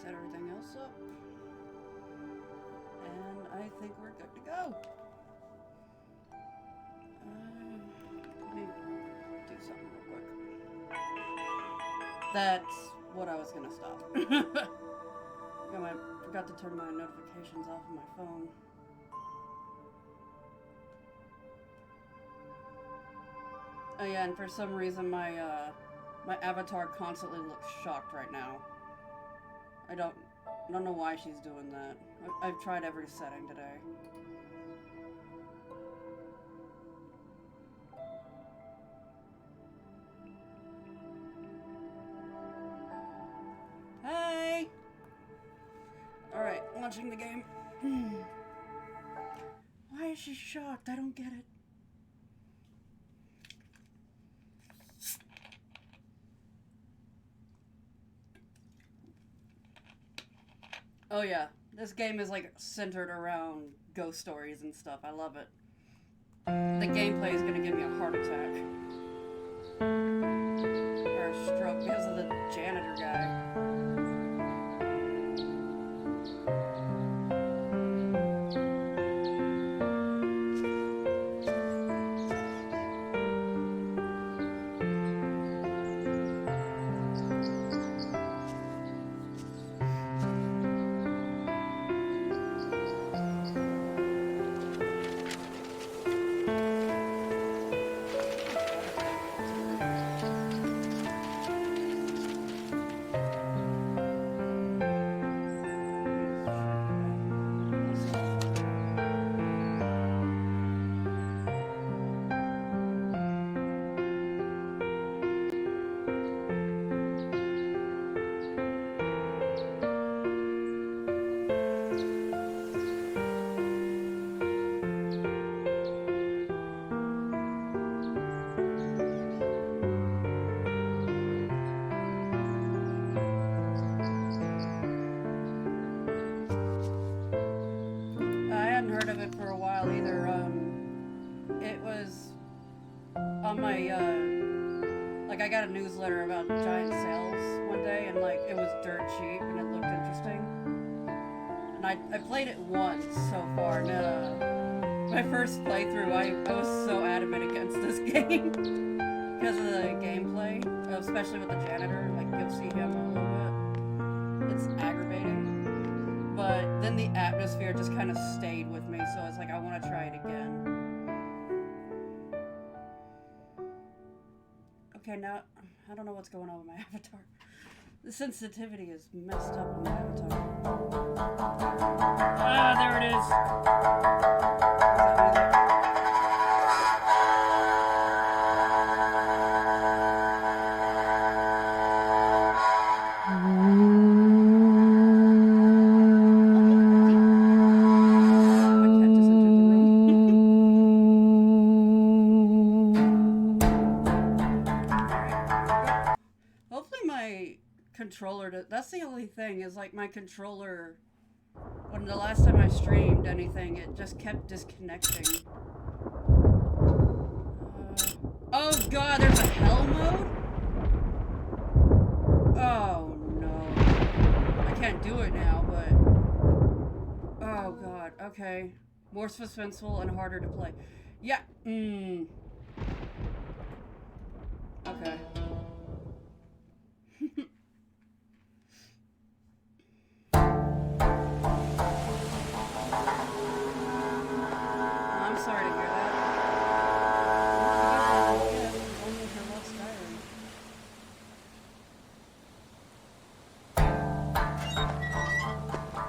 set everything else up. And I think we're good to go. Let me do something real quick. That's what I was gonna stop. I forgot to turn my notifications off on my phone. Oh yeah, and for some reason my my avatar constantly looks shocked right now. I don't know why she's doing that. I've tried every setting today. Hey! Alright, launching the game. Why is she shocked? I don't get it. Oh yeah, this game is like centered around ghost stories and stuff. I love it. The gameplay is gonna give me a heart attack. Or a stroke because of the janitor guy. Heard of it for a while either. It was on my like I got a newsletter about giant sales one day, and like it was dirt cheap and it looked interesting. And I played it once so far. And my first playthrough, I was so adamant against this game because of the gameplay, especially with the janitor. Like you'll see him a little bit. It's aggravating. But then the atmosphere just kind of stayed with me, so it's like I want to try it again. Okay, now I don't know what's going on with my avatar. The sensitivity is messed up on my avatar. Ah, there it is. Controller that's the only thing is like my controller when the last time I streamed anything it just kept disconnecting. Oh god, there's a hell mode? Oh no, I can't do it now, but oh god, okay, more suspenseful and harder to play. Yeah. Okay. Sorry to hear that. Only her lost diary.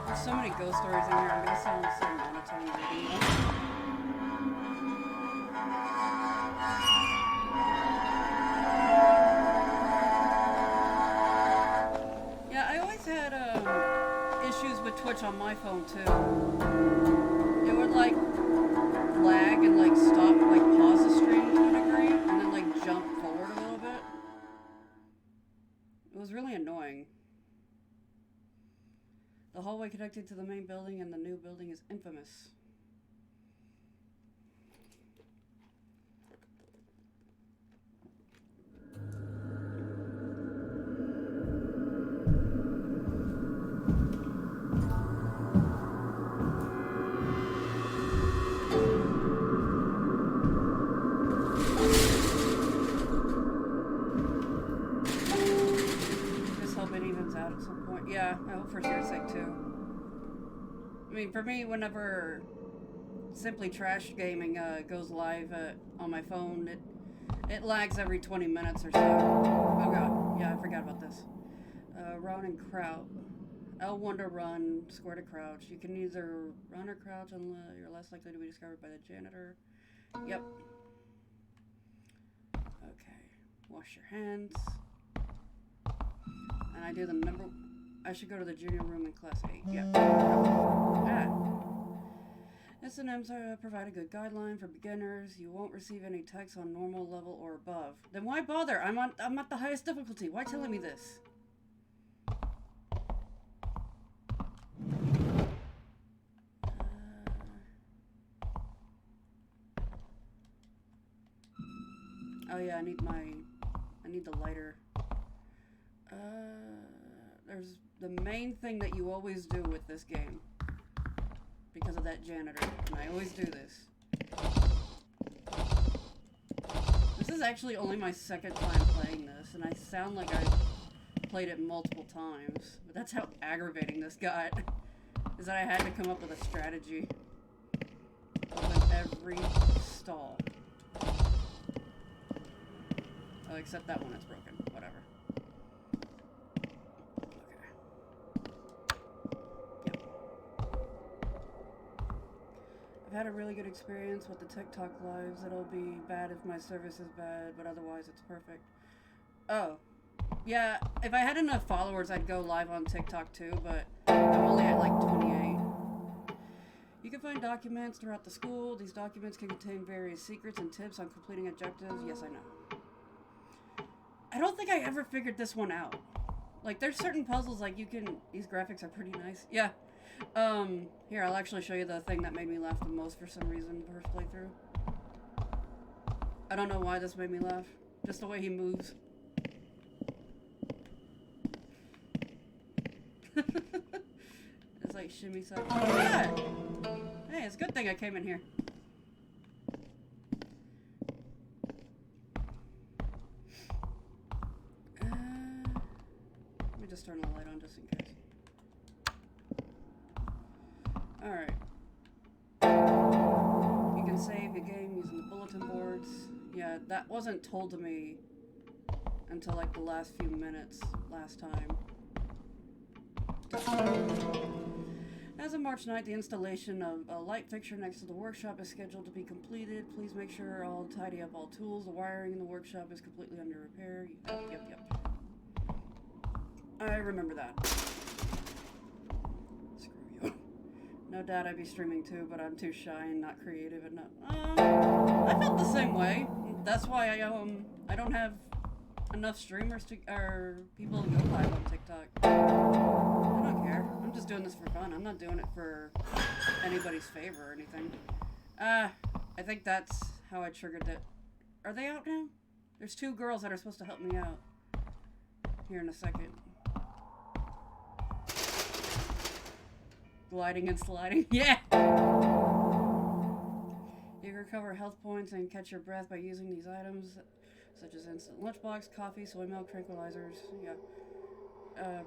There's so many ghost stories in here. I'm gonna sound so monotone reading them. Yeah, I always had issues with Twitch on my phone too. It would like lag and like stop, like pause the stream to a degree, and then like jump forward a little bit. It was really annoying. The hallway connected to the main building and the new building is infamous. Yeah, I hope for your sake too. I mean, for me, whenever Simply Trash Gaming goes live on my phone, it lags every 20 minutes or so. Oh god, yeah, I forgot about this. Run and crouch. L1 to run, square to crouch. You can either run or crouch unless you're less likely to be discovered by the janitor. Yep. Okay. Wash your hands. And I do the number... I should go to the junior room in class 8. Yep. Ah. S&Ms provide a good guideline for beginners. You won't receive any text on normal level or above. Then why bother? I'm at the highest difficulty. Why telling me this? Oh yeah, I need the lighter. There's the main thing that you always do with this game. Because of that janitor. And I always do this. This is actually only my second time playing this, and I sound like I've played it multiple times. But that's how aggravating this got. Is that I had to come up with a strategy. Open every stall. Oh, except that one is broken. Whatever. Okay. Yep. I've had a really good experience with the TikTok lives. It'll be bad if my service is bad, but otherwise it's perfect. Oh. Yeah, if I had enough followers, I'd go live on TikTok too, but I'm only at like 28. You can find documents throughout the school. These documents can contain various secrets and tips on completing objectives. Yes, I know. I don't think I ever figured this one out. Like, there's certain puzzles, like, you can... These graphics are pretty nice. Yeah. Here, I'll actually show you the thing that made me laugh the most for some reason the first playthrough. I don't know why this made me laugh. Just the way he moves. It's like shimmy side. Oh, yeah! Hey, it's a good thing I came in here. Let me just turn the light on just in case. Alright. You can save your game using the bulletin boards. Yeah, that wasn't told to me until like the last few minutes last time. As of March 9th, the installation of a light fixture next to the workshop is scheduled to be completed. Please make sure I'll tidy up all tools. The wiring in the workshop is completely under repair. Yep. I remember that. Screw you. No doubt I'd be streaming too, but I'm too shy and not creative enough. I felt the same way. That's why I don't have enough streamers or people to go live on TikTok. I don't care. I'm just doing this for fun. I'm not doing it for anybody's favor or anything. I think that's how I triggered it. Are they out now? There's 2 girls that are supposed to help me out. Here in a second. Gliding and sliding. Yeah! You can recover health points and catch your breath by using these items, such as instant lunchbox, coffee, soy milk, tranquilizers. Yeah.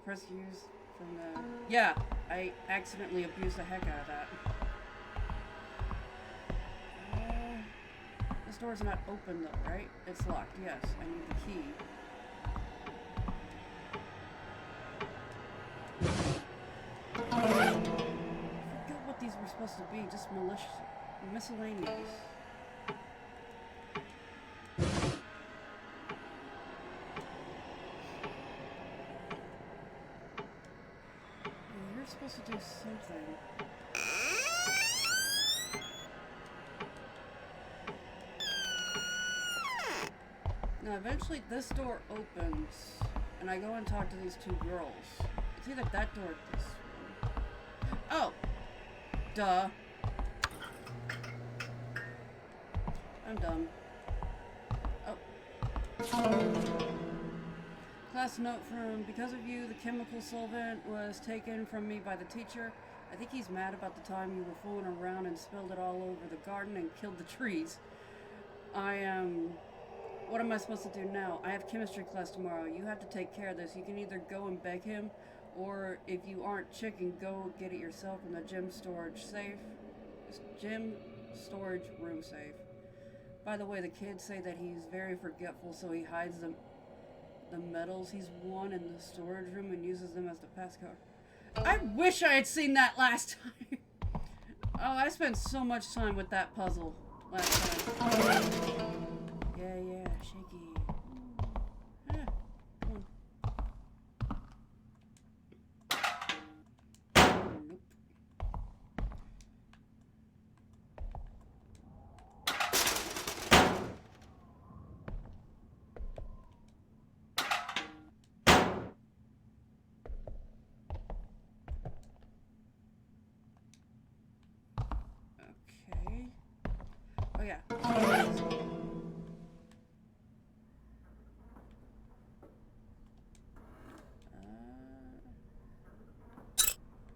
Press use from the... Yeah! I accidentally abused the heck out of that. This door's not open though, right? It's locked, yes. I need the key. I forgot what these were supposed to be, just miscellaneous. You're supposed to do something. Now eventually this door opens, and I go and talk to these 2 girls. It's either that door or this one. Oh! Duh. I'm dumb. Oh. Class note from, because of you, the chemical solvent was taken from me by the teacher. I think he's mad about the time you were fooling around and spilled it all over the garden and killed the trees. What am I supposed to do now? I have chemistry class tomorrow. You have to take care of this. You can either go and beg him, Or if you aren't chicken, go get it yourself in the gym storage safe. Gym storage room safe. By the way, the kids say that he's very forgetful, so he hides the medals he's won in the storage room and uses them as the passcode. I wish I had seen that last time. Oh, I spent so much time with that puzzle last time. Yeah, shaky. Come on. Nope. Okay. Oh yeah.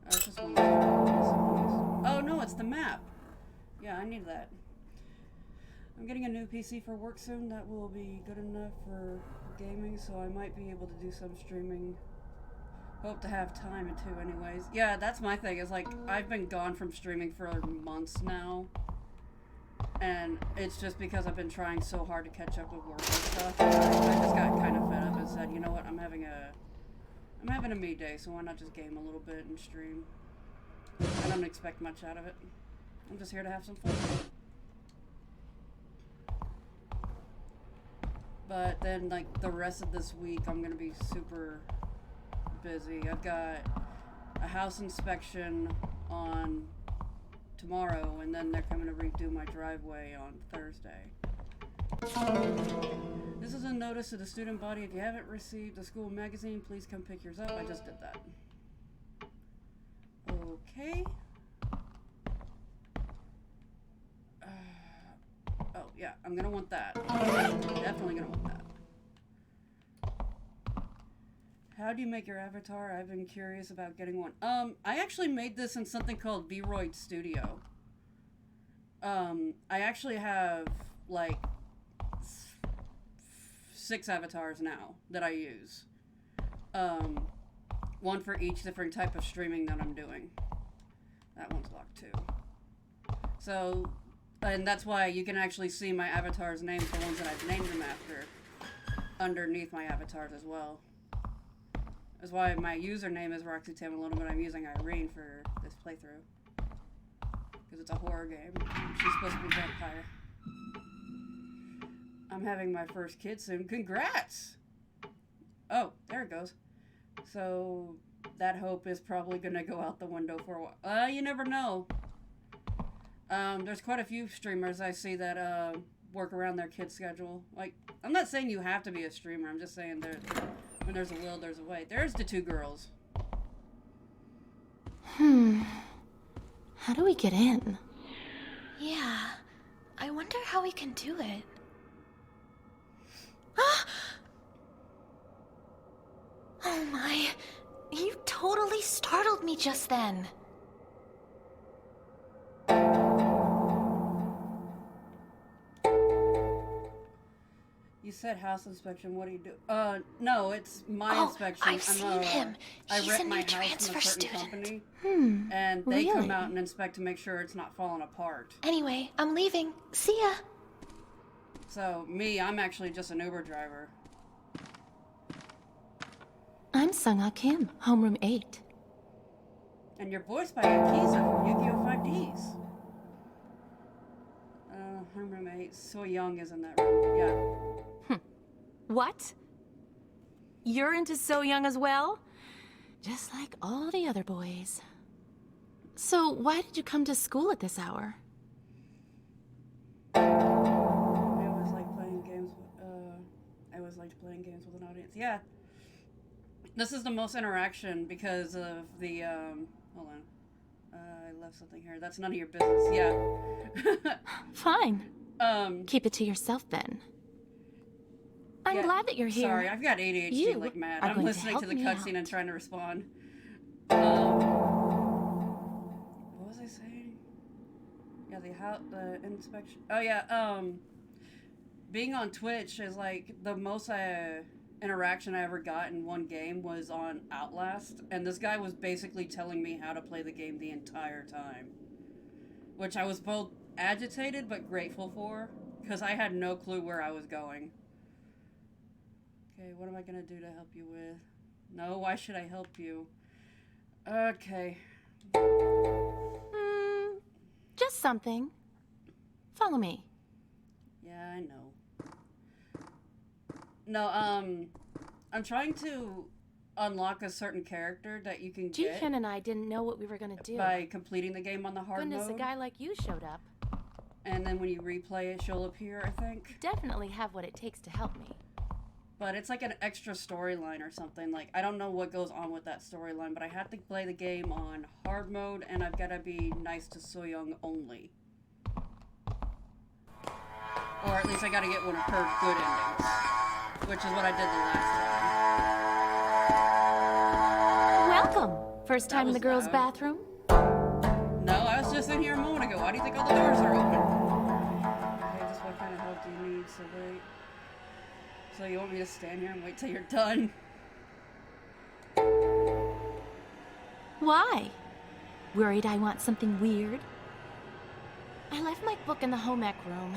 It's just one. Oh no, it's the map. Yeah, I need that. I'm getting a new PC for work soon that will be good enough for gaming, so I might be able to do some streaming. Hope to have time too, anyways. Yeah, that's my thing. Is like I've been gone from streaming for months now, and it's just because I've been trying so hard to catch up with work and stuff. I just got kind of fed up and said, you know what, I'm having a me day, so why not just game a little bit and stream? I don't expect much out of it. I'm just here to have some fun. But then, like, the rest of this week, I'm gonna be super busy. I've got a house inspection on tomorrow, and then they're coming to redo my driveway on Thursday. This is a notice to the student body. If you haven't received the school magazine, please come pick yours up. I just did that. Okay. Oh, yeah, I'm gonna want that. Definitely gonna want that. How do you make your avatar? I've been curious about getting one. I actually made this in something called Vroid Studio. I actually have, like, 6 avatars now that I use. One for each different type of streaming that I'm doing. That one's locked too. So, and that's why you can actually see my avatar's names, the ones that I've named them after, underneath my avatars as well. That's why my username is Roxy Tamalona, but I'm using Irene for this playthrough. Because it's a horror game. She's supposed to be a vampire. I'm having my first kid soon. Congrats! Oh, there it goes. So, that hope is probably going to go out the window for a while. You never know. There's quite a few streamers I see that work around their kid's schedule. Like, I'm not saying you have to be a streamer. I'm just saying when there's a will, there's a way. There's the 2 girls. How do we get in? Yeah, I wonder how we can do it. Oh my, you totally startled me just then. You said house inspection. What do you do? No, it's my inspection. I've seen him. He's I rent a my new house transfer from a certain student. company, and they really? come out and inspect to make sure it's not falling apart. Anyway, I'm leaving. See ya. So I'm actually just an Uber driver. I'm Sung-Ah Kim, homeroom 8. And you're voiced by Akiza from Yu-Gi-Oh! 5Ds. Homeroom 8. So Young is in that room. Yeah. What? You're into So Young as well? Just like all the other boys. So why did you come to school at this hour? I always liked playing games with an audience. Yeah. This is the most interaction because of the, hold on. I left something here. That's none of your business. Yeah. Fine. Keep it to yourself then. I'm glad that you're here. Sorry, I've got ADHD You like mad. are I'm going listening to the me cutscene out. and trying to respond. What was I saying? Yeah, the inspection. Oh yeah, being on Twitch is like the most interaction I ever got in one game was on Outlast, and this guy was basically telling me how to play the game the entire time. Which I was both agitated but grateful for, because I had no clue where I was going. Okay, what am I gonna do to help you with? No, why should I help you? Okay. Just something. Follow me. Yeah, I know. No, I'm trying to unlock a certain character that you can get Ji-Hyun and I didn't know what we were gonna do. by completing the game on the hard Goodness, mode. a guy like you showed up. And then when you replay it, she'll appear, I think. Definitely have what it takes to help me. But it's like an extra storyline or something. Like, I don't know what goes on with that storyline, but I have to play the game on hard mode, and I've got to be nice to So-Young only. Or at least I got to get one of her good endings. Which is what I did the last time. Welcome! First time in was the girls' loud. bathroom? No, I was just in here a moment ago. Why do you think all the doors are open? Okay, just what kind of help do you need? So wait. So you want me to stand here and wait till you're done? Why? Worried I want something weird? I left my book in the home ec room.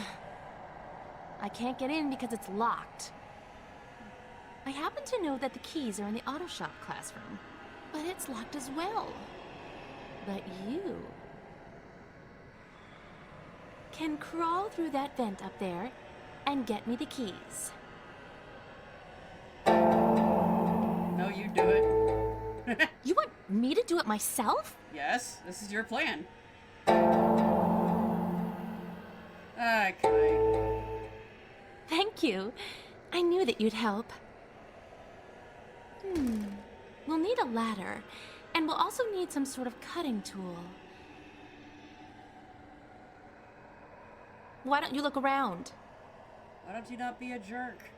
I can't get in because it's locked. I happen to know that the keys are in the auto shop classroom, but it's locked as well. But you can crawl through that vent up there and get me the keys. No, you do it. You want me to do it myself? Yes, this is your plan. Okay. Thank you. I knew that you'd help. We'll need a ladder, and we'll also need some sort of cutting tool. Why don't you look around? Why don't you not be a jerk?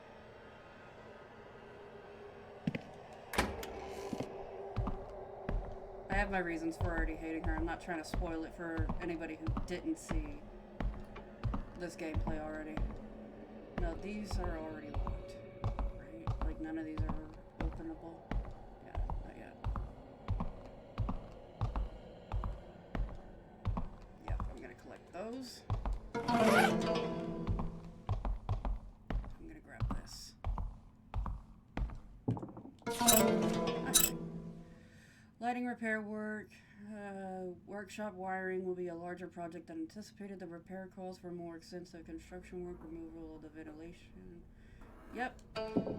I have my reasons for already hating her. I'm not trying to spoil it for anybody who didn't see this gameplay already. No, these are already locked, right? Like none of these are openable. Yeah, not yet. Yep, I'm gonna collect those. I'm gonna grab this. Okay. Lighting repair work. Workshop wiring will be a larger project than anticipated. The repair calls for more extensive construction work, removal of the ventilation. Yep.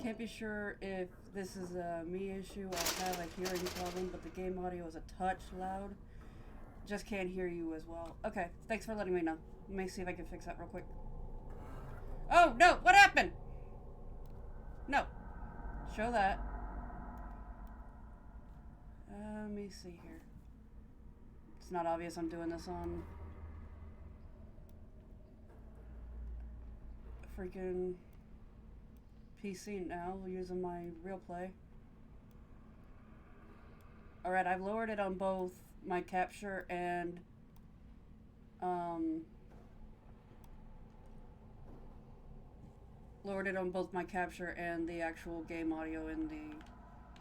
Can't be sure if this is a me issue. I have a hearing problem, but the game audio is a touch loud. Just can't hear you as well. Okay, thanks for letting me know. Let me see if I can fix that real quick. Oh, no! What happened? No. Show that. Let me see here. It's not obvious I'm doing this on freaking PC now, using my real play. Alright, I've lowered it on both my capture and lowered it on both my capture and the actual game audio in the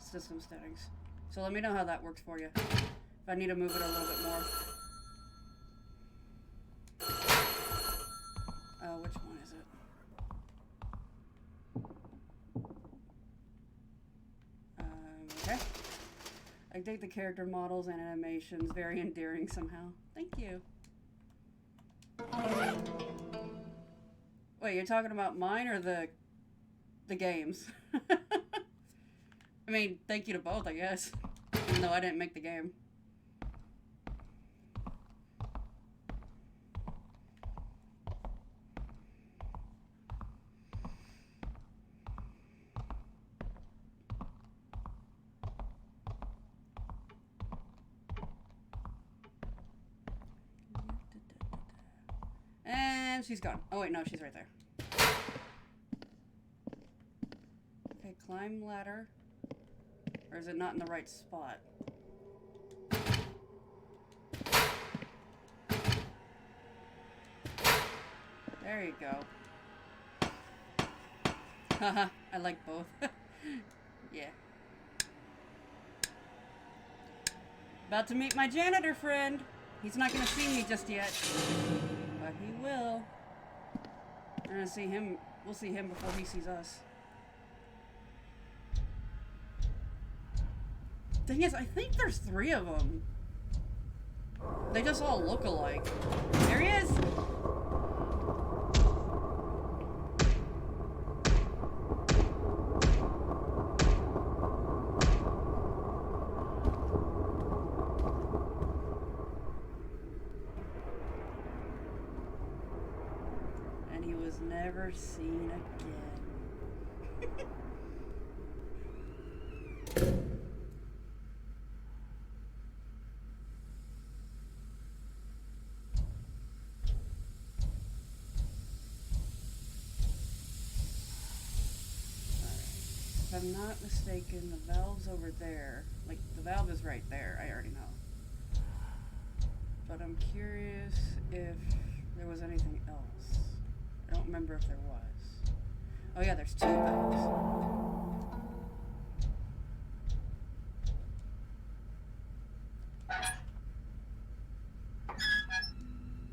system settings. So let me know how that works for you. If I need to move it a little bit more. Which one is it? Okay. I think the character models and animations very endearing somehow. Thank you. Wait, you're talking about mine or the games? I mean, thank you to both, I guess. Even though I didn't make the game. And she's gone. Oh wait, no, she's right there. Okay, climb ladder. Or is it not in the right spot? There you go. Haha, I like both. Yeah. About to meet my janitor friend. He's not gonna see me just yet, but he will. We're gonna see him. We'll see him before he sees us. Thing is, I think there's 3 of them. They just all look alike. There he is! And he was never seen again. If I'm not mistaken, the valve's over there. Like, the valve is right there. I already know. But I'm curious if there was anything else. I don't remember if there was. Oh yeah, there's 2 valves.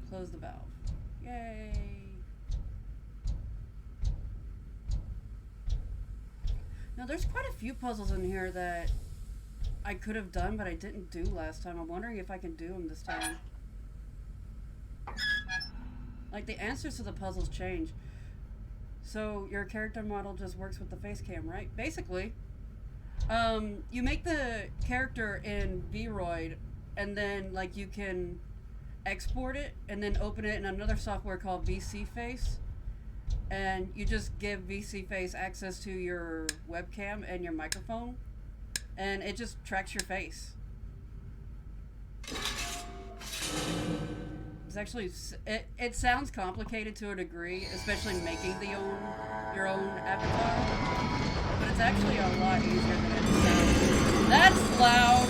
Close the valve. Yay! Now, there's quite a few puzzles in here that I could have done, but I didn't do last time. I'm wondering if I can do them this time. Like, the answers to the puzzles change. So, your character model just works with the face cam, right? Basically. You make the character in Vroid, and then, like, you can export it, and then open it in another software called VC Face. And you just give VC Face access to your webcam and your microphone, and it just tracks your face. It's actually, it sounds complicated to a degree, especially making your own avatar, but it's actually a lot easier than it sounds. That's loud!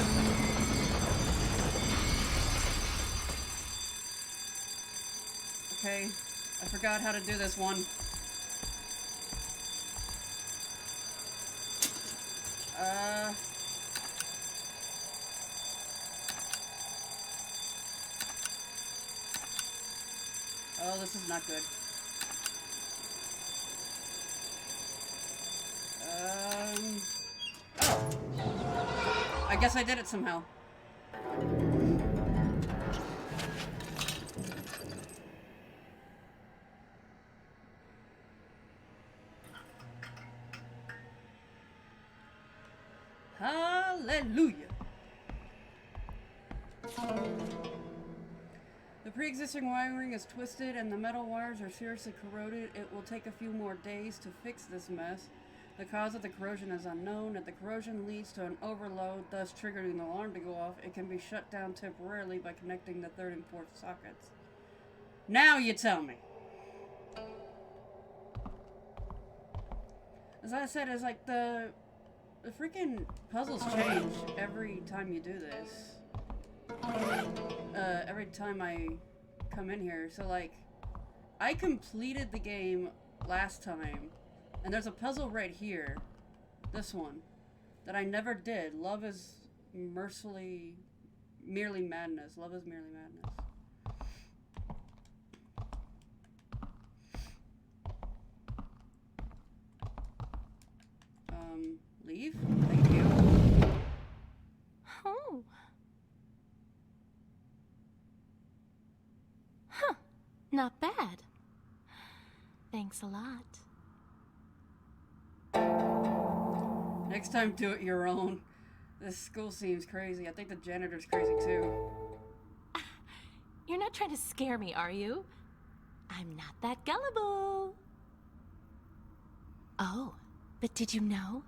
Okay, I forgot how to do this one. Oh, this is not good. Oh. I guess I did it somehow. Hallelujah. The pre-existing wiring is twisted and the metal wires are seriously corroded. It will take a few more days to fix this mess. The cause of the corrosion is unknown. If the corrosion leads to an overload, thus triggering the alarm to go off, it can be shut down temporarily by connecting the 3rd and 4th sockets. Now you tell me. As I said, it's like the freaking puzzles change every time you do this. Every time I come in here. So, like, I completed the game last time, and there's a puzzle right here, this one, that I never did. Love is merely madness. Love is merely madness. Leave? Thank you. Oh. Huh. Not bad. Thanks a lot. Next time, do it your own. This school seems crazy. I think the janitor's crazy too. You're not trying to scare me, are you? I'm not that gullible. Oh, but did you know?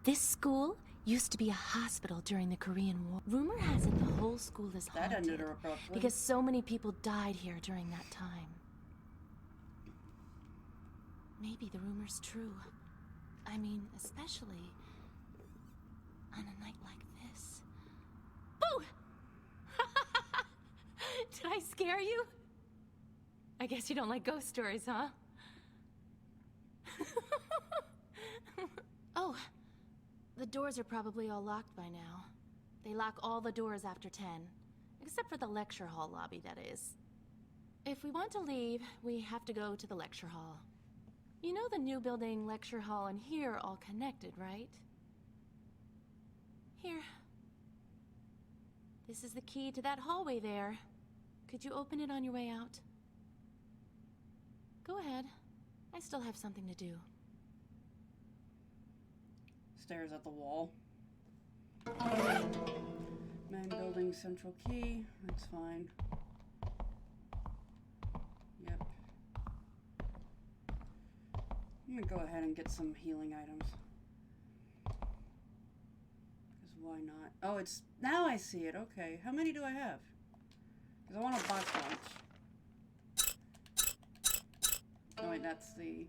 This school used to be a hospital during the Korean War. Rumor has it the whole school is haunted. That ended abruptly. Because so many people died here during that time. Maybe the rumor's true. I mean, especially on a night like this. Boo! Did I scare you? I guess you don't like ghost stories, huh? Oh, The doors are probably all locked by now. They lock all the doors after 10. Except for the lecture hall lobby, that is. If we want to leave, we have to go to the lecture hall. You know the new building, lecture hall, and here are all connected, right? Here. This is the key to that hallway there. Could you open it on your way out? Go ahead. I still have something to do. Stares at the wall. Main building, central key. That's fine. Yep. I'm gonna go ahead and get some healing items. Because why not? Oh, it's... Now I see it. Okay. How many do I have? Because I want a box launch. Oh, wait. That's the...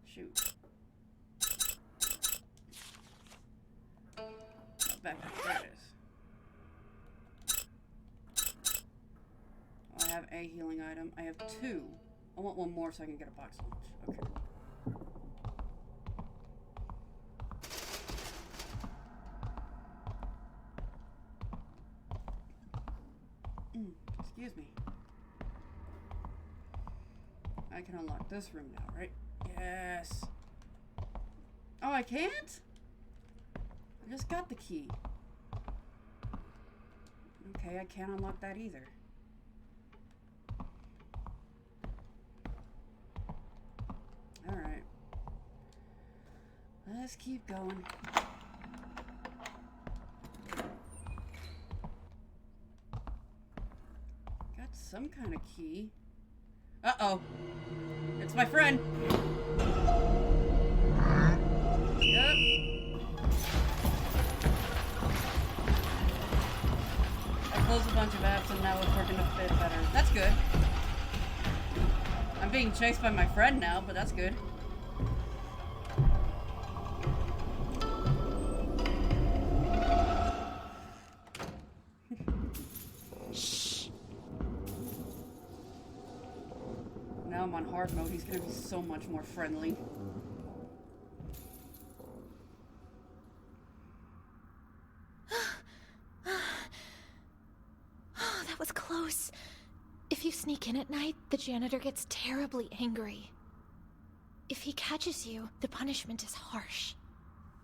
Shoot. Back up. There it is. Oh, I have a healing item. I have 2. I want one more so I can get a box launch. Okay. Excuse me. I can unlock this room now, right? Yes. Oh, I can't? I just got the key. Okay, I can't unlock that either. Alright. Let's keep going. Got some kind of key. Uh-oh. It's my friend. Yep. Close a bunch of apps and now it's working a bit better. That's good. I'm being chased by my friend now, but that's good. Shh. Now I'm on hard mode. He's gonna be so much more friendly. If you sneak in at night, the janitor gets terribly angry. If he catches you, the punishment is harsh.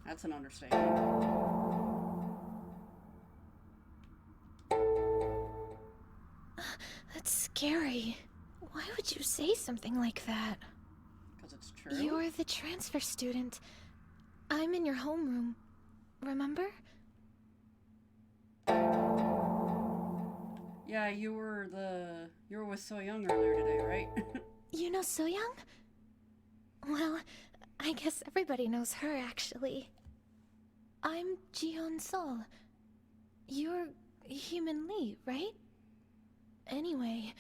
That's an understatement. That's scary. Why would you say something like that? Because it's true. You're the transfer student. I'm in your homeroom. Remember? Yeah, you were with So Young earlier today, right? You know So Young? Well, I guess everybody knows her, actually. I'm Jihyun Sol. You're Human Lee, right? Anyway,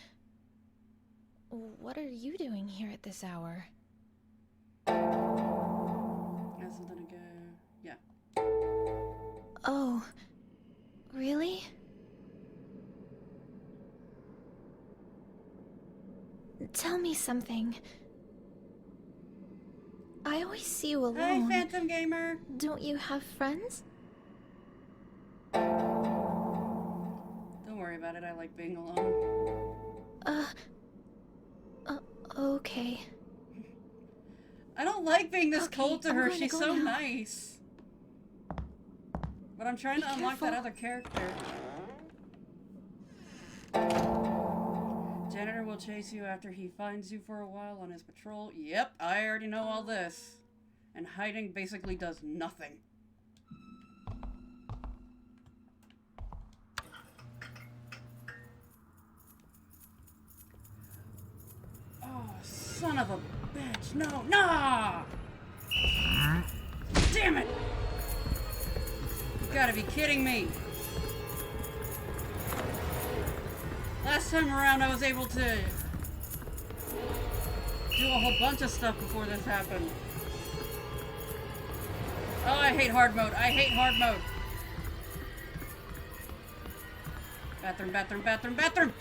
what are you doing here at this hour? Got something to go... Yeah. Oh, really? Tell me something. I always see you alone. Hi, Phantom Gamer! Don't you have friends? Don't worry about it, I like being alone. Okay. I don't like being this Okay, cold to I'm her, going to she's go so now. nice. But I'm trying to Be unlock that careful. other character. Janitor will chase you after he finds you for a while on his patrol. Yep, I already know all this. And hiding basically does nothing. Oh, son of a bitch. No, nah! Damn it! You gotta be kidding me. Last time around, I was able to do a whole bunch of stuff before this happened. Oh, I hate hard mode. I hate hard mode. Bathroom, bathroom, bathroom, bathroom!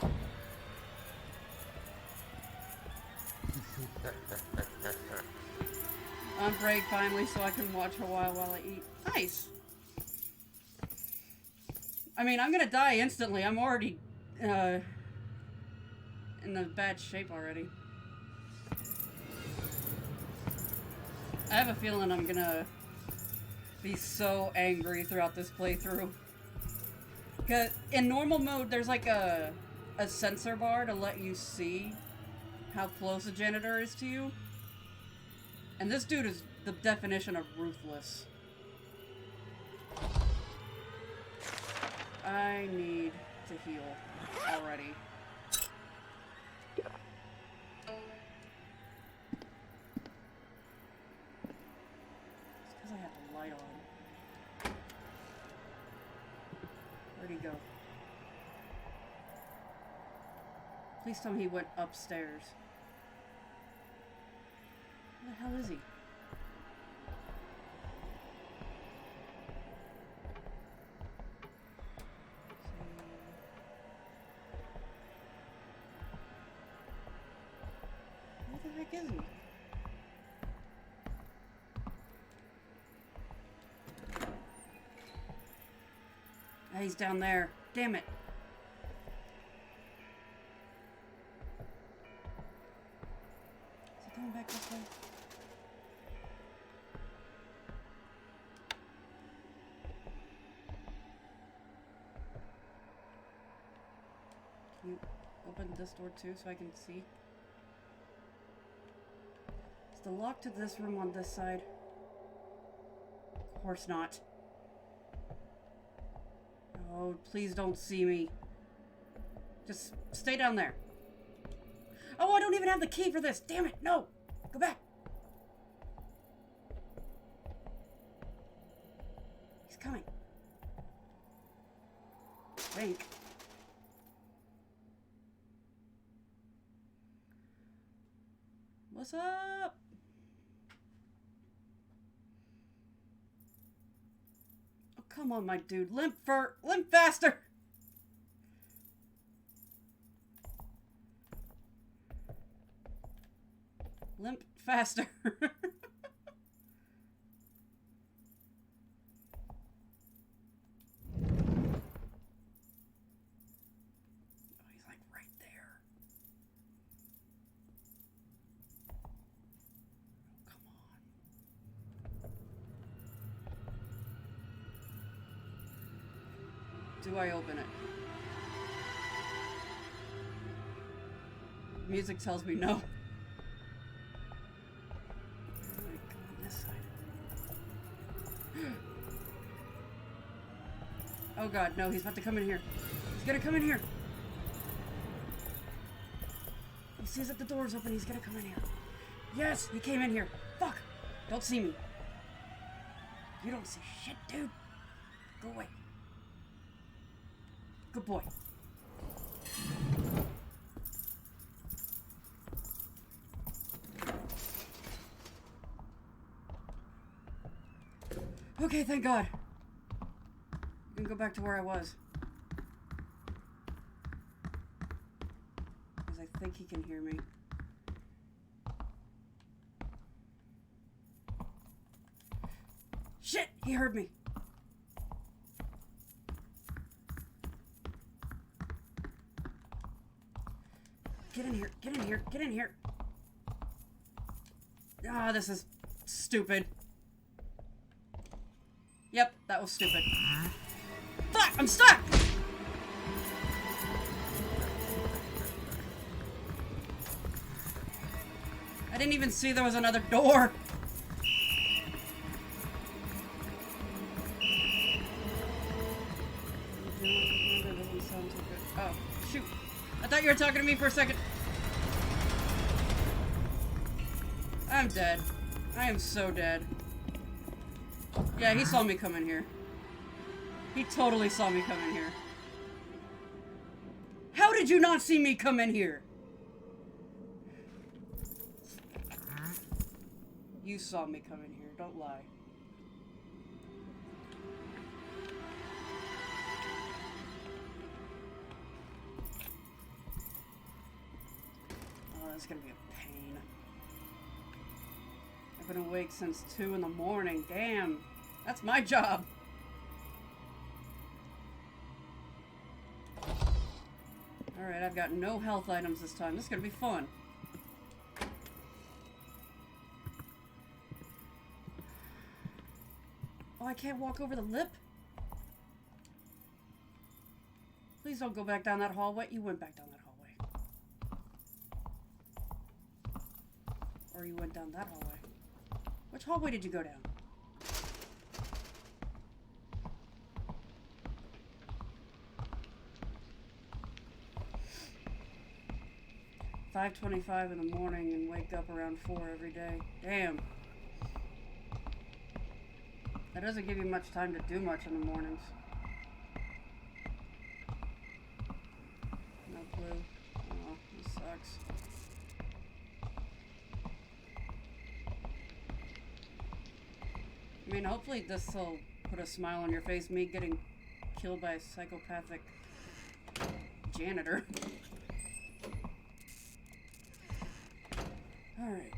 On break finally, so I can watch a while I eat. Nice! I mean, I'm gonna die instantly. I'm already, in a bad shape already. I have a feeling I'm gonna be so angry throughout this playthrough. 'Cause in normal mode, there's like a sensor bar to let you see how close a janitor is to you. And this dude is the definition of ruthless. I need to heal already. It's because I have the light on. Where'd he go? Please tell me he went upstairs. Where the hell is he? Where the heck is he? Ah, he's down there. Damn it. Is he going back this way? Can you open this door too so I can see? Is the lock to this room on this side? Of course not. Oh, please don't see me. Just stay down there. Oh, I don't even have the key for this. Damn it. No. Go back. He's coming. I think. What's up? Oh, come on, my dude. Limp faster. Limp faster. Oh, he's like right there. Oh, come on. Do I open it? Music tells me no. Oh god, no, he's about to come in here. He's gonna come in here. He sees that the door's open, he's gonna come in here. Yes, he came in here. Fuck! Don't see me. You don't see shit, dude. Go away. Good boy. Okay, thank God. I can go back to where I was. Because I think he can hear me. Shit! He heard me! Get in here, get in here, get in here! Ah, this is stupid. Yep, that was stupid. Fuck! I'm stuck! I didn't even see there was another door. Oh, shoot. I thought you were talking to me for a second. I'm dead. I am so dead. Yeah, he saw me come in here. He totally saw me come in here. How did you not see me come in here? You saw me come in here, don't lie. Oh, that's gonna be a pain. I Been awake since 2 in the morning. Damn. That's my job. Alright, I've got no health items this time. This is gonna be fun. Oh, I can't walk over the lip? Please don't go back down that hallway. You went back down that hallway. Or you went down that hallway. Which hallway did you go down? "5:25 in the morning and wake up around 4 every day." Damn. That doesn't give you much time to do much in the mornings. No clue. Oh, this sucks. I mean, hopefully this will put a smile on your face, me getting killed by a psychopathic janitor. Alright,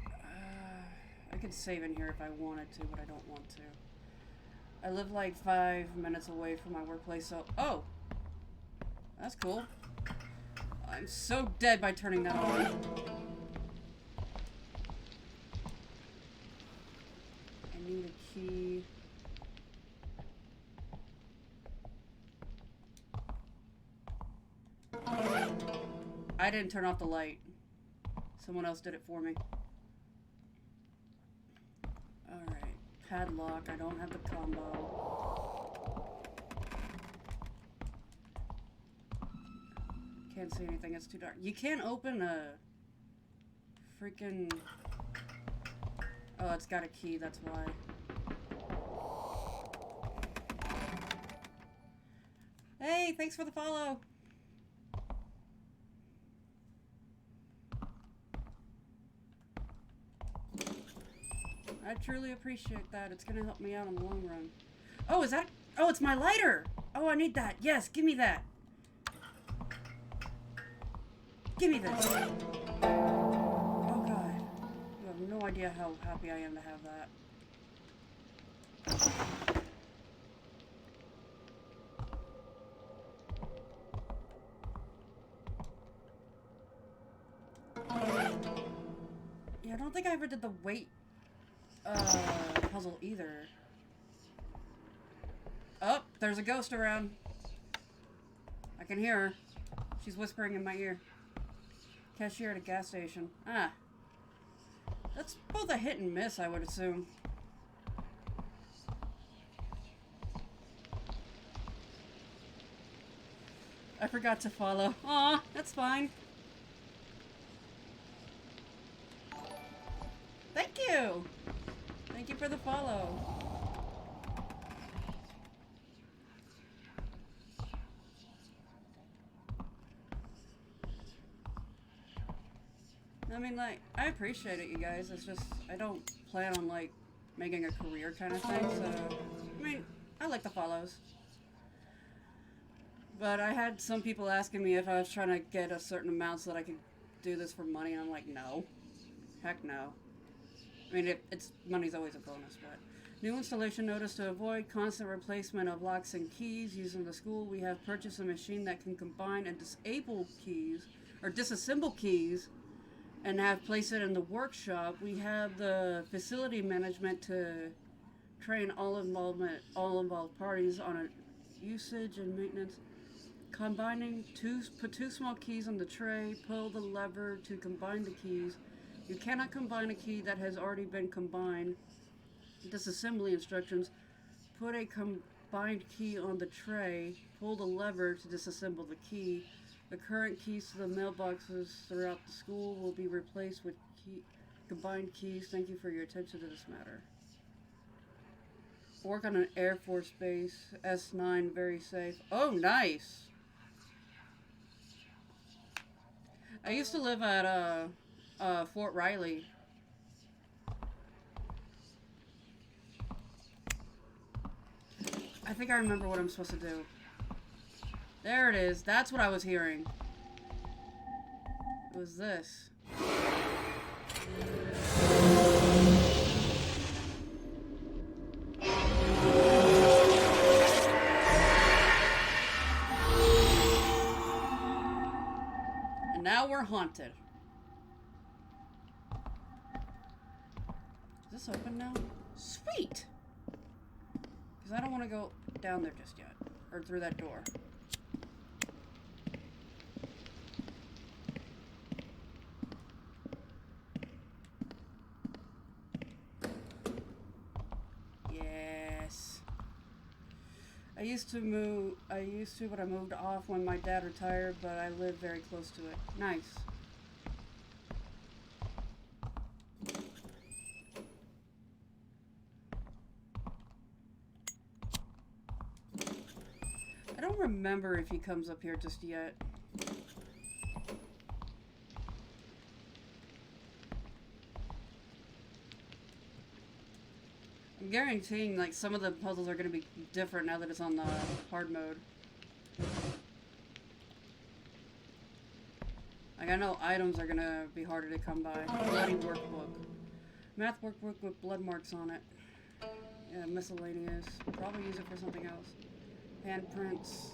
I could save in here if I wanted to, but I don't want to. I live like 5 minutes away from my workplace, so... Oh! That's cool. I'm so dead by turning that on. I need a key. I didn't turn off the light. Someone else did it for me. Alright. Padlock. I don't have the combo. Can't see anything. It's too dark. You can't open a freaking... Oh, it's got a key. That's why. Hey, thanks for the follow. I truly appreciate that. It's gonna help me out in the long run. Oh, is that... Oh, it's my lighter! Oh, I need that. Yes, give me that. Give me this. Oh, God. You have no idea how happy I am to have that. Yeah, I don't think I ever did the weight puzzle either. Oh, there's a ghost around. I can hear her. She's whispering in my ear. Cashier at a gas station. Ah. That's both a hit and miss, I would assume. I forgot to follow. Aw, that's fine. Thank you! Thank you for the follow. I mean, like, I appreciate it, you guys. It's just, I don't plan on, like, making a career kind of thing, so... I mean, I like the follows. But I had some people asking me if I was trying to get a certain amount so that I could do this for money, and I'm like, no. Heck no. I mean, it's money's always a bonus, but... New installation notice: to avoid constant replacement of locks and keys used in the school, we have purchased a machine that can combine and disable keys, or disassemble keys, and have placed it in the workshop. We have the facility management to train all involved parties on a usage and maintenance. Put two small keys on the tray, pull the lever to combine the keys. You cannot combine a key that has already been combined. Disassembly instructions: put a combined key on the tray, pull the lever to disassemble the key. The current keys to the mailboxes throughout the school will be replaced with combined keys. Thank you for your attention to this matter. Work on an Air Force base. S9, very safe. Oh, nice! I used to live at Fort Riley. I think I remember what I'm supposed to do. There it is. That's what I was hearing. It was this. And now we're haunted. Is this open now? Sweet! Because I don't want to go down there just yet. Or through that door. Yes. I used to, but I moved off when my dad retired, but I live very close to it. Nice. I don't remember if he comes up here just yet. I'm guaranteeing like some of the puzzles are going to be different now that it's on the hard mode. Like I know items are going to be harder to come by. Bloody workbook. Math workbook with blood marks on it. Yeah, miscellaneous. Probably use it for something else. Handprints.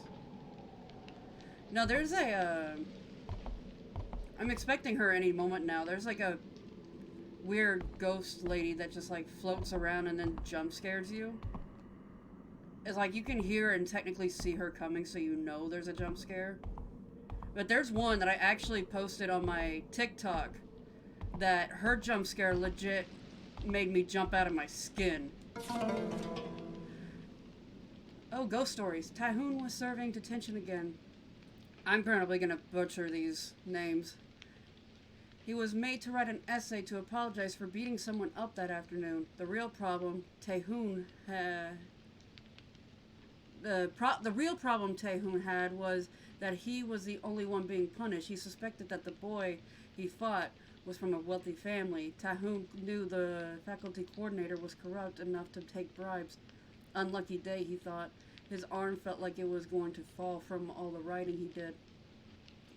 No, there's a, I'm expecting her any moment now. There's like a weird ghost lady that just like floats around and then jump scares you. It's like you can hear and technically see her coming, so you know there's a jump scare. But there's one that I actually posted on my TikTok that her jump scare legit made me jump out of my skin. Oh, ghost stories. Tahoon was serving detention again. I'm probably gonna butcher these names. He was made to write an essay to apologize for beating someone up that afternoon. The real problem Tahoon had... The real problem Tahoon had was that he was the only one being punished. He suspected that the boy he fought was from a wealthy family. Tahoon knew the faculty coordinator was corrupt enough to take bribes. Unlucky day, he thought. His arm felt like it was going to fall from all the writing he did.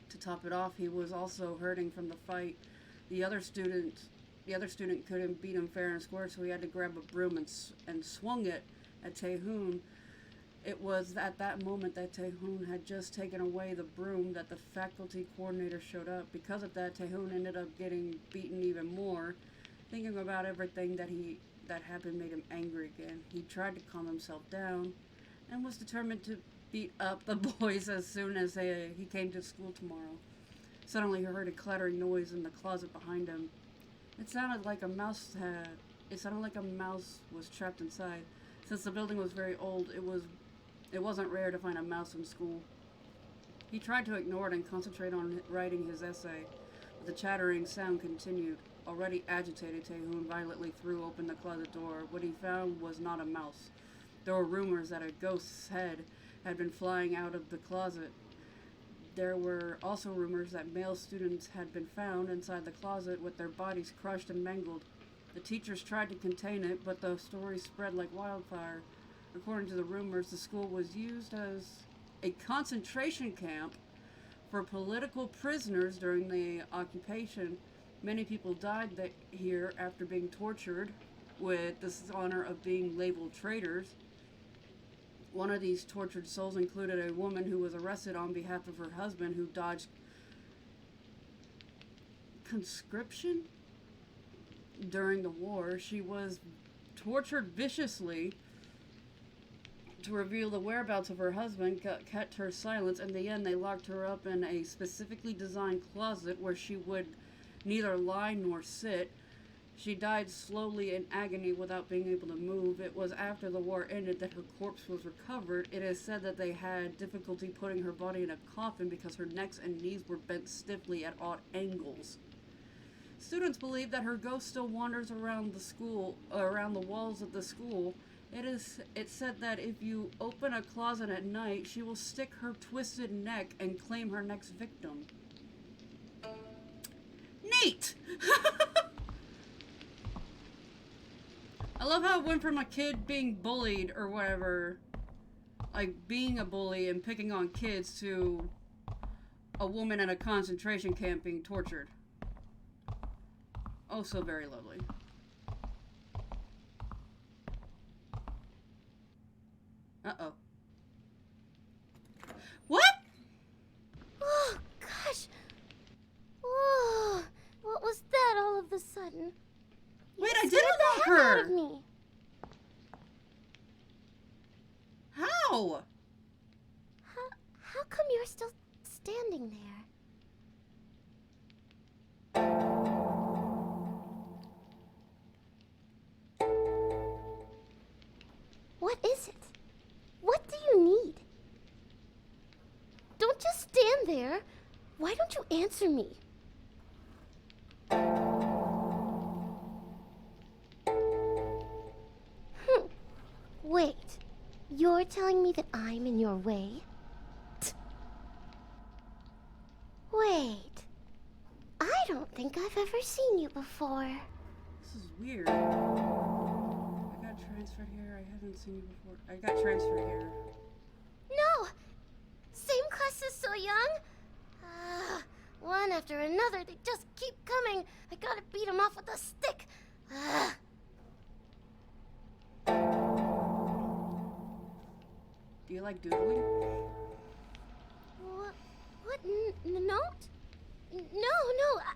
To top it off, he was also hurting from the fight. The other student couldn't beat him fair and square, so he had to grab a broom and swung it at Tahoon. It was at that moment that Tahoon had just taken away the broom that the faculty coordinator showed up. Because of that, Tahoon ended up getting beaten even more. Thinking about everything that happened made him angry again. He tried to calm himself down and was determined to beat up the boys as soon as he came to school tomorrow. Suddenly he heard a clattering noise in the closet behind him. It sounded like a mouse was trapped inside. Since the building was very old, it wasn't rare to find a mouse in school. He tried to ignore it and concentrate on writing his essay, but the chattering sound continued. Already agitated, Tahoon violently threw open the closet door. What he found was not a mouse. There were rumors that a ghost's head had been flying out of the closet. There were also rumors that male students had been found inside the closet with their bodies crushed and mangled. The teachers tried to contain it, but the story spread like wildfire. According to the rumors, the school was used as a concentration camp for political prisoners during the occupation. Many people died here after being tortured with the honor of being labeled traitors. One of these tortured souls included a woman who was arrested on behalf of her husband who dodged conscription during the war. She was tortured viciously to reveal the whereabouts of her husband, kept her silence. In the end, they locked her up in a specifically designed closet where she would neither lie nor sit. She died slowly in agony without being able to move. It was after the war ended that her corpse was recovered. It is said that they had difficulty putting her body in a coffin because her neck and knees were bent stiffly at odd angles. Students believe that her ghost still wanders around the school, around the walls of the school. It's said that if you open a closet at night, she will stick her twisted neck and claim her next victim. Neat! I love how it went from a kid being bullied or whatever, like being a bully and picking on kids, to a woman in a concentration camp being tortured. Oh, so very lovely. Uh-oh. What? Oh, gosh. Whoa, what was that all of a sudden? Wait, You I did scared the unlock heck out her! of me. How? How come you're still standing there? What is it? What do you need? Don't just stand there. Why don't you answer me? Wait. You're telling me that I'm in your way? Wait. I don't think I've ever seen you before. This is weird. I got transferred here. I haven't seen you before. I got transferred here. No! Same class as So Young? One after another, they just keep coming. I gotta beat them off with a stick. Do you like doodling? What note? No,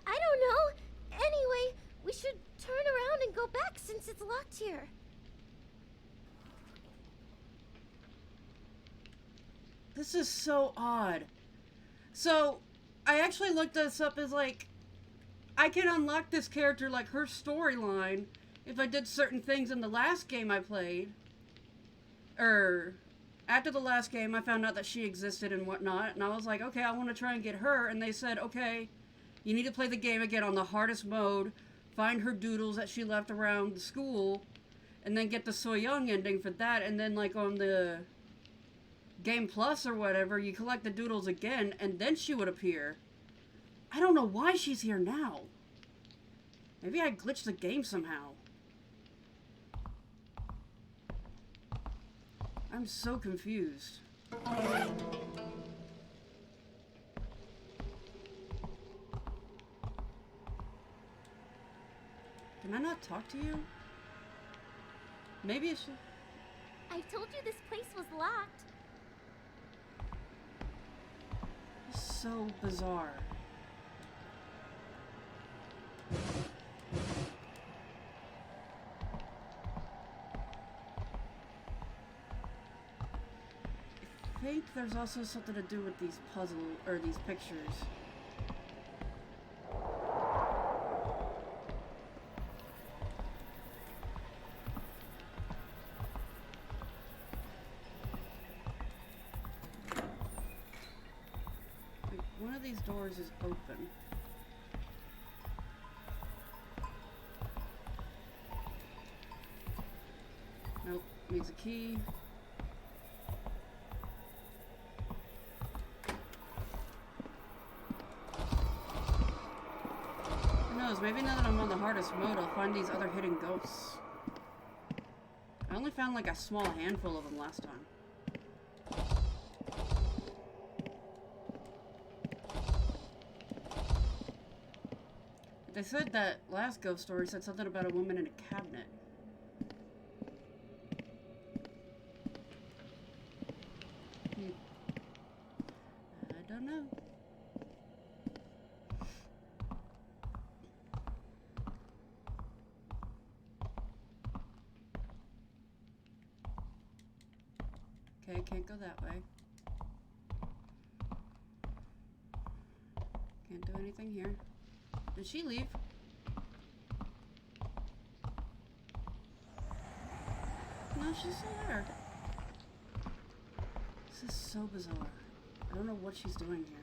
I don't know. Anyway, we should turn around and go back since it's locked here. This is so odd. So, I actually looked this up as like, I can unlock this character, like her storyline, if I did certain things in the last game I played. After the last game, I found out that she existed and whatnot, and I was like, okay, I want to try and get her, and they said, okay, you need to play the game again on the hardest mode, find her doodles that she left around the school, and then get the So Young ending for that, and then like on the Game Plus or whatever, you collect the doodles again, and then she would appear. I don't know why she's here now. Maybe I glitched the game somehow. I'm so confused. Can I not talk to you? Maybe it should... I told you this place was locked. It's so bizarre. I think there's also something to do with these these pictures. Like, one of these doors is open. Nope, needs a key. Maybe now that I'm on the hardest mode, I'll find these other hidden ghosts. I only found like a small handful of them last time. They said that last ghost story said something about a woman in a cabinet. I don't know. Okay, can't go that way. Can't do anything here. Did she leave? No, she's still there. This is so bizarre. I don't know what she's doing here.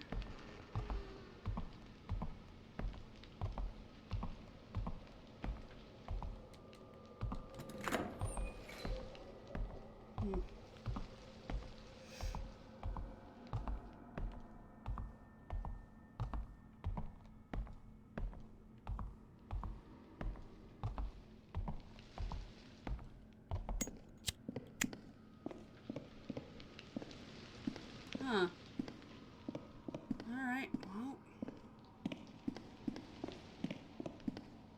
Huh. Alright, well.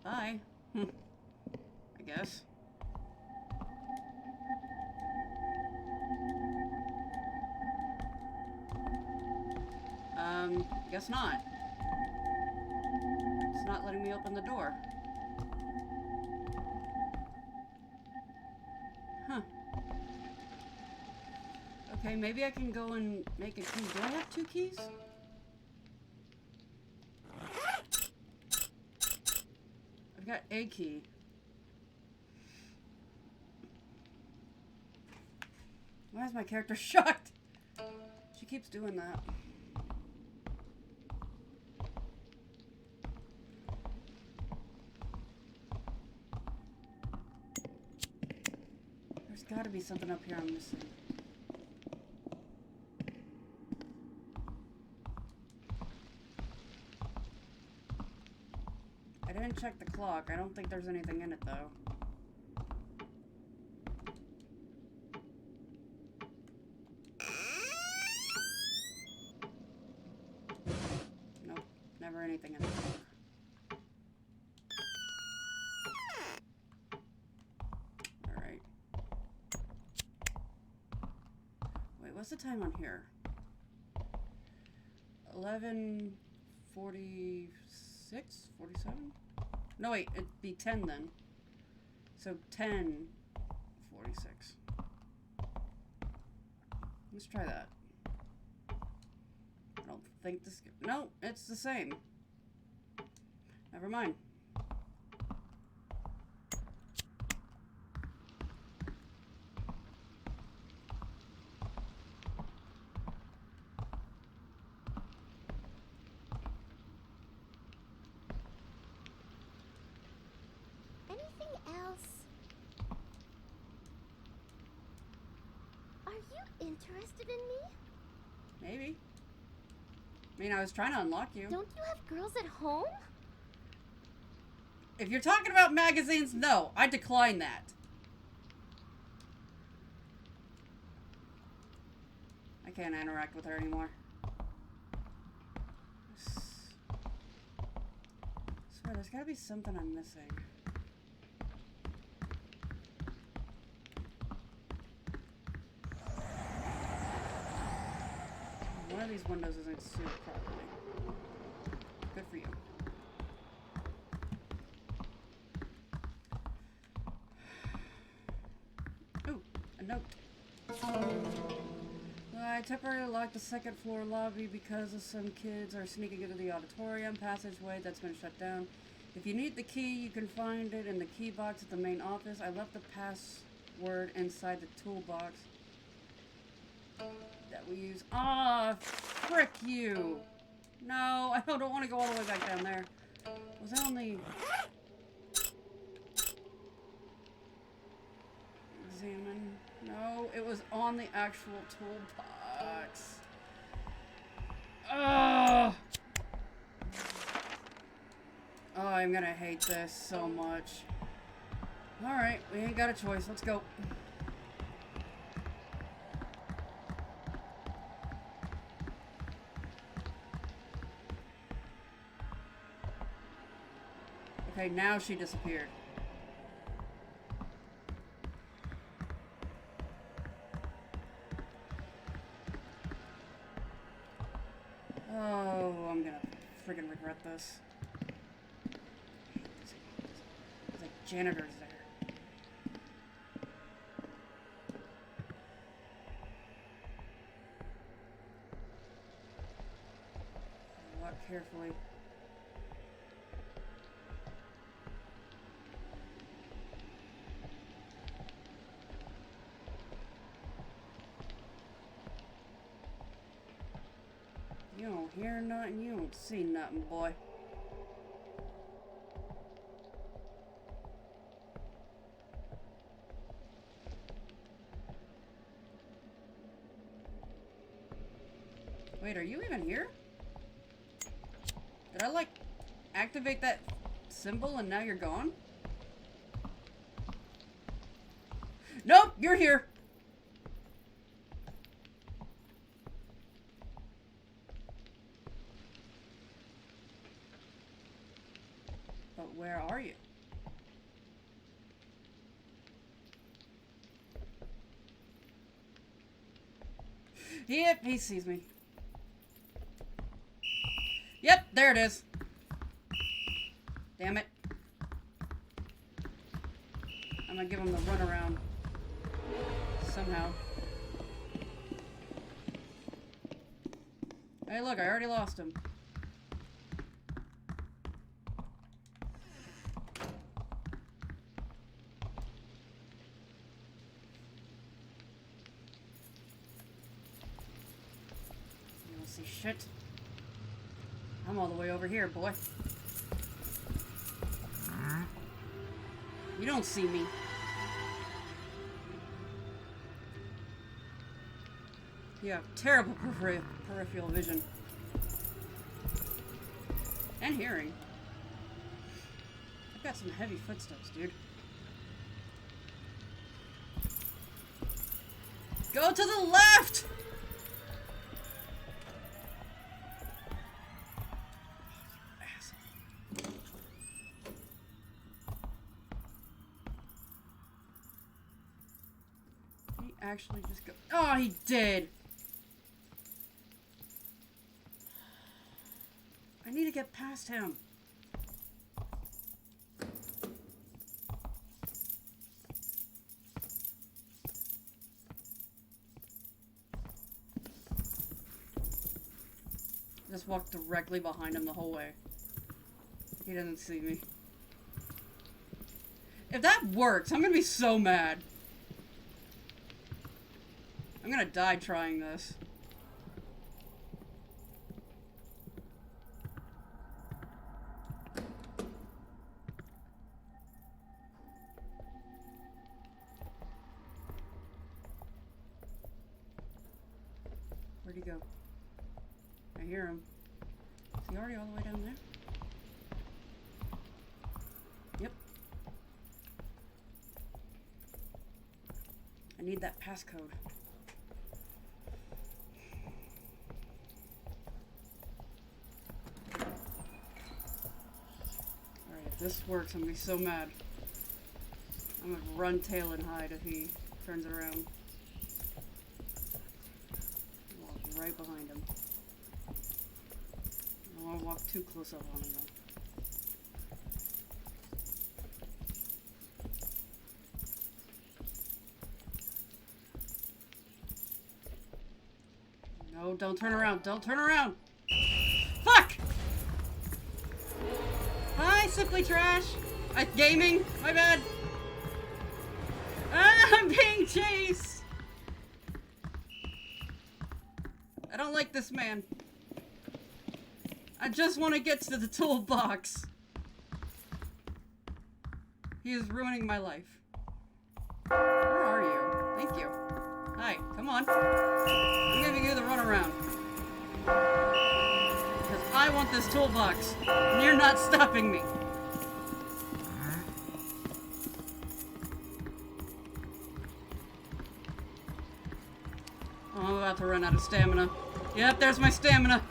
Bye. I guess. Guess not. letting me open the door. Huh. Okay, maybe I can go and make a key. Do I have 2 keys? I've got a key. Why is my character shocked? She keeps doing that. There's gotta be something up here I'm missing. I didn't check the clock. I don't think there's anything in it though. Nope, never anything in the clock. Alright. Wait, what's the time on here? 11:46? 47? No, wait, it'd be 10 then. So 10:46. Let's try that. I don't think this... No, it's the same. Never mind. Anything else? Are you interested in me? Maybe. I mean, I was trying to unlock you. Don't you have girls at home? If you're talking about magazines, no. I decline that. I can't interact with her anymore. Swear, there's gotta be something I'm missing. One of these windows isn't sealed properly. Good for you. Ooh, a note. I temporarily locked the second floor lobby because of some kids are sneaking into the auditorium passageway that's been shut down. If you need the key, you can find it in the key box at the main office. I left the password inside the toolbox that we use. Ah, frick you! No, I don't want to go all the way back down there. Was that on the... Examine. No, it was on the actual toolbox. Oh! Oh, I'm gonna hate this so much. Alright, we ain't got a choice. Let's go. Okay, now she disappeared. Oh, I'm gonna friggin' regret this. There's like janitors there. Walk carefully. You don't hear nothing, you don't see nothing, boy. Wait, are you even here? Did I, like, activate that symbol and now you're gone? Nope, you're here! But where are you? Yep, he sees me. Yep, there it is. Damn it. I'm gonna give him the runaround. Somehow. Hey, look, I already lost him. You don't see shit. I'm all the way over here, boy. You don't see me. You have terrible peripheral vision. And hearing. I've got some heavy footsteps, dude. Go to the left! He actually just go. Oh, he did! I need to get past him. Just walk directly behind him the whole way. He doesn't see me. If that works, I'm gonna be so mad. I'm gonna die trying this. Where'd he go? I hear him. Is he already all the way down there? Yep. I need that passcode. Alright, if this works, I'm gonna be so mad. I'm gonna run, tail, and hide if he turns it around. Walk right behind him. I don't want to walk too close up on him though. No, don't turn around. Don't turn around. Fuck! Hi, Simply Trash. Gaming. My bad. Ah, I'm being chased. I don't like this man. I just want to get to the toolbox. He is ruining my life. Where are you? Thank you. Hi, come on. I'm giving you the runaround. Because I want this toolbox. And you're not stopping me. Oh, I'm about to run out of stamina. Yep, there's my stamina.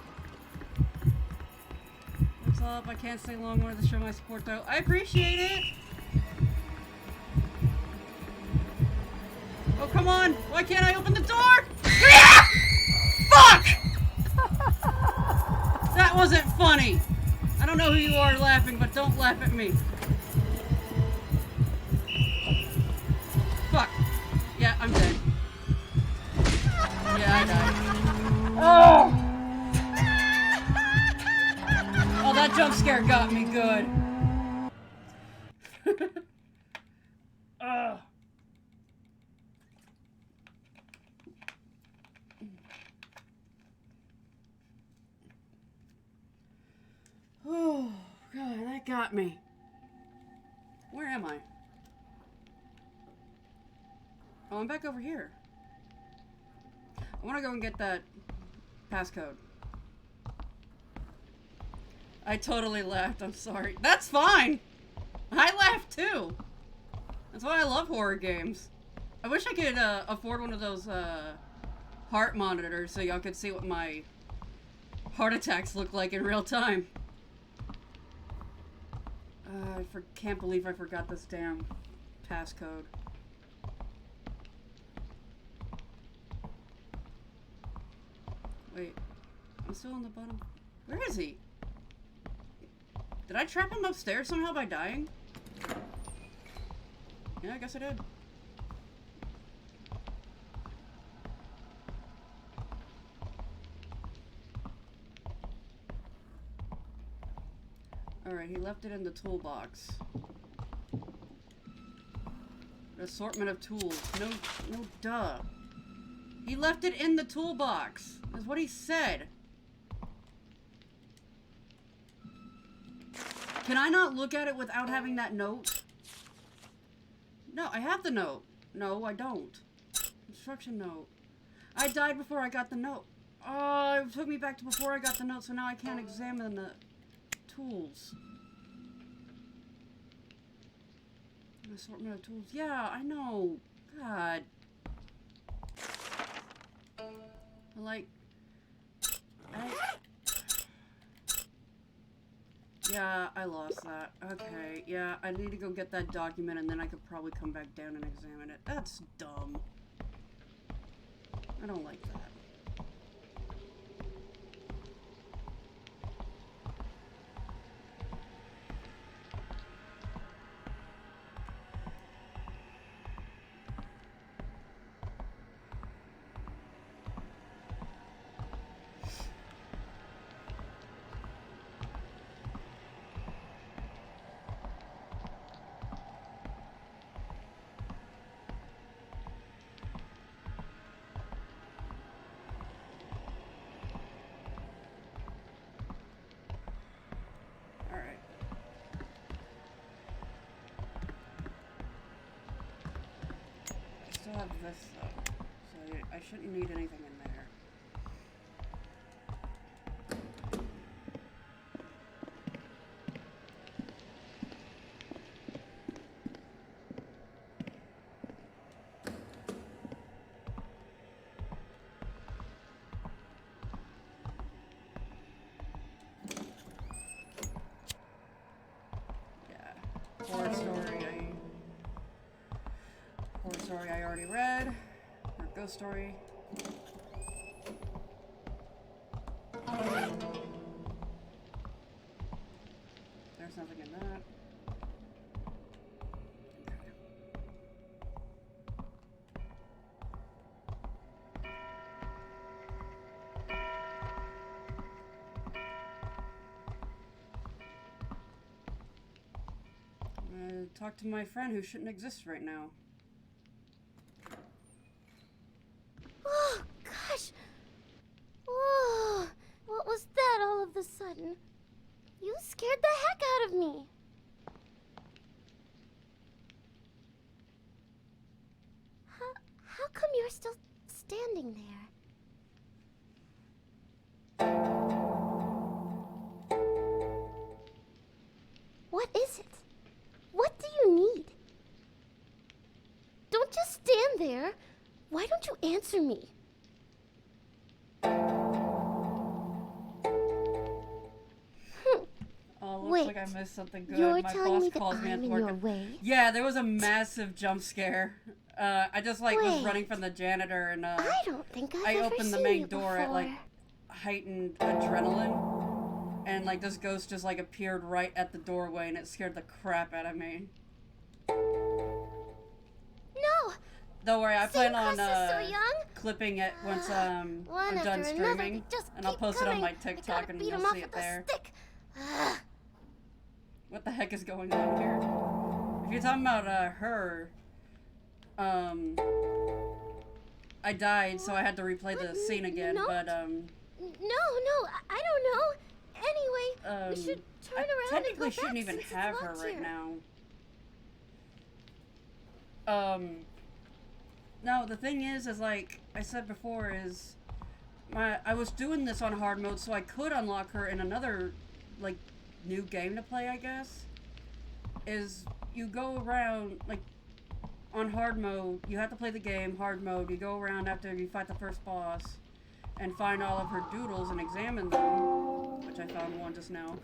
What's up? I can't stay long. Wanted to show my support though. I appreciate it. Oh, come on! Why can't I open the door? Fuck! That wasn't funny. I don't know who you are laughing, but don't laugh at me. Fuck. Yeah, I'm dead. Yeah, I died. Oh! Oh, that jump scare got me good. Ugh. Oh, God, that got me. Where am I? Oh, I'm back over here. I want to go and get that passcode. I totally laughed. I'm sorry. That's fine. I laughed too. That's why I love horror games. I wish I could afford one of those heart monitors so y'all could see what my heart attacks look like in real time. I can't believe I forgot this damn passcode. Wait, I'm still on the bottom. Where is he? Did I trap him upstairs somehow by dying? Yeah, I guess I did. Alright, he left it in the toolbox. An assortment of tools. No, duh. He left it in the toolbox. That's what he said. Can I not look at it without having that note? No, I have the note. No, I don't. Instruction note. I died before I got the note. Oh, it took me back to before I got the note, so now I can't examine the tools. An assortment of tools. Yeah, I know. God. Yeah, I lost that. Okay, yeah, I need to go get that document and then I could probably come back down and examine it. That's dumb. I don't like that. Have this though, so I shouldn't need anything in there. Yeah, horror story I already read, or ghost story. There's nothing in that. I'm gonna talk to my friend who shouldn't exist right now. Sudden, you scared the heck out of me. How come you're still standing there? What is it? What do you need? Don't just stand there. Why don't you answer me? Looks like I missed something good. You're My telling boss me that calls me I'm at in work. your way? Yeah, there was a massive jump scare. I just was Wait. running from the janitor and I don't think I've I ever opened the seen main you door before. at like heightened adrenaline, and like this ghost just like appeared right at the doorway and it scared the crap out of me. No. Don't worry, I plan on so young. clipping it once I'm done streaming, and I'll post it on my TikTok and you'll see it there. What the heck is going on here? If you're talking about her, I died, so I had to replay the scene again. No, but I don't know. Anyway, we should turn around and go technically back shouldn't even since it's have her locked right here. now. No, the thing is like I said before, is I was doing this on hard mode, so I could unlock her in another like new game to play, I guess. Is you go around like on hard mode, you have to play the game hard mode. You go around after you fight the first boss and find all of her doodles and examine them, which I found one just now.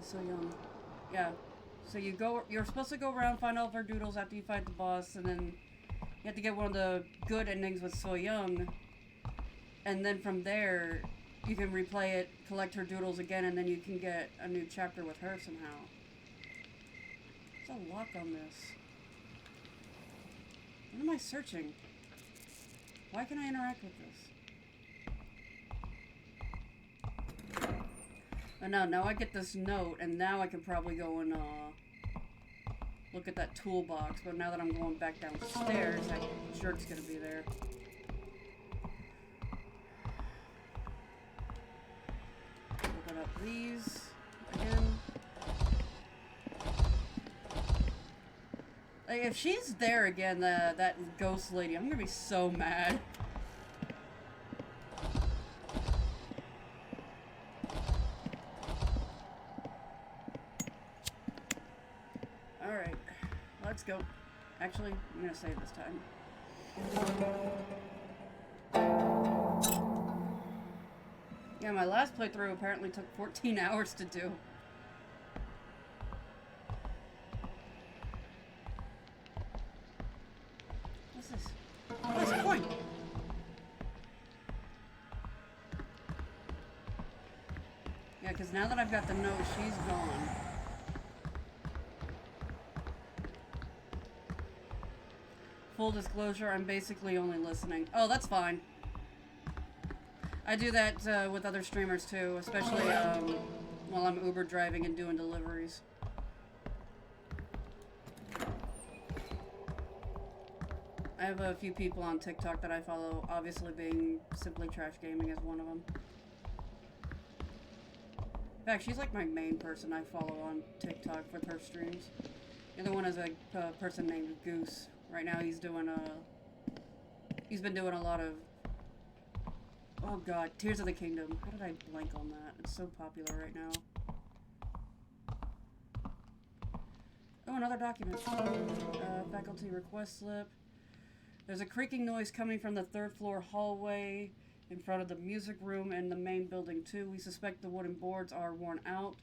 So young. Yeah. So you're supposed to go around, find all of her doodles after you fight the boss, and then you have to get one of the good endings with So Young. And then from there, you can replay it, collect her doodles again, and then you can get a new chapter with her somehow. There's a lock on this. What am I searching? Why can I interact with this? Oh no, now I get this note, and now I can probably go and look at that toolbox, but now that I'm going back downstairs, that jerk's gonna be there. Open up these again. Like, if she's there again, that ghost lady, I'm gonna be so mad. Alright, let's go. Actually, I'm gonna save this time. Yeah, my last playthrough apparently took 14 hours to do. What's this? Oh, it's a coin! Yeah, because now that I've got the note, she's gone. Full disclosure, I'm basically only listening. Oh, that's fine. I do that with other streamers too, especially while I'm Uber driving and doing deliveries. I have a few people on TikTok that I follow, obviously being Simply Trash Gaming is one of them. In fact, she's like my main person I follow on TikTok with her streams. The other one is a person named Goose. Right now he's doing he's been doing a lot of, oh god, Tears of the Kingdom. How did I blank on that? It's so popular right now. Oh, another document. Faculty request slip. There's a creaking noise coming from the 3rd floor hallway in front of the music room and the main building too. We suspect the wooden boards are worn out.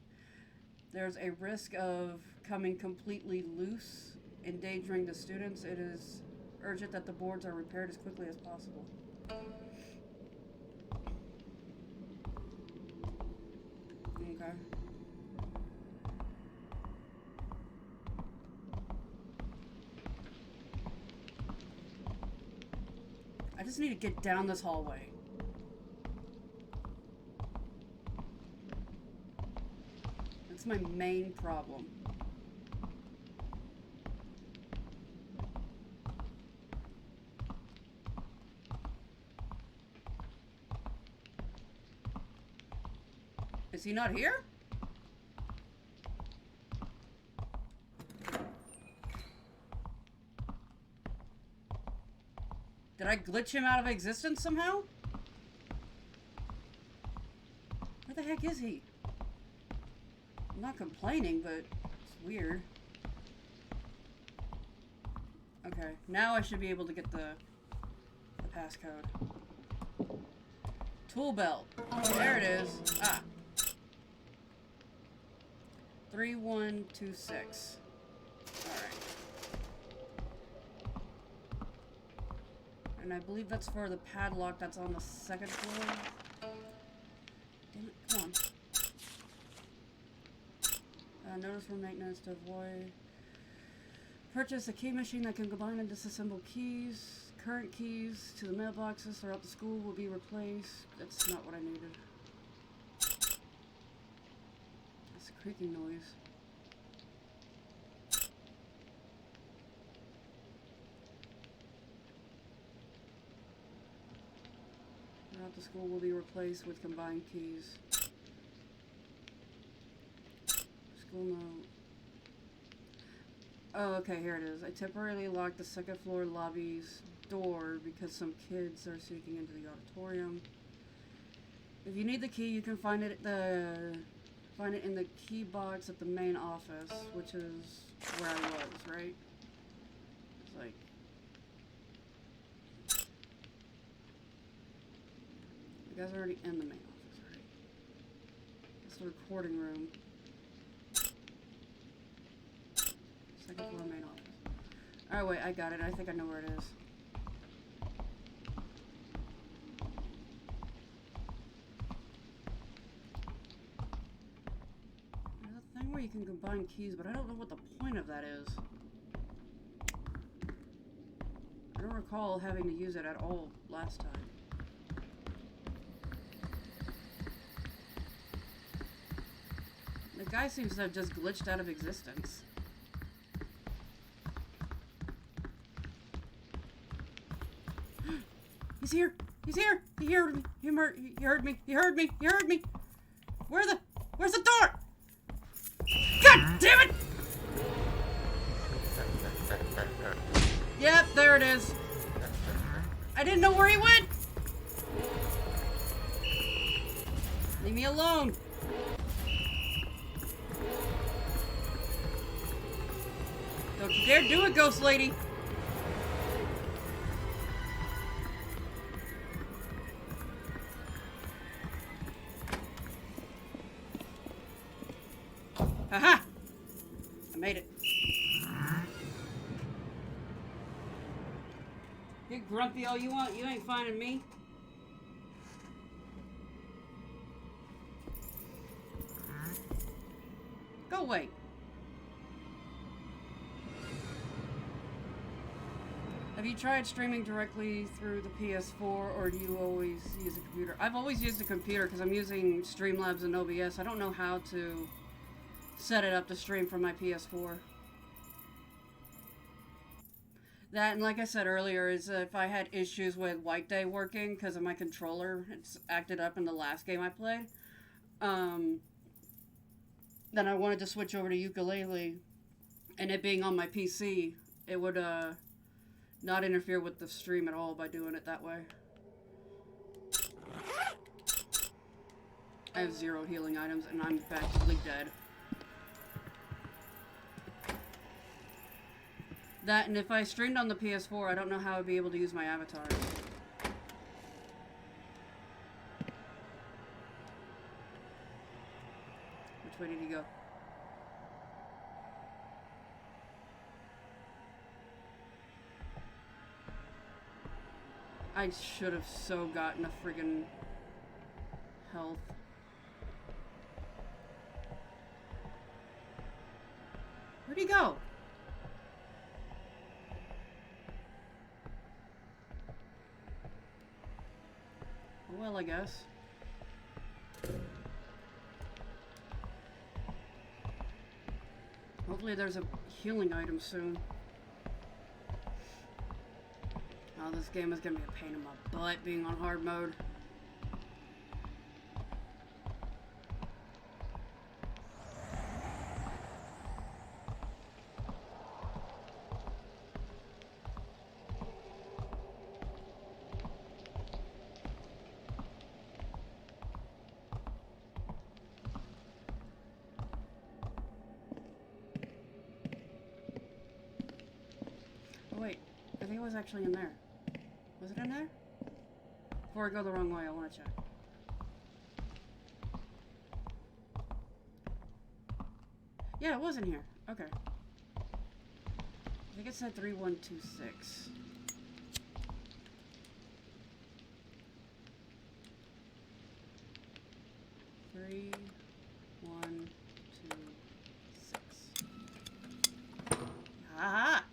There's a risk of coming completely loose, endangering the students. It is urgent that the boards are repaired as quickly as possible. Okay. I just need to get down this hallway. That's my main problem. Is he not here? Did I glitch him out of existence somehow? Where the heck is he? I'm not complaining, but it's weird. Okay, now I should be able to get the passcode. Tool belt. There it is. Ah. 3126. Alright. And I believe that's for the padlock that's on the 2nd floor. Damn it, come on. Notice for maintenance to avoid. Purchase a key machine that can combine and disassemble keys. Current keys to the mailboxes throughout the school will be replaced. That's not what I needed. It's a creaking noise. Throughout the school will be replaced with combined keys. School note. Oh, okay, here it is. I temporarily locked the 2nd floor lobby's door because some kids are sneaking into the auditorium. If you need the key, you can find it in the key box at the main office, which is where I was, right? It's like, you guys are already in the main office, right? It's the recording room. 2nd floor main office. Alright, wait, I got it. I think I know where it is. you can combine keys, but I don't know what the point of that is. I don't recall having to use it at all last time. The guy seems to have just glitched out of existence. He's here! He's here! He heard me! He heard me! He heard me! He heard me! Where's the door? God damn it! Yep, there it is. I didn't know where he went! Leave me alone! Don't you dare do it, ghost lady! Haha! I made it. Get grumpy all you want, you ain't finding me. Go away. Have you tried streaming directly through the PS4, or do you always use a computer? I've always used a computer because I'm using Streamlabs and OBS. I don't know how to set it up to stream from my PS4. That, and like I said earlier, is if I had issues with White Day working because of my controller, it's acted up in the last game I played, then I wanted to switch over to Yooka-Laylee, and it being on my PC, it would not interfere with the stream at all by doing it that way. I have 0 healing items, and I'm practically dead. That, and if I streamed on the PS4, I don't know how I'd be able to use my avatar. Which way did he go? I should have so gotten a friggin' health. Where'd he go? Well, I guess. Hopefully there's a healing item soon. Oh, this game is gonna be a pain in my butt being on hard mode. Was actually in there. Was it in there? Before I go the wrong way, I want to check. Yeah, it was in here. Okay. I think it said 3126. Three, 1, 2, 6. Aha!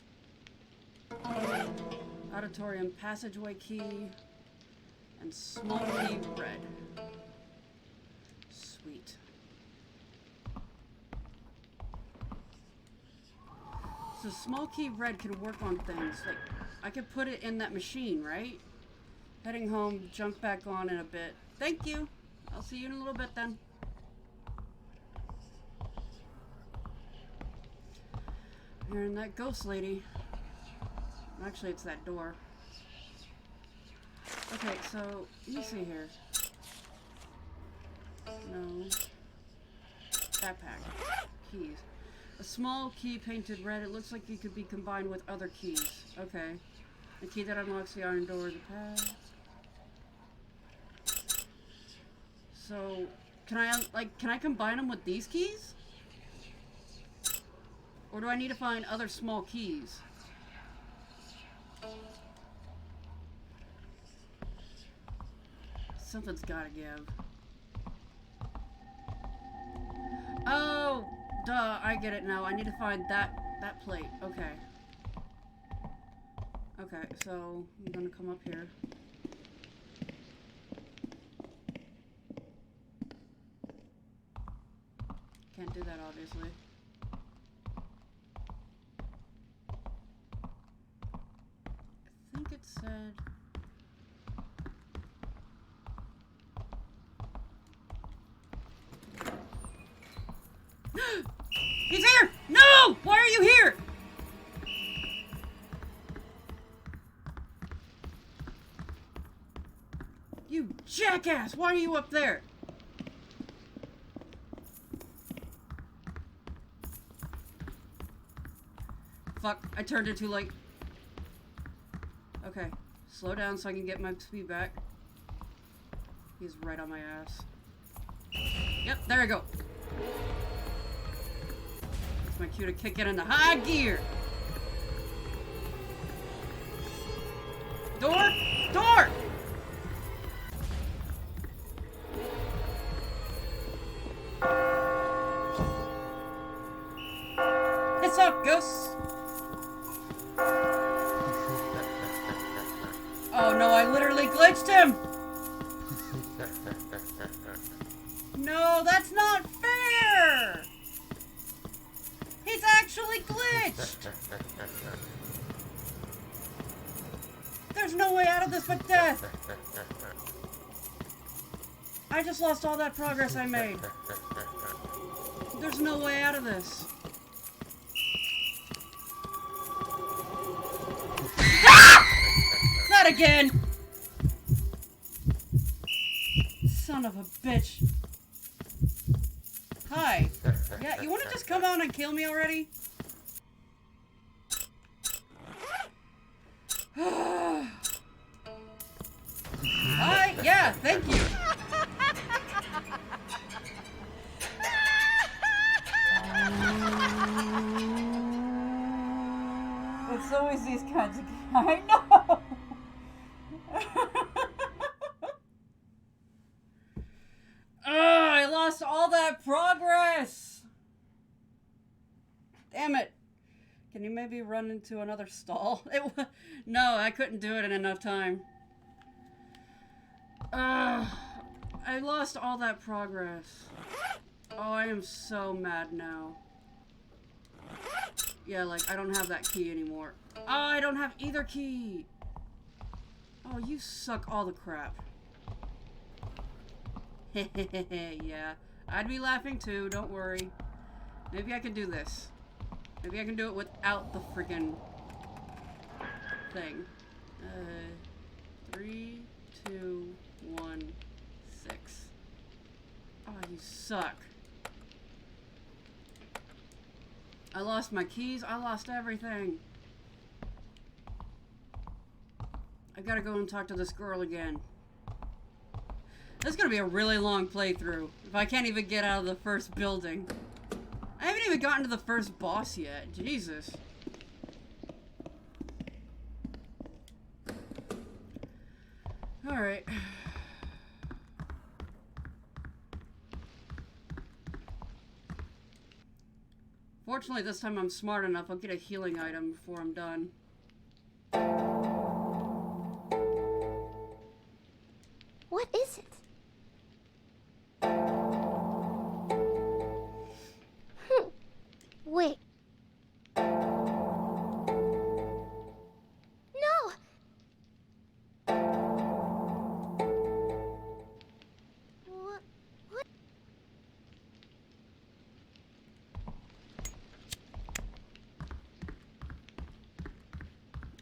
Auditorium passageway key and small key red. Sweet. So small key red can work on things. Like, I could put it in that machine, right? Heading home, jump back on in a bit. Thank you. I'll see you in a little bit then. Hearing that ghost lady. Actually, it's that door. Okay, so, let me see here. No. Backpack. Keys. A small key painted red. It looks like it could be combined with other keys. Okay. The key that unlocks the iron door of the path. So, can I combine them with these keys? Or do I need to find other small keys? Something's gotta give. Oh, Duh, I get it now. I need to find that plate. Okay. Okay, so I'm gonna come up here. Can't do that, obviously. I think it said... He's here! No! Why are you here? You jackass! Why are you up there? Fuck, I turned it too late. Okay, slow down so I can get my speed back. He's right on my ass. Yep, there we go. That's my cue to kick it into high gear. Door! Door! What's up, ghosts? Oh no, I literally glitched him! No, that's not fair! He's actually glitched! There's no way out of this but death! I just lost all that progress I made. There's no way out of this. Not again! Son of a bitch. Hi. Yeah, you wanna just come on and kill me already? Hi, yeah, thank you. It's always these kinds of... I know! I lost all that progress! Damn it. Can you maybe run into another stall? No, I couldn't do it in enough time. I lost all that progress. Oh, I am so mad now. Yeah, like, I don't have that key anymore. Oh, I don't have either key! Oh, you suck all the crap. Yeah, I'd be laughing too, don't worry. Maybe I can do this. Maybe I can do it without the freaking thing. 3, 2, 1, 6. Oh, you suck. I lost my keys, I lost everything. I gotta go and talk to this girl again. This is gonna be a really long playthrough if I can't even get out of the first building. I haven't even gotten to the first boss yet. Jesus. Alright. Fortunately, this time I'm smart enough. I'll get a healing item before I'm done. What is it? Wait. No! What?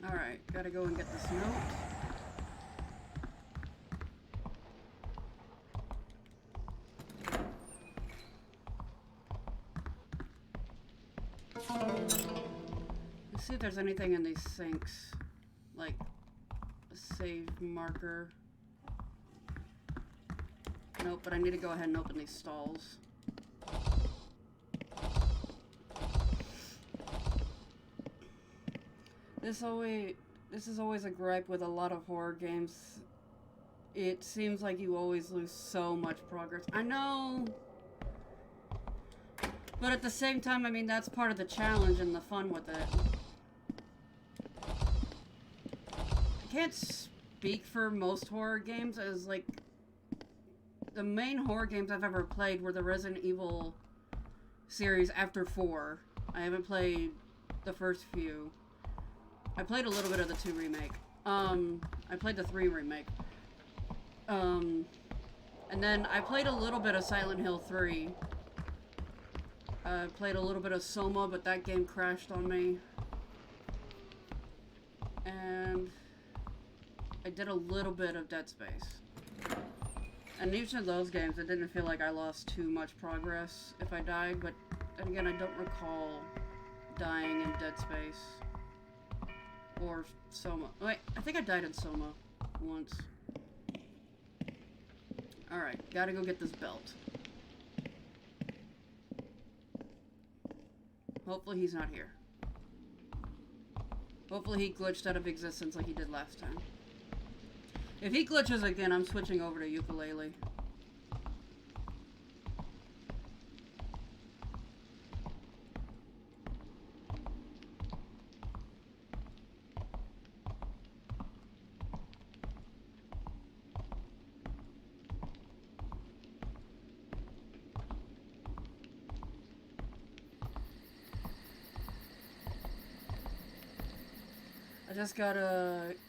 Alright, gotta go and get this note. Let's see if there's anything in these sinks. Like a save marker. Nope, but I need to go ahead and open these stalls. This is always a gripe with a lot of horror games. It seems like you always lose so much progress. I know. But at the same time, I mean, that's part of the challenge and the fun with it. I can't speak for most horror games, as, like, the main horror games I've ever played were the Resident Evil series after 4. I haven't played the first few. I played a little bit of the 2 remake. I played the 3 remake. And then I played a little bit of Silent Hill 3. I played a little bit of Soma, but that game crashed on me. And I did a little bit of Dead Space. And each of those games, it didn't feel like I lost too much progress if I died, but then again, I don't recall dying in Dead Space. Or Soma. Wait, I think I died in Soma once. Alright, gotta go get this belt. Hopefully he's not here. Hopefully he glitched out of existence like he did last time. If he glitches again, I'm switching over to ukulele.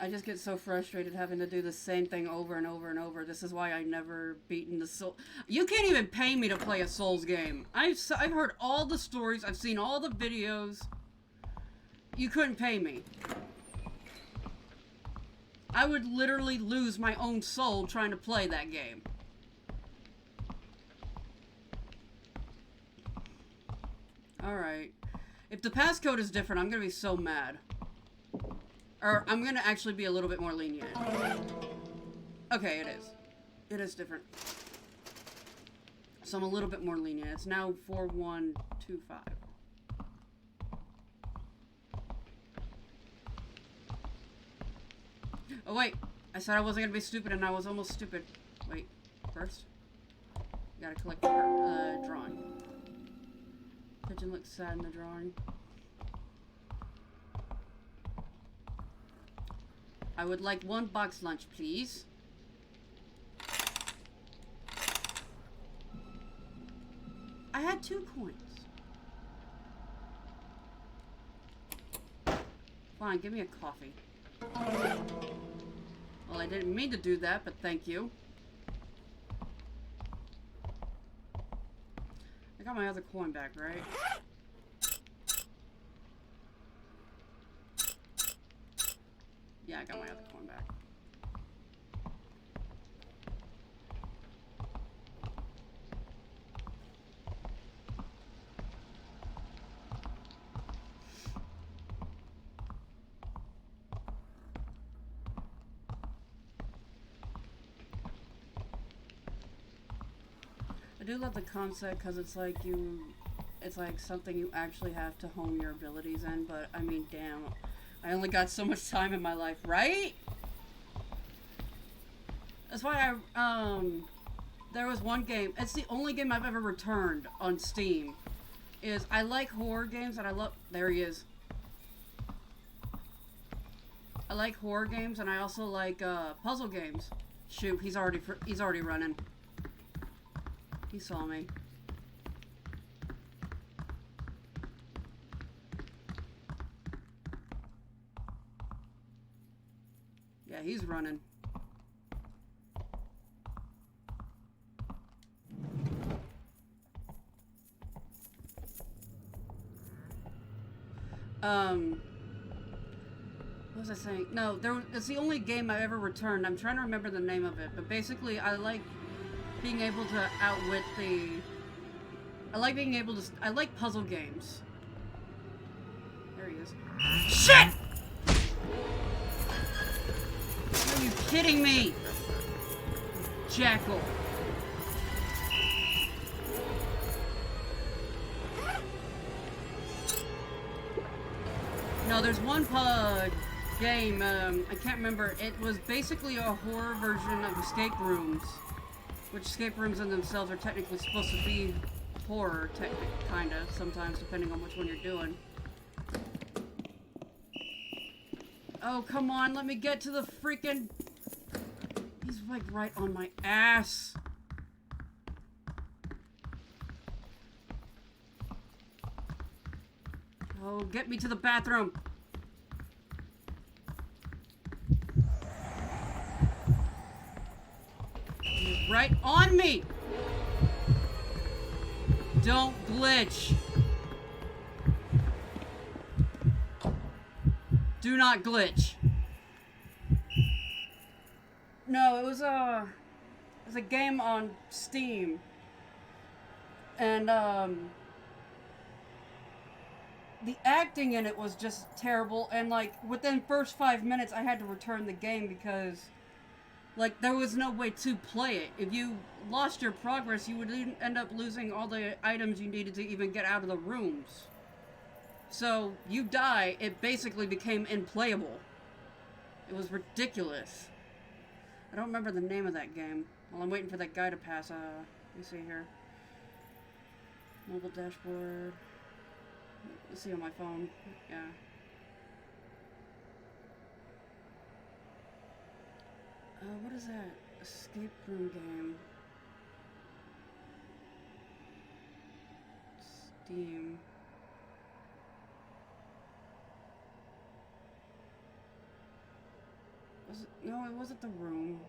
I just get so frustrated having to do the same thing over and over and over. This is why I never beaten the Soul. You can't even pay me to play a Souls game. I've heard all the stories. I've seen all the videos. You couldn't pay me. I would literally lose my own soul trying to play that game. Alright. If the passcode is different, I'm gonna be so mad. Or, I'm gonna actually be a little bit more lenient. Okay, it is. It is different. So I'm a little bit more lenient. It's now 4125. Oh wait, I said I wasn't gonna be stupid and I was almost stupid. Wait, first, gotta collect the drawing. Pigeon looks sad in the drawing. I would like 1 box lunch, please. I had 2 coins. Fine, give me a coffee. Well, I didn't mean to do that, but thank you. I got my other coin back, right? Yeah, I got my other coin back. I do love the concept because it's like something you actually have to hone your abilities in, but I mean, damn. I only got so much time in my life, right? That's why there was one game, it's the only game I've ever returned on Steam, is I like horror games and I love, there he is. I like horror games and I also like puzzle games. Shoot, he's already running. He saw me. Yeah, he's running. What was I saying? No, it's the only game I ever returned. I'm trying to remember the name of it, but basically I like being able to outwit I like puzzle games. There he is. Shit! Are you kidding me? Jackal. No, there's one game, I can't remember. It was basically a horror version of escape rooms. Which escape rooms in themselves are technically supposed to be horror, kinda, sometimes, depending on which one you're doing. Oh, come on, let me get to the freaking... He's, like, right on my ass. Oh, get me to the bathroom. He's right on me. Don't glitch. Do not glitch. No, it was a game on Steam. And the acting in it was just terrible, and like within first 5 minutes I had to return the game because like there was no way to play it. If you lost your progress, you would end up losing all the items you needed to even get out of the rooms. So you die, it basically became unplayable. It was ridiculous. I don't remember the name of that game. While I'm waiting for that guy to pass, let me see here. Mobile dashboard. Let's see on my phone. Yeah. What is that? Escape room game. Steam. Was it? No, it wasn't the room.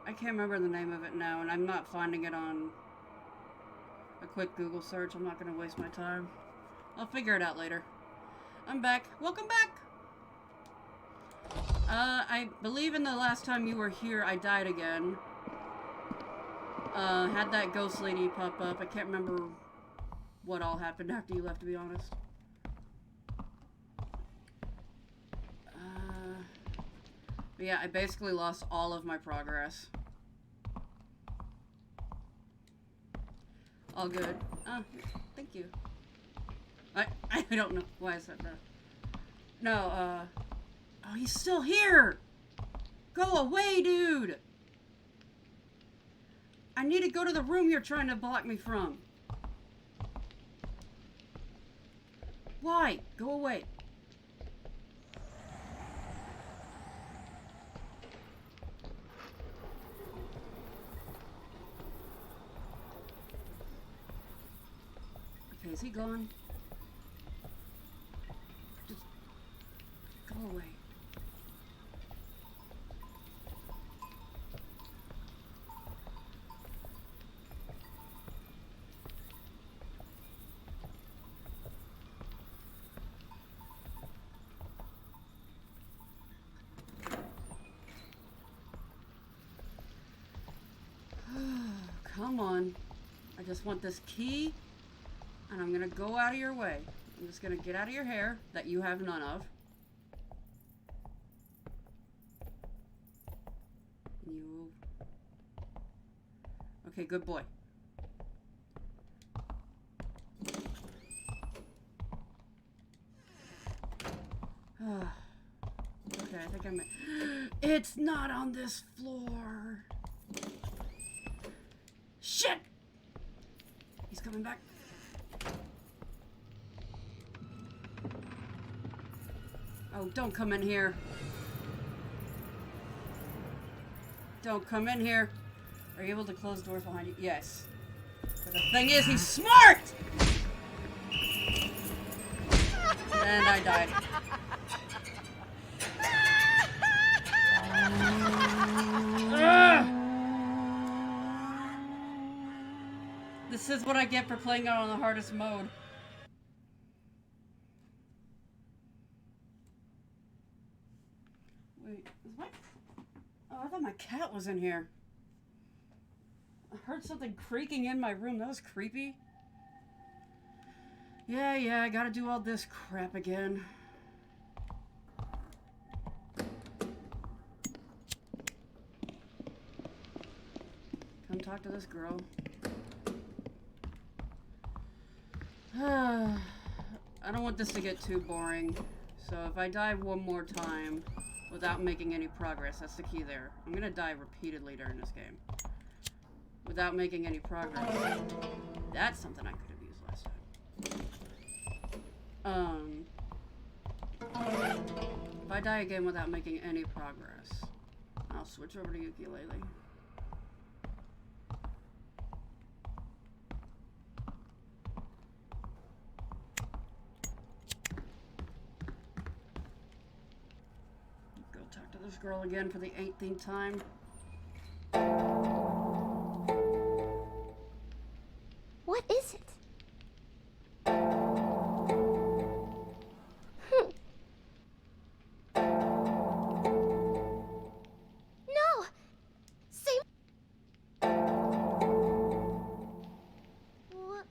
I can't remember the name of it now, and I'm not finding it on a quick Google search. I'm not going to waste my time. I'll figure it out later. I'm back. Welcome back! I believe in the last time you were here, I died again. Had that ghost lady pop up. I can't remember what all happened after you left, to be honest. But yeah, I basically lost all of my progress. All good. Thank you. I don't know why I said that. No, oh, he's still here! Go away, dude! I need to go to the room you're trying to block me from. Why? Go away. Okay, is he gone? Just go away. Come on. I just want this key. And I'm gonna go out of your way. I'm just gonna get out of your hair that you have none of. You. Okay, good boy. Okay, I think I may. It's not on this floor. Shit! He's coming back. Oh, don't come in here. Don't come in here. Are you able to close doors behind you? Yes. But the thing is, he's smart! And I died. This is what I get for playing out on the hardest mode. Wait, is my... Oh, I thought my cat was in here. I heard something creaking in my room. That was creepy. Yeah, I gotta do all this crap again. Come talk to this girl. I don't want this to get too boring, so if I die one more time without making any progress, that's the key there. I'm gonna die repeatedly during this game. Without making any progress. That's something I could have used last time. If I die again without making any progress, I'll switch over to ukulele. Go talk to this girl again for the 18th time. What is it? No! Same. What?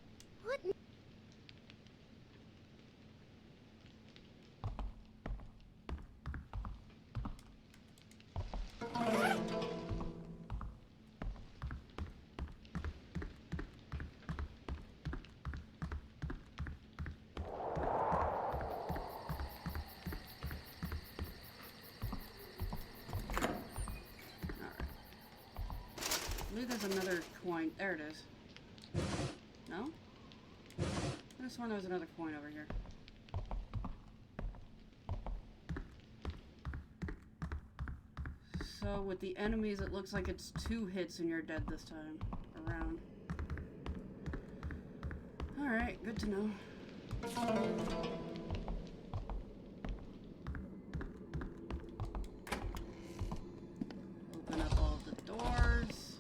I believe there's another coin. There it is. No? I could have sworn there was another coin over here. So with the enemies, it looks like it's 2 hits and you're dead this time around. Alright, good to know. Open up all the doors.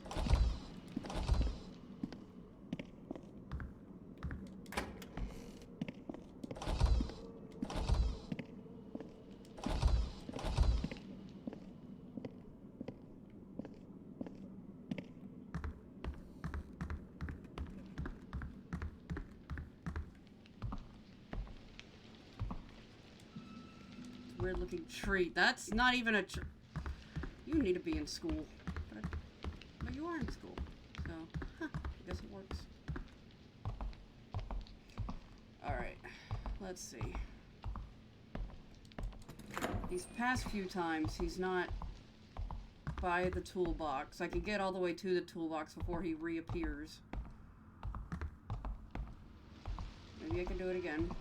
Weird looking tree. That's not even a tree. You need to be in school. But you are in school. So, I guess it works. Alright. Let's see. These past few times, he's not by the toolbox. I can get all the way to the toolbox before he reappears. Maybe I can do it again.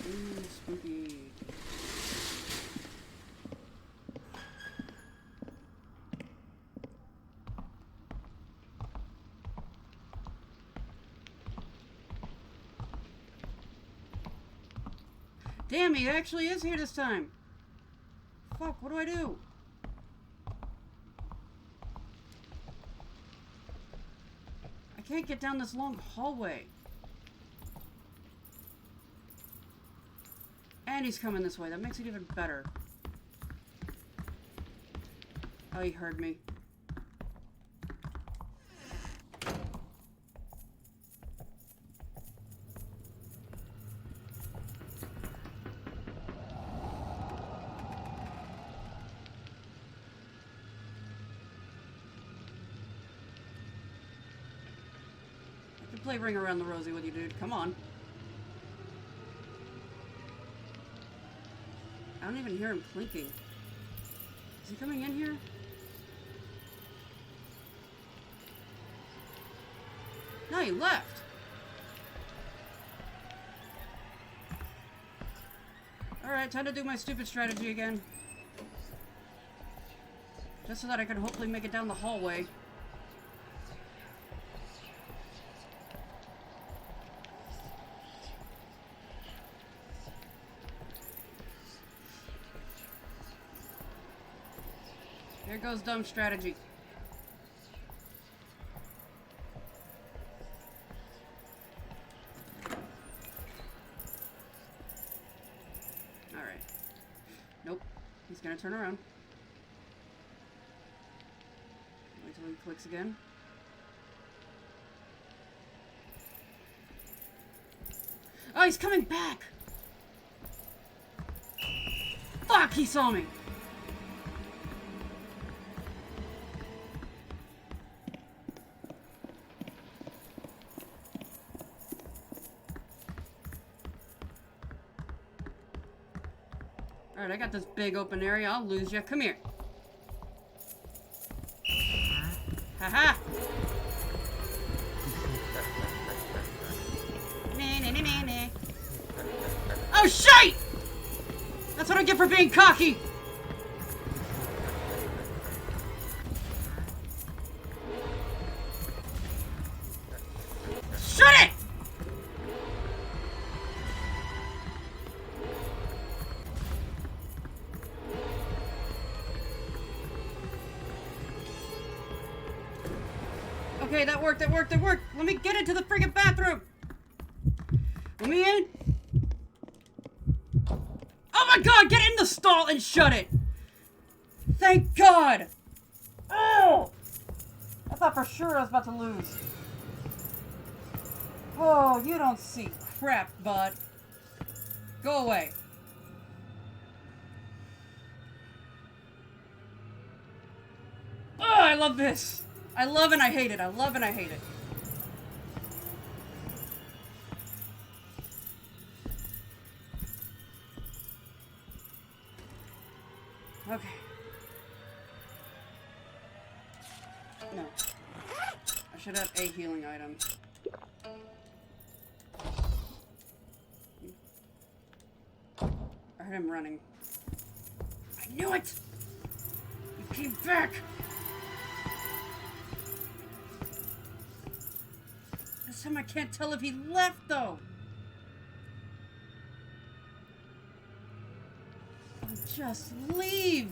Ooh, spooky. Damn, he actually is here this time. Fuck, what do I do? I can't get down this long hallway. And he's coming this way. That makes it even better. Oh, he heard me. I can play Ring Around the Rosie with you, dude. Come on. I don't even hear him clinking. Is he coming in here? No, he left. Alright, time to do my stupid strategy again. Just so that I can hopefully make it down the hallway. Here goes dumb strategy. Alright. Nope. He's gonna turn around. Wait till he clicks again. Oh, he's coming back! Fuck, he saw me! Alright, I got this big open area. I'll lose you. Come here. Haha! Oh, shite! That's what I get for being cocky! Shut it! Okay, that worked, that worked, that worked. Let me get into the friggin' bathroom. Let me in. Oh my god, get in the stall and shut it. Thank God. Oh! I thought for sure I was about to lose. Oh, you don't see crap, bud. Go away. Oh, I love this. I love and I hate it. I love and I hate it. Okay. No. I should have a healing item. I heard him running. I knew it! He came back! This time I can't tell if he left, though. Just leave.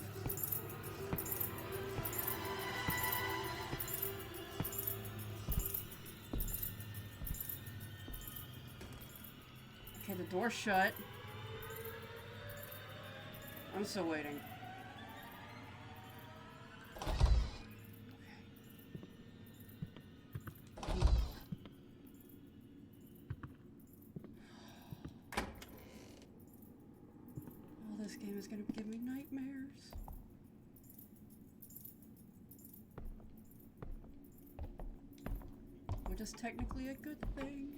Okay, the door's shut. I'm still waiting. This game is going to give me nightmares. Which is technically a good thing.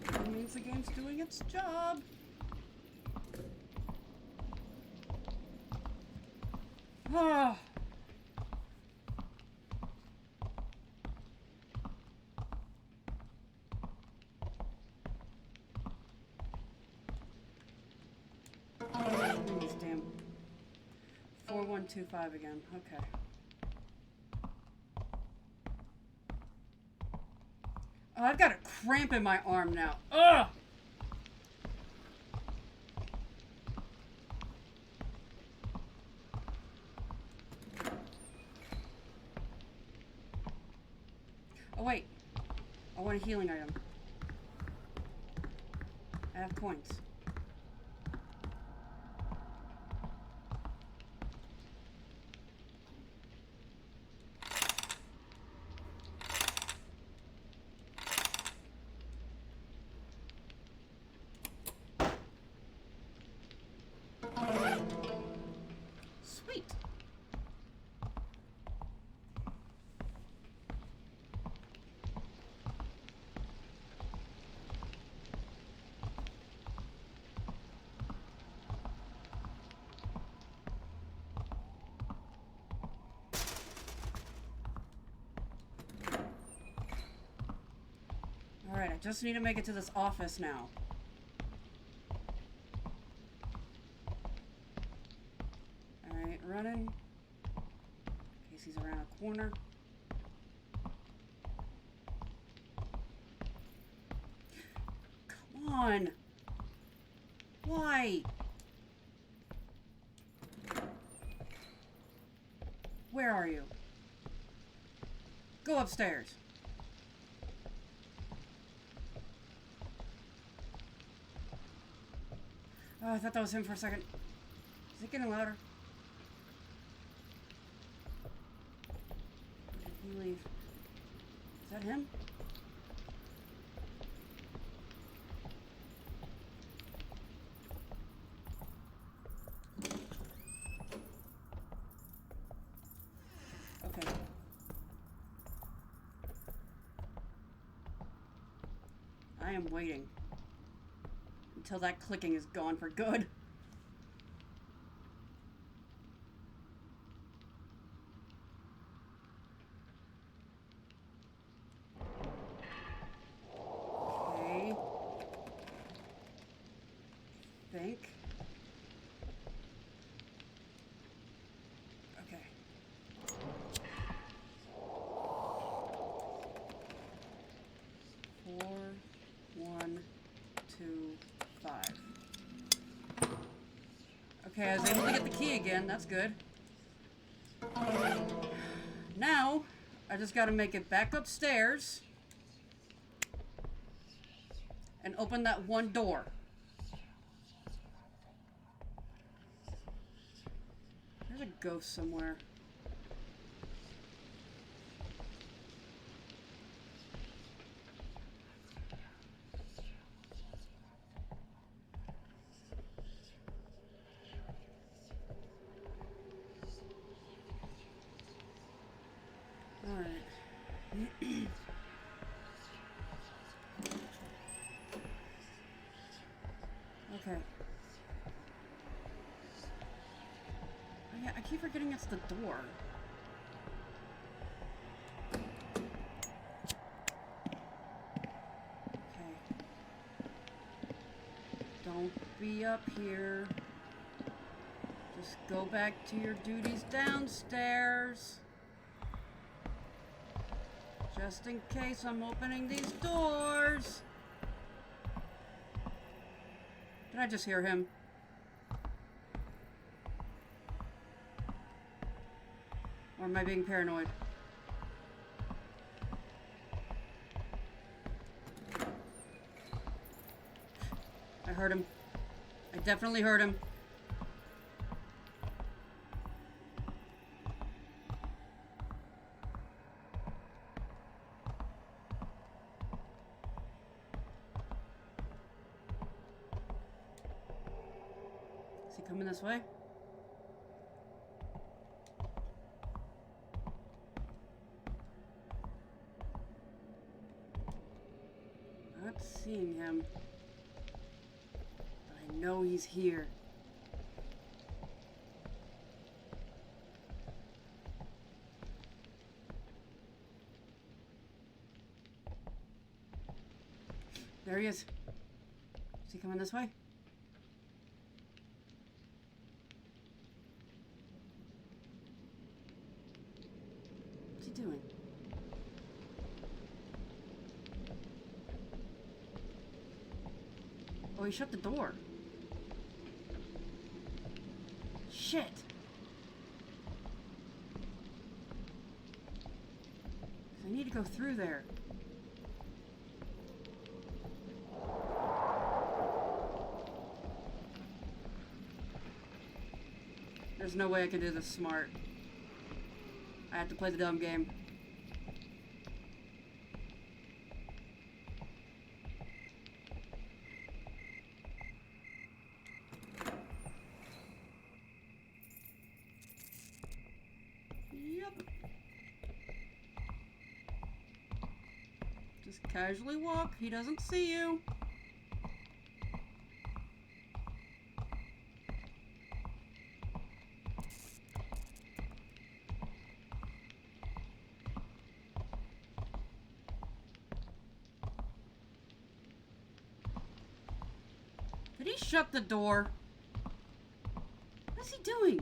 It means the game's doing its job. Ah. Damn. 4125 again. Okay. Oh, I've got a cramp in my arm now. Ugh! Oh, wait. I want a healing item. I have points. Sweet. Alright, I just need to make it to this office now. Alright, running. Casey's around a corner. Come on! Why? Where are you? Go upstairs. Oh, I thought that was him for a second. Is it getting louder? Did he leave? Is that him? I am waiting until that clicking is gone for good. Okay. Think. Okay. Four, 1, 2, 5. Okay, I was able to get the key again. That's good. Now, I just gotta make it back upstairs and open that one door. There's a ghost somewhere. Okay. Oh, yeah, I keep forgetting it's the door. Okay. Don't be up here. Just go back to your duties downstairs. Just in case I'm opening these doors. Did I just hear him? Or am I being paranoid? I heard him. I definitely heard him. Is he coming this way? Not seeing him. But I know he's here. There he is. Is he coming this way? What's he doing? Oh, he shut the door. Shit. I need to go through there. There's no way I can do this smart. I have to play the dumb game. Yep. Just casually walk. He doesn't see you. Did he shut the door? What's he doing?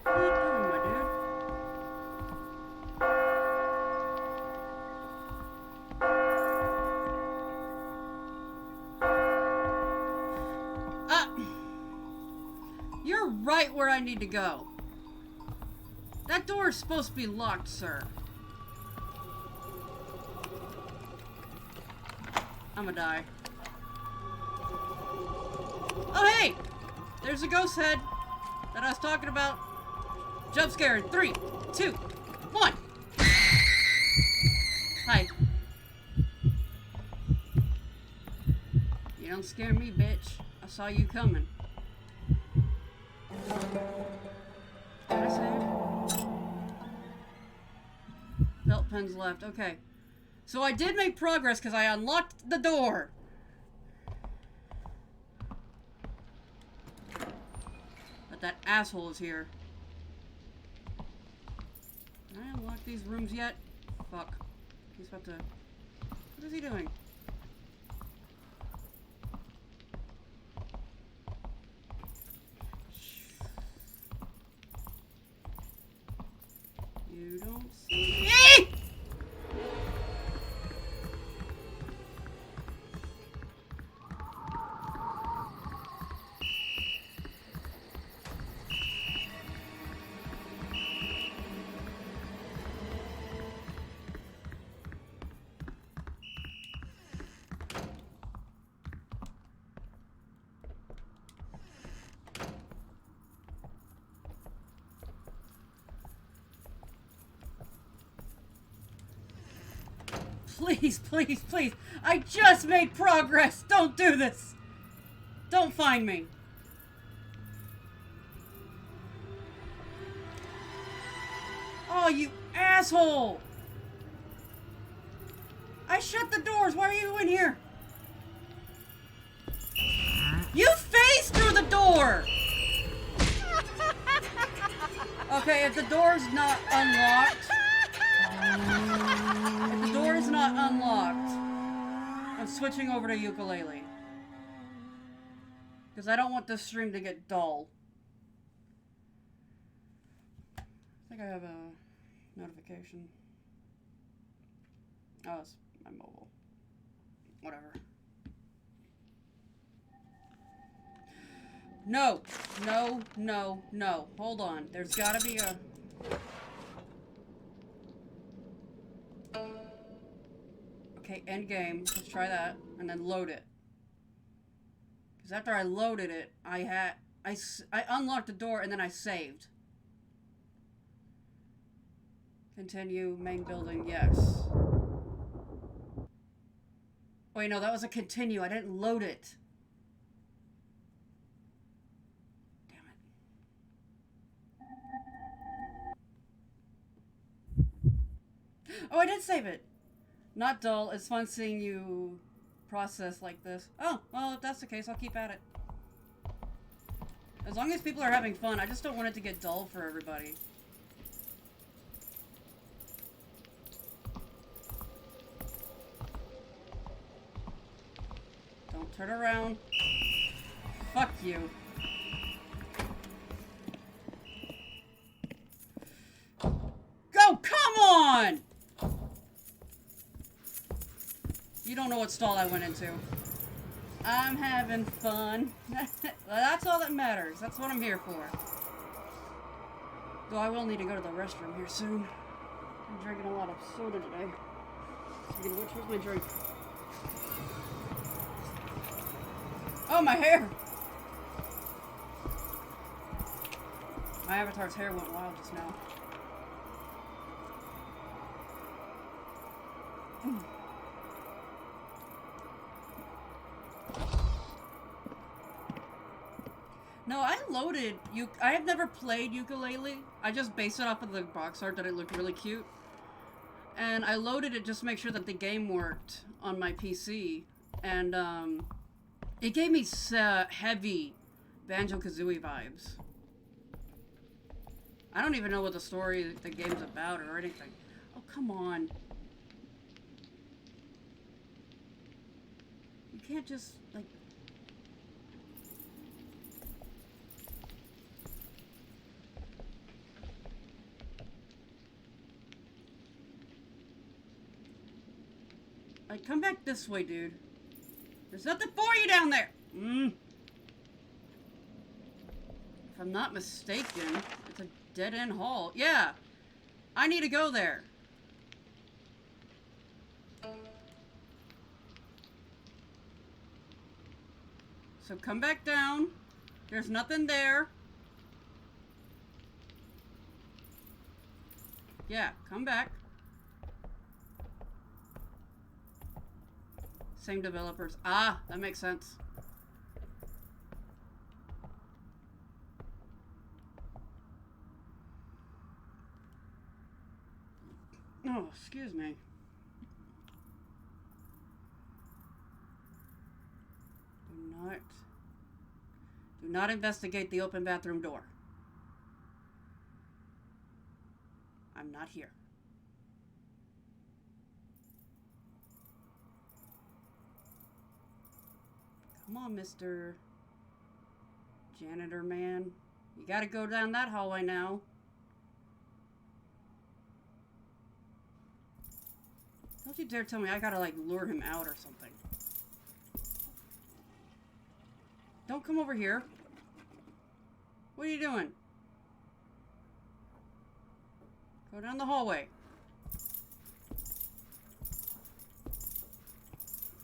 What are you doing, my dude? You're right where I need to go. That door is supposed to be locked, sir. I'm gonna die. Oh, hey! There's a ghost head that I was talking about. Jump scare in 3, 2, 1. Hi. You don't scare me, bitch. I saw you coming. Did I save? Felt pens left. Okay. So I did make progress because I unlocked the door. But that asshole is here. Can I unlock these rooms yet? Fuck. He's about to... What is he doing? You don't see me! Please, please, please. I just made progress. Don't do this. Don't find me. Oh, you asshole. I shut the doors. Why are you in here? You phased through the door. Okay, if the door's not unlocked... If the door is not unlocked, I'm switching over to ukulele. Because I don't want this stream to get dull. I think I have a notification. Oh, it's my mobile. Whatever. No! No, no, no. Hold on. There's gotta be a... Okay, end game. Let's try that. And then load it. Because after I loaded it, I unlocked the door and then I saved. Continue, main building, yes. Wait, no, that was a continue. I didn't load it. Damn it. Oh, I did save it. Not dull. It's fun seeing you process like this. Oh, well, if that's the case, I'll keep at it. As long as people are having fun, I just don't want it to get dull for everybody. Don't turn around. Fuck you. Go! Come on! You don't know what stall I went into. I'm having fun. That's all that matters. That's what I'm here for. Though I will need to go to the restroom here soon. I'm drinking a lot of soda today. Speaking of which, where's my drink? Oh, my hair! My avatar's hair went wild just now. No, I loaded I have never played ukulele. I just based it off of the box art that it looked really cute. And I loaded it just to make sure that the game worked on my PC. And it gave me heavy Banjo-Kazooie vibes. I don't even know what the story the game's about or anything. Oh, come on. You can't just, like... Like, come back this way, dude. There's nothing for you down there! If I'm not mistaken, it's a dead-end hall. Yeah! I need to go there. So come back down. There's nothing there. Yeah, come back. Same developers. Ah, that makes sense. Oh, excuse me. Do not investigate the open bathroom door. I'm not here. Come on, Mr. Janitor man. You gotta go down that hallway now. Don't you dare tell me I gotta, like, lure him out or something. Don't come over here. What are you doing? Go down the hallway.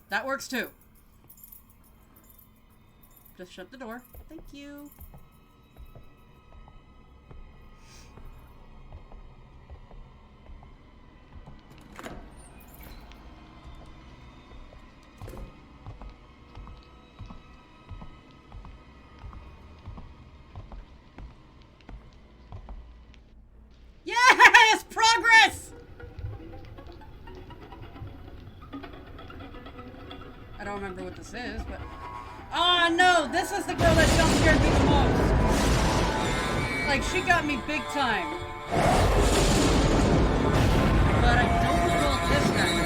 That works too. Just shut the door. Thank you. Yes! Progress! I don't remember what this is, but... Oh no! This is the girl that jump scared me the most! Like, she got me big time. But I don't recall this guy.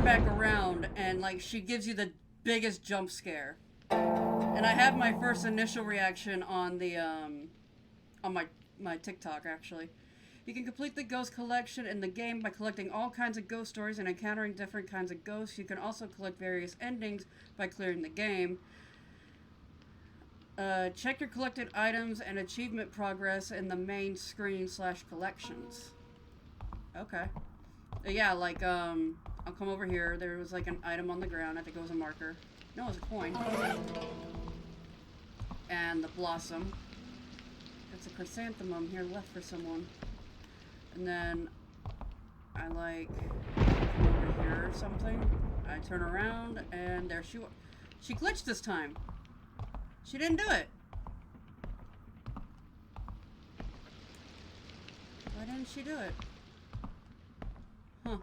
Back around and like she gives you the biggest jump scare, and I have my first initial reaction on the on my TikTok. Actually, you can complete the ghost collection in the game by collecting all kinds of ghost stories and encountering different kinds of ghosts. You can also collect various endings by clearing the game. Check your collected items and achievement progress in the main screen / collections. Okay. Yeah, like, I'll come over here. There was, like, an item on the ground. I think it was a marker. No, it was a coin. And the blossom. It's a chrysanthemum here left for someone. And then I, like, come over here or something. I turn around, and there she was. She glitched this time. She didn't do it. Why didn't she do it? Huh.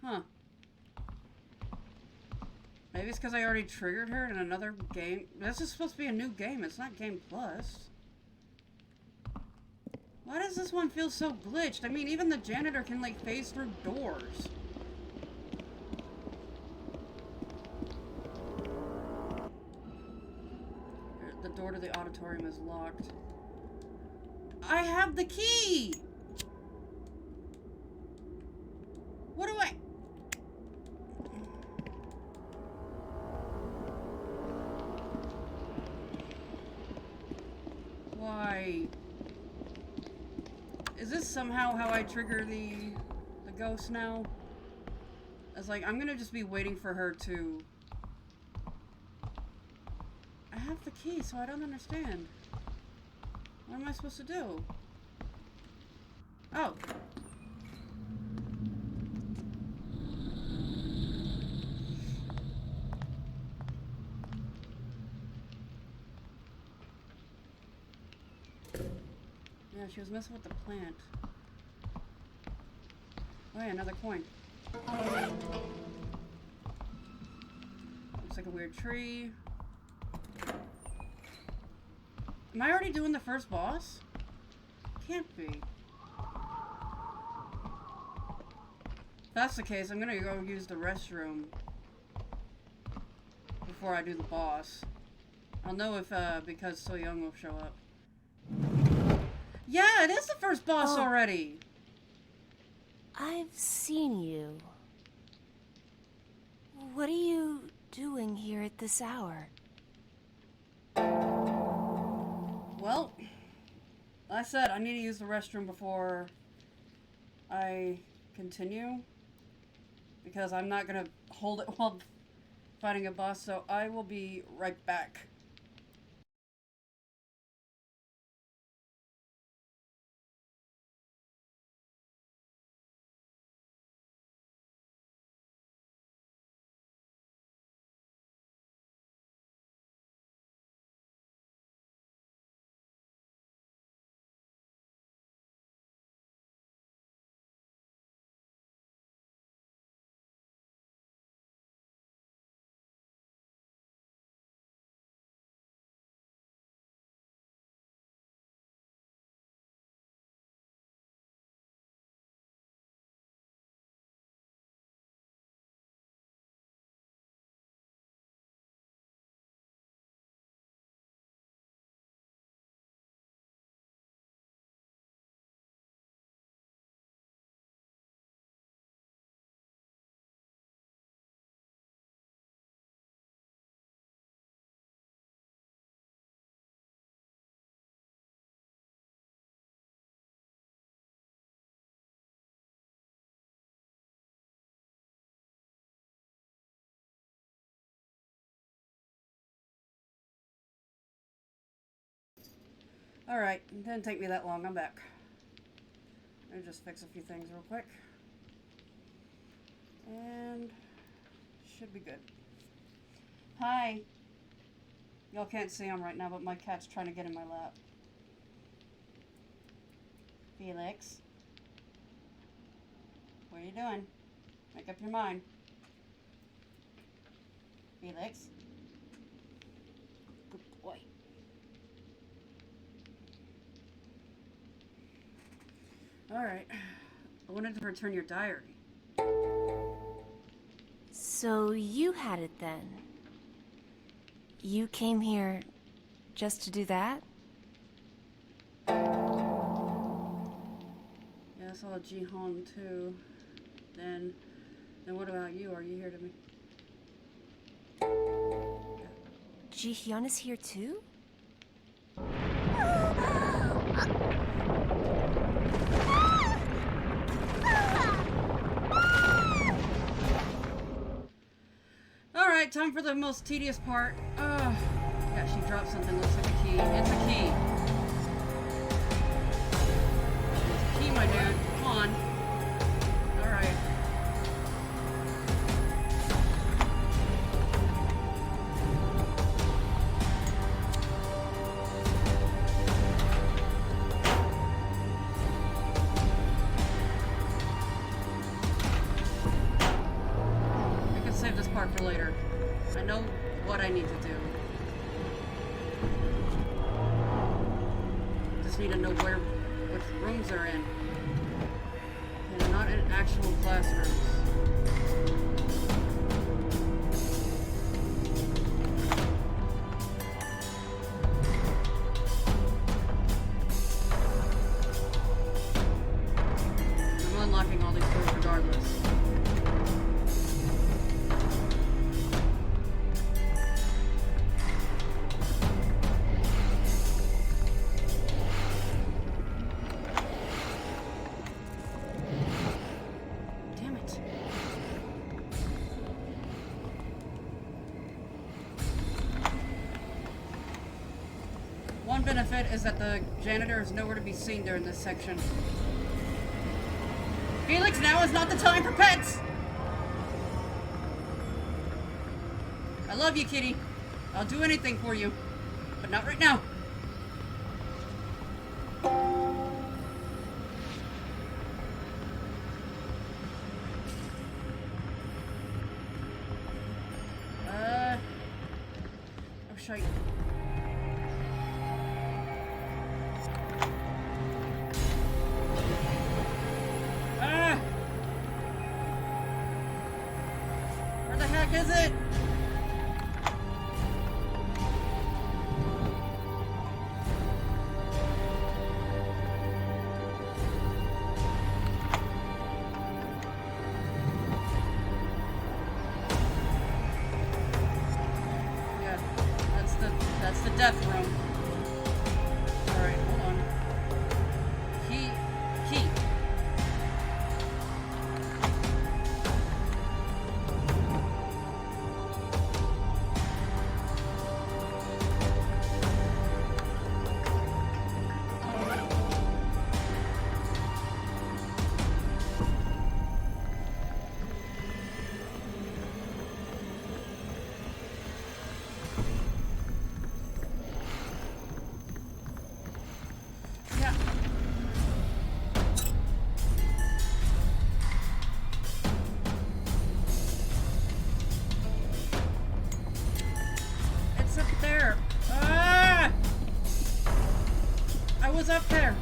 Huh. Maybe it's because I already triggered her in another game. This is supposed to be a new game. It's not Game Plus. Why does this one feel so glitched? I mean, even the janitor can, like, phase through doors. The door to the auditorium is locked. I have the key! What do I... Why? Is this somehow how I trigger the ghost now? It's like, I'm gonna just be waiting for her to... I have the key, so I don't understand. What am I supposed to do? Oh. Yeah, she was messing with the plant. Oh yeah, another coin. Looks like a weird tree. Am I already doing the first boss? Can't be. If that's the case, I'm gonna go use the restroom before I do the boss. I'll know if, because So Young will show up. Yeah, it is the first boss already! I've seen you. What are you doing here at this hour? Well, like I said, I need to use the restroom before I continue, because I'm not going to hold it while fighting a boss, so I will be right back. Alright, didn't take me that long. I'm back. Let me just fix a few things real quick. And should be good. Hi. Y'all can't see him right now, but my cat's trying to get in my lap. Felix. What are you doing? Make up your mind. Felix. Good boy. Alright. I wanted to return your diary. So you had it then? You came here just to do that? Yeah, I saw Ji-hoon too. Then what about you? Are you here to me? Ji-hyun is here too? Alright, time for the most tedious part. Yeah, she dropped something. Looks like a key. It's a key. It's a key, my dude. Come on. Alright. I can save this part for later. I know what I need to do. Just need to know which rooms they're in. And they're not in actual classrooms. I'm unlocking all these doors regardless. One benefit is that the janitor is nowhere to be seen during this section. Felix, now is not the time for pets! I love you, kitty. I'll do anything for you. But not right now. Oh, shite. Where the heck is it? Yeah, that's the death room. Alright, hold on. Key. Yeah. It's up there. Ah! I was up there.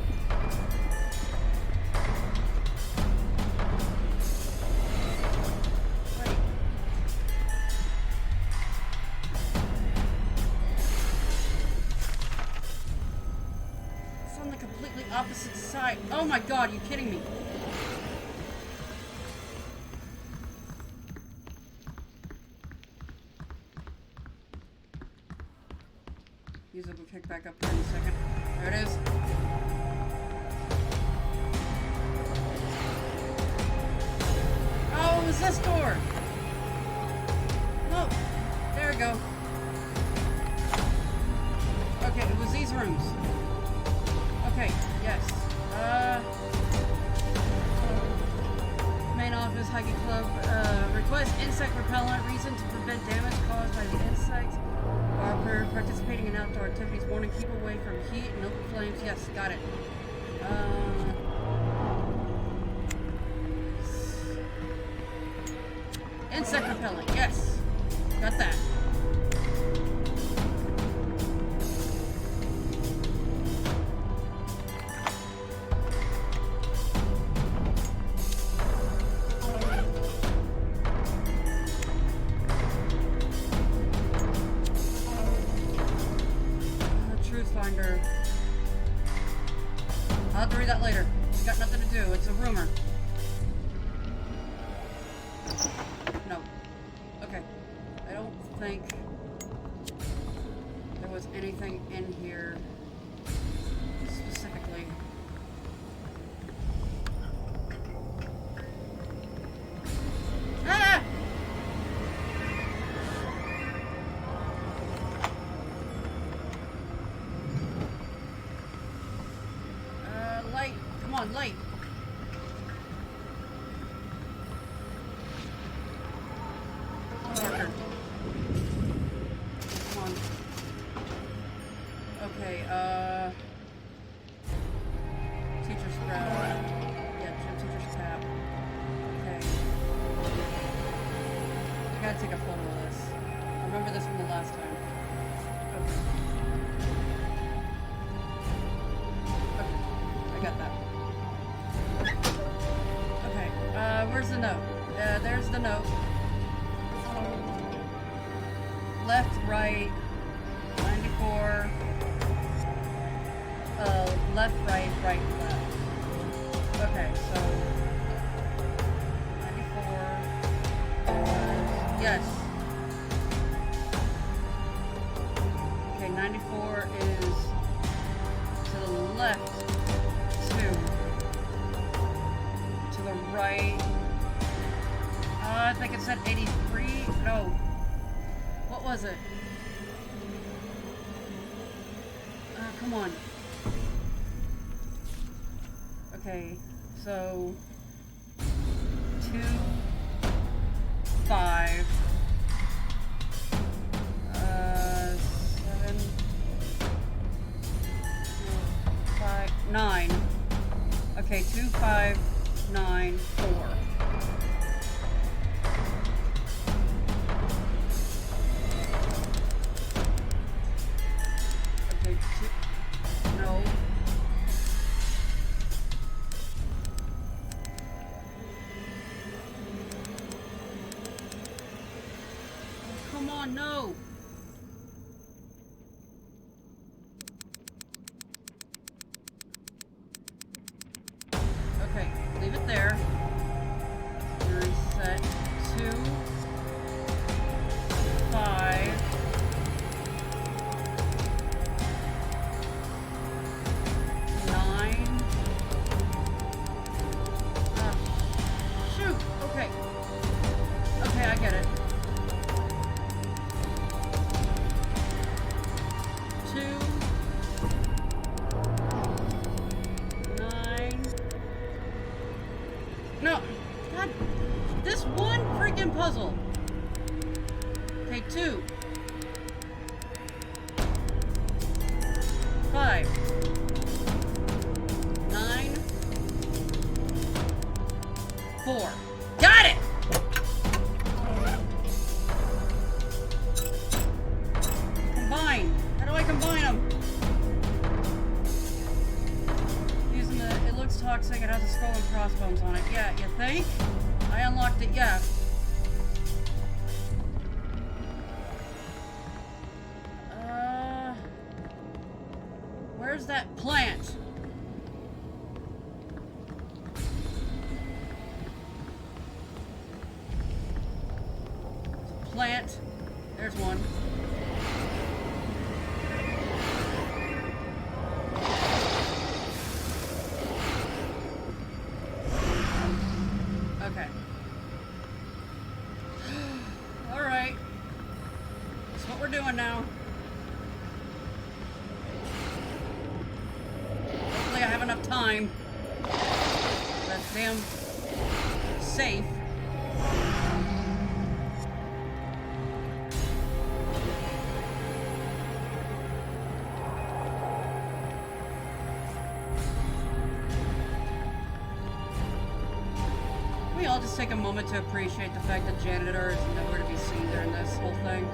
Wait. It's on the completely opposite side. Oh my god, you kidding me? Use it, we'll pick back up here in a second. There it is. Oh, it was this door. No. There we go. Okay, it was these rooms. Okay, yes. Main office, hiking club, request insect repellent, reason to prevent damage caused by the insects. While participating in outdoor activities, warning, keep away from heat and open flames. Yes, got it. Insect repellent, yes. Got that. Truth Finder. I'll have to read that later. It's got nothing to do. It's a rumor. No. Okay. I don't think there was anything in here specifically. Ah! Light. Come on, light. Marker. Come on. Okay, teacher's grab. Yeah, teacher's tab. Okay. I gotta take a photo of this. I remember this from the last time. Okay. Okay, I got that. Okay, where's the note? There's the note. Left, right, 94. Left, right, right, left. Okay, so 94. Yes. Okay, 94 is to the left 2. To the right. I think it said 83. No. What was it? Come on. Okay, so 2, 5, 7, 5, 9. Okay, 2, 5, 9, 4. Okay, 2. No. Come on, no. Okay, leave it there. Reset. 2, 5. 9. Shoot. Okay. Okay, I get it. 2, 9. No. God. This one freaking puzzle. Okay, 2. 5. 9. 4. Got it! Combine. How do I combine them? Using the, it looks toxic, it has a skull and crossbones on it. Yeah, you think? I unlocked it, yeah. Where's that plant? Plant. There's one. Okay. Alright. That's what we're doing now. time. That damn safe. We all just take a moment to appreciate the fact that Janitor is nowhere to be seen during this whole thing.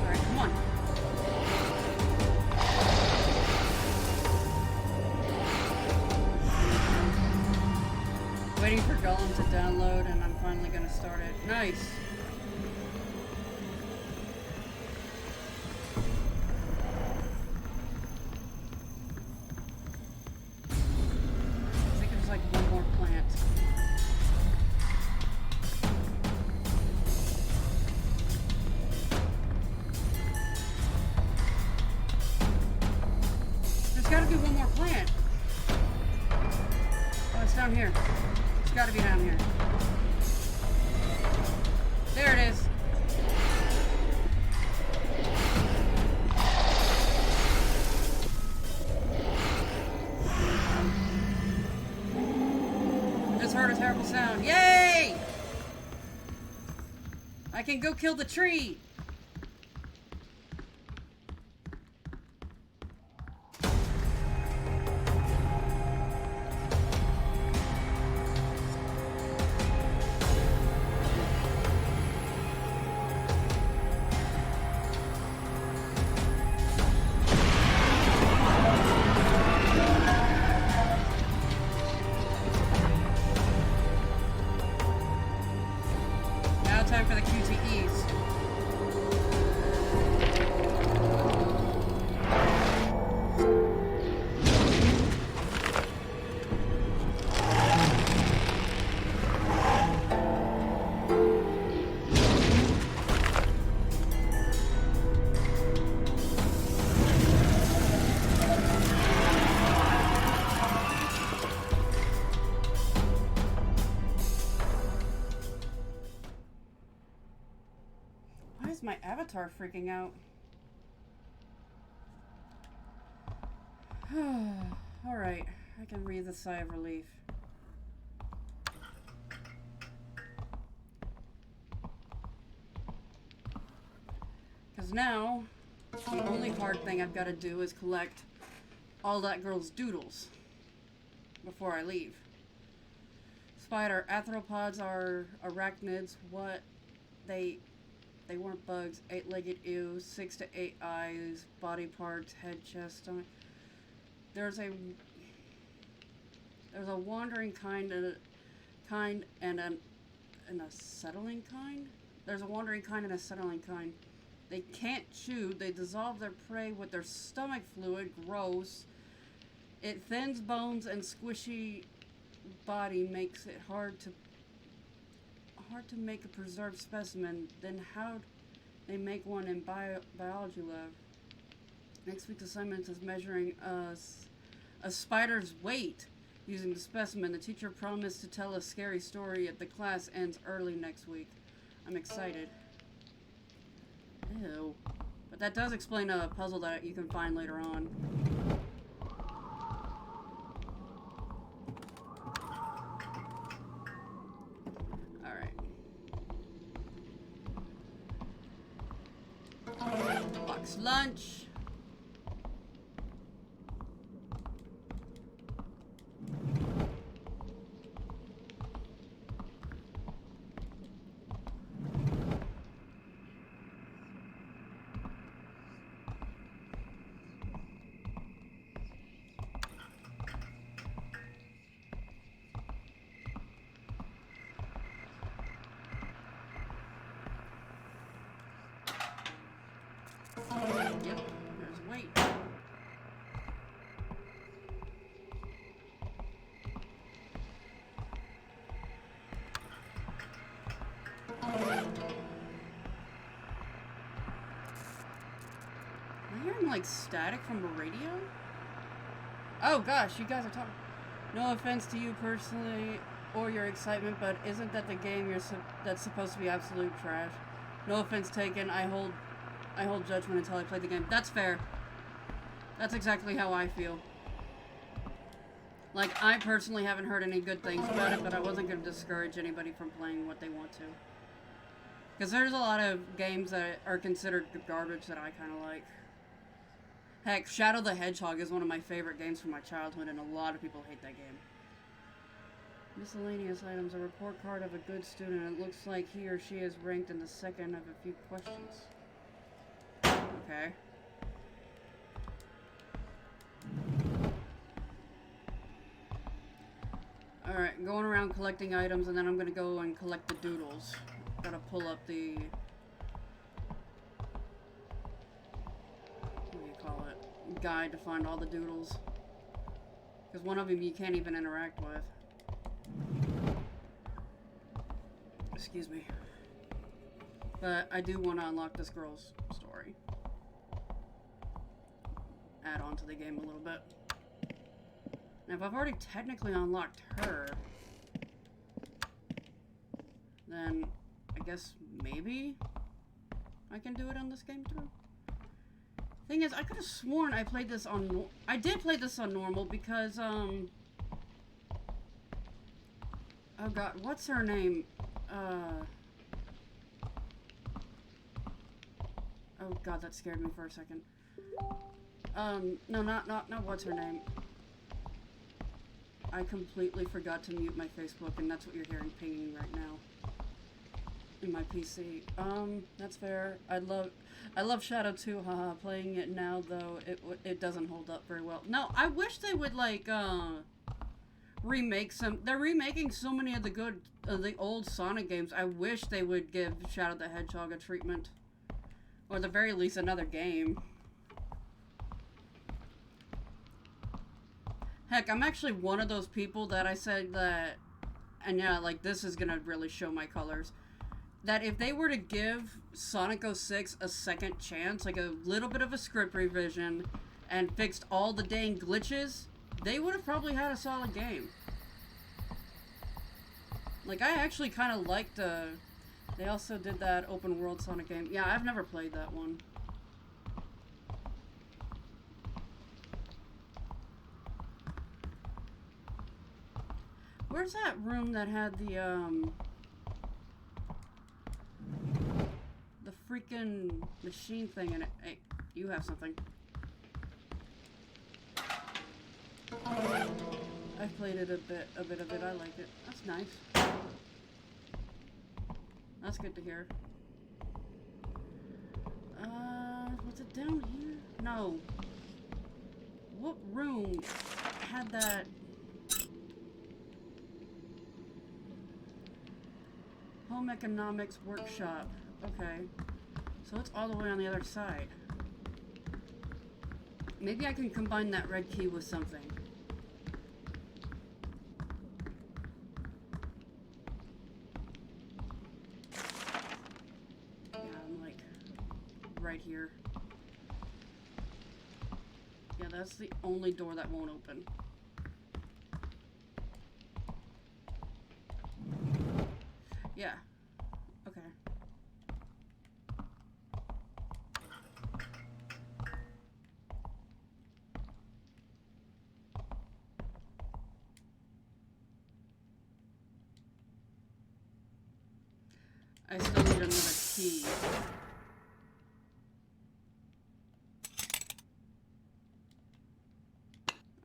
Alright, come on. Waiting for Golem to download, and I'm finally gonna start it. Nice. I think there's like one more plant. There's gotta be one more plant. Oh, it's down here. It's gotta be down here. There it is. Just heard a terrible sound. Yay! I can go kill the tree. Now time for the QTEs. Why is my avatar freaking out? Alright, I can breathe a sigh of relief. Because now, the only hard thing I've got to do is collect all that girl's doodles before I leave. Spider arthropods are arachnids. What? They weren't bugs. 8-legged ew, 6 to 8 eyes, body parts, head, chest, stomach. There's a wandering kind and a settling kind. There's a wandering kind and a settling kind. They can't chew. They dissolve their prey with their stomach fluid. Gross. It thins bones and squishy body makes it hard to make a preserved specimen. Then how they make one in biology lab? Next week's assignment is measuring a spider's weight using the specimen. The teacher promised to tell a scary story if the class ends early next week. I'm excited. Ew. But that does explain a puzzle that you can find later on. Box lunch. Yep. like static from a radio? Oh gosh, you guys are talking. No offense to you personally or your excitement, but isn't that the game that's supposed to be absolute trash? No offense taken. I hold judgment until I play the game. That's fair. That's exactly how I feel. Like, I personally haven't heard any good things about it, but I wasn't going to discourage anybody from playing what they want to. Because there's a lot of games that are considered garbage that I kind of like. Heck, Shadow the Hedgehog is one of my favorite games from my childhood, and a lot of people hate that game. Miscellaneous items. A report card of a good student. It looks like he or she is ranked in the second of a few questions. Okay. Alright, going around collecting items, and then I'm gonna go and collect the doodles. Gotta pull up the... what do you call it? Guide to find all the doodles. Because one of them you can't even interact with. Excuse me. But I do want to unlock this girl's story. Add on to the game a little bit. Now, if I've already technically unlocked her, then I guess maybe I can do it on this game too. Thing is, I could have sworn I played this on... I did play this on normal because, oh god, what's her name? Oh god, that scared me for a second. No, not what's her name. I completely forgot to mute my Facebook, and that's what you're hearing pinging right now. In my PC. That's fair. I love Shadow 2, haha. Playing it now, though, it doesn't hold up very well. No, I wish they would, like, remake some... They're remaking so many of the old Sonic games. I wish they would give Shadow the Hedgehog a treatment. Or at the very least, another game. Heck, I'm actually one of those people that I said that... And yeah, like, this is gonna really show my colors. That if they were to give Sonic 06 a second chance, like a little bit of a script revision, and fixed all the dang glitches, they would have probably had a solid game. Like, I actually kind of liked, they also did that open world Sonic game. Yeah, I've never played that one. Where's that room that had the freaking machine thing in it? Hey, you have something. I've played it a bit of it. I like it. That's nice. That's good to hear. Was it down here? No. What room had that? Home Economics Workshop. Okay. So it's all the way on the other side. Maybe I can combine that red key with something. Yeah, I'm like right here. Yeah, that's the only door that won't open. Yeah. Okay. I still need another key.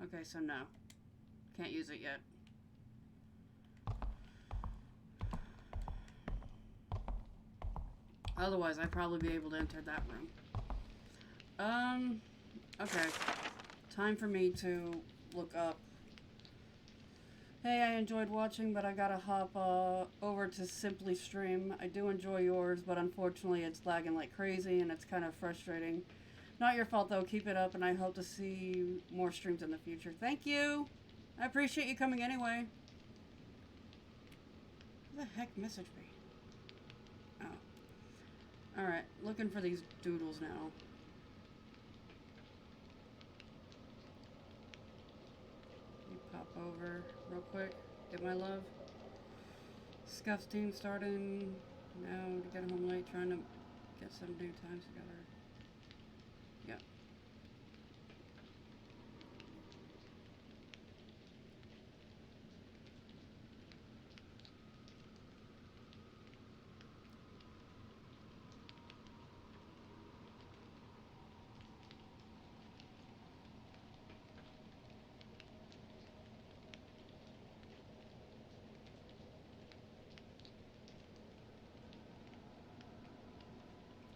Okay, so no. Can't use it yet. Otherwise, I'd probably be able to enter that room. Okay. Time for me to look up. Hey, I enjoyed watching, but I gotta hop over to Simply Stream. I do enjoy yours, but unfortunately it's lagging like crazy, and it's kind of frustrating. Not your fault, though. Keep it up, and I hope to see more streams in the future. Thank you! I appreciate you coming anyway. Who the heck messaged me? Oh. Alright, looking for these doodles now. real quick. Get my love. Scuff's team starting now to get home late, trying to get some new times together. Yeah.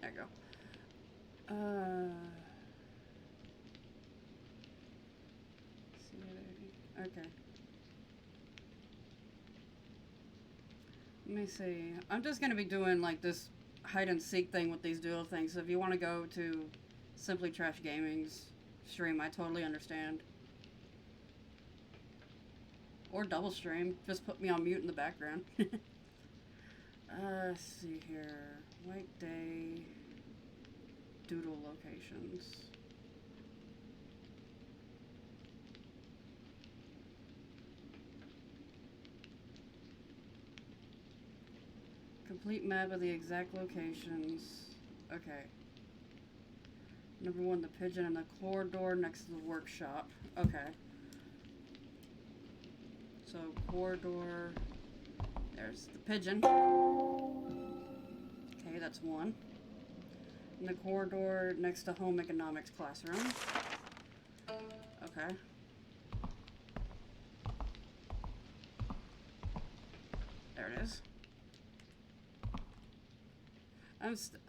There you go. See it. Okay. Let me see. I'm just gonna be doing like this hide and seek thing with these dual things. So if you want to go to Simply Trash Gaming's stream, I totally understand. Or double stream. Just put me on mute in the background. Let's see here. White Day. Doodle locations. Complete map of the exact locations. Okay. Number 1, the pigeon and the corridor next to the workshop. Okay. So, corridor. There's the pigeon. Okay, that's 1. In the corridor next to home economics classroom. Okay. There it is.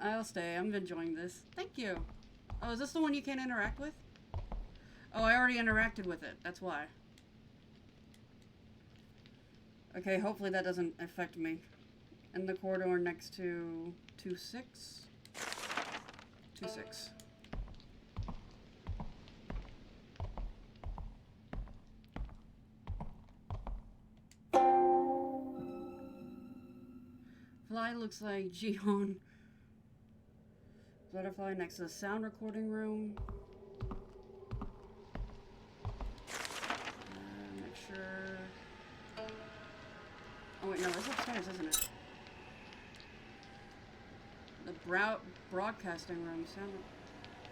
I'll stay. I'm enjoying this. Thank you. Oh, is this the one you can't interact with? Oh, I already interacted with it. That's why. Okay, hopefully that doesn't affect me. In the corridor next to 2-6. 2-6. Fly looks like Jihoon. Butterfly next to the sound recording room. Make sure. Oh wait, no, that's upstairs, isn't it? The broadcasting room. Sound.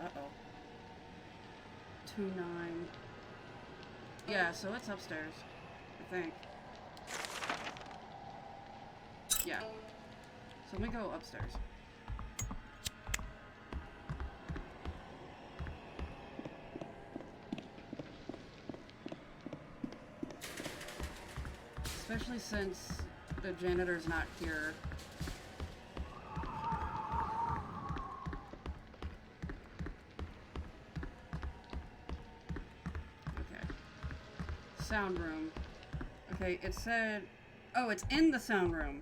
Uh-oh. 2-9. Yeah, so it's upstairs, I think. Yeah. So let me go upstairs. Especially since the janitor's not here. Okay. Sound room. Okay, it said... Oh, it's in the sound room.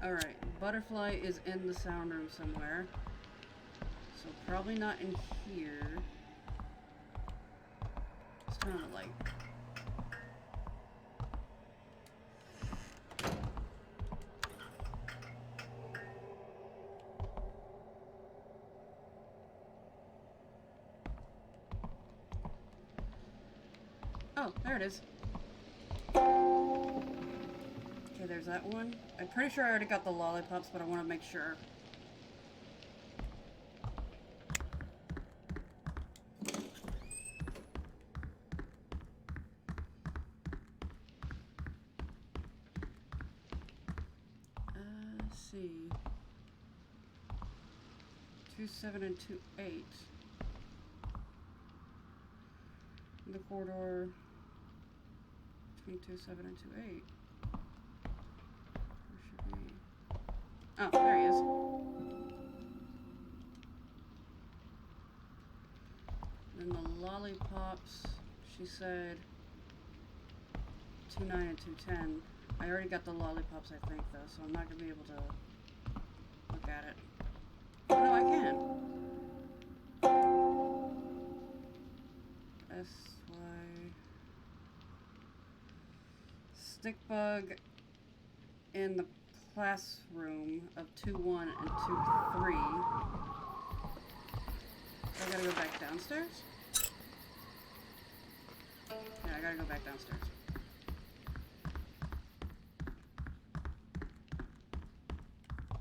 Alright, Butterfly is in the sound room somewhere. So probably not in here. Let's turn on the light. Oh, there it is. Okay, there's that one. I'm pretty sure I already got the lollipops, but I want to make sure. Let's see. 2-7 and 2-8. In the corridor between 2-7 and 2-8. Where should we? Oh, there he is. Then the lollipops, she said 2-9 and 2-10. I already got the lollipops, I think, though, so I'm not going to be able to look at it. Oh, no, I can. S-Y... Stickbug in the classroom of 2-1 and 2-3. I gotta go back downstairs? Yeah, I gotta go back downstairs.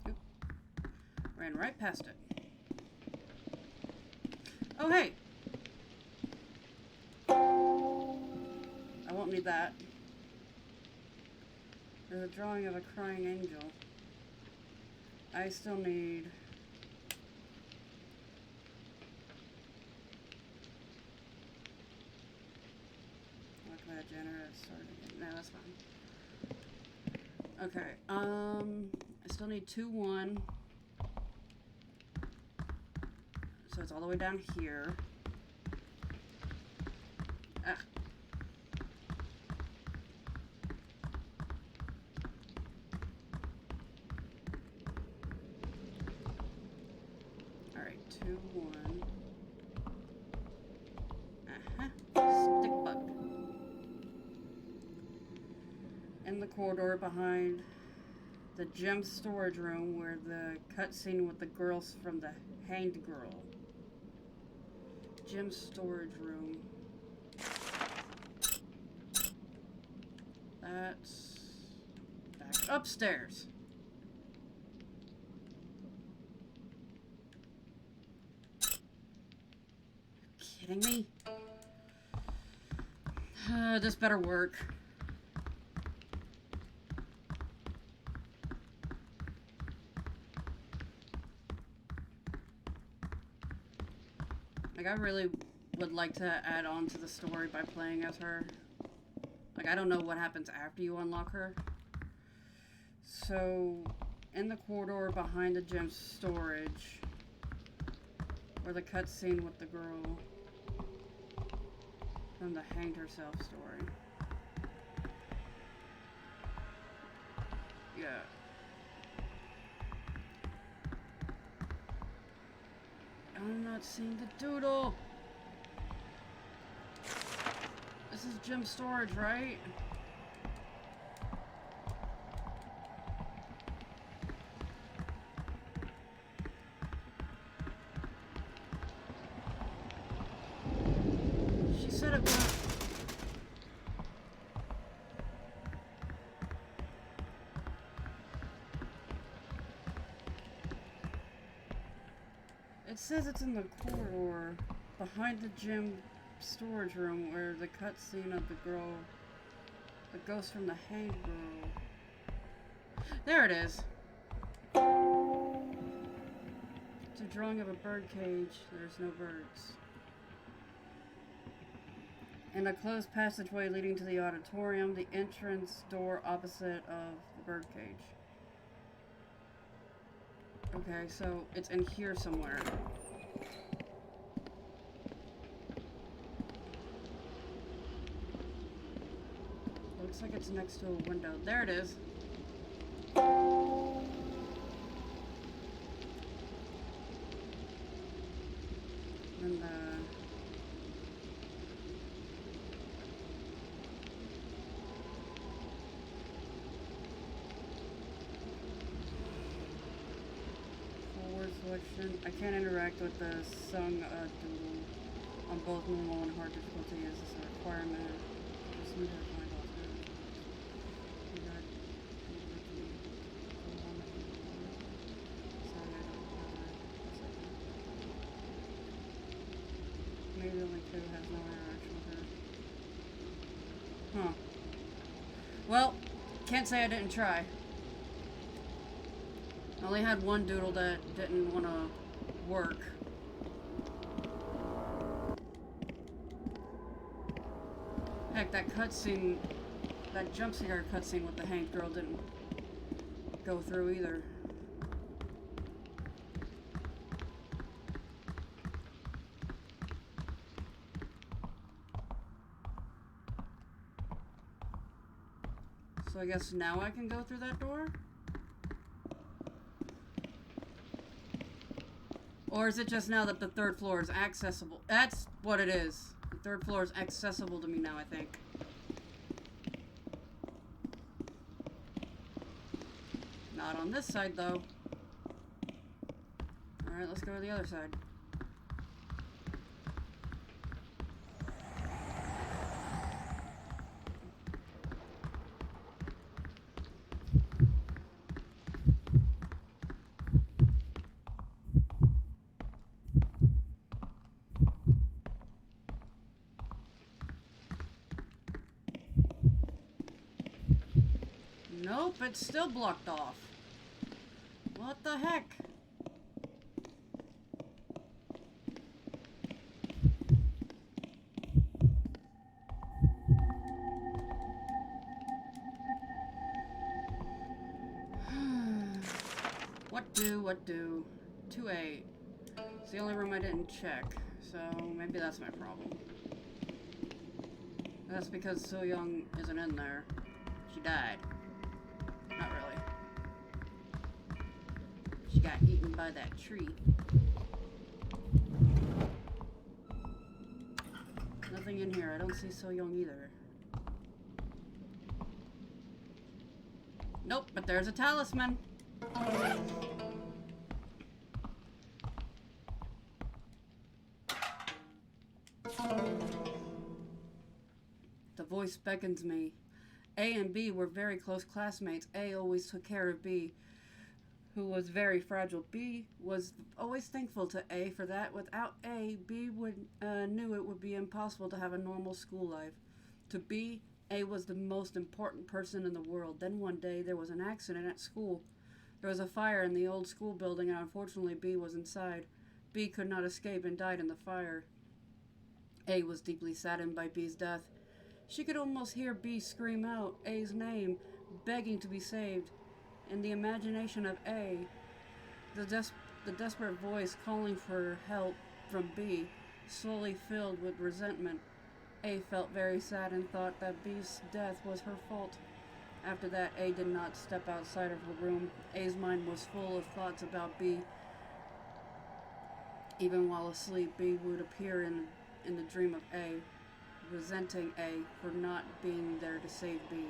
Oop. Ran right past it. Oh, hey! I won't need that. There's a drawing of a crying angel. I still need... Look at that janitor started again. No, that's fine. Okay, I still need 2-1. So it's all the way down here. Ah. Alright, 2-1. Stick bug. In the corridor behind the gem storage room where the cutscene with the girls from the Hanged Girl. Gem storage room. That's back upstairs. Kidding me? This better work. Like, I really would like to add on to the story by playing as her. Like, I don't know what happens after you unlock her. So, in the corridor behind the gem storage, or the cutscene with the girl from the Hanged Herself story. Yeah. I'm not seeing the doodle. This is gem storage, right? She said it was... It says it's in the corridor behind the gym storage room where the cutscene of the girl, the ghost from the Hanged Girl. There it is. It's a drawing of a bird cage. There's no birds. In a closed passageway leading to the auditorium, the entrance door opposite of the bird cage. Okay, so it's in here somewhere. Looks like it's next to a window. There it is. And selection. I can't interact with the sung doodle on both normal and hard difficulty. Is this a requirement? Just need to find out there. Maybe only 2 has no interaction with her. Huh. Well, can't say I didn't try. I only had one doodle that didn't want to work. Heck, that cutscene, that jump scare cutscene with the Hanged Girl didn't go through either. So I guess now I can go through that door? Or is it just now that the 3rd floor is accessible? That's what it is. The 3rd floor is accessible to me now, I think. Not on this side, though. Alright, let's go to the other side. Nope, it's still blocked off. What the heck? What do? 2A. It's the only room I didn't check, so maybe that's my problem. That's because So Young isn't in there. She died. Not really. She got eaten by that tree. Nothing in here. I don't see So Young either. Nope, but there's a talisman. The voice beckons me. A and B were very close classmates. A always took care of B, who was very fragile. B was always thankful to A for that. Without A, B knew it would be impossible to have a normal school life. To B, A was the most important person in the world. Then one day there was an accident at school. There was a fire in the old school building, and unfortunately B was inside. B could not escape and died in the fire. A was deeply saddened by B's death. She could almost hear B scream out A's name, begging to be saved. In the imagination of A, the desperate voice calling for help from B, slowly filled with resentment. A felt very sad and thought that B's death was her fault. After that, A did not step outside of her room. A's mind was full of thoughts about B. Even while asleep, B would appear in the dream of A, resenting A for not being there to save B.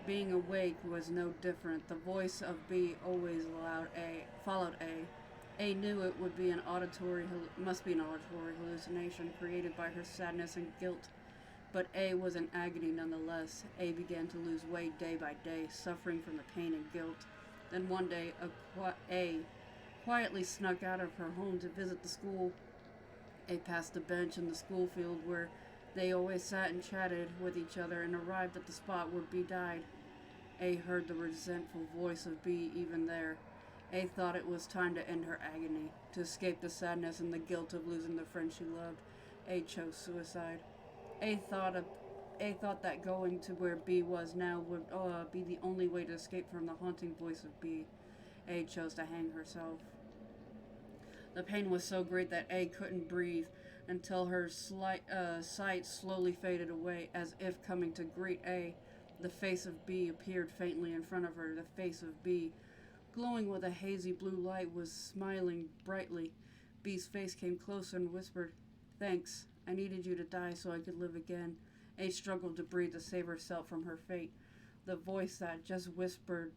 Being awake was no different. The voice of B always followed A. A knew it would be must be an auditory hallucination created by her sadness and guilt. But A was in agony nonetheless. A began to lose weight day by day, suffering from the pain and guilt. Then one day, A quietly snuck out of her home to visit the school. A passed the bench in the school field where they always sat and chatted with each other and arrived at the spot where B died. A heard the resentful voice of B even there. A thought it was time to end her agony. To escape the sadness and the guilt of losing the friend she loved, A chose suicide. A thought that going to where B was now would be the only way to escape from the haunting voice of B. A chose to hang herself. The pain was so great that A couldn't breathe until her sight slowly faded away, as if coming to greet A. The face of B appeared faintly in front of her. The face of B, glowing with a hazy blue light, was smiling brightly. B's face came closer and whispered, "Thanks. I needed you to die so I could live again." A struggled to breathe to save herself from her fate. The voice that just whispered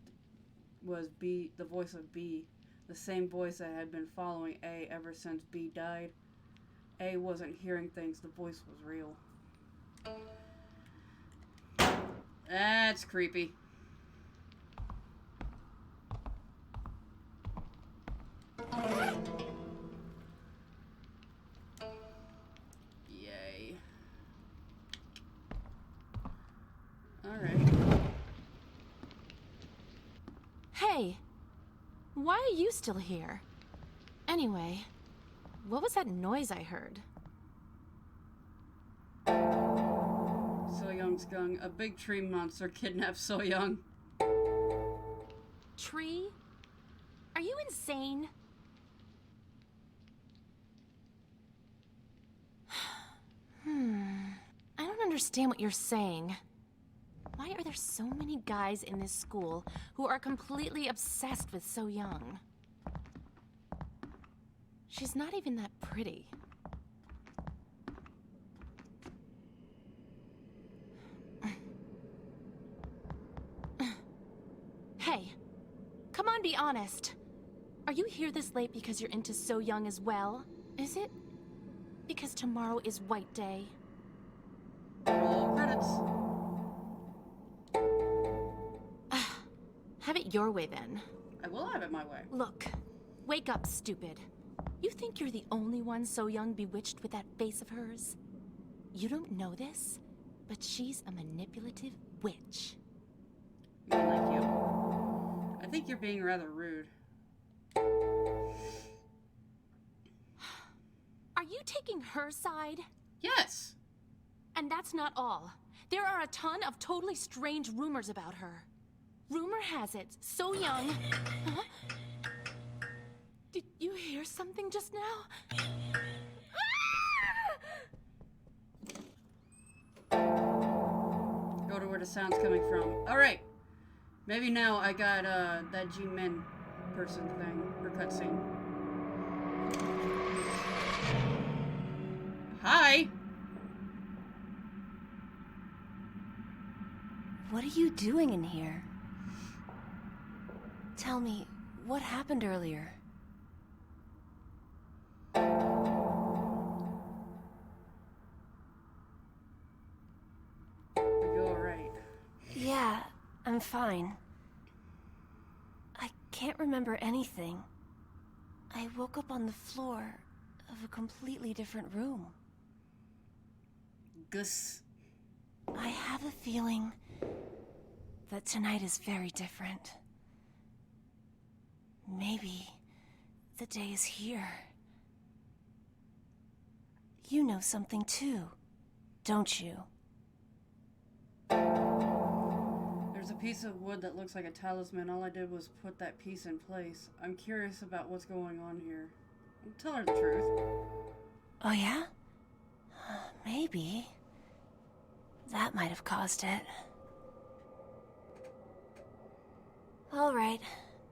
was B, the voice of B, the same voice that had been following A ever since B died. A wasn't hearing things, the voice was real. That's creepy. Yay. Alright. Hey! Why are you still here? Anyway, what was that noise I heard? So Young's gang. A big tree monster kidnapped So Young. Tree? Are you insane? I don't understand what you're saying. Why are there so many guys in this school who are completely obsessed with So Young? She's not even that pretty. Hey, come on, be honest. Are you here this late because you're into So Young as well? Is it because tomorrow is White Day? Roll credits. Have it your way then. I will have it my way. Look, wake up, stupid. You think you're the only one So Young bewitched with that face of hers? You don't know this, but she's a manipulative witch. I mean, like you. think you're being rather rude. Are you taking her side? Yes. And that's not all. There are a ton of totally strange rumors about her. Rumor has it, So Young... Huh? Did you hear something just now? Go to where the sound's coming from. Alright. Maybe now I got that G-Men person thing, or cutscene. Hi! What are you doing in here? Tell me, what happened earlier? Are you alright? Yeah, I'm fine. I can't remember anything. I woke up on the floor of a completely different room. Gus. I have a feeling that tonight is very different. Maybe the day is here. You know something too, don't you? There's a piece of wood that looks like a talisman. All I did was put that piece in place. I'm curious about what's going on here. Tell her the truth. Oh yeah? Maybe. That might have caused it. All right,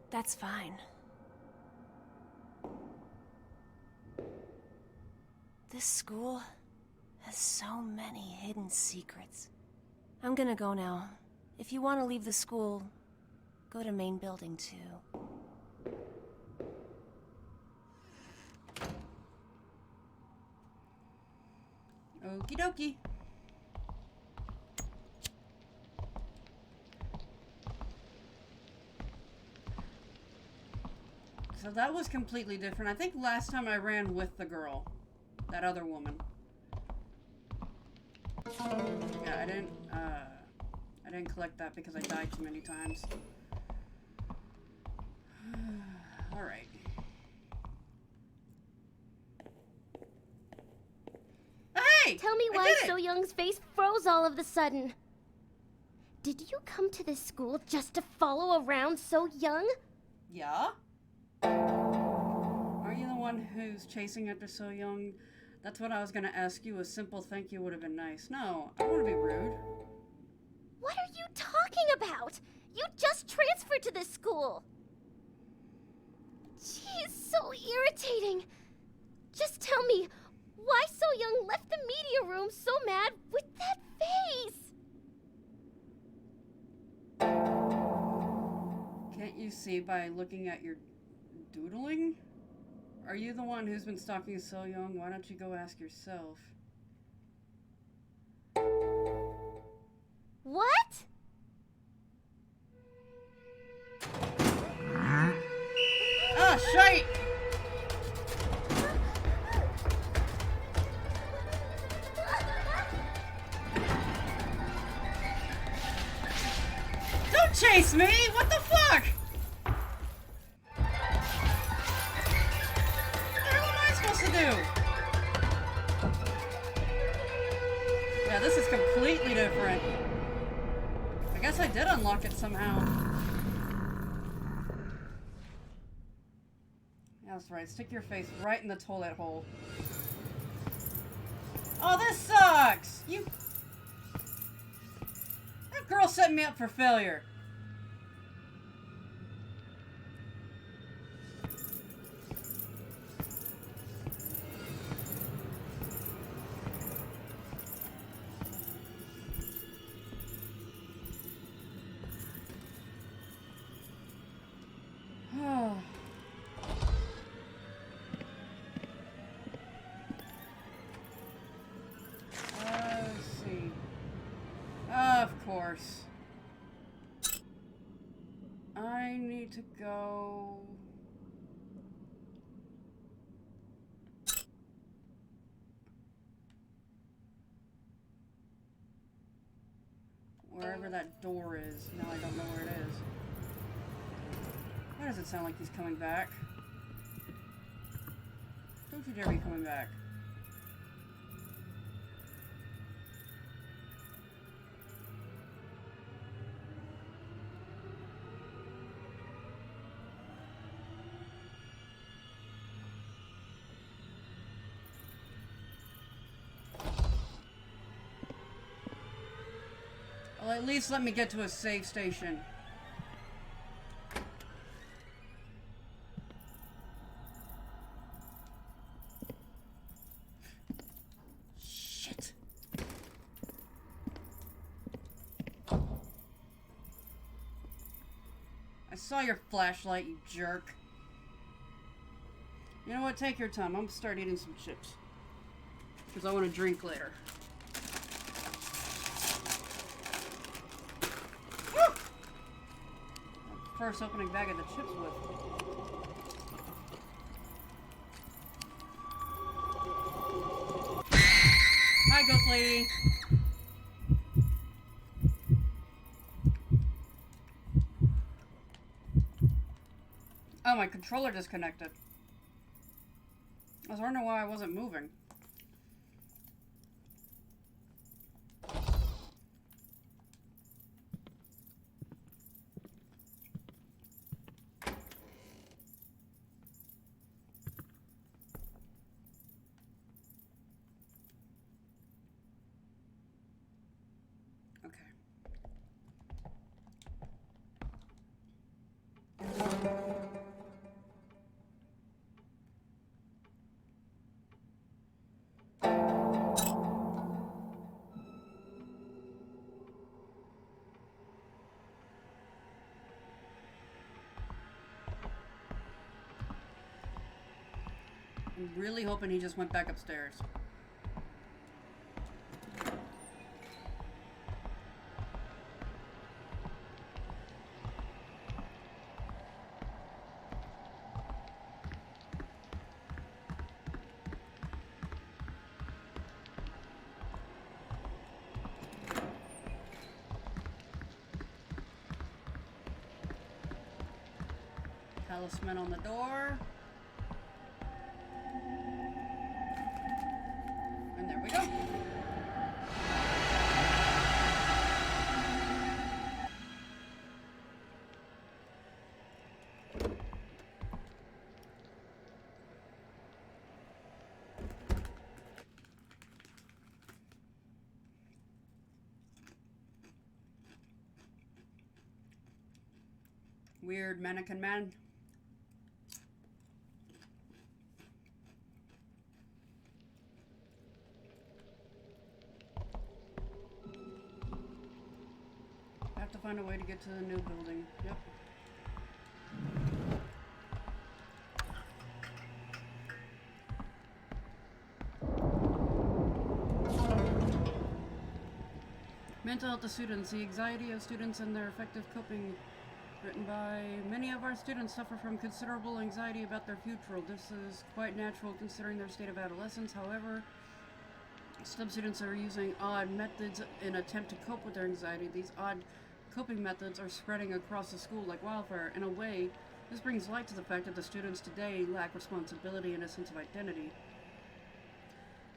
that's fine. This school has so many hidden secrets. I'm gonna go now. If you want to leave the school, go to main building too. Okie dokie. So that was completely different. I think last time I ran with the girl. That other woman. Yeah, I didn't collect that because I died too many times. Alright. Hey! Tell me I why did it! So Young's face froze all of a sudden. Did you come to this school just to follow around So Young? Yeah? Are you the one who's chasing after So Young? That's what I was gonna ask you. A simple thank you would have been nice. No, I don't want to be rude. What are you talking about? You just transferred to this school. Jeez, so irritating. Just tell me, why So Young left the media room so mad with that face? Can't you see by looking at your doodling? Are you the one who's been stalking So Young? Why don't you go ask yourself? What? Ah, shite! Don't chase me! What the fuck? What am I supposed to do? Yeah, this is completely different. I guess I did unlock it somehow. Yeah, that's right. Stick your face right in the toilet hole. Oh, this sucks! You... That girl set me up for failure. Let's see. Of course. I need to go... wherever that door is. Now I don't know where it is. Why does it sound like he's coming back? Don't you dare be coming back. Well, at least let me get to a safe station. Shit. I saw your flashlight, you jerk. You know what? Take your time. I'm gonna start eating some chips. Because I want to drink later. First opening bag of the chips with. Hi, Ghost Lady. Oh, my controller disconnected. I was wondering why I wasn't moving. I'm really hoping he just went back upstairs. Talisman on the door. And there we go. Weird mannequin man. Have to find a way to get to the new building. Yep. Mental health of students. The anxiety of students and their effective coping. Written by many of our students suffer from considerable anxiety about their future. This is quite natural considering their state of adolescence. However, some students are using odd methods in attempt to cope with their anxiety. These odd coping methods are spreading across the school like wildfire. In a way, this brings light to the fact that the students today lack responsibility and a sense of identity.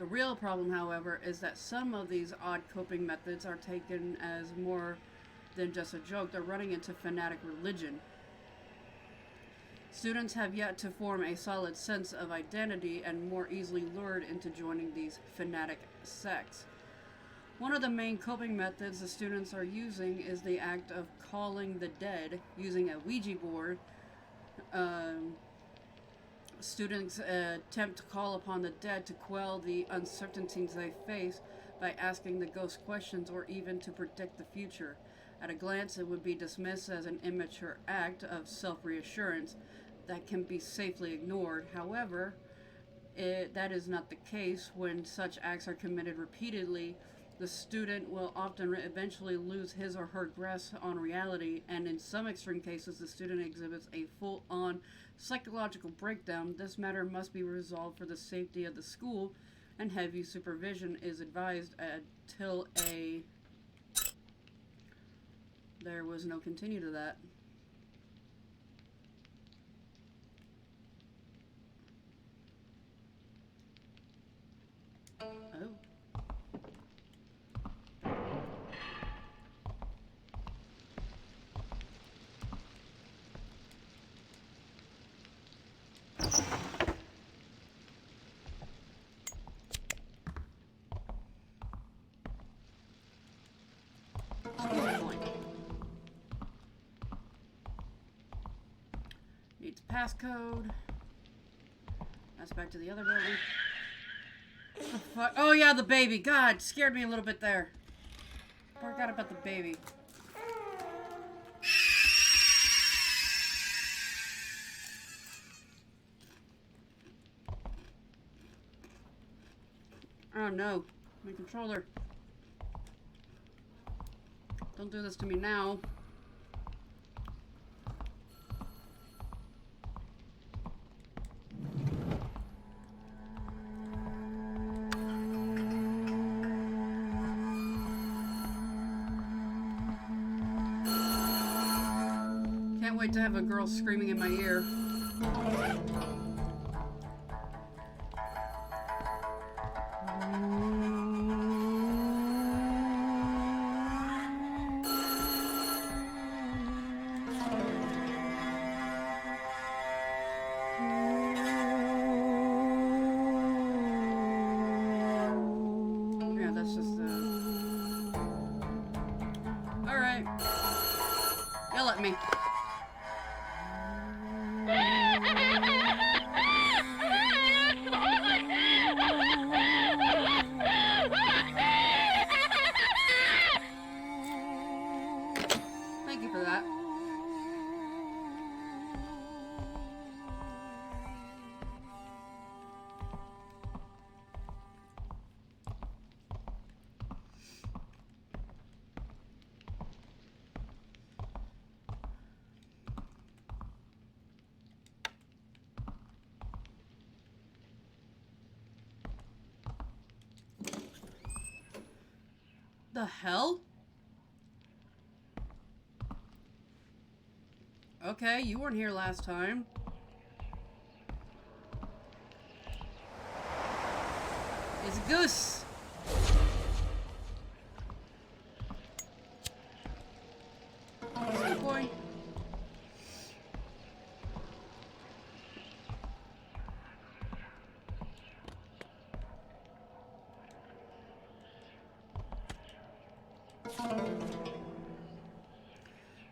The real problem, however, is that some of these odd coping methods are taken as more than just a joke. They're running into fanatic religion. Students have yet to form a solid sense of identity and more easily lured into joining these fanatic sects. One of the main coping methods the students are using is the act of calling the dead using a Ouija board. Students attempt to call upon the dead to quell the uncertainties they face by asking the ghost questions or even to predict the future. At a glance, it would be dismissed as an immature act of self-reassurance that can be safely ignored. However, that is not the case. When such acts are committed repeatedly, the student will often eventually lose his or her grasp on reality, and in some extreme cases, the student exhibits a full-on psychological breakdown. This matter must be resolved for the safety of the school, and heavy supervision is advised until a... There was no continue to that. needs passcode. That's back to the other building. What the fuck? Oh yeah, the baby. God, scared me a little bit there. Forgot about the baby. Oh no, my controller. Don't do this to me now. Can't wait to have a girl screaming in my ear. Yeah, that's just Alright. Yell at me. Thank you for that. The hell? Okay, you weren't here last time. It's a goose. Good boy.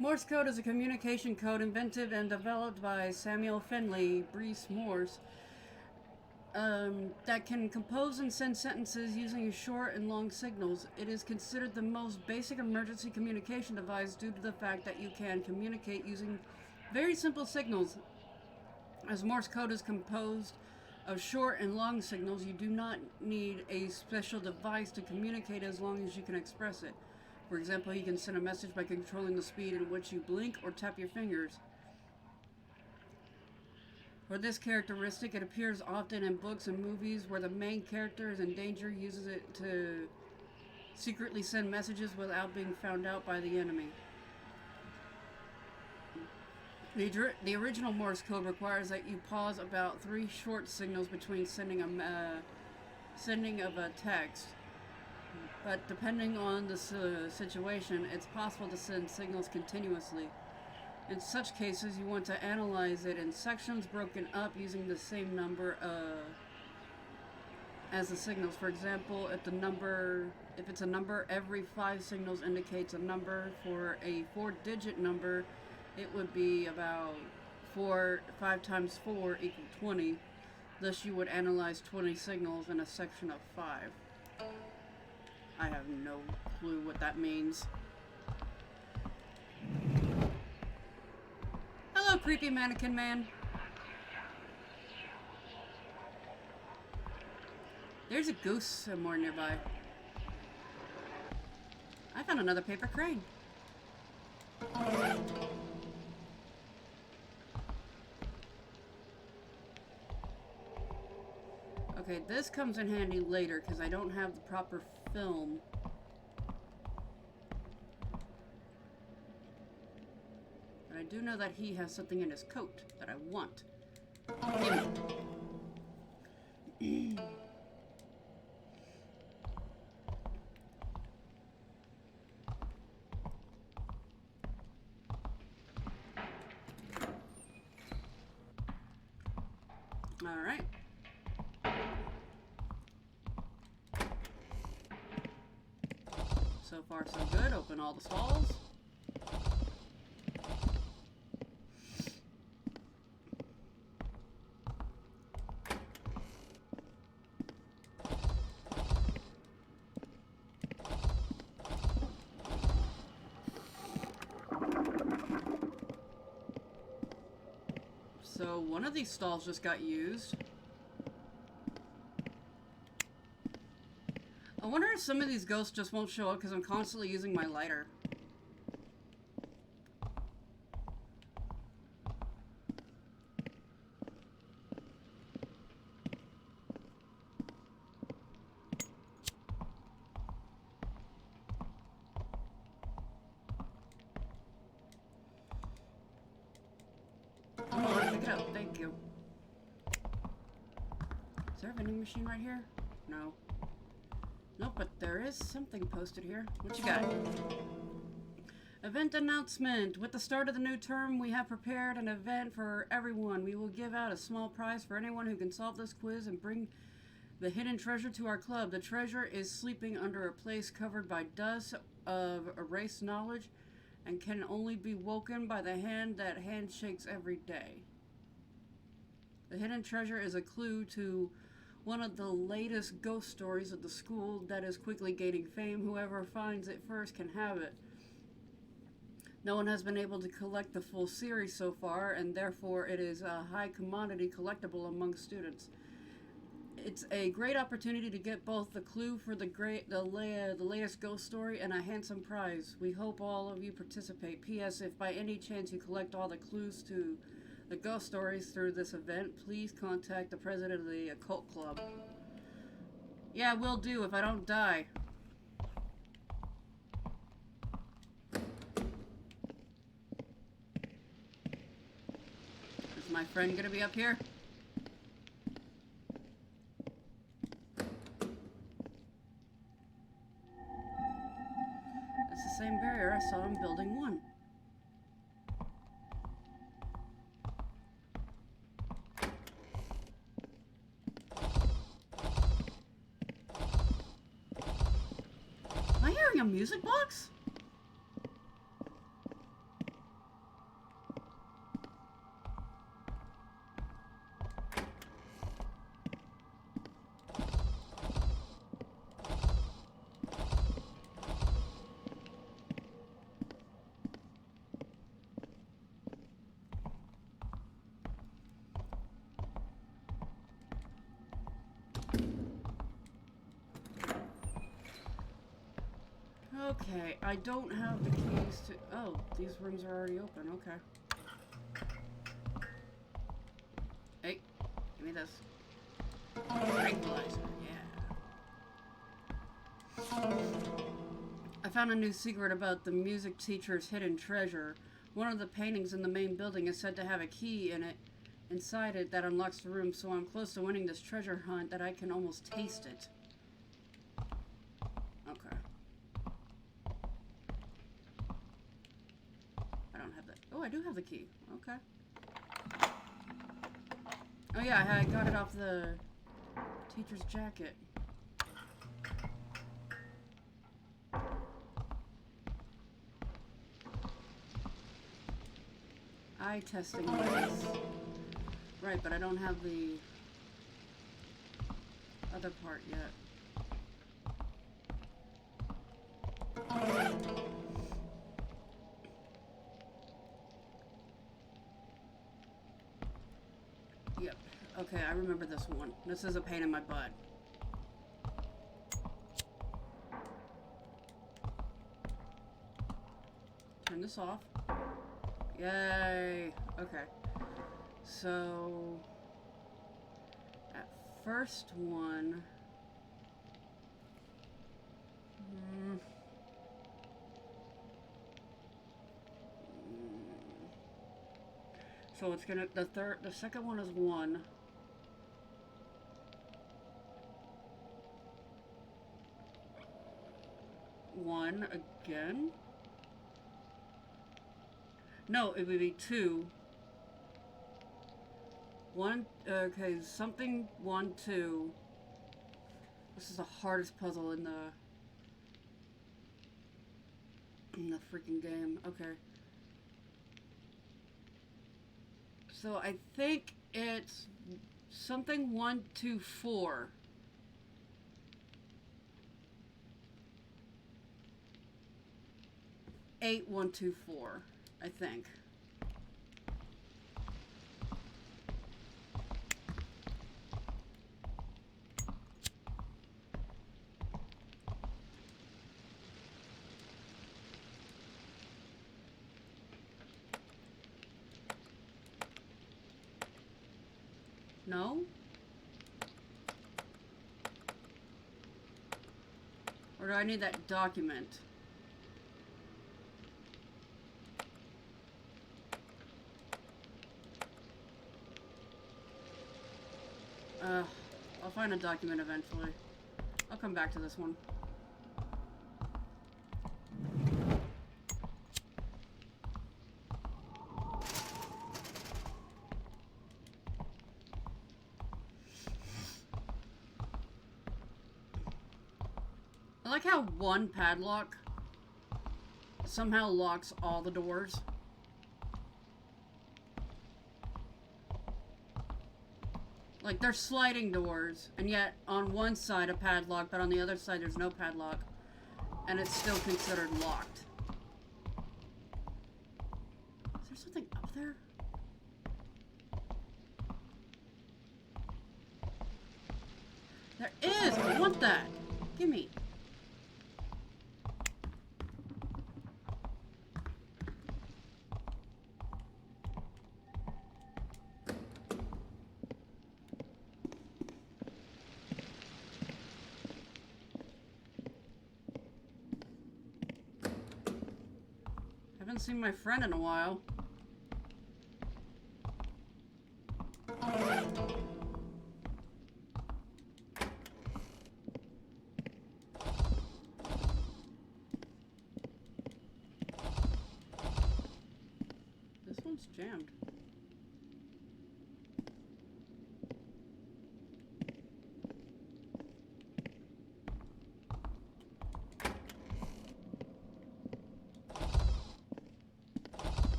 Morse code is a communication code invented and developed by Samuel Finley Breese Morse that can compose and send sentences using short and long signals. It is considered the most basic emergency communication device due to the fact that you can communicate using very simple signals. As Morse code is composed of short and long signals, you do not need a special device to communicate as long as you can express it. For example, you can send a message by controlling the speed in which you blink or tap your fingers. For this characteristic, it appears often in books and movies where the main character is in danger, uses it to secretly send messages without being found out by the enemy. The original Morse code requires that you pause about 3 short signals between sending of a text. But depending on the situation, it's possible to send signals continuously. In such cases, you want to analyze it in sections broken up using the same number as the signals. For example, if it's a number, every 5 signals indicates a number. For a 4-digit number, it would be about 5 times 4 equal 20. Thus, you would analyze 20 signals in a section of 5. I have no clue what that means. Hello, creepy mannequin man. There's a goose somewhere nearby. I found another paper crane. Okay, this comes in handy later because I don't have the proper film. But I do know that he has something in his coat that I want. All right. So far, so good. Open all the stalls. So one of these stalls just got used. I wonder if some of these ghosts just won't show up because I'm constantly using my lighter. Oh, pick it up. Thank you. Is there a vending machine right here? No. Nope, but there is something posted here. What you got? Event announcement. With the start of the new term, we have prepared an event for everyone. We will give out a small prize for anyone who can solve this quiz and bring the hidden treasure to our club. The treasure is sleeping under a place covered by dust of erased knowledge and can only be woken by the hand that handshakes every day. The hidden treasure is a clue to one of the latest ghost stories of the school that is quickly gaining fame. Whoever finds it first can have it. No one has been able to collect the full series so far, and therefore it is a high commodity collectible among students. It's a great opportunity to get both the clue for the latest ghost story and a handsome prize. We hope all of you participate. P.S. If by any chance you collect all the clues to the ghost stories through this event, please contact the president of the occult club. Yeah, will do if I don't die. Is my friend gonna be up here? It's the same barrier I saw in building 1. Am I hearing a music box? Okay, I don't have the keys to... Oh, these rooms are already open. Okay. Hey, give me this. Tranquilizer, yeah. I found a new secret about the music teacher's hidden treasure. One of the paintings in the main building is said to have a key in it, inside it, that unlocks the room, so I'm close to winning this treasure hunt that I can almost taste it. Okay. I don't have that. Oh, I do have the key. Okay. Oh yeah, I got it off the teacher's jacket. Eye testing device. Right, but I don't have the other part yet. Yep. Okay, I remember this one. This is a pain in my butt. Turn this off. Yay! Okay. So, at first one... So it's gonna, the second one is 1. One again? No, it would be 2. 1, okay, something 1, 2. This is the hardest puzzle in the freaking game. Okay. So I think it's something 1, 2, 4. Eight, 1, 2, 4. I think. No? Or do I need that document? I'll find a document eventually. I'll come back to this one. I like how one padlock somehow locks all the doors. Like, they're sliding doors, and yet on one side a padlock, but on the other side there's no padlock, and it's still considered locked. Is there something up there? There is! I want that! Gimme! Haven't seen my friend in a while. This one's jammed.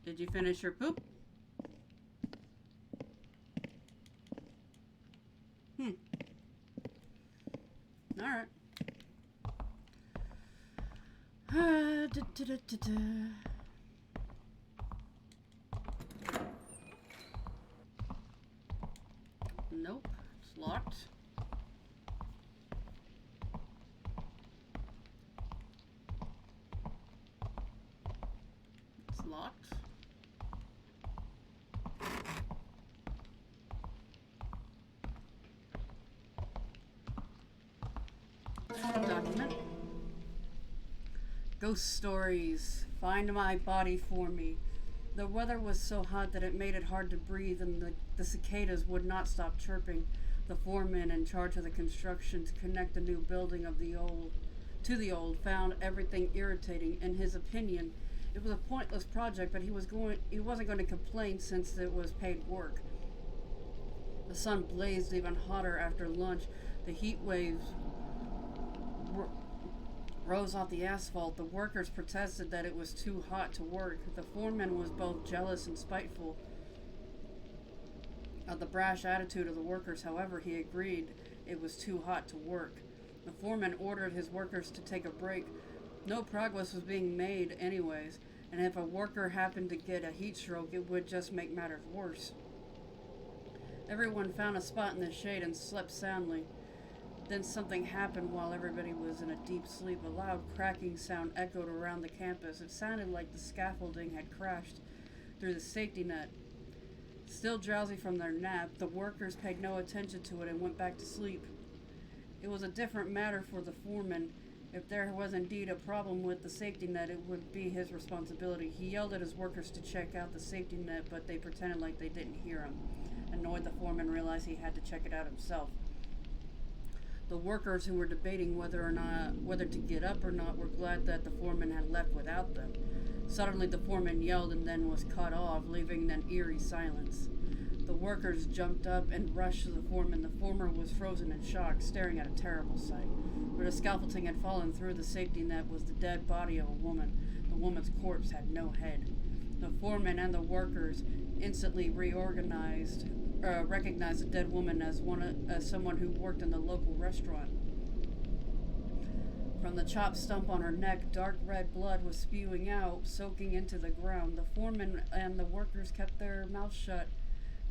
Did you finish your poop? Alright. Nope, it's locked. It's locked. Document. Ghost stories. Find my body for me. The weather was so hot that it made it hard to breathe, and the cicadas would not stop chirping. The foreman in charge of the construction to connect the new building of the old to the old found everything irritating. In his opinion, it was a pointless project, but he wasn't going to complain since it was paid work. The sun blazed even hotter after lunch. The heat waves rose off the asphalt. The workers protested that it was too hot to work. The foreman was both jealous and spiteful of the brash attitude of the workers. However, he agreed it was too hot to work. The foreman ordered his workers to take a break. No progress was being made anyways, and if a worker happened to get a heat stroke, it would just make matters worse. Everyone found a spot in the shade and slept soundly. Then something happened while everybody was in a deep sleep. A loud cracking sound echoed around the campus. It sounded like the scaffolding had crashed through the safety net. Still drowsy from their nap, the workers paid no attention to it and went back to sleep. It was a different matter for the foreman. If there was indeed a problem with the safety net, it would be his responsibility. He yelled at his workers to check out the safety net, but they pretended like they didn't hear him. Annoyed, the foreman realized he had to check it out himself. The workers who were debating whether to get up or not were glad that the foreman had left without them. Suddenly the foreman yelled and then was cut off, leaving an eerie silence. The workers jumped up and rushed to the foreman. The former was frozen in shock, staring at a terrible sight. Where the scaffolding had fallen through the safety net was the dead body of a woman. The woman's corpse had no head. The foreman and the workers instantly recognized the dead woman as someone who worked in the local restaurant. From the chopped stump on her neck, dark red blood was spewing out, soaking into the ground. The foreman and the workers kept their mouths shut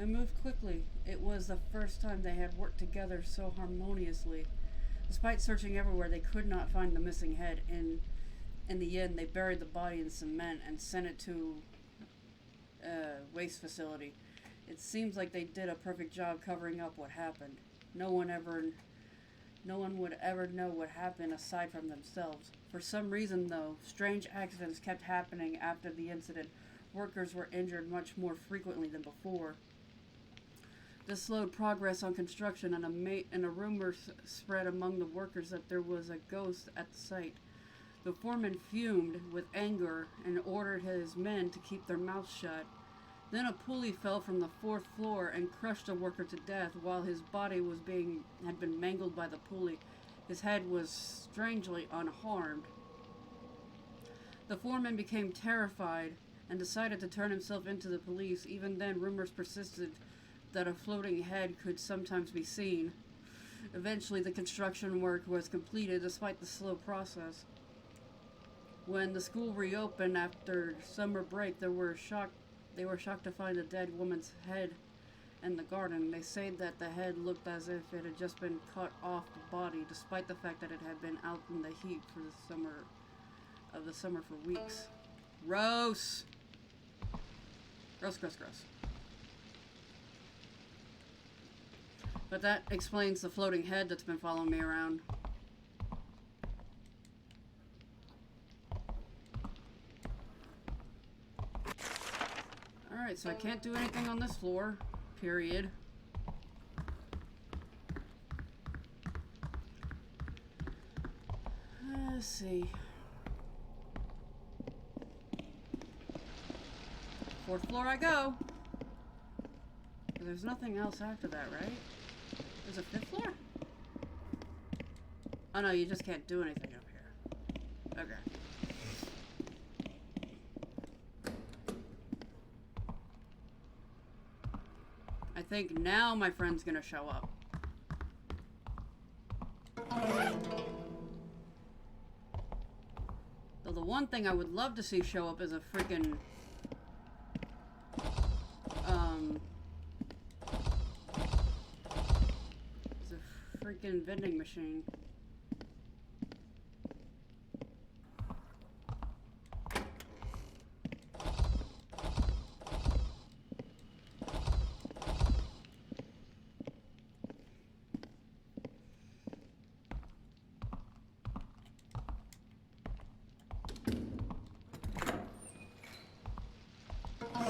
and moved quickly. It was the first time they had worked together so harmoniously. Despite searching everywhere, they could not find the missing head. In the end, they buried the body in cement and sent it to a waste facility. It seems like they did a perfect job covering up what happened. No one would ever know what happened aside from themselves. For some reason, though, strange accidents kept happening after the incident. Workers were injured much more frequently than before. This slowed progress on construction, and a rumor spread among the workers that there was a ghost at the site. The foreman fumed with anger and ordered his men to keep their mouths shut. Then a pulley fell from the 4th floor and crushed a worker to death while his body had been mangled by the pulley. His head was strangely unharmed. The foreman became terrified and decided to turn himself into the police. Even then, rumors persisted that a floating head could sometimes be seen. Eventually, the construction work was completed despite the slow process. When the school reopened after summer break, they were shocked to find a dead woman's head in the garden. They said that the head looked as if it had just been cut off the body, despite the fact that it had been out in the heat for the summer for weeks. Gross. Gross, gross, gross. But that explains the floating head that's been following me around. Alright, so I can't do anything on this floor. Period. Let's see. 4th floor I go. There's nothing else after that, right? There's a 5th floor? Oh no, you just can't do anything up here. Okay. I think now my friend's gonna show up. Though the one thing I would love to see show up is a freaking vending machine.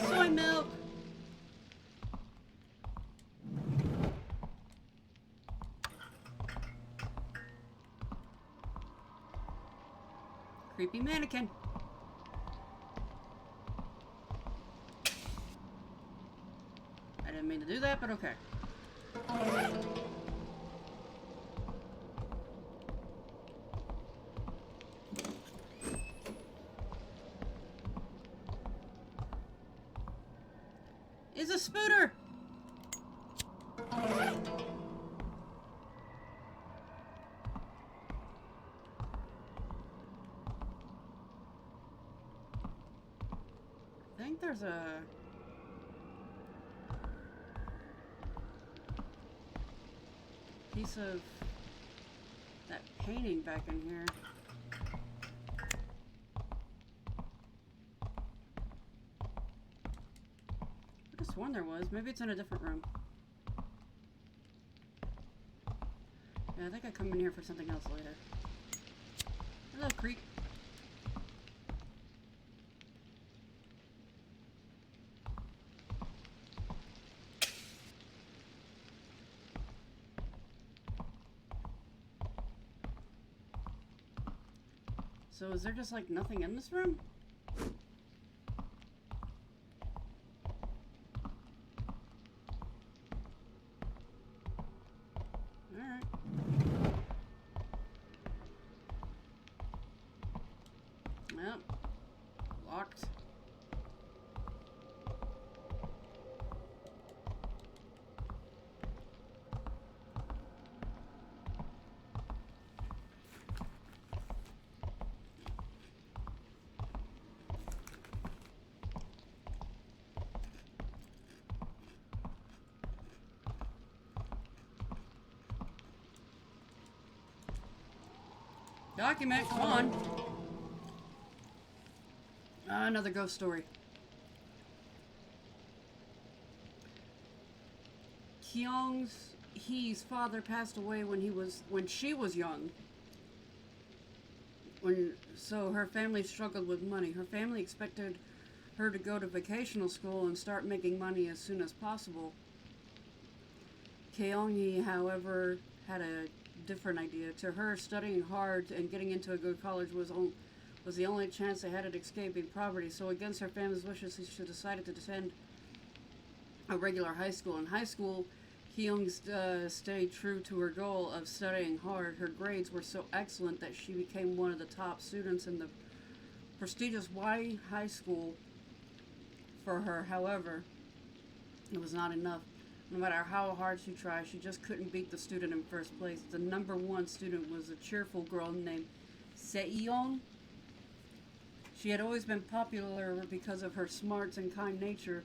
Soy milk. Creepy mannequin. I didn't mean to do that, but okay. Is a spooter. I think there's a piece of that painting back in here. I could have sworn there was. Maybe it's in a different room. Yeah, I think I come in here for something else later. Hello, creep. So is there just like nothing in this room? Alright. Well, locked. Document, come on. Another ghost story. Kyung's Hee's father passed away when she was young. So her family struggled with money. Her family expected her to go to vocational school and start making money as soon as possible. Kyung-hee, however, had a different idea. To her, studying hard and getting into a good college was the only chance they had at escaping poverty. So against her family's wishes, she decided to attend a regular high school. In high school, Kyung stayed true to her goal of studying hard. Her grades were so excellent that she became one of the top students in the prestigious Y High School. For her, however, it was not enough. No matter how hard she tried, she just couldn't beat the student in first place. The number one student was a cheerful girl named Seyeon. She had always been popular because of her smarts and kind nature.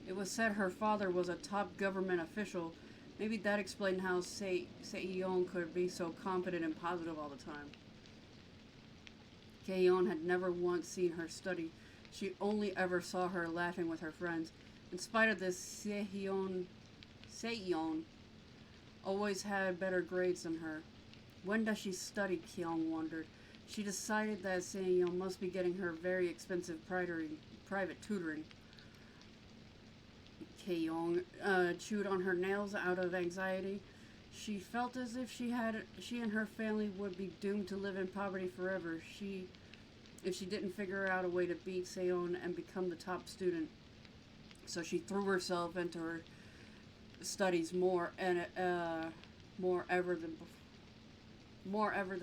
It was said her father was a top government official. Maybe that explained how Seyeon could be so confident and positive all the time. Kaeyeon had never once seen her study. She only ever saw her laughing with her friends. In spite of this, Seyeon always had better grades than her. When does she study? Kyung wondered. She decided that Seyeon must be getting her very expensive private tutoring. Kyung chewed on her nails out of anxiety. She felt as if she and her family would be doomed to live in poverty forever if she didn't figure out a way to beat Seyeon and become the top student. So she threw herself into her studies more ever than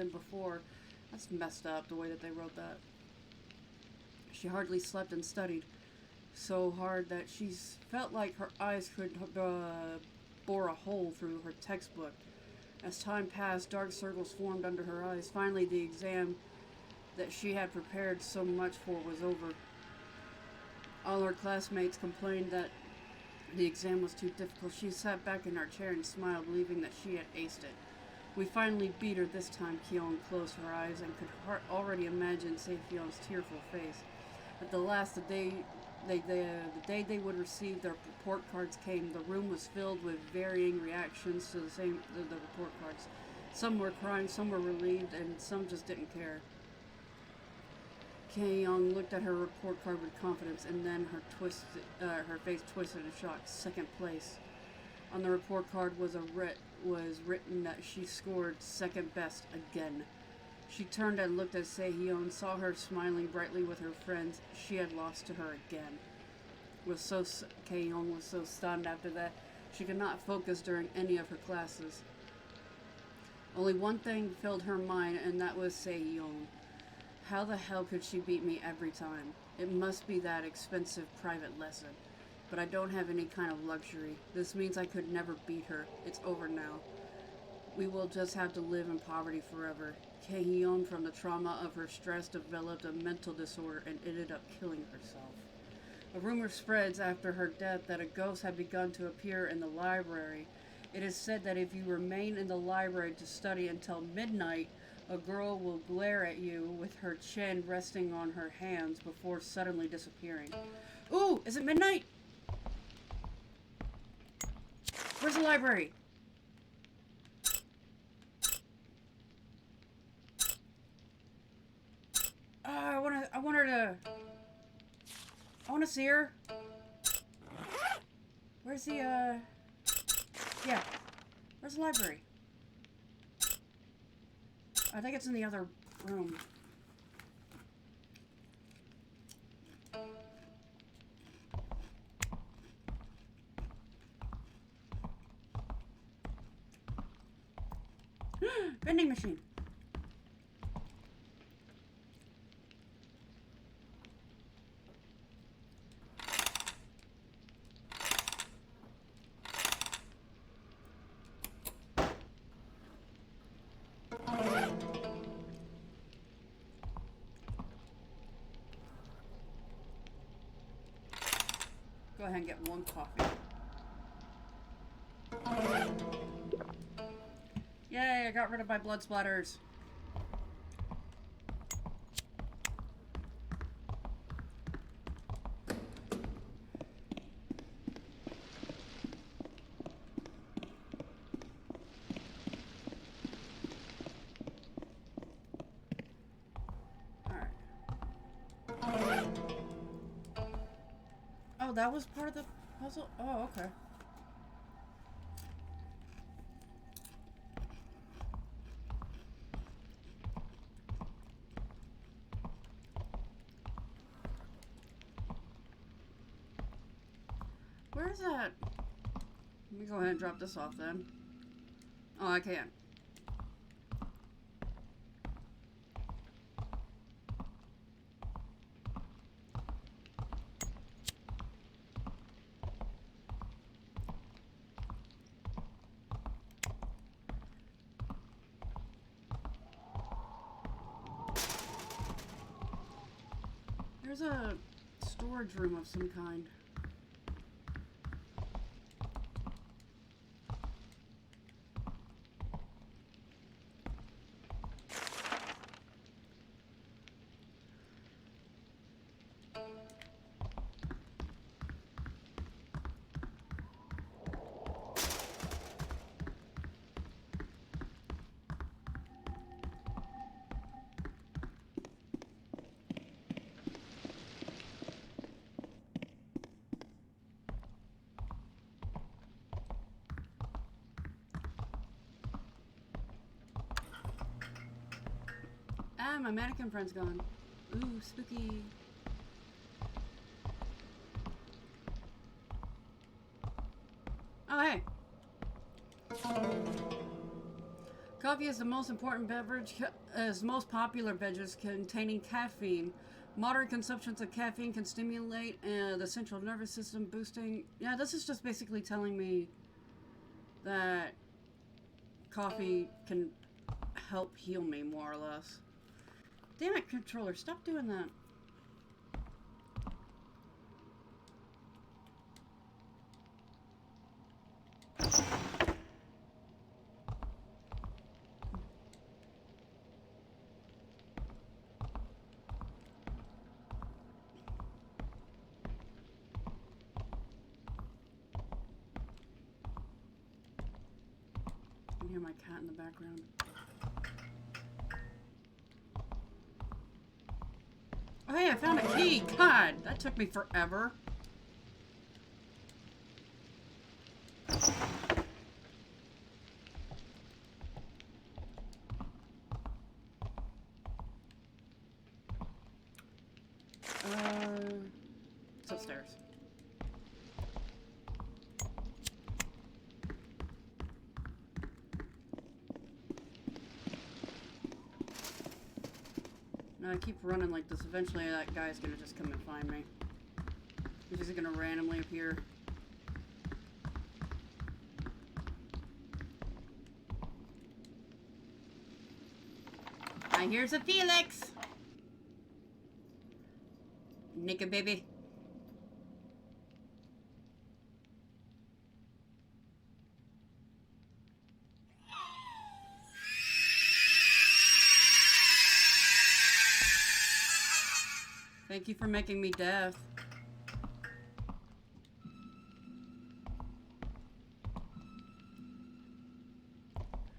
before. That's messed up, the way that they wrote that. She hardly slept and studied so hard that she felt like her eyes could bore a hole through her textbook. As time passed, dark circles formed under her eyes. Finally, the exam that she had prepared so much for was over. All her classmates complained that the exam was too difficult. She sat back in her chair and smiled, believing that she had aced it. We finally beat her this time. Kyung closed her eyes and could already imagine Sehyeon's tearful face. At the last, the day they would receive their report cards came. The room was filled with varying reactions to the report cards. Some were crying, some were relieved, and some just didn't care. Kaeyeon looked at her report card with confidence, and then her face twisted in shock. Second place. On the report card was written that she scored second best again. She turned and looked at Sehyeon, saw her smiling brightly with her friends. She had lost to her again. Kaeyeon was so stunned after that, she could not focus during any of her classes. Only one thing filled her mind, and that was Sehyeon. How the hell could she beat me every time? It must be that expensive private lesson. But I don't have any kind of luxury. This means I could never beat her. It's over now. We will just have to live in poverty forever. Kaeyeon, from the trauma of her stress, developed a mental disorder and ended up killing herself. A rumor spreads after her death that a ghost had begun to appear in the library. It is said that if you remain in the library to study until midnight, a girl will glare at you with her chin resting on her hands before suddenly disappearing. Ooh, is it midnight? Where's the library? I want to see her. Where's the, yeah. Where's the library? I think it's in the other room. Vending machine. Go ahead and get one coffee. Yay, I got rid of my blood splatters. that was part of the puzzle? Oh, okay. Where's that? Let me go ahead and drop this off then. Oh, I can't. There's a storage room of some kind. Ah, my mannequin friend's gone. Ooh, spooky. Oh, hey. Coffee is the most important beverage, is the most popular beverage containing caffeine. Moderate consumptions of caffeine can stimulate the central nervous system, boosting... Yeah, this is just basically telling me that coffee can help heal me, more or less. Damn it, controller, stop doing that. I can hear my cat in the background. Oh hey, I found a key! God, that took me forever. It's upstairs. No, I keep running like this. Eventually that guy's gonna just come and find me. He's just gonna randomly appear. I here's a Felix! Naked baby. Thank you for making me deaf.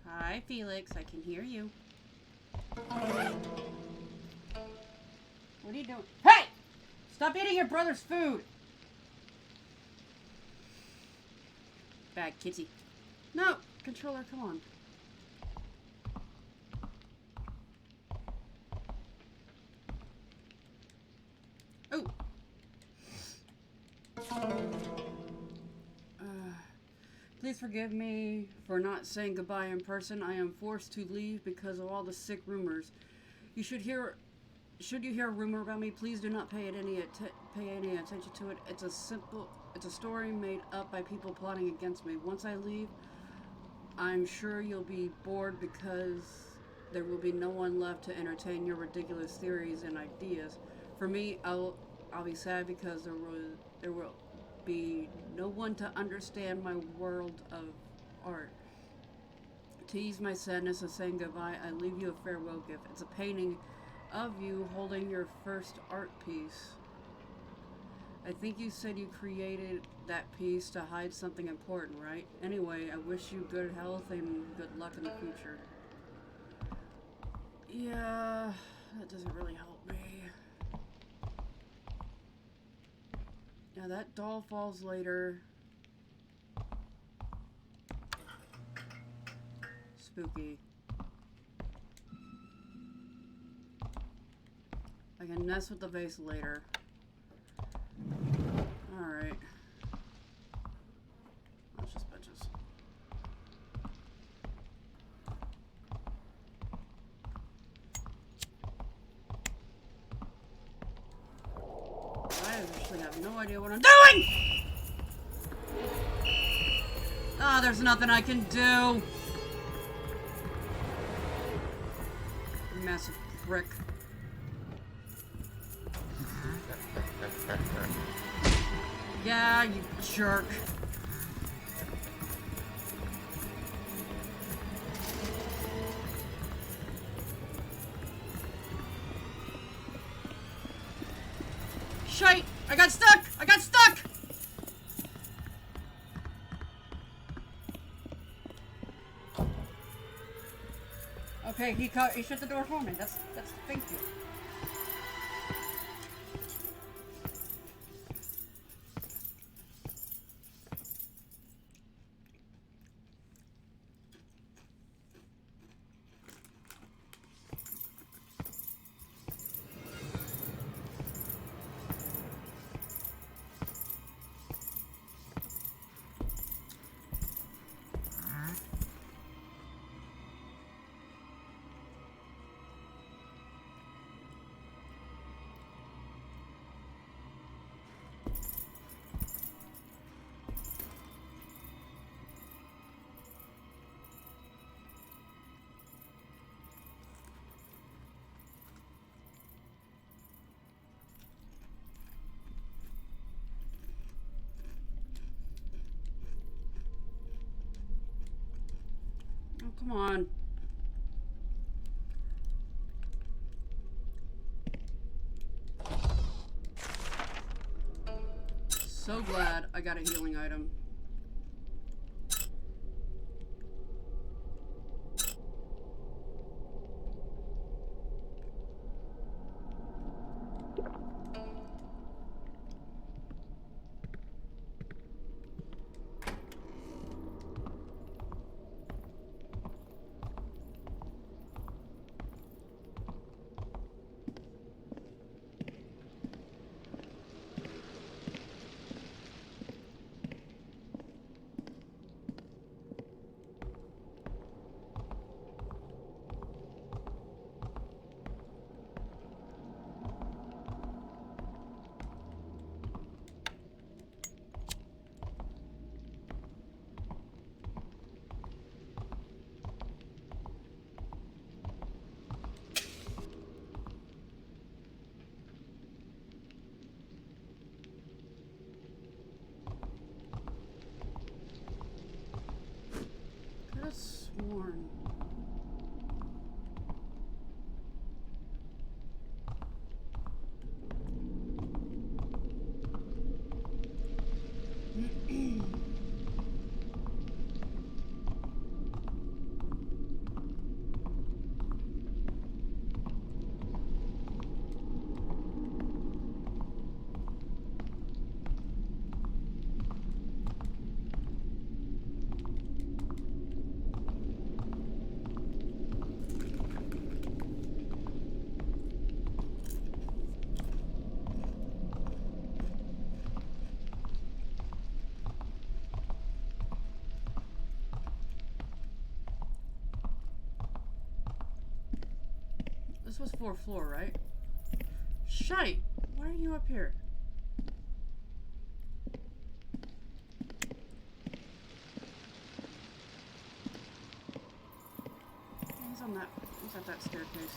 Hi, Felix. I can hear you. What are you doing? Hey! Stop eating your brother's food! Bad kitty. No! Controller, come on. Oh! Please forgive me for not saying goodbye in person. I am forced to leave because of all the sick rumors. Should you hear a rumor about me, please do not pay any attention to it. It's a story made up by people plotting against me. Once I leave, I'm sure you'll be bored because there will be no one left to entertain your ridiculous theories and ideas. For me, I'll be sad because there will be no one to understand my world of art. To ease my sadness of saying goodbye, I leave you a farewell gift. It's a painting of you holding your first art piece. I think you said you created that piece to hide something important, right? Anyway, I wish you good health and good luck in the future. Yeah, that doesn't really help me. Yeah, that doll falls later. Spooky. I can mess with the vase later. Alright. That's just bitches. I actually have no idea what I'm doing! Ah, there's nothing I can do! Massive prick. Yeah, you jerk. Shite! I got stuck! I got stuck! Okay, he shut the door for me. That's thank you. Oh, come on. So glad I got a healing item. Could have sworn. This was 4th floor, right? Shite! Why are you up here? He's at that staircase.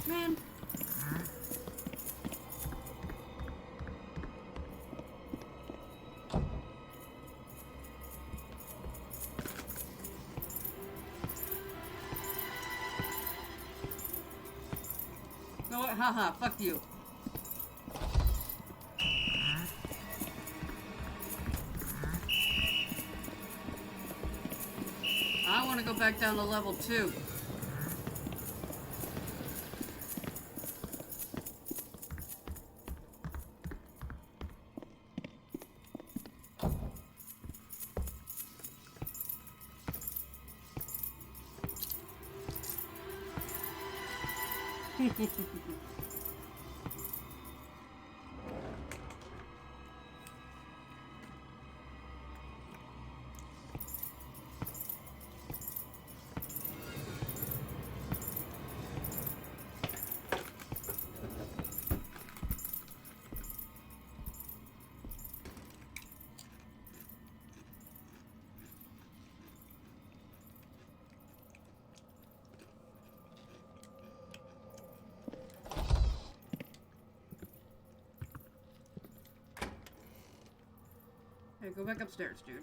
Man! No, haha, fuck you. I want to go back down to level 2. Hey, go back upstairs, dude.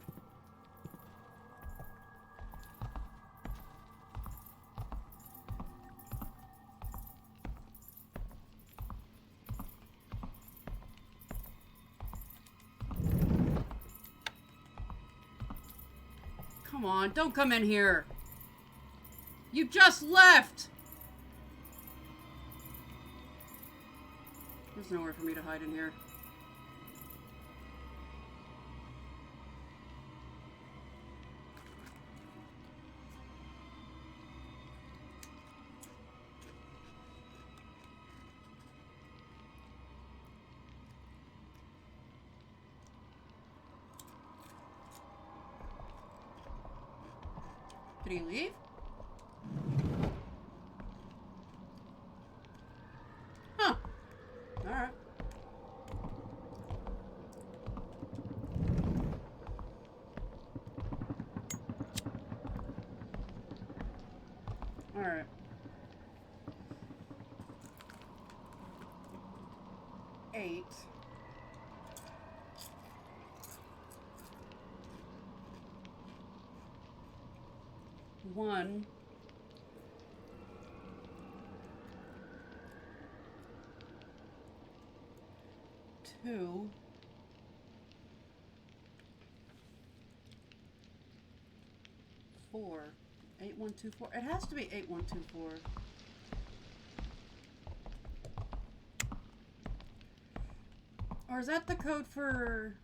Come on, don't come in here. You just left. There's nowhere for me to hide in here. Did he leave? Huh. Alright. Alright. Eight. One. Two. Four. 8124. It has to be 8124. Or is that the code for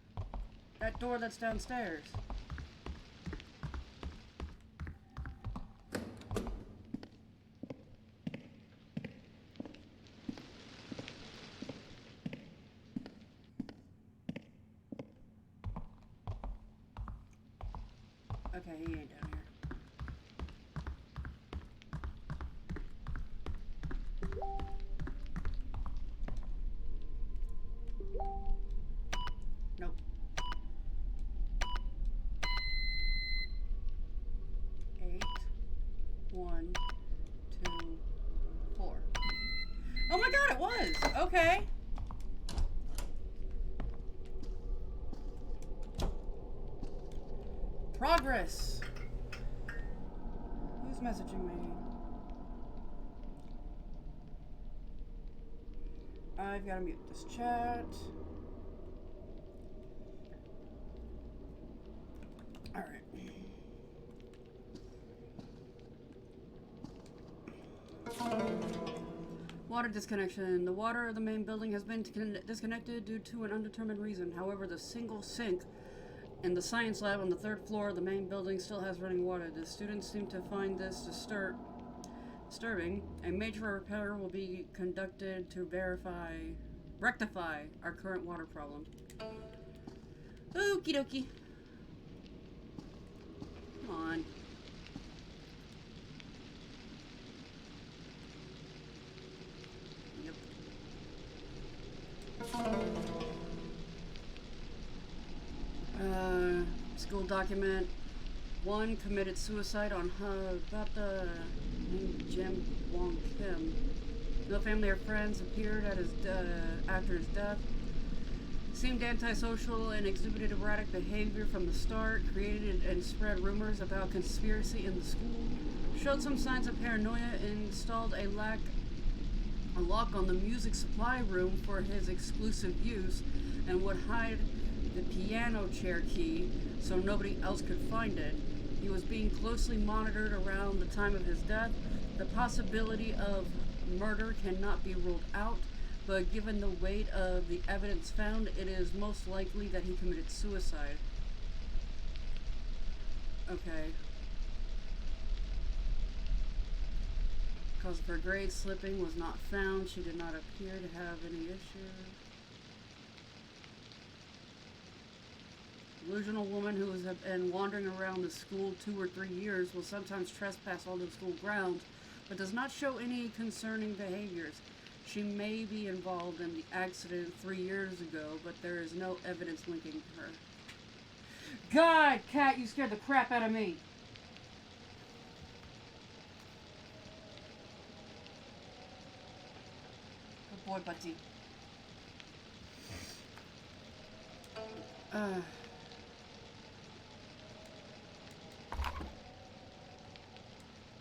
that door that's downstairs? Okay, he ain't down here. Nope. Eight, 1, 2, 4. Oh my god, it was! Okay. Progress! Who's messaging me? I've got to mute this chat. Alright. Water disconnection. The water of the main building has been disconnected due to an undetermined reason. However, the single sink in the science lab on the 3rd floor of the main building still has running water. The students seem to find this disturbing. A major repair will be conducted to rectify our current water problem. Okie dokie. Come on. Yep. School document. 1 committed suicide on Habata named Jim Wong Kim. No family or friends appeared at after his death. Seemed antisocial and exhibited erratic behavior from the start. Created and spread rumors about conspiracy in the school. Showed some signs of paranoia and installed a lock on the music supply room for his exclusive use, and would hide the piano chair key so nobody else could find it. He was being closely monitored around the time of his death. The possibility of murder cannot be ruled out, but given the weight of the evidence found, it is most likely that he committed suicide. Okay. cause of her grade slipping was not found. She did not appear to have any issues. Delusional woman who has been wandering around the school 2 or 3 years will sometimes trespass onto the school grounds, but does not show any concerning behaviors. She may be involved in the accident 3 years ago, but there is no evidence linking her. God, Cat, you scared the crap out of me. Good boy, Buddy.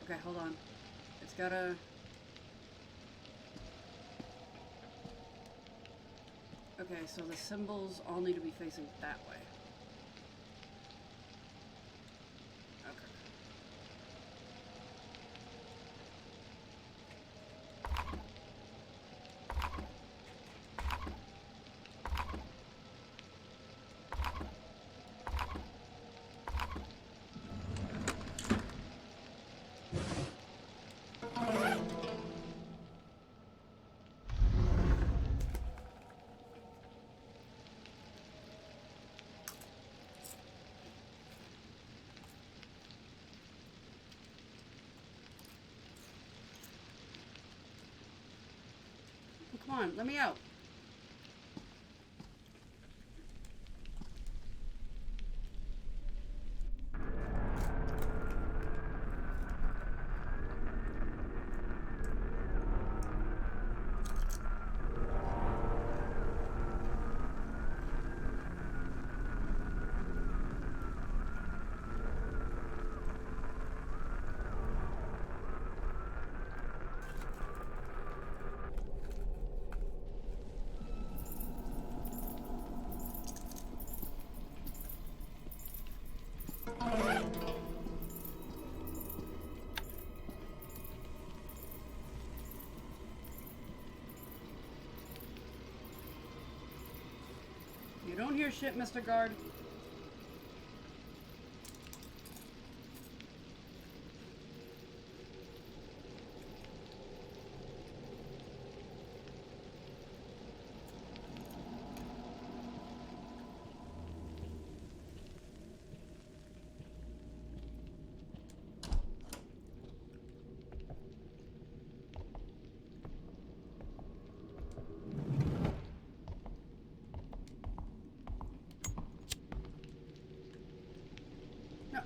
Okay, hold on. It's gotta... Okay, so the symbols all need to be facing that way. Okay. Come on, let me out. You don't hear shit, Mr. Guard. No,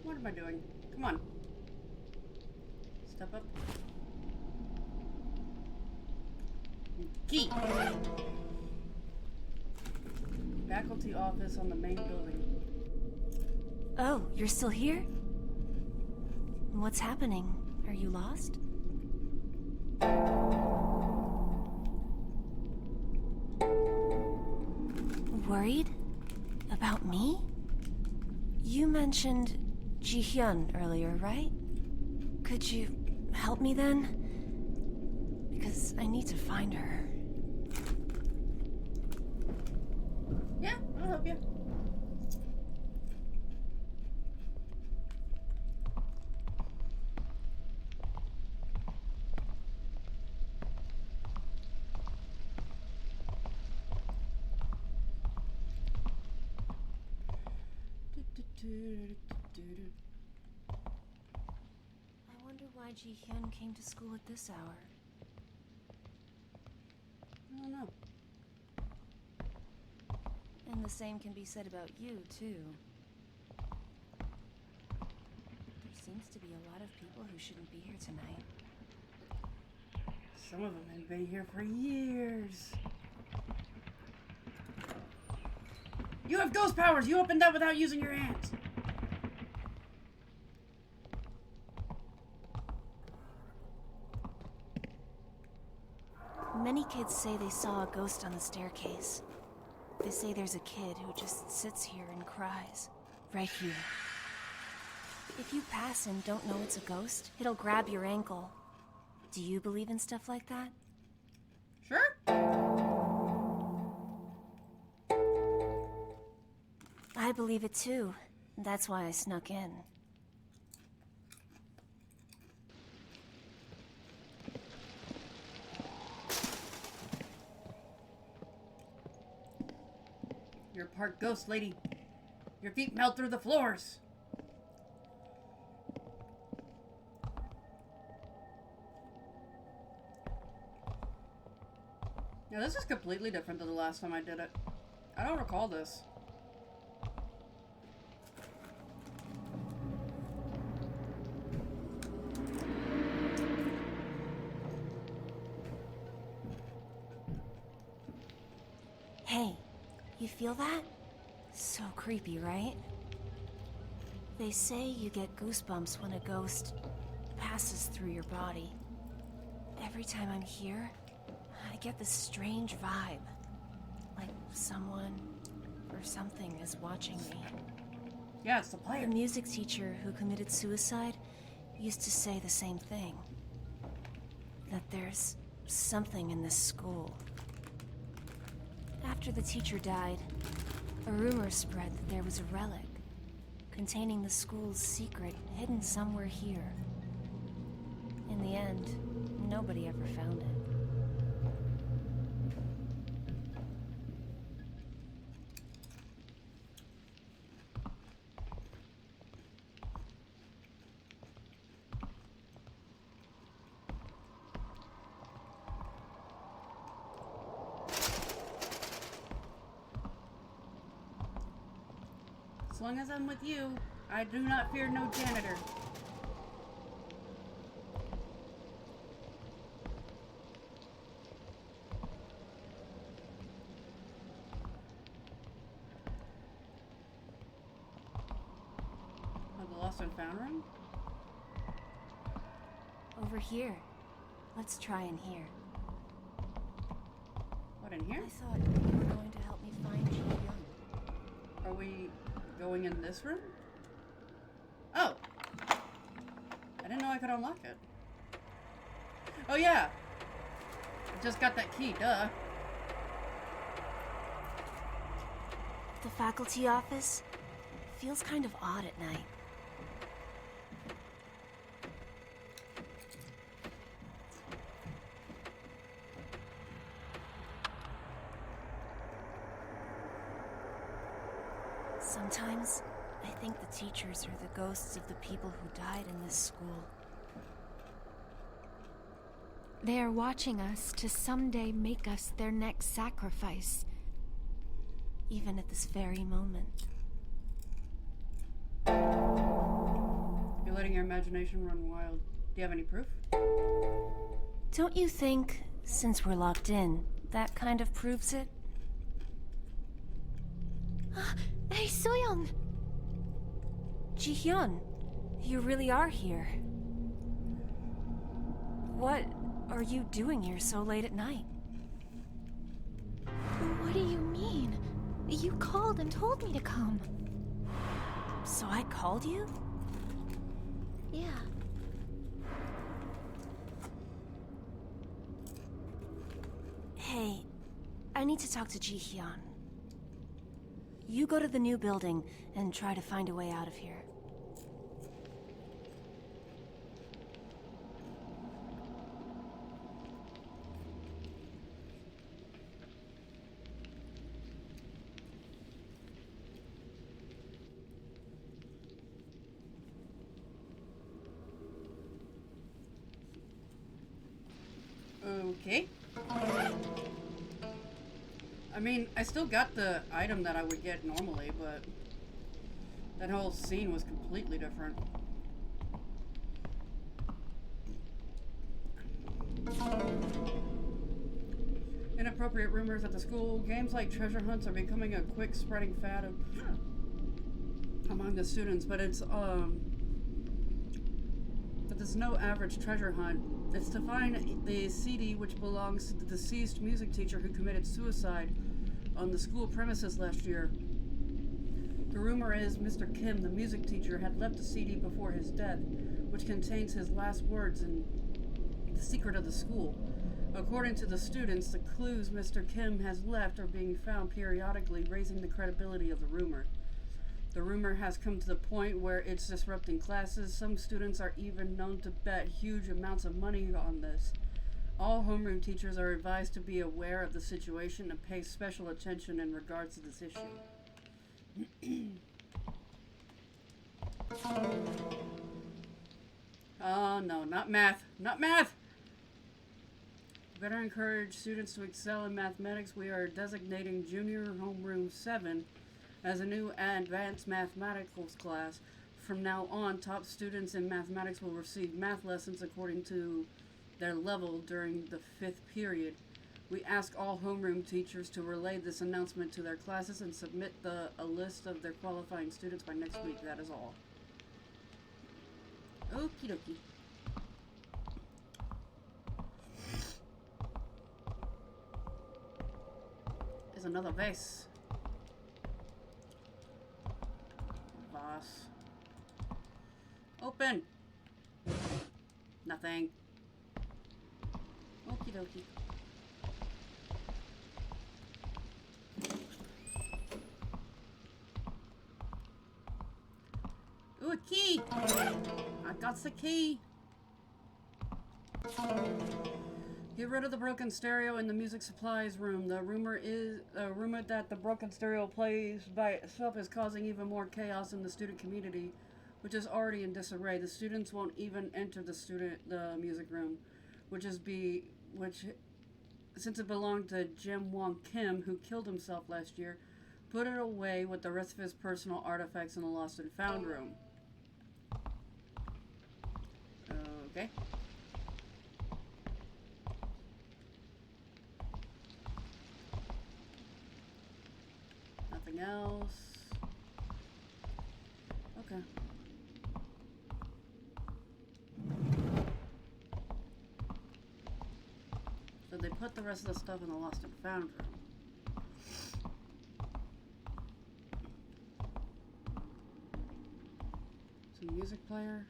what am I doing? Come on. Step up. Key! Faculty office on the main building. Oh, you're still here? What's happening? Are you lost? Worried? About me? You mentioned Ji-hyun earlier, right? Could you help me then? Because I need to find her. Yeah, I'll help you. I wonder why Ji-hyun came to school at this hour. I don't know. And the same can be said about you, too. There seems to be a lot of people who shouldn't be here tonight. Some of them have been here for years. You have ghost powers! You opened that without using your hands! Many kids say they saw a ghost on the staircase. They say there's a kid who just sits here and cries. Right here. If you pass and don't know it's a ghost, it'll grab your ankle. Do you believe in stuff like that? Sure. I believe it too. That's why I snuck in. You're part ghost, lady. Your feet melt through the floors. Yeah, this is completely different than the last time I did it. I don't recall this. Hey, you feel that? So creepy, right? They say you get goosebumps when a ghost passes through your body. Every time I'm here, I get this strange vibe. Like someone or something is watching me. Yeah, it's the The player. music teacher who committed suicide used to say the same thing. That there's something in this school. After the teacher died, a rumor spread that there was a relic containing the school's secret hidden somewhere here. In the end, nobody ever found it. As long as I'm with you, I do not fear no janitor. Oh, the lost and found room? Over here. Let's try in here. What, in here? I thought you were going to help me find Ji Young. Are we going in this room? Oh! I didn't know I could unlock it. Oh yeah! I just got that key, duh. The faculty office feels kind of odd at night. Sometimes, I think the teachers are the ghosts of the people who died in this school. They are watching us to someday make us their next sacrifice. Even at this very moment. You're letting your imagination run wild. Do you have any proof? Don't you think, since we're locked in, that kind of proves it? Hey, Soyoung! Ji-hyun, you really are here. What are you doing here so late at night? What do you mean? You called and told me to come. So I called you? Yeah. Hey, I need to talk to Ji-hyun. You go to the new building and try to find a way out of here. Okay. I mean, I still got the item that I would get normally, but that whole scene was completely different. Inappropriate rumors at the school. Games like treasure hunts are becoming a quick spreading fad among the students, but it's no average treasure hunt. It's to find the CD which belongs to the deceased music teacher who committed suicide on the school premises last year. The rumor is Mr. Kim, the music teacher, had left a CD before his death, which contains his last words and the secret of the school. According to the students, the clues Mr. Kim has left are being found periodically, raising the credibility of the rumor. The rumor has come to the point where it's disrupting classes. Some students are even known to bet huge amounts of money on this. All homeroom teachers are advised to be aware of the situation and pay special attention in regards to this issue. Oh no, not math. Not math! To better encourage students to excel in mathematics, we are designating Junior Homeroom 7 as a new advanced mathematics class. From now on, top students in mathematics will receive math lessons according to their level during the 5th period. We ask all homeroom teachers to relay this announcement to their classes and submit a list of their qualifying students by next week. That is all. Okie dokie. There's another vase. Vase. Open! Nothing. Okie dokie. Ooh, a key! I got the key! Get rid of the broken stereo in the music supplies room. The rumor that the broken stereo plays by itself is causing even more chaos in the student community, which is already in disarray. The students won't even enter the music room, since it belonged to Jim Wong Kim, who killed himself last year, put it away with the rest of his personal artifacts in the lost and found room. Okay. Nothing else. Okay. So they put the rest of the stuff in the lost and found room. Some music player.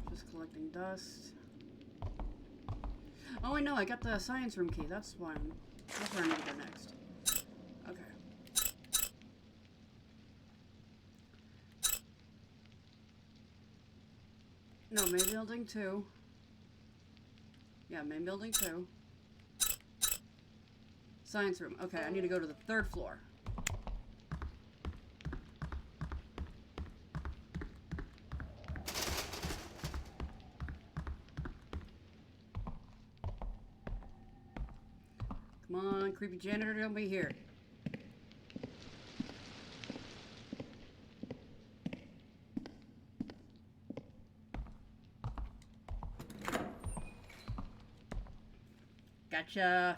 Just collecting dust. Oh, I know, I got the science room key. That's where I need to go next. Okay. No, main building 2. Yeah, main building 2. Science room. Okay, I need to go to the 3rd floor. Come on, creepy janitor, don't be here. Gotcha.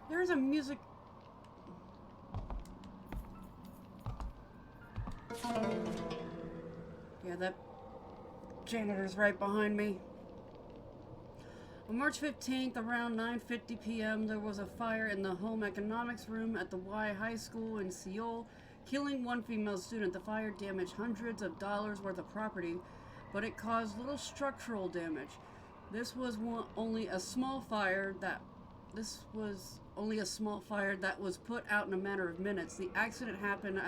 There's a music... Yeah, that janitor's right behind me. On March 15th, around 9:50 p.m., there was a fire in the home economics room at the Y High School in Seoul, killing one female student. The fire damaged hundreds of dollars worth of property, but it caused little structural damage. This was only a small fire that was put out in a matter of minutes. The accident happened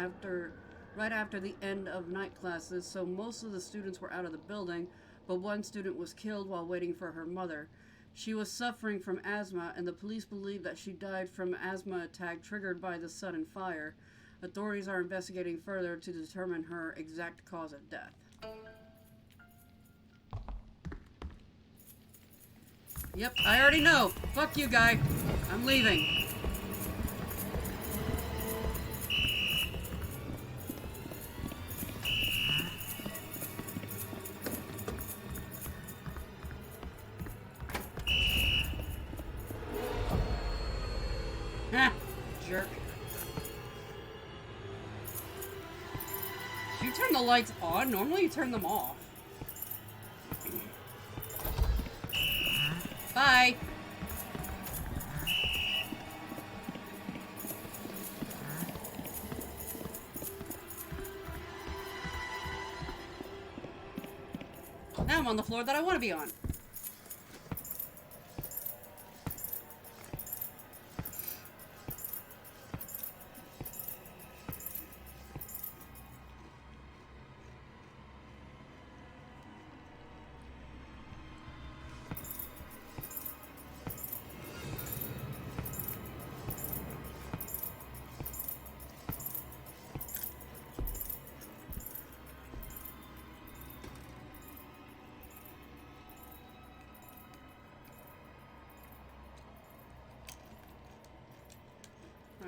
right after the end of night classes, so most of the students were out of the building, but one student was killed while waiting for her mother. She was suffering from asthma, and the police believe that she died from asthma attack triggered by the sudden fire. Authorities are investigating further to determine her exact cause of death. Yep, I already know. Fuck you, guy. I'm leaving. Ha! Jerk. Did you turn the lights on? Normally you turn them off. Bye. Now I'm on the floor that I want to be on.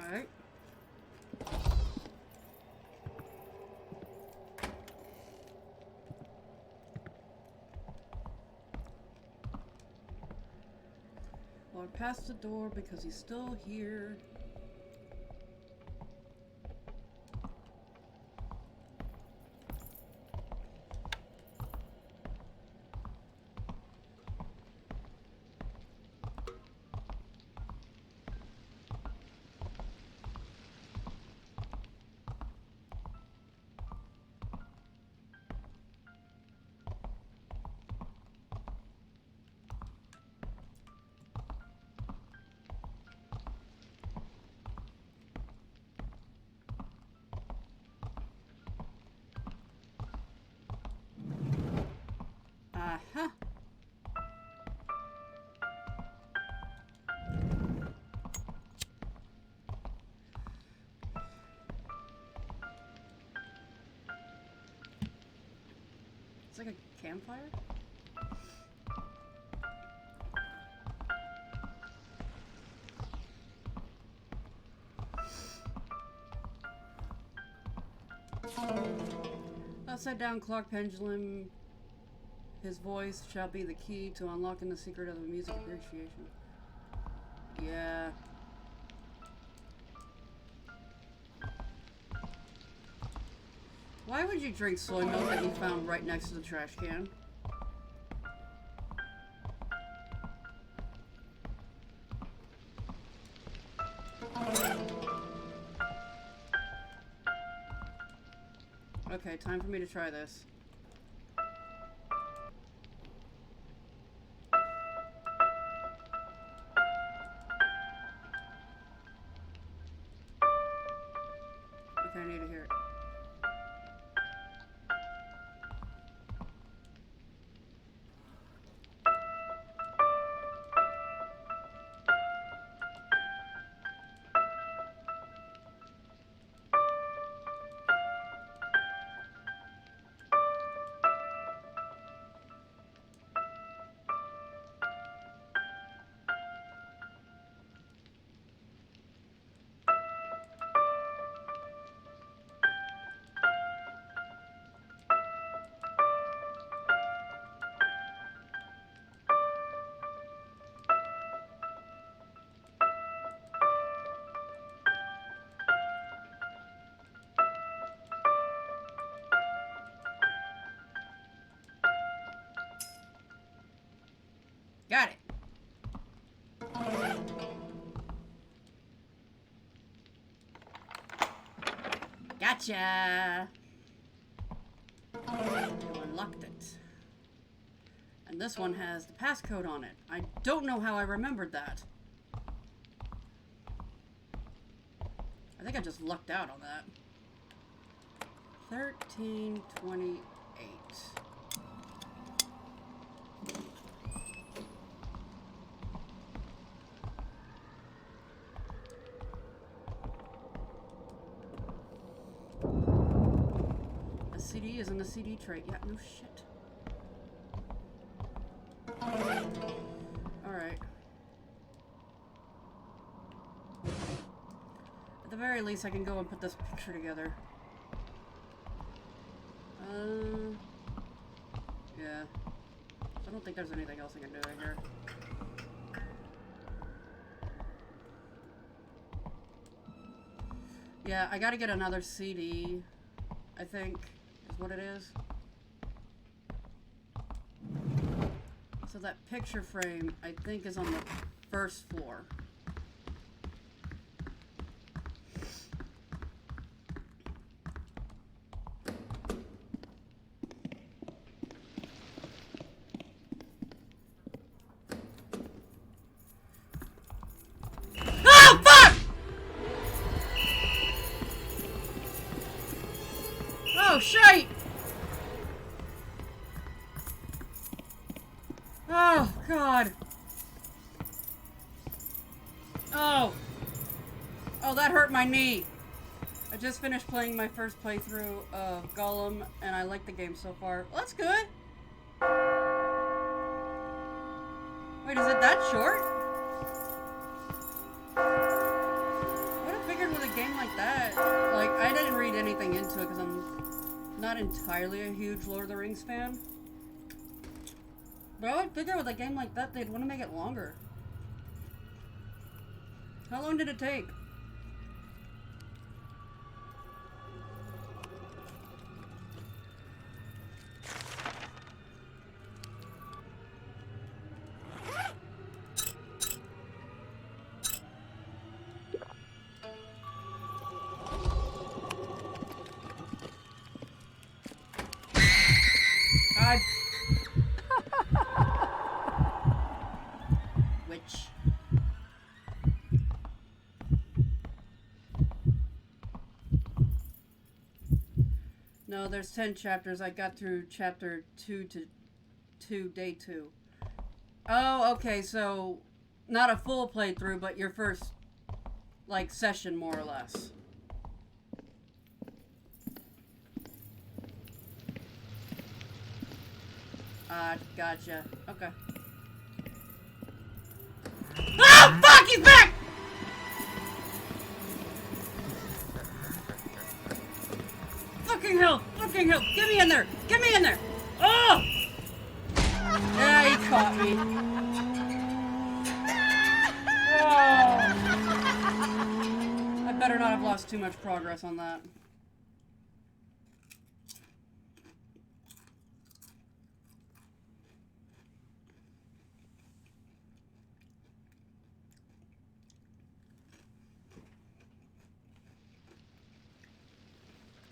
Alright. Walk past the door because he's still here. Huh. It's like a campfire? Upside down clock pendulum. His voice shall be the key to unlocking the secret of the music appreciation. Yeah. Why would you drink soy milk that you found right next to the trash can? Okay, time for me to try this. Okay, I need to hear it. Got it. Gotcha. You unlocked it. And this one has the passcode on it. I don't know how I remembered that. I think I just lucked out on that. 1328. The CD is in the CD tray. Yeah, no shit. Alright. At the very least, I can go and put this picture together. Yeah. I don't think there's anything else I can do right here. Yeah, I gotta get another CD, I think, is what it is. So that picture frame, I think, is on the first floor. Oh, fuck! Oh, shite! Oh, God. Oh. Oh, that hurt my knee. I just finished playing my first playthrough of Gollum, and I like the game so far. Well, that's good. Wait, is it that short? I would have figured with a game like that. Like, I didn't read anything into it because I'm not entirely a huge Lord of the Rings fan. But I would figure with a game like that, they'd want to make it longer. How long did it take? God. Which? No, there's 10 chapters. I got through chapter 2 to day 2. Oh, okay, so not a full playthrough, but your first, like, session, more or less. Gotcha. Okay. Oh, fuck! He's back! Fucking hell! Fucking hell! Get me in there! Get me in there! Oh! Yeah, he caught me. Oh. I better not have lost too much progress on that.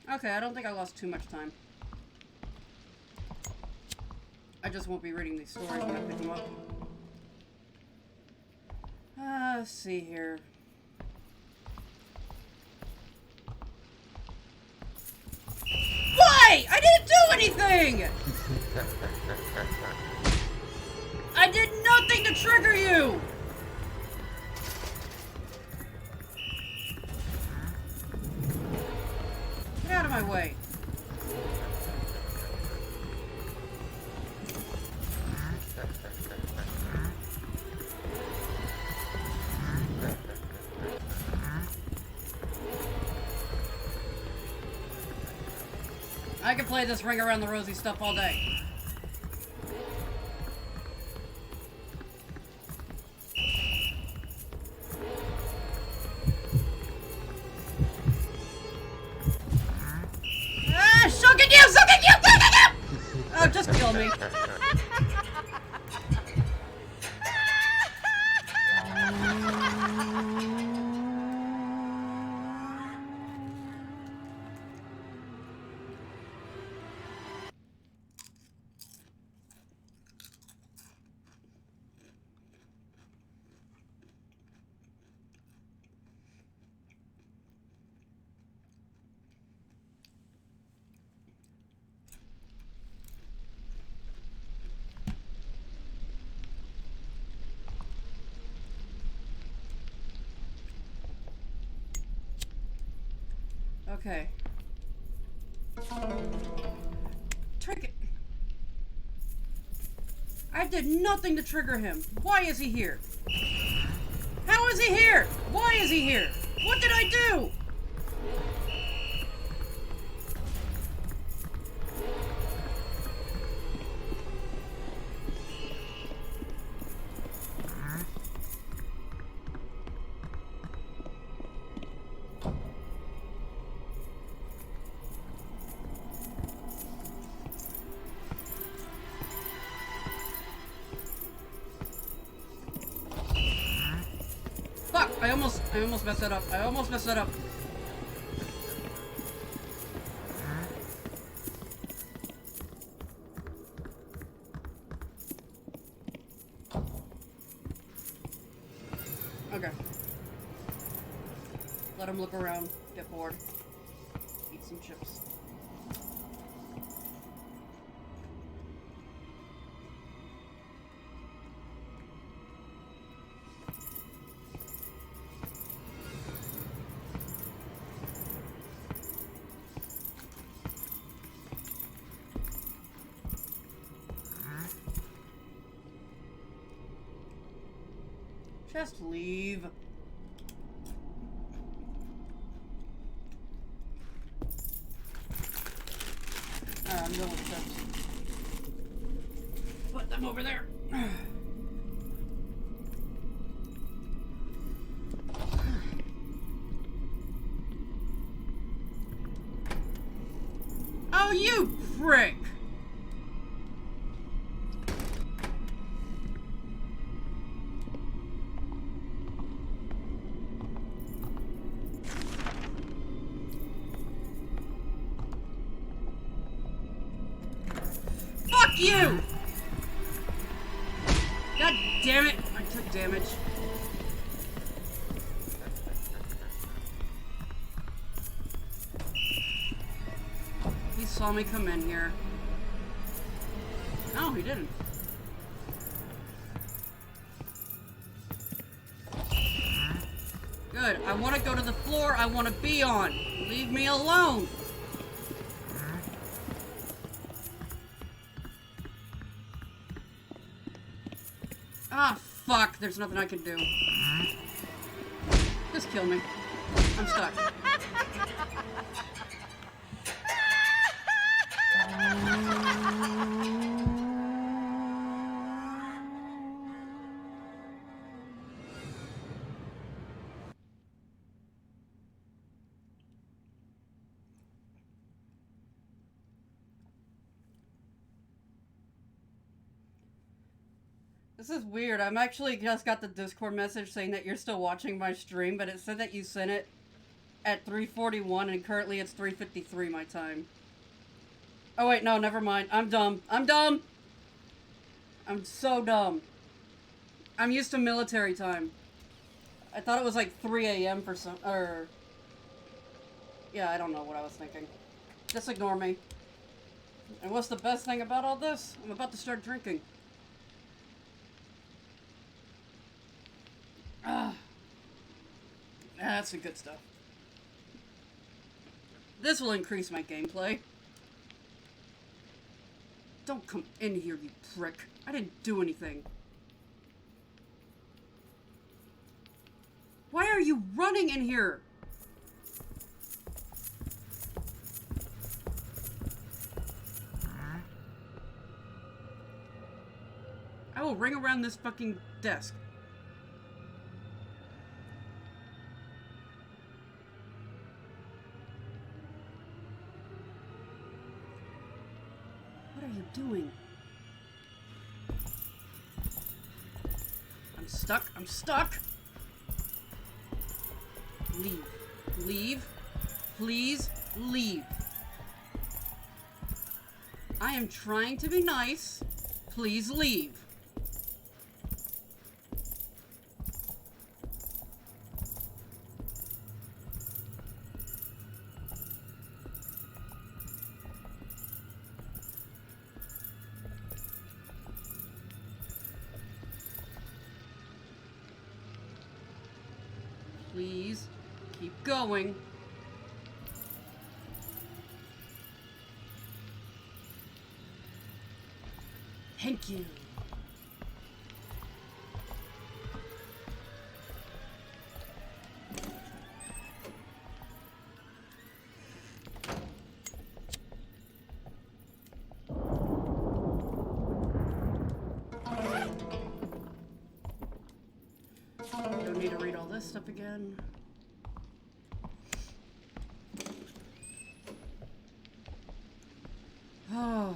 Okay, I don't think I lost too much time. I just won't be reading these stories when I pick them up. Let's see here. Why? I didn't do anything! I did nothing to trigger you! Get out of my way. I can play this ring around the rosy stuff all day. Oh, just kill me. Okay. Trick it. I did nothing to trigger him. Why is he here? How is he here? Why is he here? What did I do? I almost messed that up. I almost messed that up. Okay. Let him look around, get bored, eat some chips. Just leave. I'm going with chips. Put them over there. Oh, you prick! Fuck you! God damn it! I took damage. He saw me come in here. No, he didn't. Good. I want to go to the floor I want to be on. Leave me alone. Ah, fuck. There's nothing I can do. Just kill me. I'm stuck. This is weird. I'm actually just got the Discord message saying that you're still watching my stream, but it said that you sent it at 3:41 and currently it's 3:53 my time. Oh wait, no, never mind. I'm dumb. I'm dumb! I'm so dumb. I'm used to military time. I thought it was like 3 a.m. for some, or... Yeah, I don't know what I was thinking. Just ignore me. And what's the best thing about all this? I'm about to start drinking. That's the good stuff. This will increase my gameplay. Don't come in here, you prick. I didn't do anything. Why are you running in here? I will ring around this fucking desk. What are you doing? I'm stuck. I'm stuck. Leave. Leave. Please leave. I am trying to be nice. Please leave. Please, keep going. Thank you. Don't need to read all this stuff again. Oh.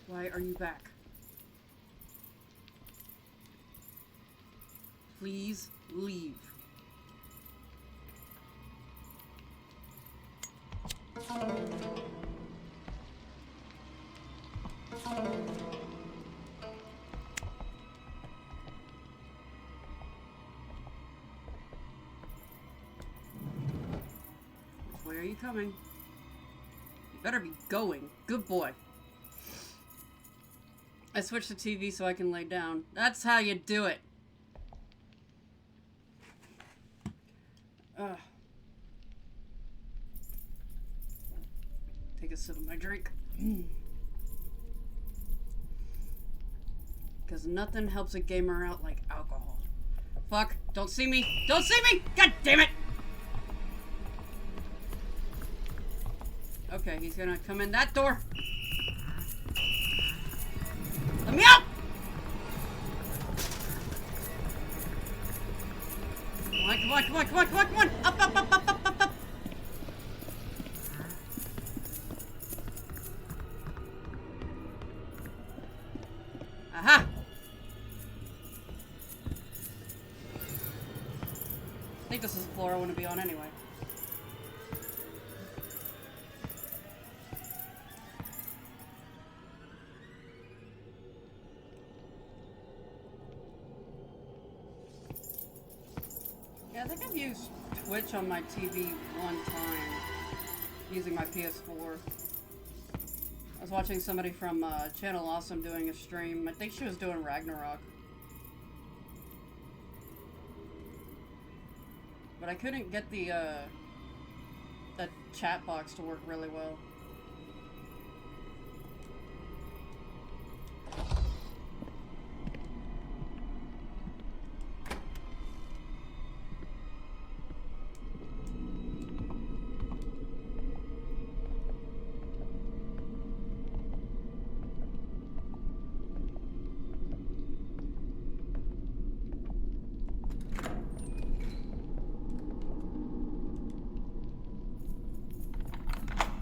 Why are you back? Please leave. Which way are you coming? You better be going. Good boy. I switched the TV so I can lay down. That's how you do it. Take a sip of my drink. Because nothing helps a gamer out like alcohol. Fuck. Don't see me. Don't see me! God damn it! Okay, he's gonna come in that door. Let me out! Come on, come on, come on, come on, come on, come on! Up, up, up, up, up, up, up! Aha! I think this is the floor I want to be on anyway. Yeah, I think I've used Twitch on my TV one time, using my PS4. I was watching somebody from Channel Awesome doing a stream. I think she was doing Ragnarok. But I couldn't get the chat box to work really well.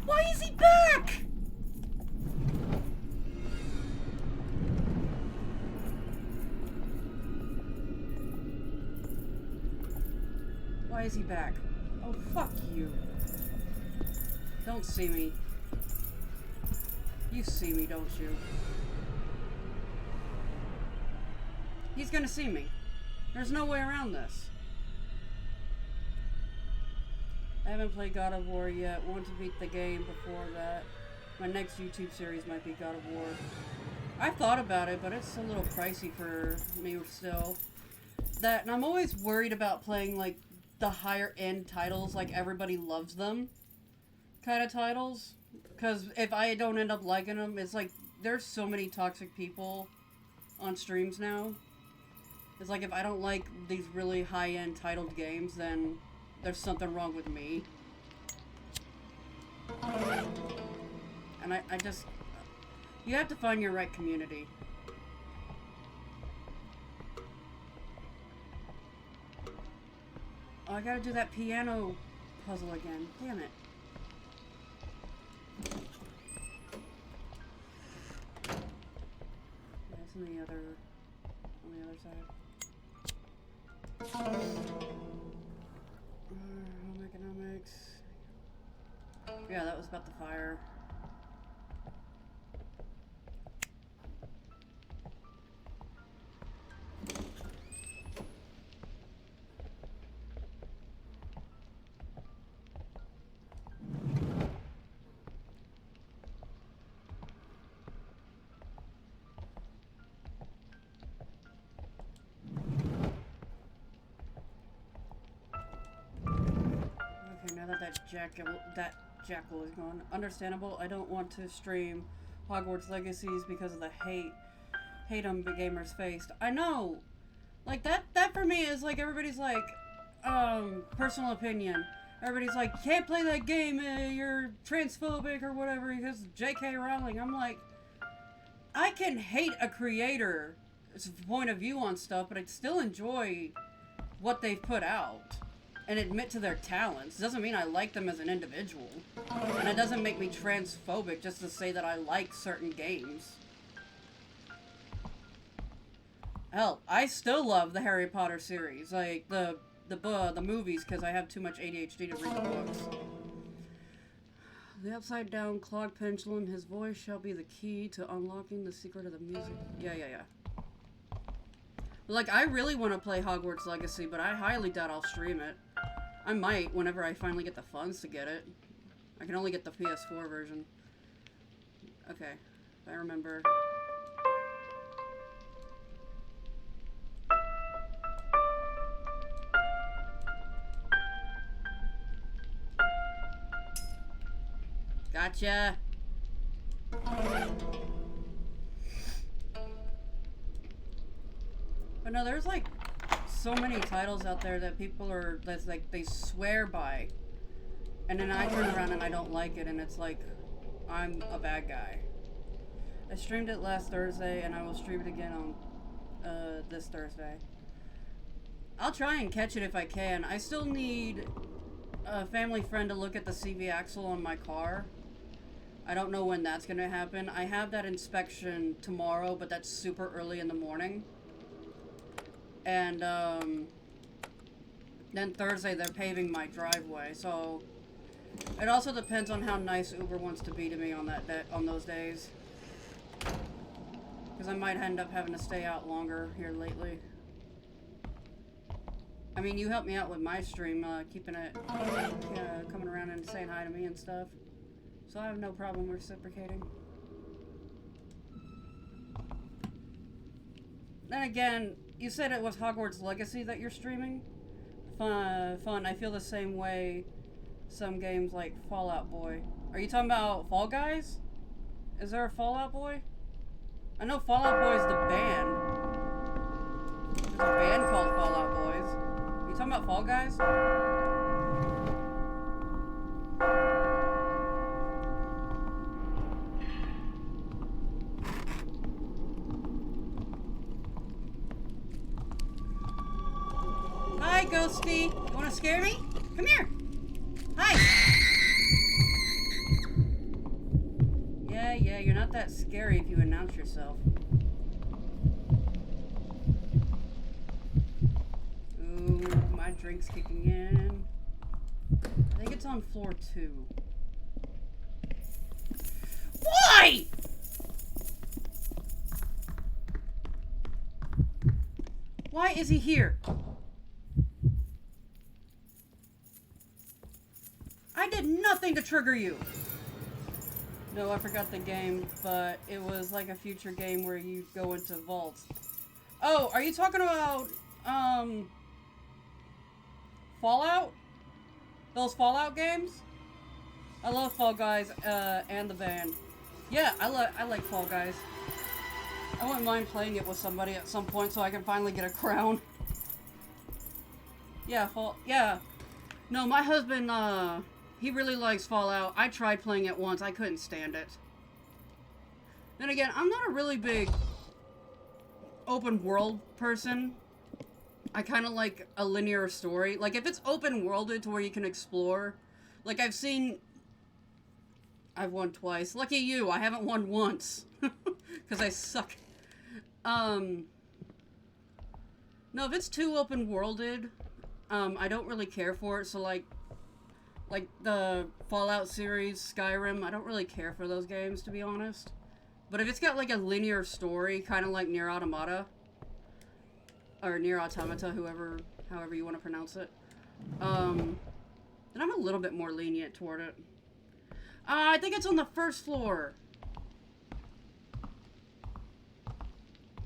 Why is he back? Why is he back? Oh, fuck you. Don't see me. You see me, don't you? He's gonna see me. There's no way around this. I haven't played God of War yet. Want to beat the game before that. My next YouTube series might be God of War. I've thought about it, but it's a little pricey for me still. And I'm always worried about playing, like, the higher end titles, like everybody loves them kind of titles. Because if I don't end up liking them, it's like, there's so many toxic people on streams now. It's like, if I don't like these really high end titled games, then there's something wrong with me. And I just... You have to find your right community. Oh, I gotta do that piano puzzle again. Damn it. Yeah, it's on the other side. Home economics. Yeah, that was about the fire. That jackal is gone. Understandable. I don't want to stream Hogwarts Legacies because of the hate gamers faced. I know. Like that for me is like everybody's like personal opinion. Everybody's like, you can't play that game, you're transphobic or whatever because J.K. Rowling. I'm like, I can hate a creator's point of view on stuff, but I still enjoy what they've put out and admit to their talents. Doesn't mean I like them as an individual. And it doesn't make me transphobic just to say that I like certain games. Hell, I still love the Harry Potter series, like the movies, because I have too much ADHD to read the books. The upside down clogged pendulum, his voice shall be the key to unlocking the secret of the music. Yeah. Like, I really want to play Hogwarts Legacy, but I highly doubt I'll stream it. I might whenever I finally get the funds to get it. I can only get the PS4 version. Okay, I remember. Gotcha. But no, there's like so many titles out there that people are, that's like, they swear by. And then I turn around and I don't like it, and it's like, I'm a bad guy. I streamed it last Thursday, and I will stream it again on this Thursday. I'll try and catch it if I can. I still need a family friend to look at the CV axle on my car. I don't know when that's going to happen. I have that inspection tomorrow, but that's super early in the morning. And then Thursday they're paving my driveway, so it also depends on how nice Uber wants to be to me on on those days. Because I might end up having to stay out longer here lately. I mean, you helped me out with my stream, keeping it, coming around and saying hi to me and stuff. So I have no problem reciprocating. Then again, you said it was Hogwarts Legacy that you're streaming? Fun. I feel the same way some games like Fallout Boy. Are you talking about Fall Guys? Is there a Fallout Boy? I know Fallout Boy is the band. There's a band called Fallout Boys. Are you talking about Fall Guys? Hi, Ghosty. You want to scare me? Come here. Hi. Yeah, you're not that scary if you announce yourself. Ooh, my drink's kicking in. I think it's on floor 2. Why? Why is he here? I did nothing to trigger you. No, I forgot the game, but it was like a future game where you go into vaults. Oh, are you talking about, Fallout? Those Fallout games? I love Fall Guys, and the band. Yeah, I like Fall Guys. I wouldn't mind playing it with somebody at some point so I can finally get a crown. Yeah, yeah. No, my husband, he really likes Fallout. I tried playing it once. I couldn't stand it. Then again, I'm not a really big open world person. I kind of like a linear story. Like, if it's open worlded to where you can explore. Like, I've won twice. Lucky you, I haven't won once. Because I suck. No, if it's too open worlded, I don't really care for it. So, like the Fallout series, Skyrim, I don't really care for those games, to be honest. But if it's got like a linear story, kind of like Nier Automata, or Nier Automata, however you want to pronounce it, then I'm a little bit more lenient toward it. I think it's on the first floor.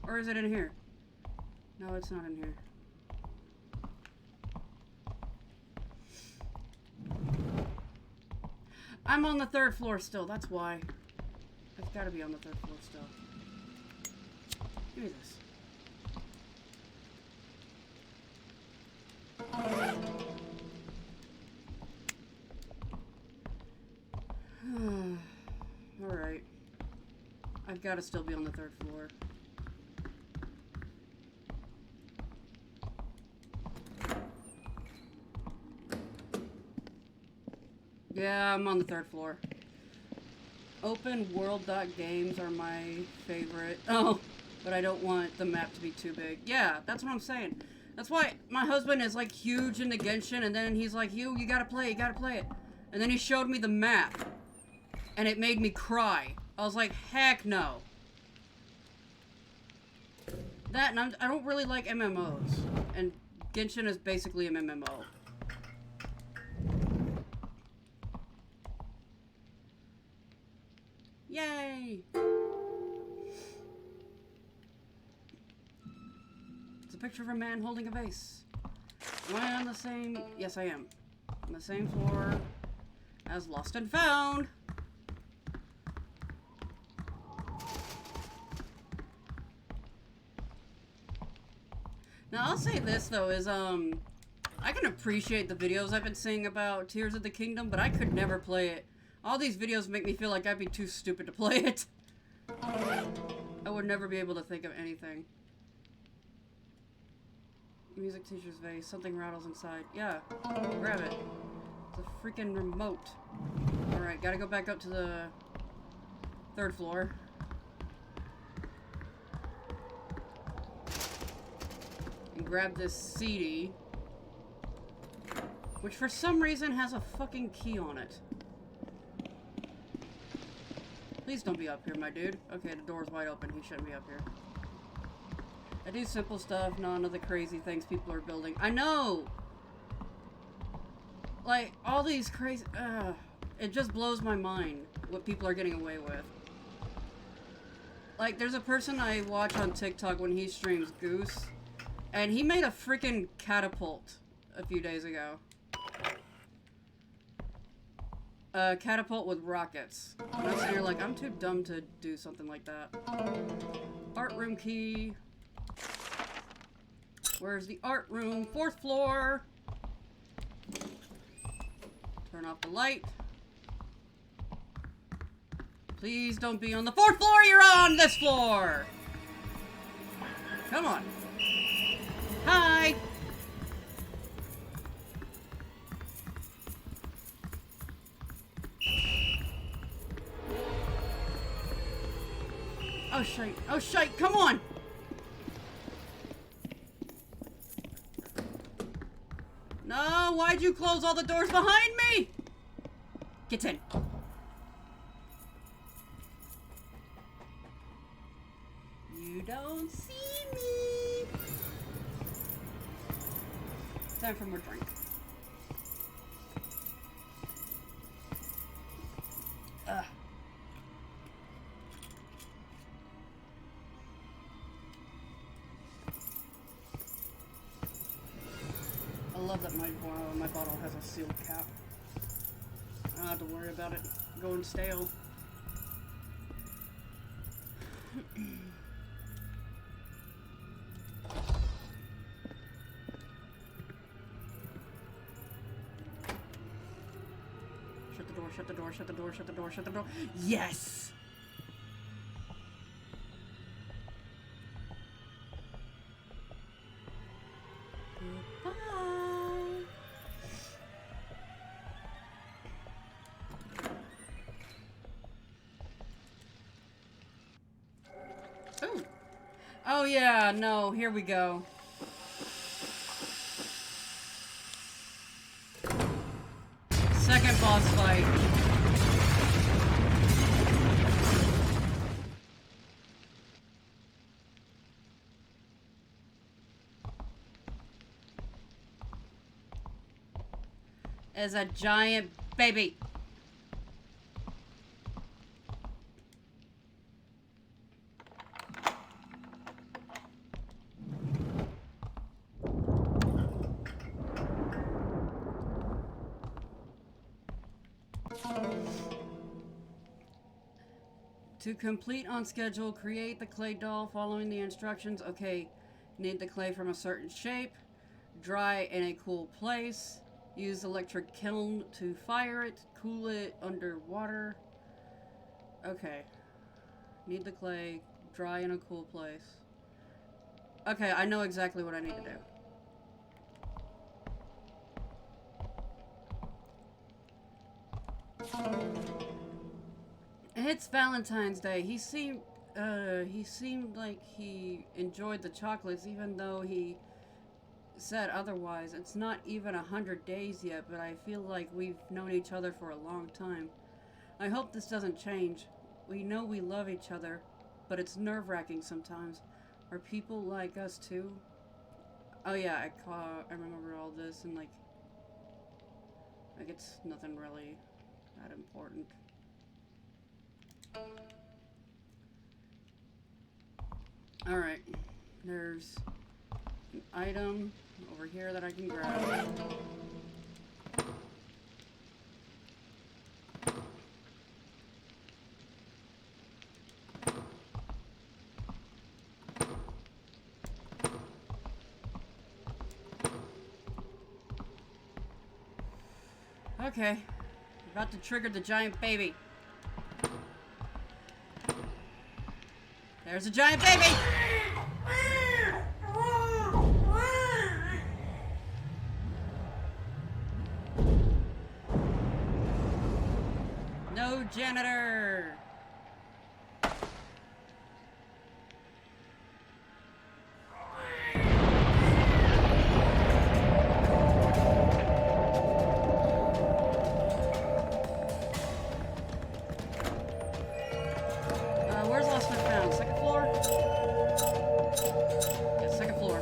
Or is it in here? No, it's not in here. I'm on the 3rd floor still, that's why. I've got to be on the 3rd floor still. Give me this. Alright. I've got to still be on the 3rd floor. Yeah, I'm on the 3rd floor. Open world.games are my favorite. Oh, but I don't want the map to be too big. Yeah, that's what I'm saying. That's why my husband is like huge into Genshin, and then he's like, you gotta play it, you gotta play it. And then he showed me the map, and it made me cry. I was like, heck no. That, and I don't really like MMOs, and Genshin is basically an MMO. Yay! It's a picture of a man holding a vase. Am I on the same... Yes, I am. On the same floor as Lost and Found. Now, I'll say this, though, is, I can appreciate the videos I've been seeing about Tears of the Kingdom, but I could never play it. All these videos make me feel like I'd be too stupid to play it. I would never be able to think of anything. Music teacher's vase. Something rattles inside. Yeah. Grab it. It's a freaking remote. Alright, gotta go back up to the 3rd floor. And grab this CD. Which for some reason has a fucking key on it. Please don't be up here, my dude. Okay, the door's wide open. He shouldn't be up here. I do simple stuff, none of the crazy things people are building. I know! Like, all these crazy... it just blows my mind what people are getting away with. Like, there's a person I watch on TikTok when he streams, Goose, and he made a freaking catapult a few days ago. A catapult with rockets. And I'm sitting here like, I'm too dumb to do something like that. Art room key. Where's the art room? 4th floor. Turn off the light. Please don't be on the 4th floor. You're on this floor. Come on. Hi. Oh, shite. Oh, shite. Come on. No, why'd you close all the doors behind me? Get in. You don't see me. Time for more drink. Ugh. I love that my bottle has a sealed cap. I don't have to worry about it going stale. Shut the door, shut the door, shut the door, shut the door, shut the door. Yes! Ooh. Oh yeah, no, here we go. Second boss fight. As a giant baby. To complete on schedule, create the clay doll following the instructions. Okay, need the clay from a certain shape. Dry in a cool place. Use electric kiln to fire it. Cool it under water. Okay. Need the clay. Dry in a cool place. Okay, I know exactly what I need to do. It's Valentine's Day. He seemed... He seemed like he enjoyed the chocolates, even though he said otherwise. It's not even 100 days yet, but I feel like we've known each other for a long time. I hope this doesn't change. We know we love each other, but it's nerve-wracking sometimes. Are people like us too? Oh yeah, I remember all this, and like it's nothing really that important. Alright, there's an item over here that I can grab. Okay, about to trigger the giant baby. There's a giant baby! No janitor! Where's Lost and Found? Second floor? Yeah, second floor.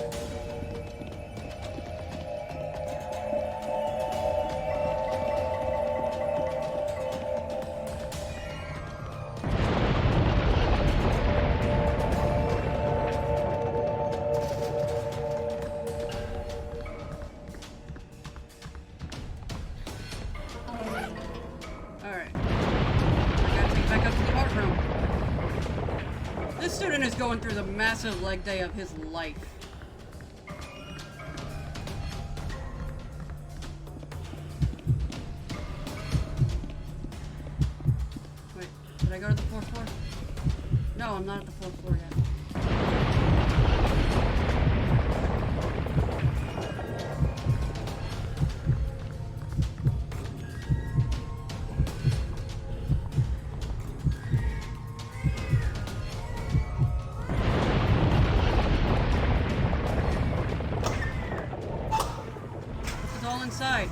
Alright. I gotta take it back up to the art room. This student is going through the massive leg day of his life. Wait, did I go to the fourth floor? No, I'm not at the fourth floor yet. It's all inside.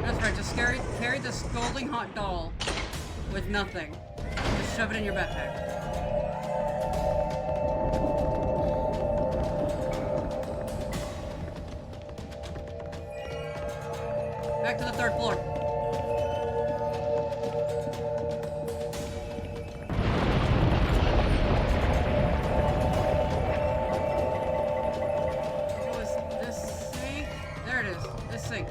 That's right, just carry the scalding hot doll with nothing. Just shove it in your backpack. Back to the third floor. It was this sink. There it is. This sink.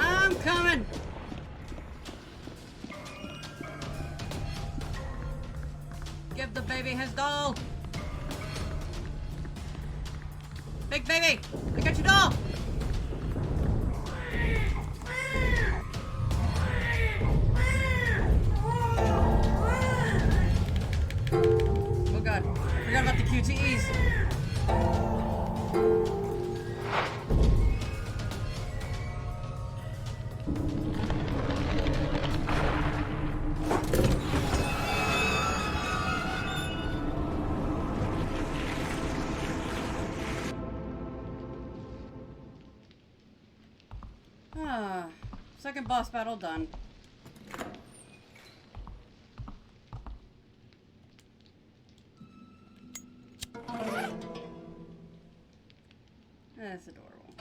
I'm coming. Give the baby his doll. Big baby, I got your doll. Oh god, I forgot about the QTEs. Second boss battle done. That's adorable.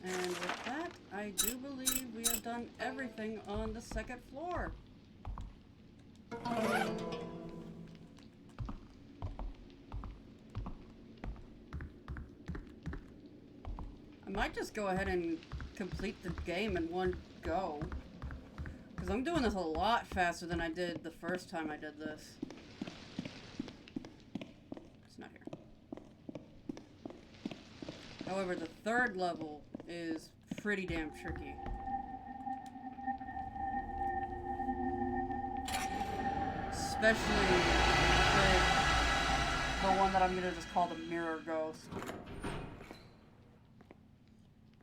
And with that, I do believe we have done everything on the second floor. I might just go ahead and complete the game in one go. Because I'm doing this a lot faster than I did the first time I did this. It's not here. However, the third level is pretty damn tricky. Especially with the one that I'm gonna just call the Mirror Ghost.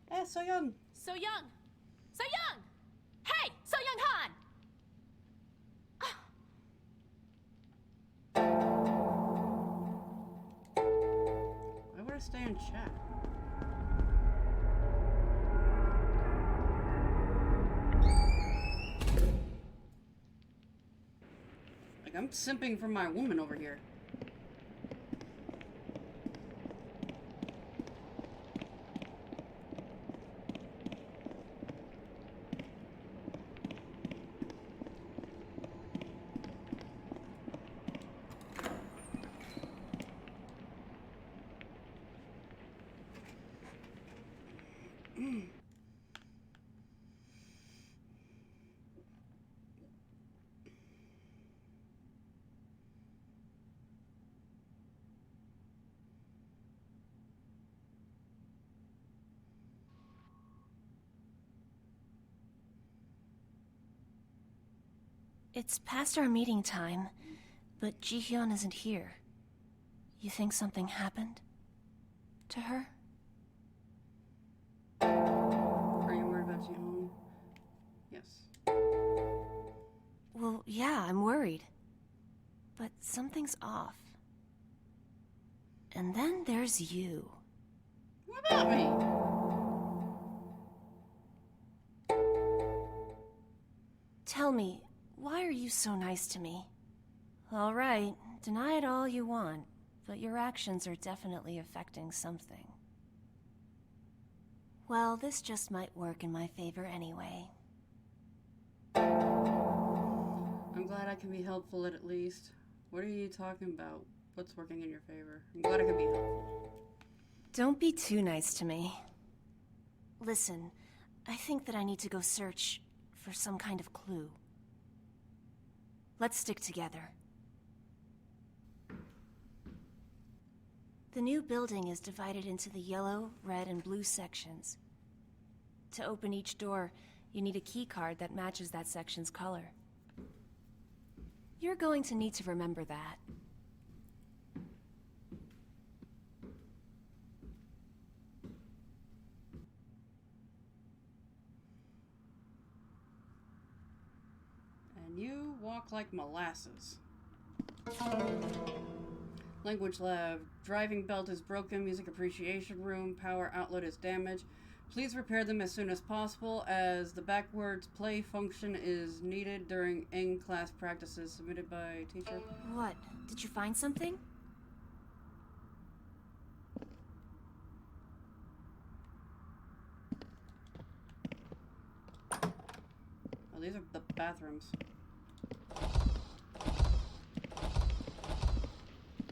Hey, So Young! So Young! So Young! Hey! So Young Han! Why would I stay in chat? Like, I'm simping for my woman over here. It's past our meeting time, but Ji-hyun isn't here. You think something happened to her? Are you worried about Ji-hyun? Yes. Well, yeah, I'm worried. But something's off. And then there's you. What about me? Tell me, why are you so nice to me? All right, deny it all you want, but your actions are definitely affecting something. Well, this just might work in my favor anyway. I'm glad I can be helpful at least. What are you talking about? What's working in your favor? I'm glad I can be helpful. Don't be too nice to me. Listen, I think that I need to go search for some kind of clue. Let's stick together. The new building is divided into the yellow, red, and blue sections. To open each door, you need a key card that matches that section's color. You're going to need to remember that. And you walk like molasses. Language lab. Driving belt is broken. Music appreciation room. Power outlet is damaged. Please repair them as soon as possible, as the backwards play function is needed during in-class practices. Submitted by teacher. What? Did you find something? Oh, these are the bathrooms.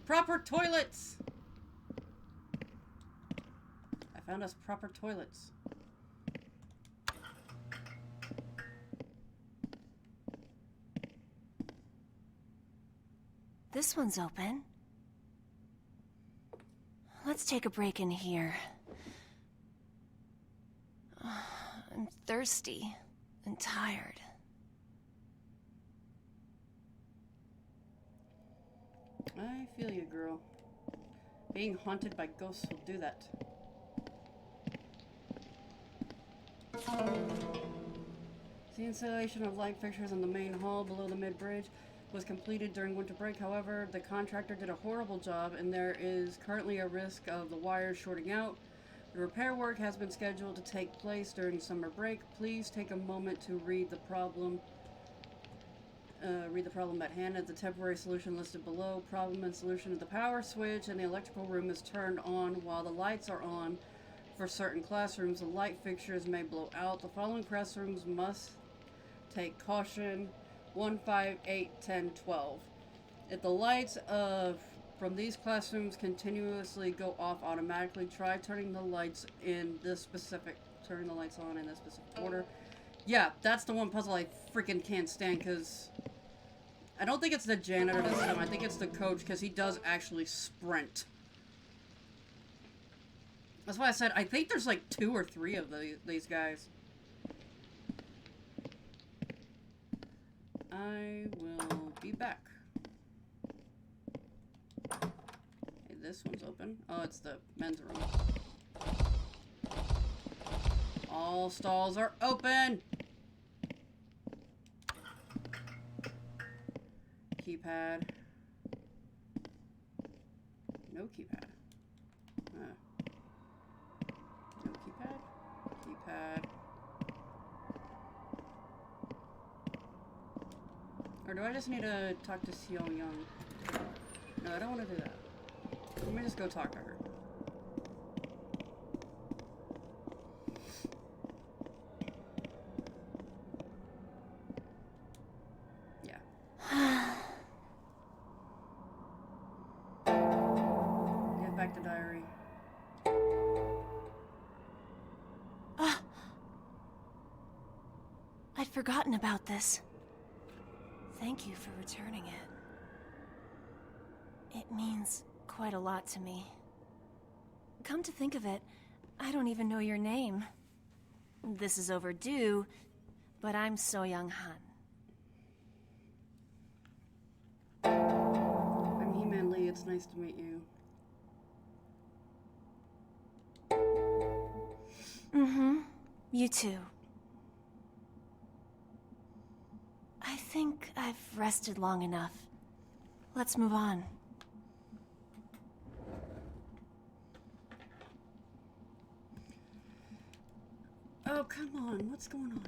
Proper toilets! I found us proper toilets. This one's open. Let's take a break in here. I'm thirsty and tired. I feel you, girl. Being haunted by ghosts will do that. The installation of light fixtures in the main hall below the mid-bridge was completed during winter break. However, the contractor did a horrible job, and there is currently a risk of the wires shorting out. The repair work has been scheduled to take place during summer break. Please take a moment to read the problem. Read the problem at hand. At the temporary solution listed below. Problem and solution of the power switch and the electrical room is turned on while the lights are on. for certain classrooms, the light fixtures may blow out. The following classrooms must take caution. 1, 5, 8, 10, 12. If the lights from these classrooms continuously go off automatically, try turning the lights on in this specific order. Yeah, that's the one puzzle I freaking can't stand, because I don't think it's the janitor this time. I think it's the coach, because he does actually sprint. That's why I said I think there's like 2 or 3 of these guys. I will be back. Okay, this one's open. Oh, it's the men's room. All stalls are open! Keypad. No keypad. No keypad. Keypad. Or do I just need to talk to Seo Young? No, I don't want to do that. Let me just go talk to her. Yeah. Get back to diary. I'd forgotten about this. Thank you for returning it. It means quite a lot to me. Come to think of it, I don't even know your name. This is overdue, but I'm So-Young Han. I'm He-Man Lee, it's nice to meet you. Mm-hmm. You too. I think I've rested long enough. Let's move on. Oh, come on. What's going on?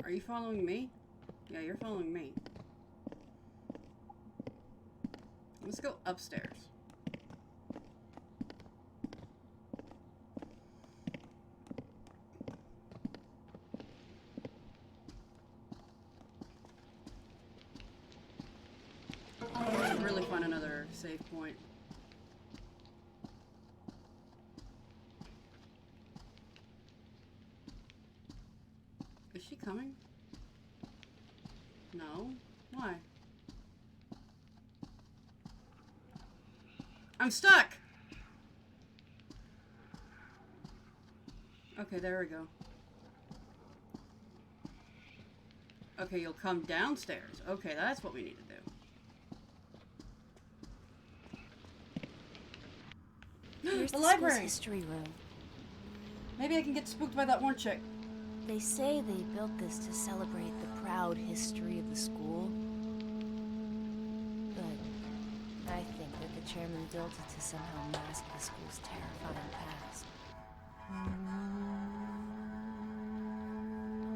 Are you following me? Yeah, you're following me. Let's go upstairs. I should really find another save point. Is she coming? No. Why? I'm stuck! Okay, there we go. Okay, you'll come downstairs. Okay, that's what we need to do. Here's The the library! school's history room. Maybe I can get spooked by that one chick. They say they built this to celebrate the proud history of the school. But I think that the chairman built it to somehow mask the school's terrifying past.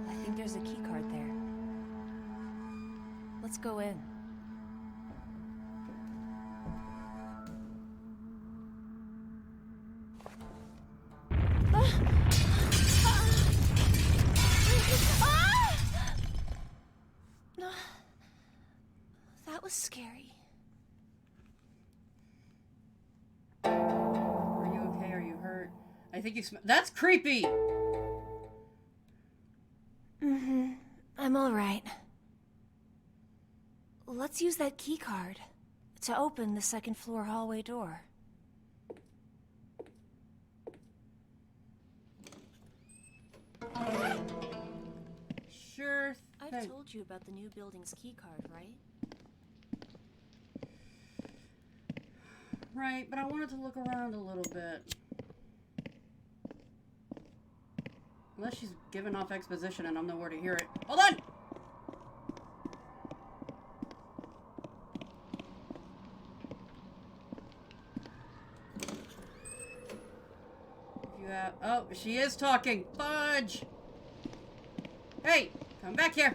I think there's a key card there. Let's go in. That was scary. Are you okay? Are you hurt? I think you That's creepy! Mm-hmm. I'm alright. Let's use that key card to open the second floor hallway door. Sure I've thing. told you about the new building's key card, right? Right, but I wanted to look around a little bit. Unless she's giving off exposition and I'm nowhere to hear it. Hold on! If you have... Oh, she is talking! Fudge! Hey! Come back here!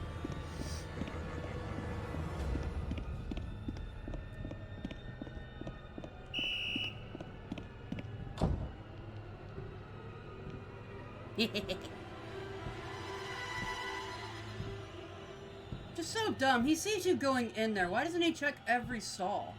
Just so dumb. He sees you going in there. Why doesn't he check every stall?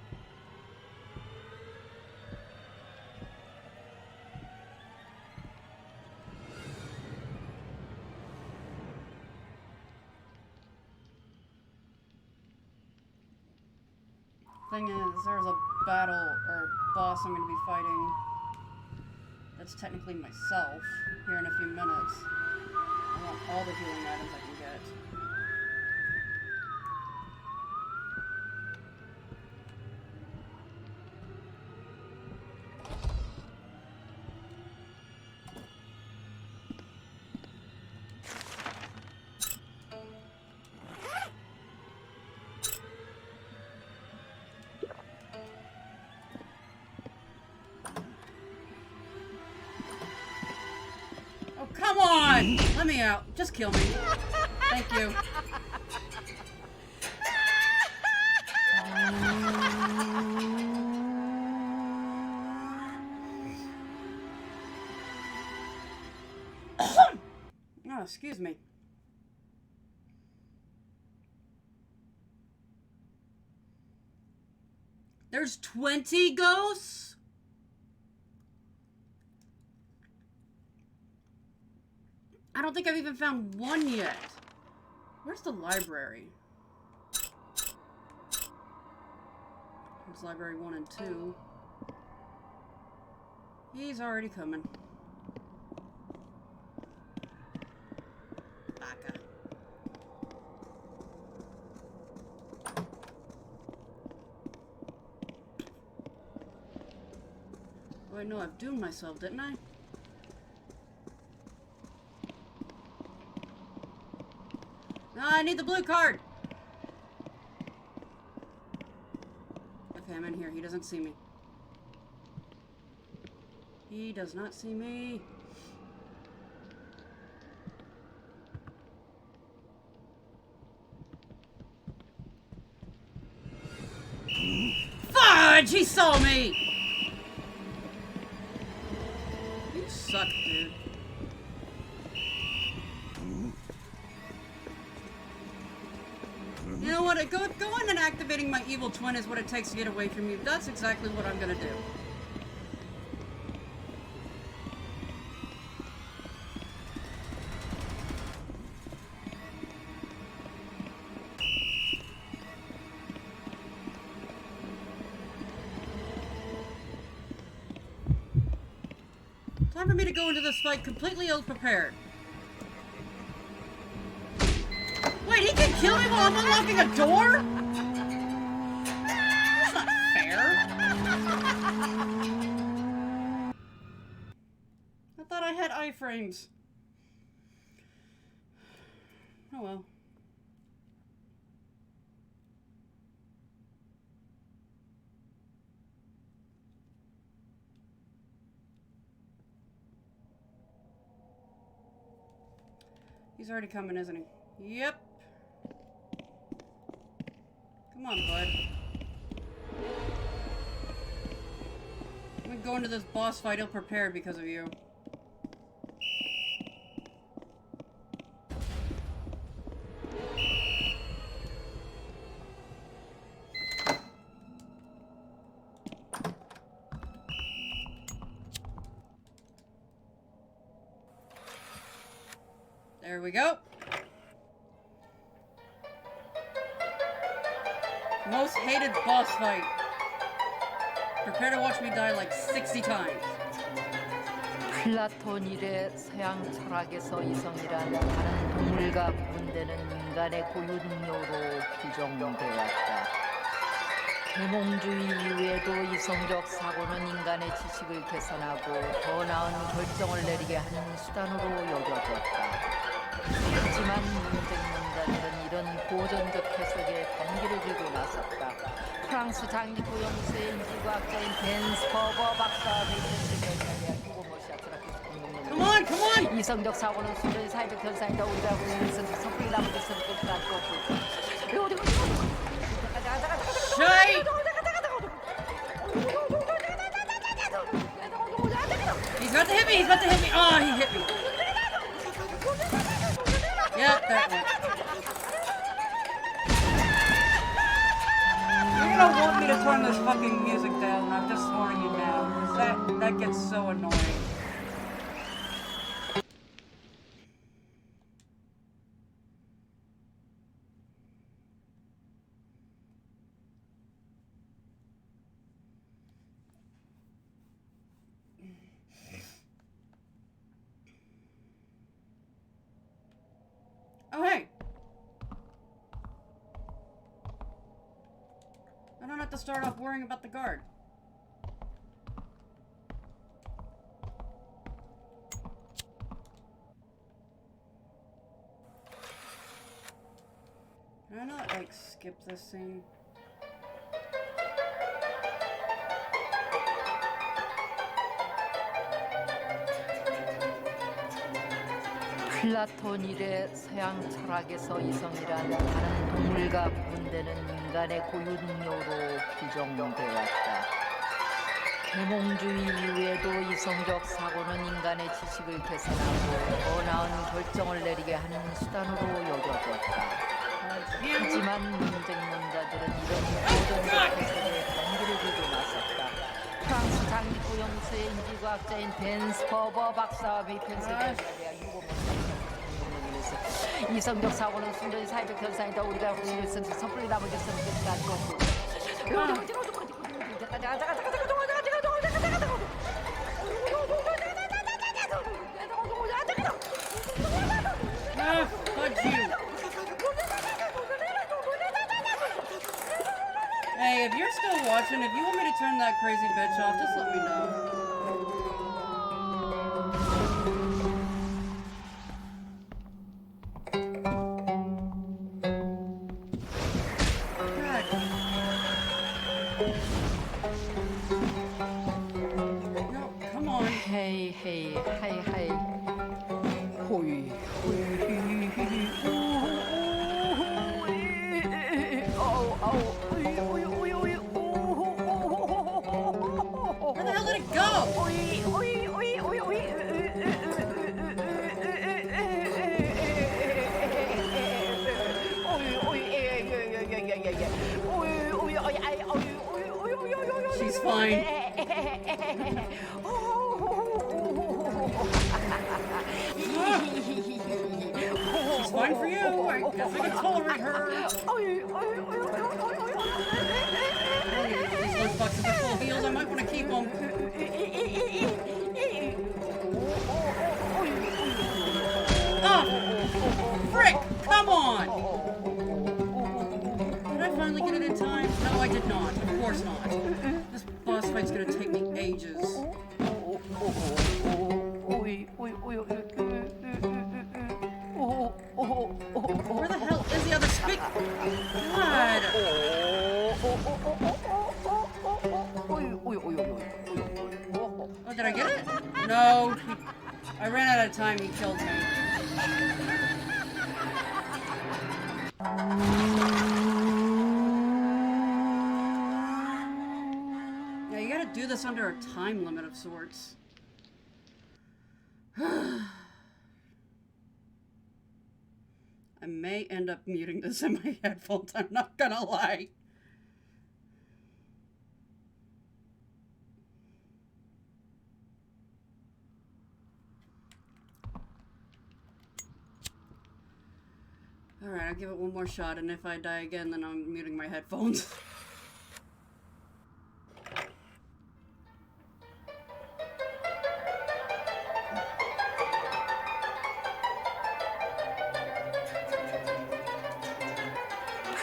Thing is, there's a battle or boss I'm going to be fighting that's technically myself here in a few minutes. I want all the healing items I can get. Come on! Let me out. Just kill me. Thank you. Oh, excuse me. There's 20 ghosts? I don't think I've even found one yet. Where's the library? There's library 1 and 2. He's already coming. Baka. Wait, no, I've doomed myself, didn't I? No, I need the blue card! Okay, I'm in here. He doesn't see me. He does not see me. Fudge! He saw me! You suck, dude. You know what? Going and activating my evil twin is what it takes to get away from you. That's exactly what I'm gonna do. Time for me to go into this fight completely ill-prepared. Wait, he can kill me while I'm unlocking a door? That's not fair. I thought I had iframes. Oh well. He's already coming, isn't he? Yep. Come on, bud. I'm gonna go into this boss fight ill-prepared because of you. There we go. Most hated boss fight. Prepare to watch me die like 60 times. 플라톤 이래 서양 철학에서 이성이란 다른 동물과 구분되는 인간의 고유 능력으로 규정되었다. 계몽주의 이후에도 이성적 사고는 인간의 지식을 개선하고 더 나은 결정을 내리게 하는 수단으로 여겨졌다. 하지만 문쟁론자들은 이런 고전적 해석에 반기를 들고 나섰다. 프랑스 장기고용수의 인지과학자인 벤 스퍼버 박사와 베이컨 Come on, come on! 이성적 사고는 수련의 사회적 현상이다. 우리가 알고 있는 이성적 성품이 나머지 성격도 않고 Shite! He's about to hit me! He's about to hit me! Oh, he hit me! Yep, that one. You're gonna want me to turn this fucking music down. I'm just warning you now, because that gets so annoying. Oh, hey! I don't have to start off worrying about the guard. Can I not, like, skip this scene? 플라톤 이래 서양 철학에서 이성이란 다른 동물과 구분되는 인간의 고유 능력으로 규정되었다. 계몽주의 이후에도 이성적 사고는 인간의 지식을 개선하고 더 나은 결정을 내리게 하는 수단으로 여겨졌다. 하지만 논쟁론자들은 이런 고전적 해석에 반기를 들고 나섰다. 프랑스 장기고 연구소의 인지과학자인 벤 스퍼버 박사와 및 펜실베니아 대학 유고문과 이성적 사고는 순전히 사회적 현상이다. 우리가 혹시를 쓴 섣불리 나머지 쓰는 끝까지 것도 Fuck you. Hey, if you're still watching, if you want me to turn that crazy bitch off, just let me know. 헤이 헤이 하이 하이 호이 호이 Where the hell did it go? She's fine. She's fine for you. I guess I can tolerate her. These lunch boxes are full of heels. I might want to keep them. Oh, frick! Come on! Did I finally get it in time? No, I did not. Of course not. This boss fight's gonna take me ages. Where the hell is the other speak? God! Oh, did I get it? No. I ran out of time. He killed me. Yeah, you gotta do this under a time limit of sorts. I may end up muting this in my headphones, I'm not gonna lie. Alright, I'll give it one more shot, and if I die again, then I'm muting my headphones.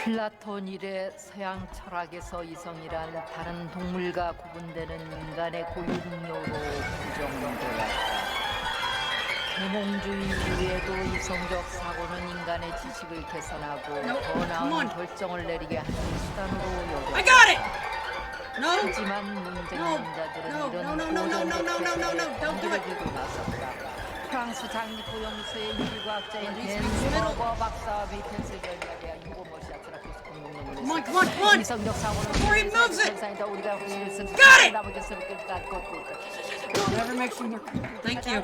플라톤 이래 서양 철학에서 이성이란 다른 동물과 구분되는 인간의 고유 능력으로 규정되었다. 계몽주의 이후에도 이성적 사고는 인간의 지식을 개선하고 더 나은 결정을 내리게 하는 수단으로 I got it! 여겨졌다. No! 하지만 논쟁론자들은 이런 고전적 반기를 들고 나섰다. 프랑스 장기고 연구소의 인지과학자인 벤 스퍼버 박사와 및 펜실베니아 대학 유고모시아 트라피스 공동연구소에서 Come on, come on, come on! 이성적 사고는 Before he moves it! 현상이다. 우리가 혹시를 쓴 Got it! 나머지 쓰는 끝까지 것도 Never makes me more. Thank you.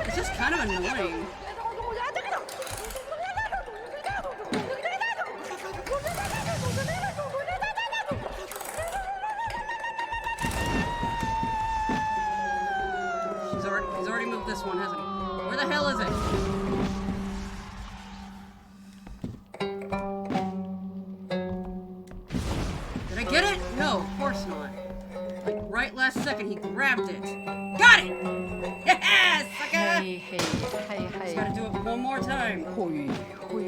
Is this kind of annoying. He's already moved this one, hasn't he? Where the hell is it? Did I get it? No, of course not. Like, right last second, he grabbed it. Got it! Yes! Sucker! Hey, hey, hey, Just hey. gotta do it one more time. Hoi, hoi,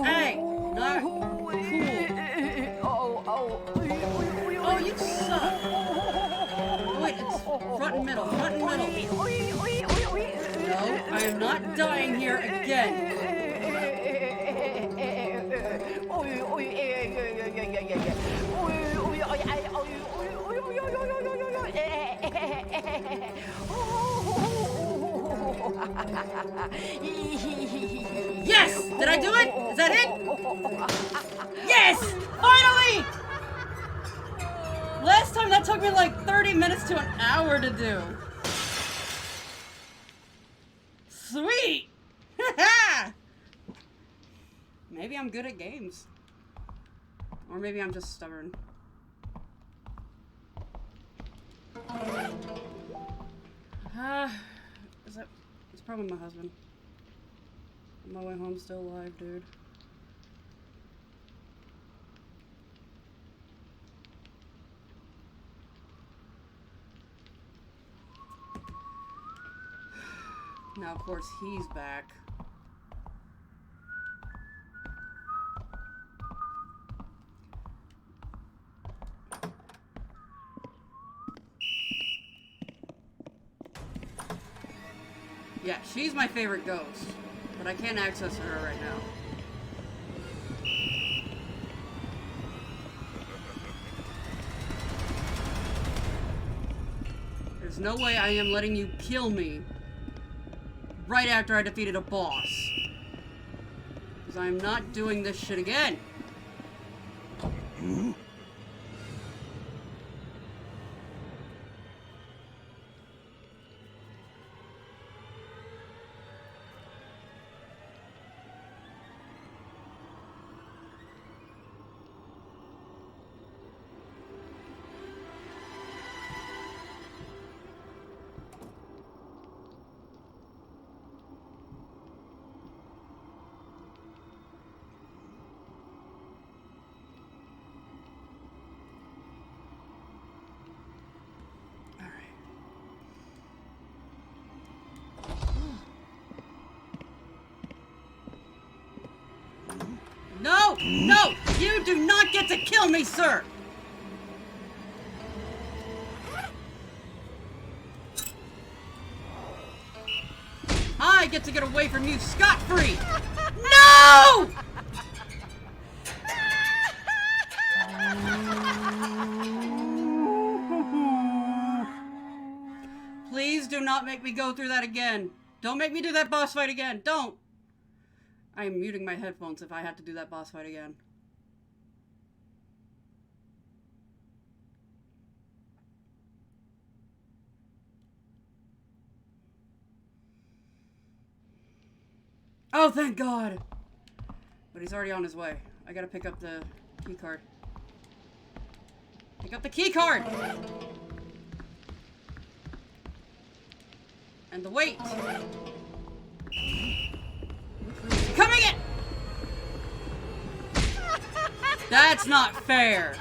Hey! Not cool. Oh, you suck! Oh, wait, it's front and middle, front and middle. No, I am not dying here again. Yes! Did I do it? Is that it? Yes! Finally! Last time that took me like 30 minutes to an hour to do. Sweet! Maybe I'm good at games. Or maybe I'm just stubborn. It's probably my husband. On my way home, still alive, dude. Now, of course, he's back. Yeah, she's my favorite ghost, but I can't access her right now. There's no way I am letting you kill me right after I defeated a boss. Because I'm not doing this shit again. No! No! You do not get to kill me, sir! I get to get away from you scot-free! No! Please do not make me go through that again. Don't make me do that boss fight again. Don't! I am muting my headphones if I have to do that boss fight again. Oh, thank God! But he's already on his way. I gotta pick up the key card. Pick up the key card! And the weight! Coming in! That's not fair!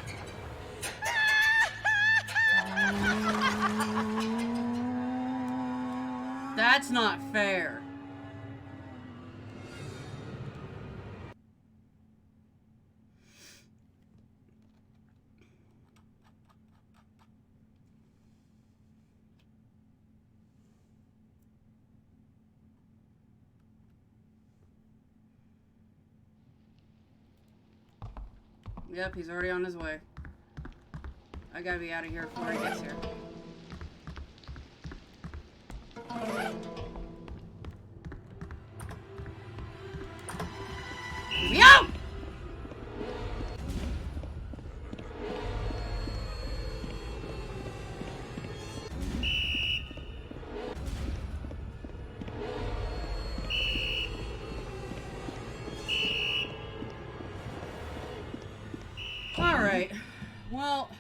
That's not fair. Yep, he's already on his way. I gotta be out of here before he gets here. Get me out! Well,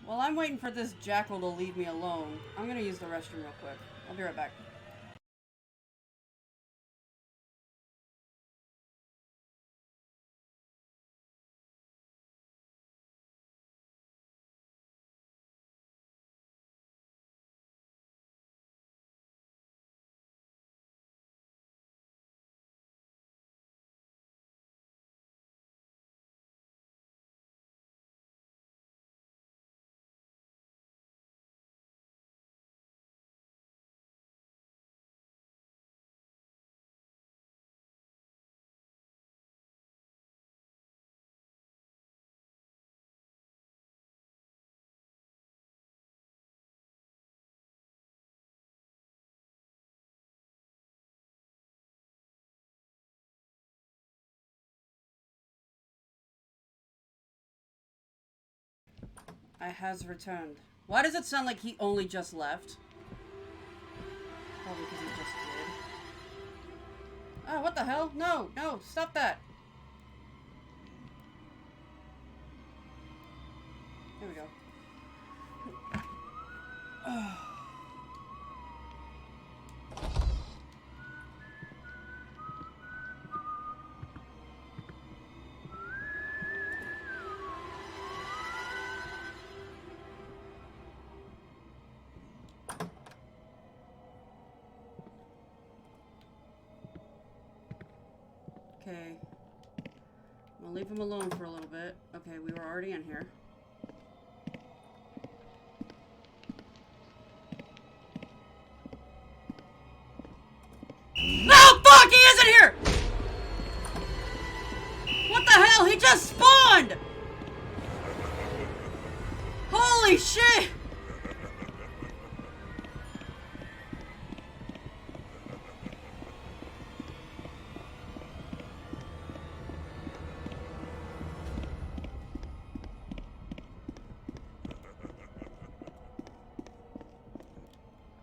while I'm waiting for this jackal to leave me alone, I'm gonna use the restroom real quick. I'll be right back. I has returned. Why does it sound like he only just left? Probably because he just did. Oh, what the hell? No, no, stop that. There we go. Okay. I'm gonna leave him alone for a little bit. Okay, we were already in here. No, fuck! He isn't here! What the hell? He just spawned! Holy shit!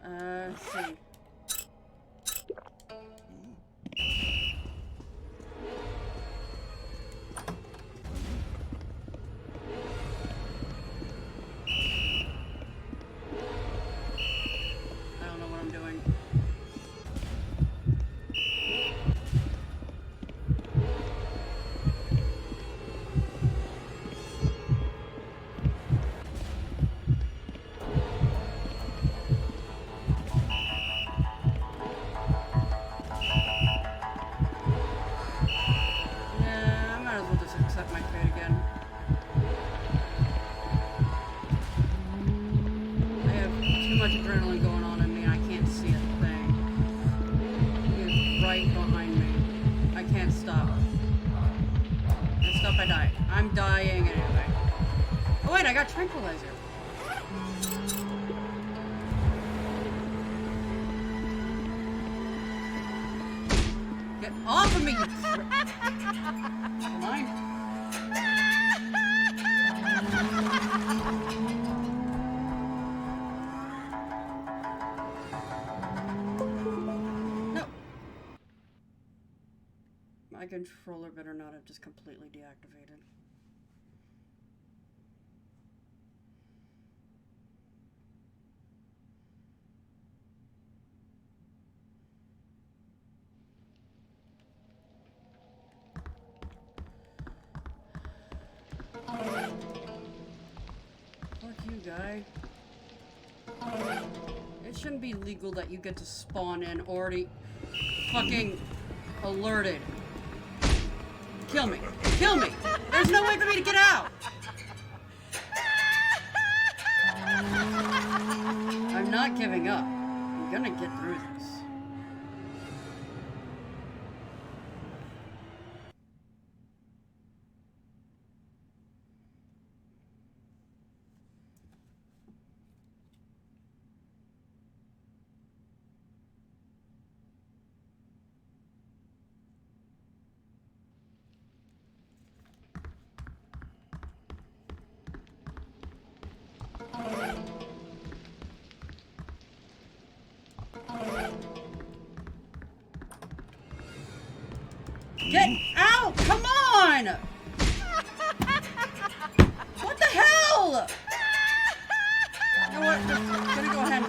Let's see. I don't know what I'm doing. Yeah, I might as well just accept my fate again. I have too much adrenaline going on in me, and I can't see a thing. He is right behind me. I can't stop. If I stop, I die. I'm dying anyway. Oh wait, I got tranquilizer. Get off of me, you Never mind. No. My controller better not have just completely deactivated. Fuck you, guy. It shouldn't be legal that you get to spawn in already fucking alerted. Kill me. Kill me! There's no way for me to get out! I'm not giving up. I'm gonna get through this. Get out! Come on!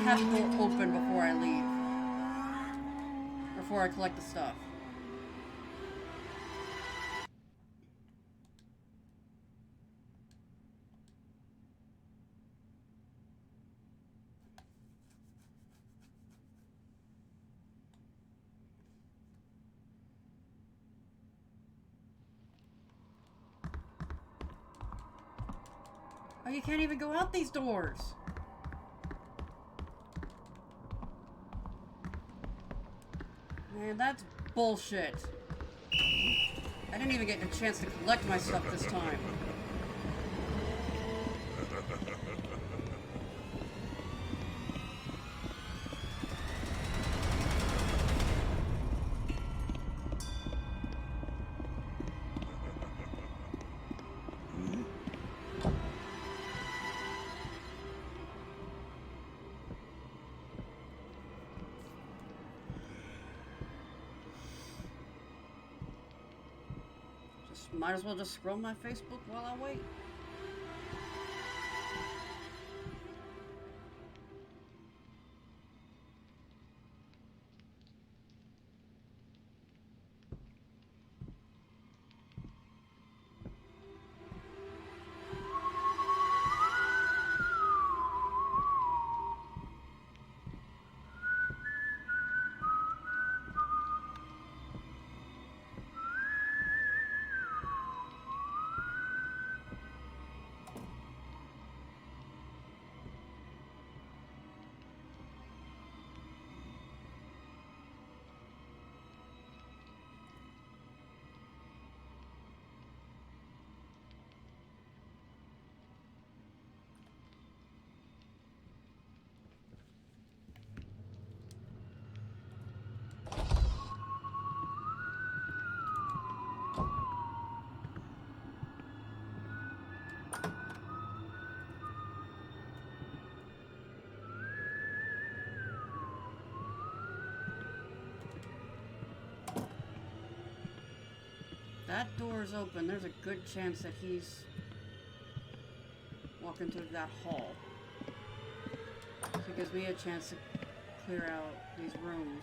have to go open before I leave. Before I collect the stuff. Oh, you can't even go out these doors. Man, that's bullshit. I didn't even get a chance to collect my stuff this time. Might as well just scroll my Facebook while I wait. That door's open. There's a good chance that he's walking through that hall. So it gives me a chance to clear out these rooms.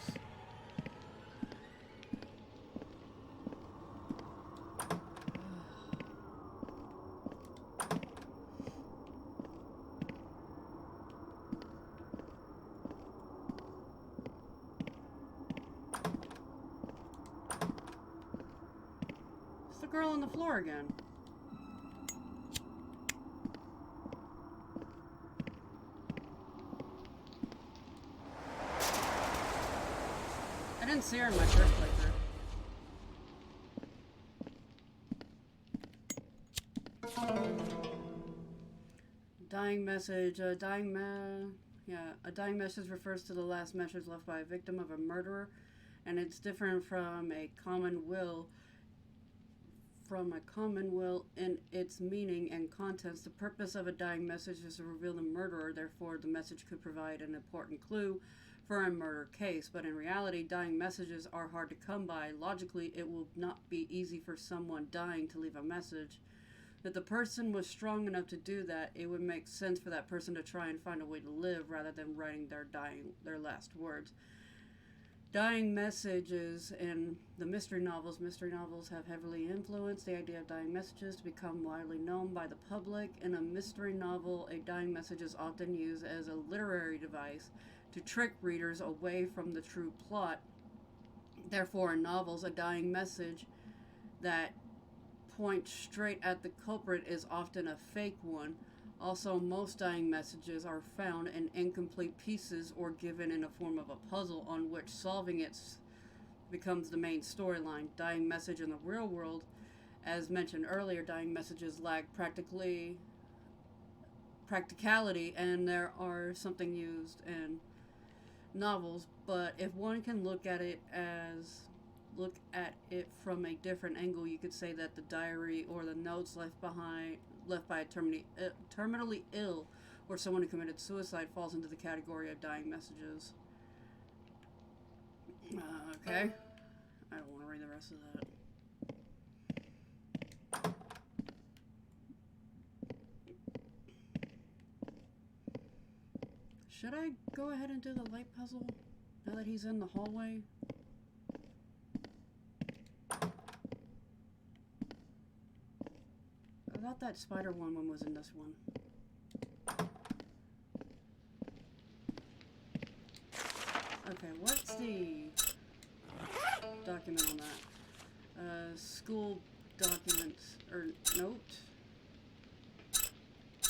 Girl on the floor again. I didn't see her in my first playthrough. Dying message. A dying message refers to the last message left by a victim of a murderer, and it's different from a common will in its meaning and contents. The purpose of a dying message is to reveal the murderer, therefore the message could provide an important clue for a murder case, but in reality, dying messages are hard to come by. Logically, it will not be easy for someone dying to leave a message. If the person was strong enough to do that, it would make sense for that person to try and find a way to live rather than writing their last words. Dying messages in the mystery novels. Mystery novels have heavily influenced the idea of dying messages to become widely known by the public. In a mystery novel, a dying message is often used as a literary device to trick readers away from the true plot. Therefore, in novels, a dying message that points straight at the culprit is often a fake one. Also, most dying messages are found in incomplete pieces or given in a form of a puzzle on which solving it becomes the main storyline. Dying message in the real world, as mentioned earlier, dying messages lack practicality, and there are something used in novels, but if one can look at it from a different angle, you could say that the diary or the notes left by a terminally ill or someone who committed suicide falls into the category of dying messages. Okay. I don't want to read the rest of that. Should I go ahead and do the light puzzle now that he's in the hallway? I thought that spider one was in this one. Okay, what's the document on that? School documents, or note?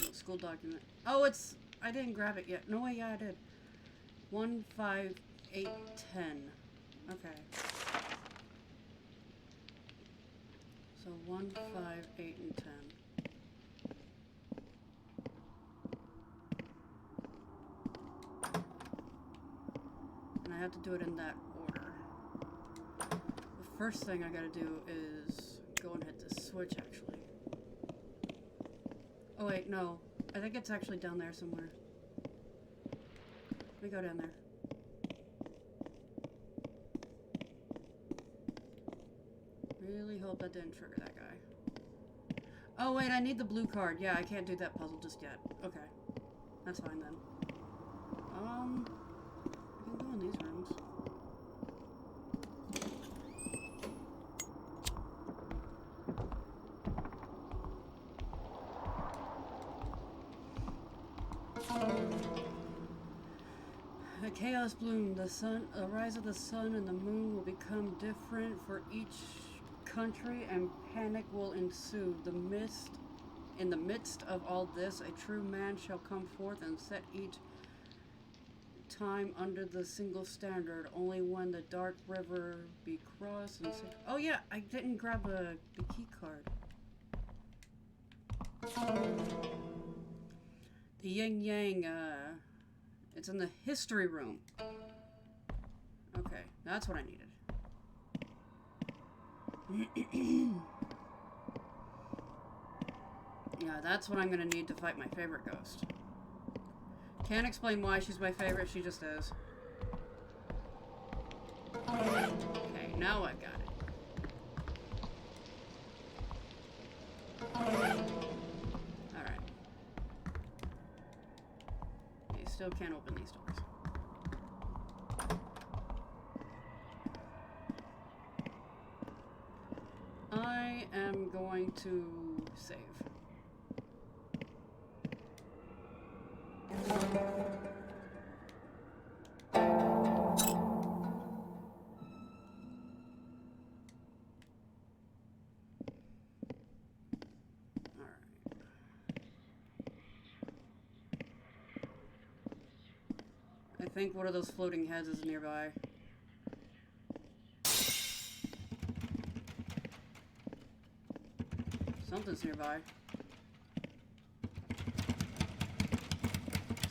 No, school document. Oh, it's, I didn't grab it yet. No way, yeah, I did. 1, 5, 8, 10. Okay. So 1, 5, 8, and 10. And I have to do it in that order. The first thing I gotta do is go and hit this switch, actually. Oh wait, no. I think it's actually down there somewhere. Let me go down there. Really hope that didn't trigger that guy. Oh wait, I need the blue card. Yeah, I can't do that puzzle just yet. Okay. That's fine then. I can go in these rooms. The chaos bloom, the rise of the sun and the moon will become different for each country, and panic will ensue. In the midst of all this, a true man shall come forth and set each time under the single standard. Only when the dark river be crossed and oh yeah, I didn't grab the key card. The yin yang, it's in the history room. Okay, that's what I needed. Yeah, that's what I'm gonna need to fight my favorite ghost. Can't explain why she's my favorite, she just is. Okay, now I've got it. Alright. You still can't open these doors. I am going to save. I think one of those floating heads is nearby. Something's nearby.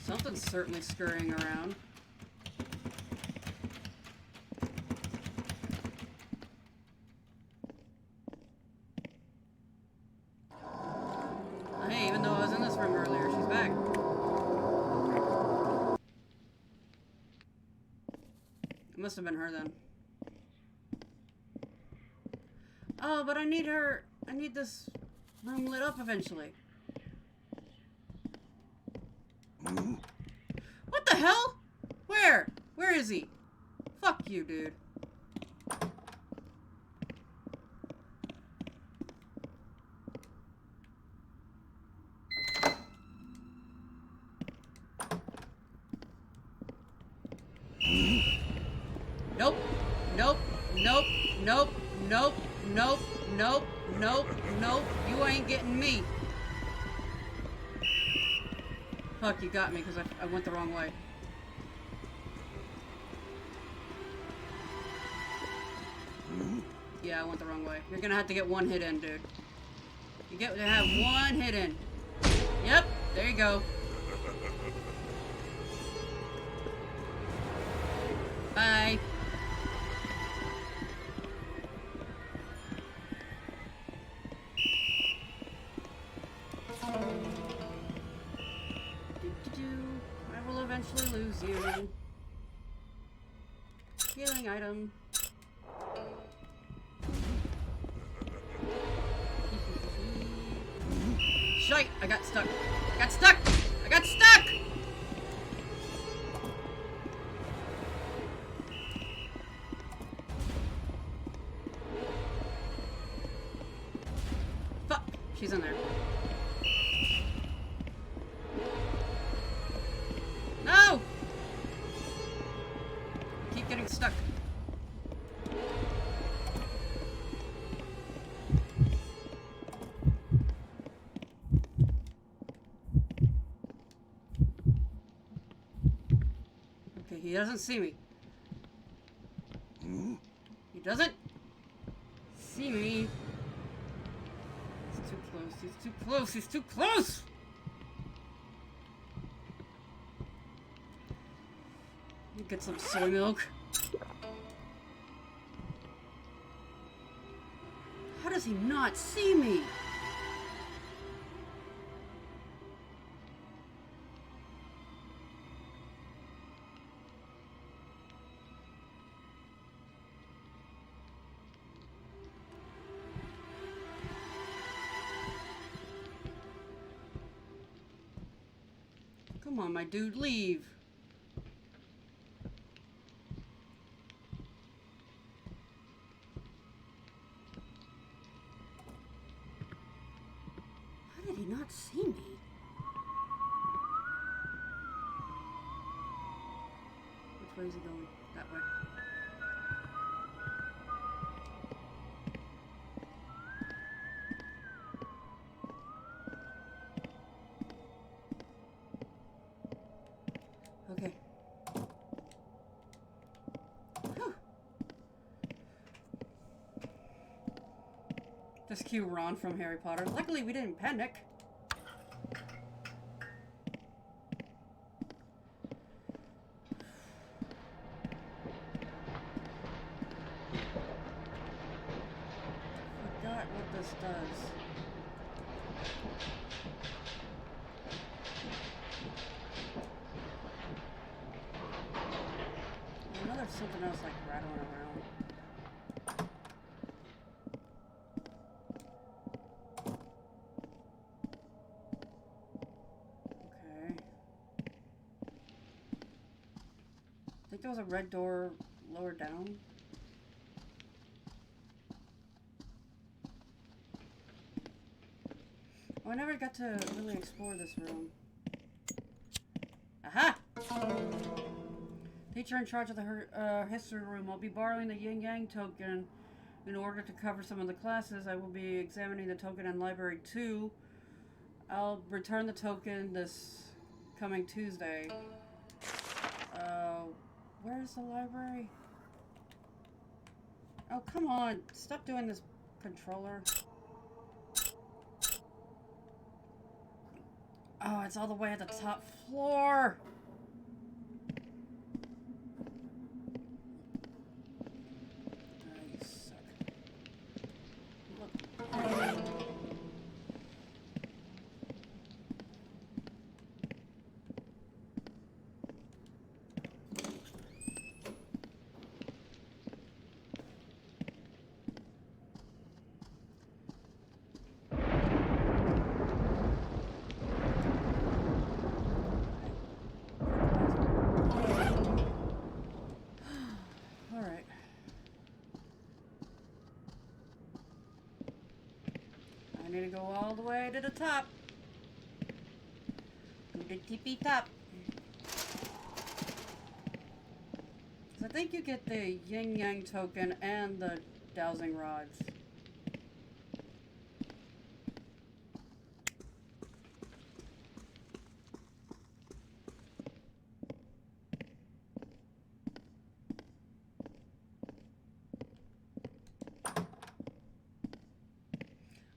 Something's certainly scurrying around. Hey, even though I was in this room earlier, she's back. It must have been her then. Oh, but I need her. I need this room lit up eventually. What the hell? Where? Where is he? Fuck you, dude. Nope. Nope. Nope. Nope. Nope. Nope. Nope. Nope. Nope. You ain't getting me. Fuck, you got me because I went the wrong way. Yeah, I went the wrong way. You're gonna have to get one hit in, dude. You get to have one hit in. Yep, there you go. Bye. I will eventually lose you. Healing item. Shite! I got stuck. I got stuck! I got stuck! she's in there. No! Keep getting stuck. Okay, he doesn't see me. He doesn't see me. He's too close. He's too close. He's too close! Get some soy milk. How does he not see me? Come on, my dude, leave. How did he not see me? Which way is he going? That way. Okay. Whew. Just cue Ron from Harry Potter. Luckily, we didn't panic. Forgot what this does. I know there's something else like rattling around. Okay. I think there was a red door lower down. Oh, I never got to really explore this room. Aha! Teacher in charge of the history room. I'll be borrowing the Yin Yang token in order to cover some of the classes. I will be examining the token in Library 2. I'll return the token this coming Tuesday. Where's the library? Oh, come on. Stop doing this, controller. Oh, it's all the way at the top floor. You suck. Look. Alright. I need to go all the way to the top. To the tippy top. 'Cause I think you get the Yin Yang token and the dowsing rods.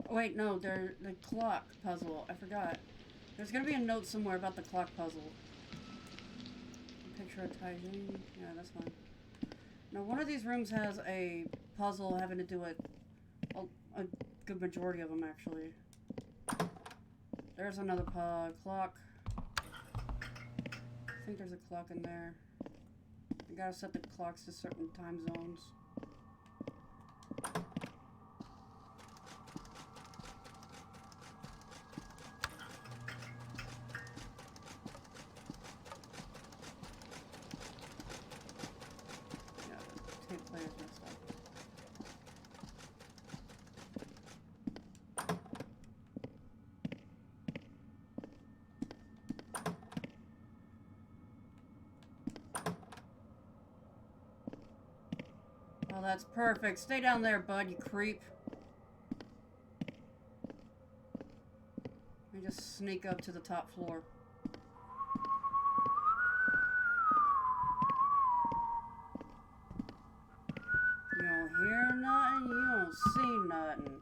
Wait, no, they're the clock puzzle. I forgot. There's gonna be a note somewhere about the clock puzzle. Picture of Taijin. Yeah, that's fine. Now, one of these rooms has a puzzle having to do with a good majority of them, actually. There's another clock. I think there's a clock in there. You gotta set the clocks to certain time zones. Oh, that's perfect. Stay down there, bud, you creep. Let me just sneak up to the top floor. You don't hear nothing, you don't see nothing.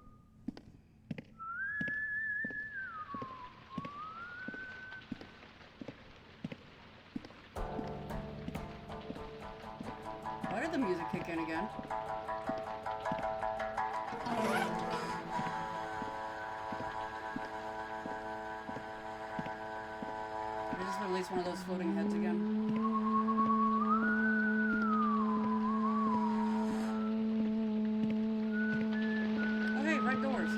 Why did the music kick in again? Did I just release one of those floating heads again? Oh hey, right doors.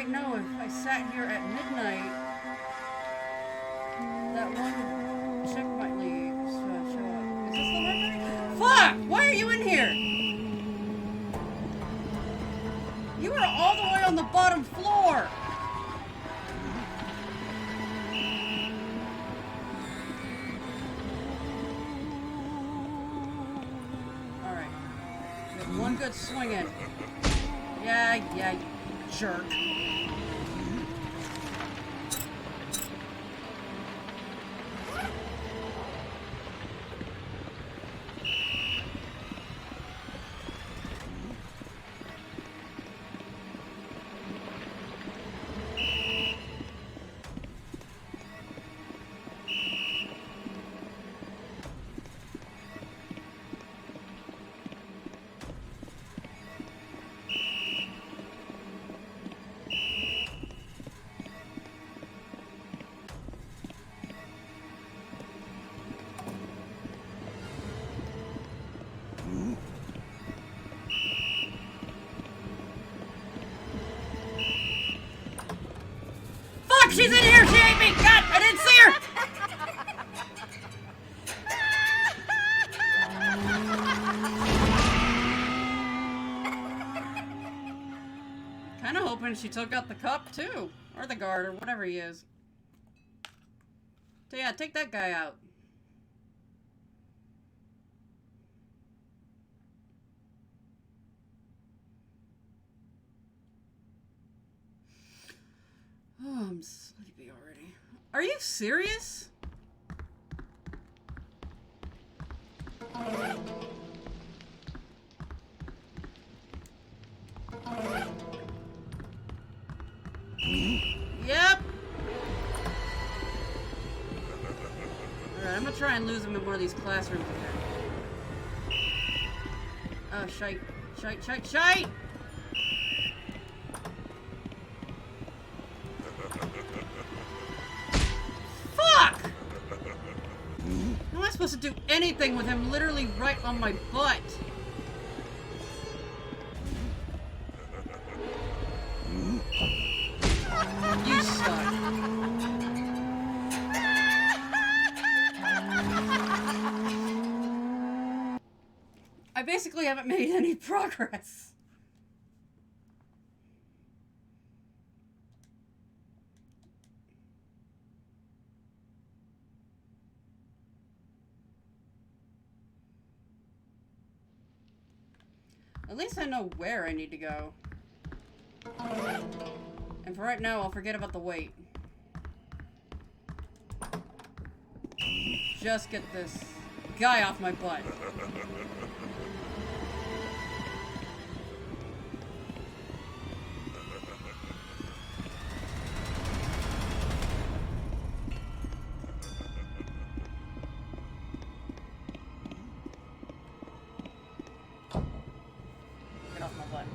No, if I sat here at midnight, that one chick might leave, show up. Is this the library? Fuck! Why are you in here? You are all the way on the bottom floor! Alright. Get one good swing in. Yeah, you jerk. She's in here! She ate me! God, I didn't see her! Kinda hoping she took out the cup, too. Or the guard, or whatever he is. So yeah, take that guy out. Oh, I'm sleepy already. Are you serious? Yep. Alright, I'm gonna try and lose him in one of these classrooms again. Oh, shite. Shite, shite, shite! Fuck! How am I supposed to do anything with him literally right on my butt? You suck. I basically haven't made any progress. At least I know where I need to go. And for right now, I'll forget about the weight. Just get this guy off my butt. Get off my butt.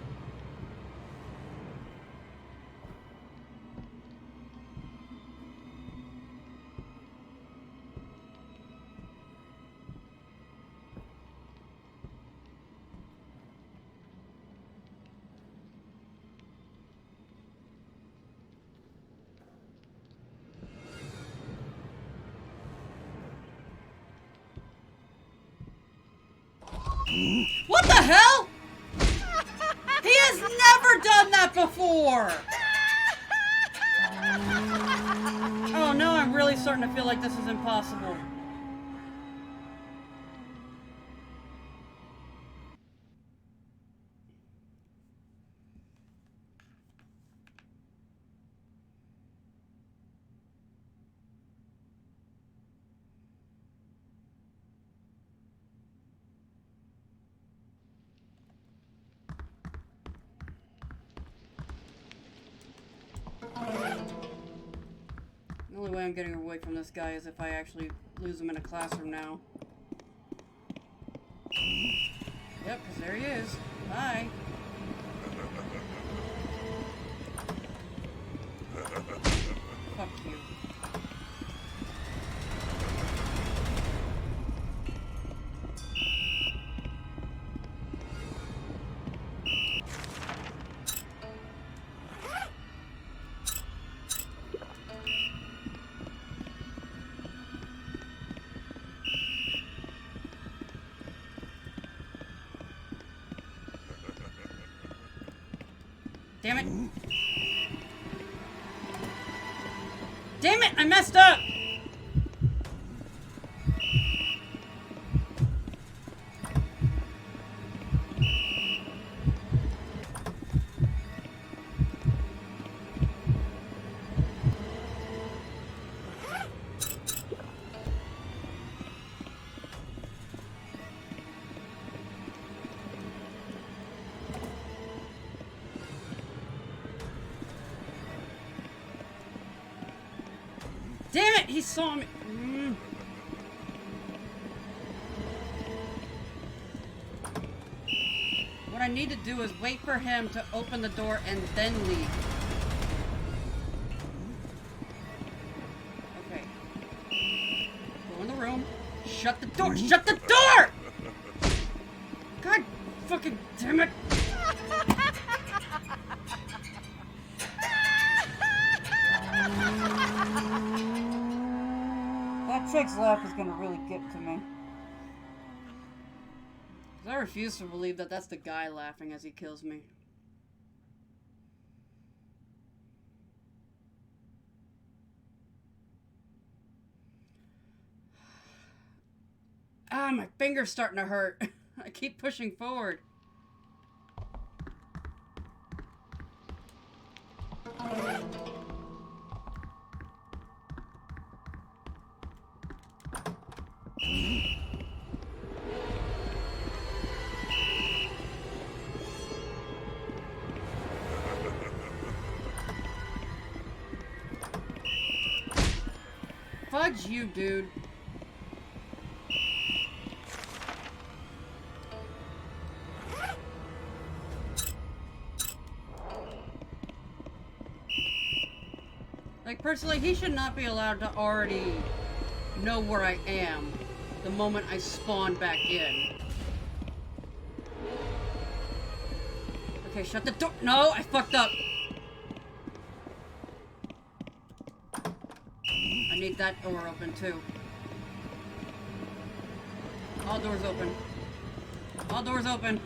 What the hell? He has never done that before! Oh no, I'm really starting to feel like this is impossible. The only way I'm getting away from this guy is if I actually lose him in a classroom now. Yep, because there he is. Bye. Fuck you. Damn it. Damn it, I messed up! Damn it, he saw me. What I need to do is wait for him to open the door and then leave. Okay. Go in the room. Shut the door. Shut the door! God fucking damn it. That chick's laugh is gonna really get to me. 'Cause I refuse to believe that that's the guy laughing as he kills me. Ah, my finger's starting to hurt. I keep pushing forward. Fudge you, dude. Like, personally, he should not be allowed to already know where I am the moment I spawn back in. Okay, shut the door. No, I fucked up. I need that door open, too. All doors open. All doors open.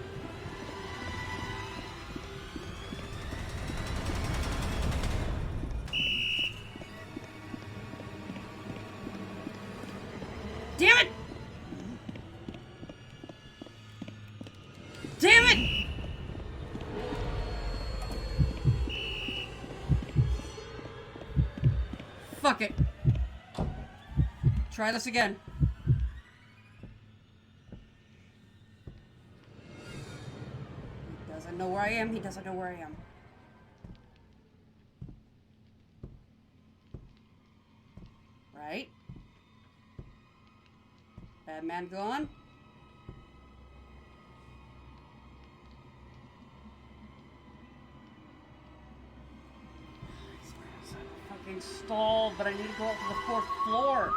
Damn it! Damn it! Fuck it. Try this again. He doesn't know where I am. He doesn't know where I am. Right? Bad man gone. Fucking stall, but I need to go up to the 4th floor.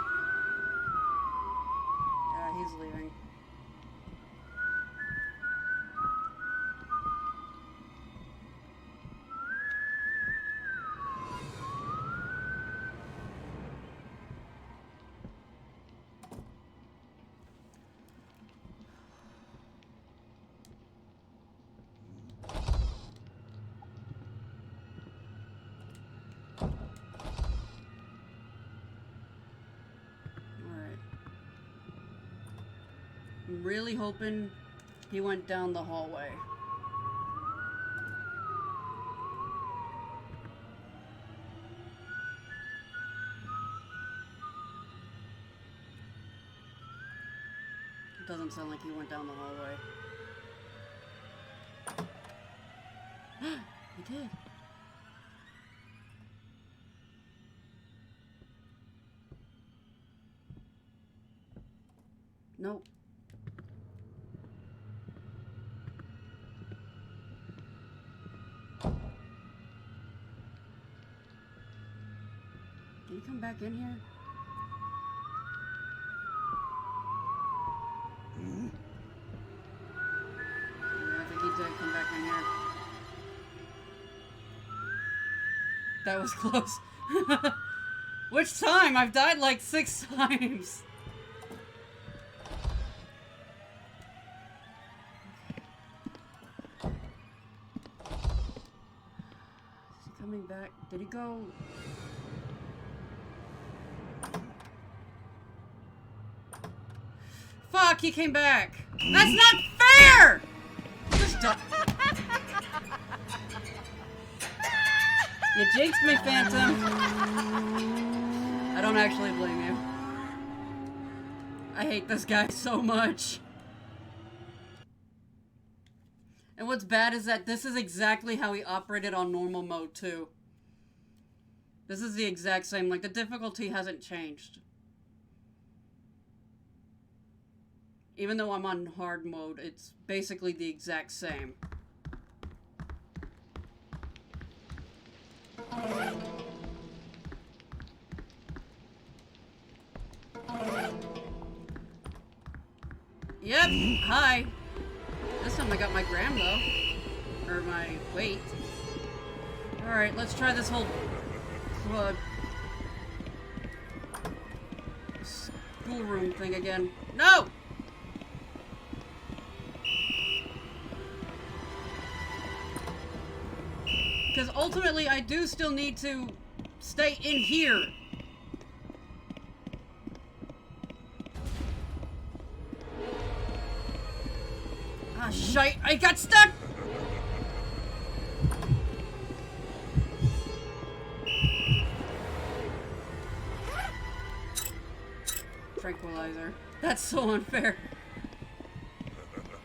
Yeah, he's leaving. I'm really hoping he went down the hallway. It doesn't sound like he went down the hallway. He did. Nope. Did he come back in here? Yeah, I think he did come back in here. That was close. Which time? I've died like 6 times. Is he coming back? Did he go? Fuck, he came back. That's not fair! Just don't. You jinxed me, Phantom. I don't actually blame you. I hate this guy so much. And what's bad is that this is exactly how he operated on normal mode, too. This is the exact same. Like, the difficulty hasn't changed. Even though I'm on hard mode, it's basically the exact same. Yep, hi. This time I got my gram though. Or my weight. Alright, let's try this whole schoolroom thing again. No! Because ultimately I do still need to stay in here. Ah, shite! I got stuck! Tranquilizer. That's so unfair.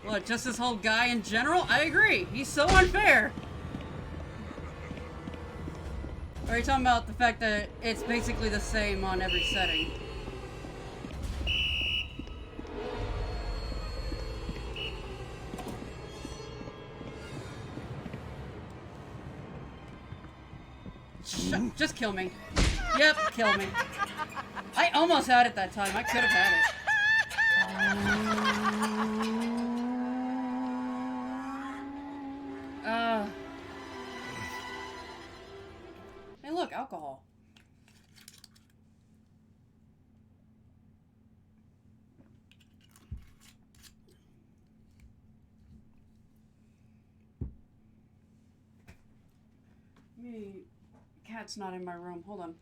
What, just this whole guy in general? I agree. He's so unfair. Or are you talking about the fact that it's basically the same on every setting? Just kill me. Yep, kill me. I almost had it that time. I could have had it. Hey, look, alcohol. Cat's not in my room. Hold on.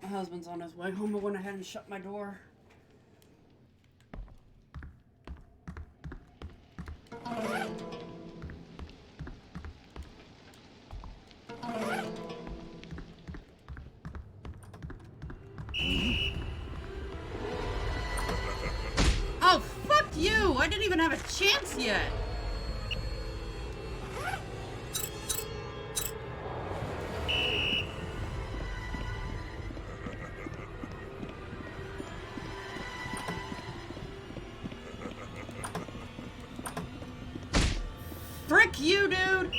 My husband's on his way home. I went ahead and shut my door. Oh, fuck you! I didn't even have a chance yet! Frick you, dude!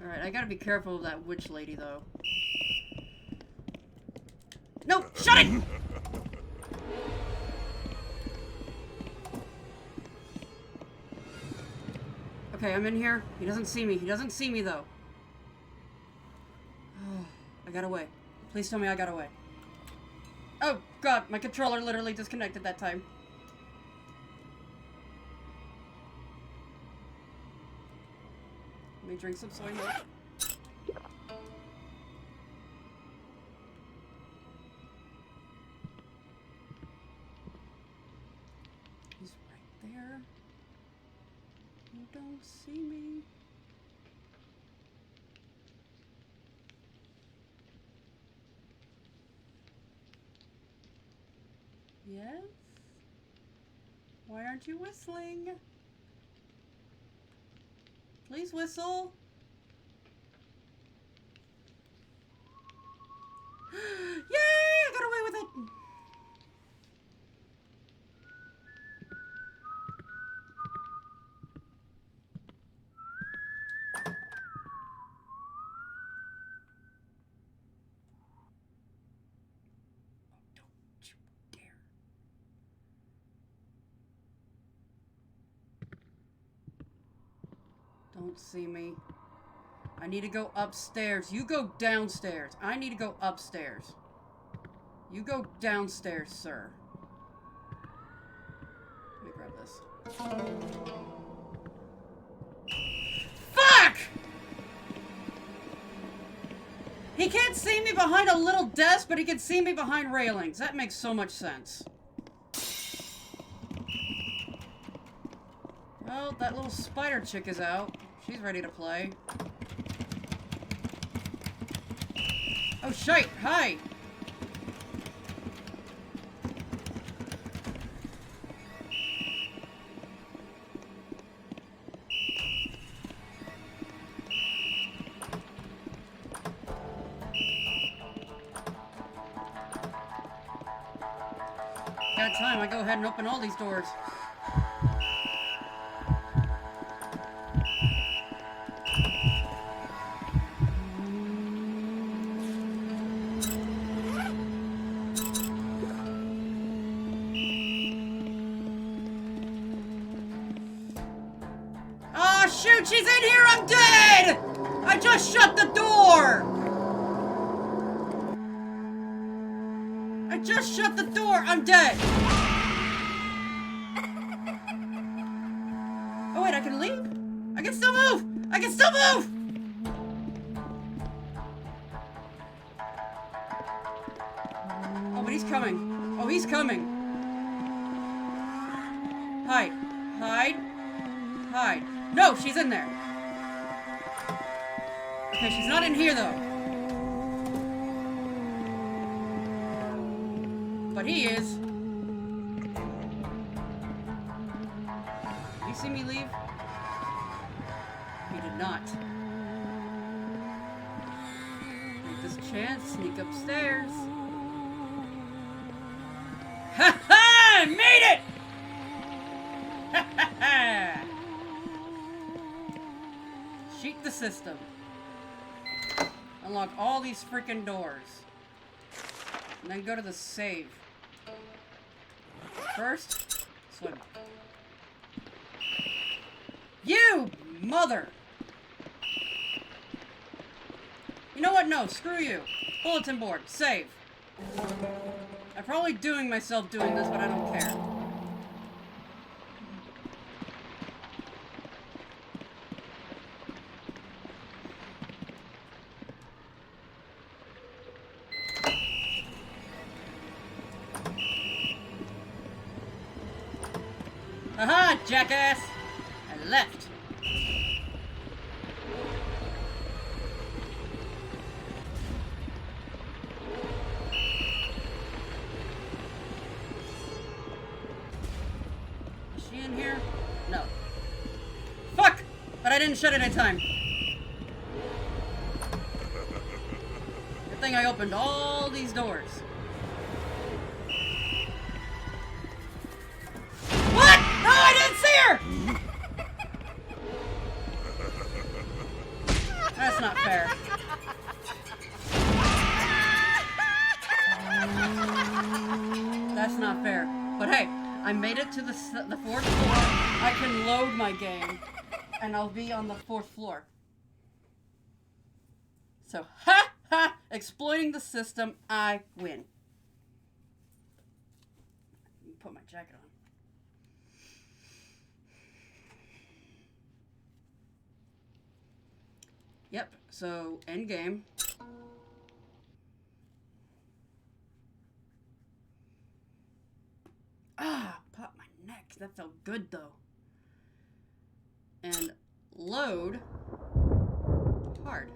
Alright, I gotta be careful of that witch lady, though. No! Shut it! Okay, I'm in here. He doesn't see me. He doesn't see me, though. I got away. Please tell me I got away. Oh, God. My controller literally disconnected that time. Let me drink some soy milk. He's right there. You don't see me. Yes? Why aren't you whistling? Please whistle. Yay! I got away with it! Don't you dare. Don't see me. I need to go upstairs. You go downstairs. I need to go upstairs. You go downstairs, sir. Let me grab this. Fuck! He can't see me behind a little desk, but he can see me behind railings. That makes so much sense. Well, that little spider chick is out. She's ready to play. Oh, shite! Hi! Got time, I go ahead and open all these doors. Oh shoot, she's in here, I'm dead! I just shut the door! I just shut the door, I'm dead! Oh wait, I can leave? I can still move! I can still move! Oh, but he's coming. Oh, he's coming. Hide. Hide. Hide. No, she's in there. Okay, she's not in here, though. But he is. Did you see me leave? He did not. Take this chance, sneak upstairs. Ha ha! I made it! Ha ha ha! Cheat the system. Unlock all these freaking doors. And then go to the save. First, swim. You mother! You know what? No, screw you. Bulletin board, save. I'm probably doing myself doing this, but I don't care. Aha, jackass! I left. Is she in here? No. Fuck! But I didn't shut it in time. Good thing I opened all these doors. What? No, I didn't see her! That's not fair. That's not fair. But hey, I made it to the 4th floor. I can load my game, and I'll be on the 4th floor. So, ha ha! Exploiting the system, I win. Put my jacket on. Yep, so end game. Ah, popped my neck. That felt good though. And load. Hard.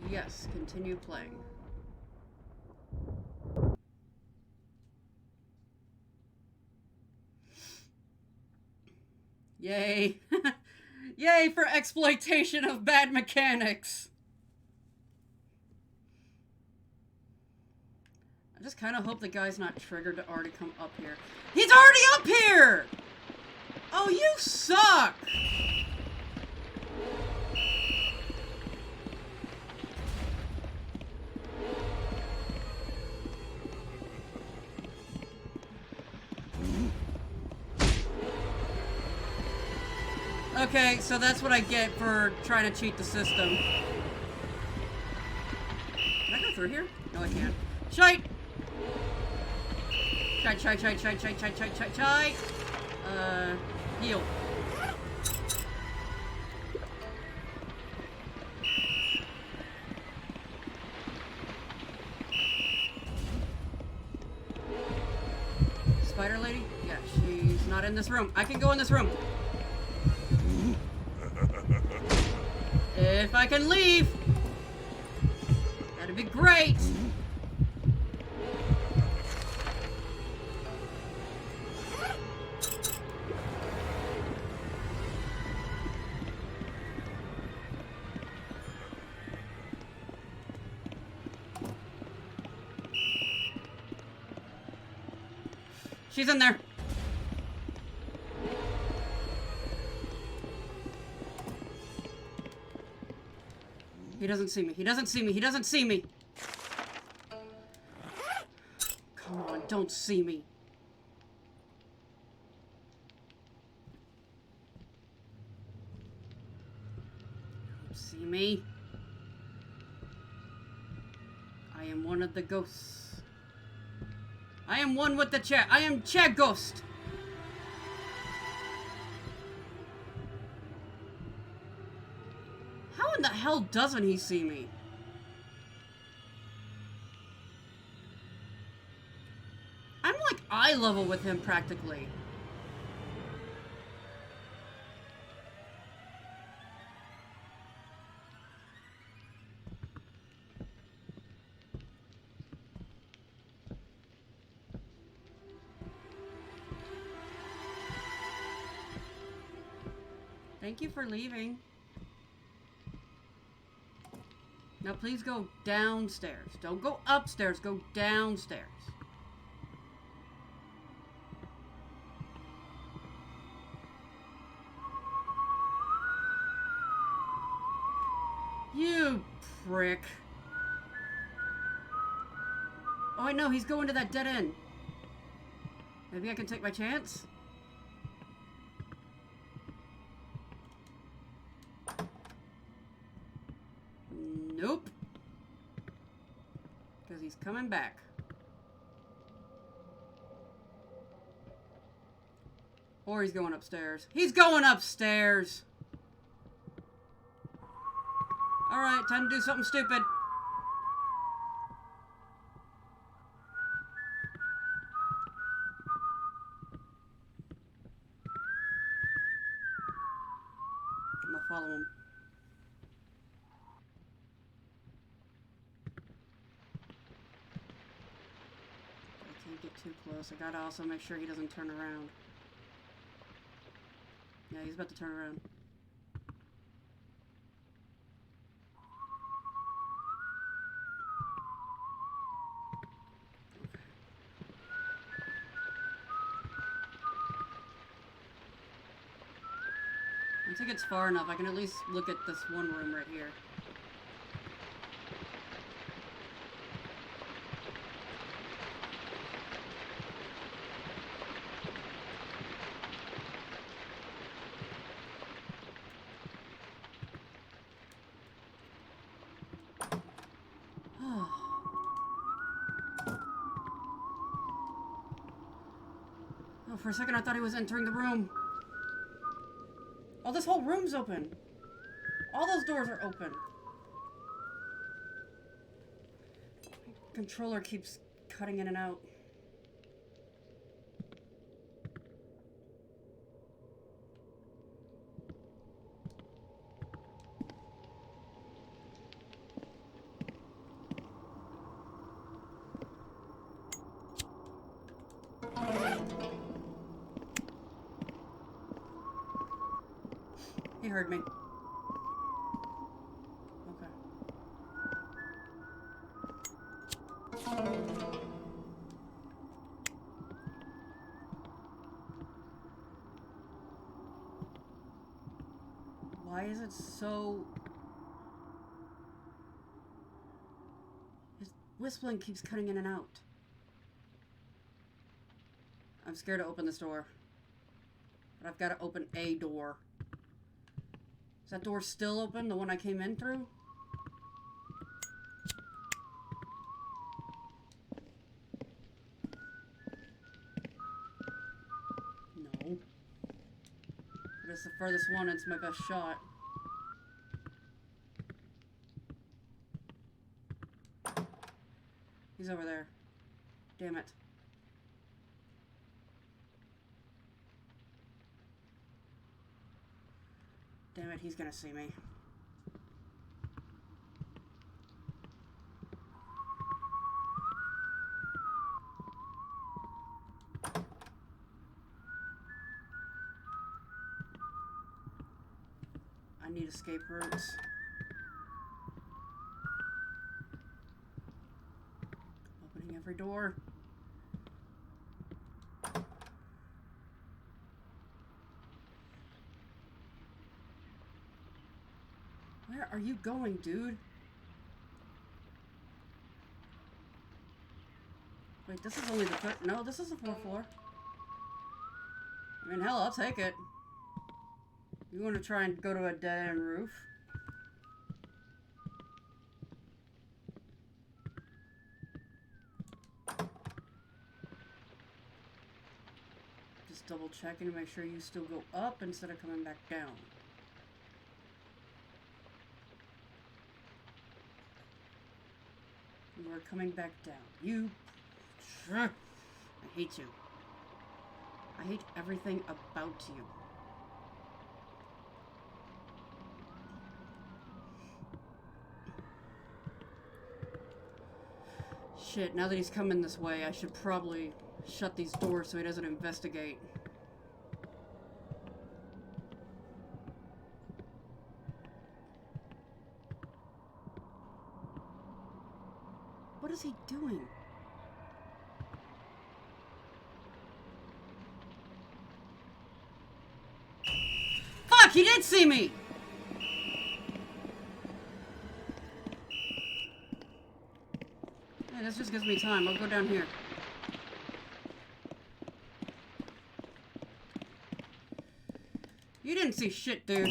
Yes, continue playing. Yay. Yay for exploitation of bad mechanics. I just kind of hope the guy's not triggered to already come up here. He's already up here! Oh, you suck! Okay, so that's what I get for trying to cheat the system. Can I go through here? No, I can't. Shite! Shite. Heal. Spider lady? Yeah, she's not in this room. I can go in this room. If I can leave, that'd be great. She's in there. He doesn't see me. He doesn't see me. He doesn't see me. Come on, don't see me. Don't see me. I am one of the ghosts. I am one with the chat. I am Chat Ghost. How in the hell doesn't he see me? I'm like eye level with him practically. Thank you for leaving. Now please go downstairs. Don't go upstairs, go downstairs. You prick. Oh, I know, he's going to that dead end. Maybe I can take my chance? Nope. Because he's coming back. Or he's going upstairs. He's going upstairs! Alright, time to do something stupid. I'm gonna follow him. I can't get too close. I gotta also make sure he doesn't turn around. Yeah, he's about to turn around. Once it gets far enough, I can at least look at this one room right here. Oh, for a second I thought he was entering the room. Oh, this whole room's open. All those doors are open. My controller keeps cutting in and out. He heard me. Okay. Why is it so... His whistling keeps cutting in and out. I'm scared to open this door. But I've got to open a door. Is that door still open? The one I came in through? No. But it's the furthest one. It's my best shot. He's over there. Damn it. Damn it, he's gonna see me. I need escape routes. Opening every door. Where are you going, dude? Wait, this is only the third. No, this is the fourth floor. I mean, hell, I'll take it. You want to try and go to a dead-end roof? Just double checking to make sure you still go up instead of coming back down. You are coming back down. You... I hate you. I hate everything about you. Shit, now that he's coming this way, I should probably shut these doors so he doesn't investigate. What is he doing? Fuck, he did see me! Hey, this just gives me time. I'll go down here. You didn't see shit, dude.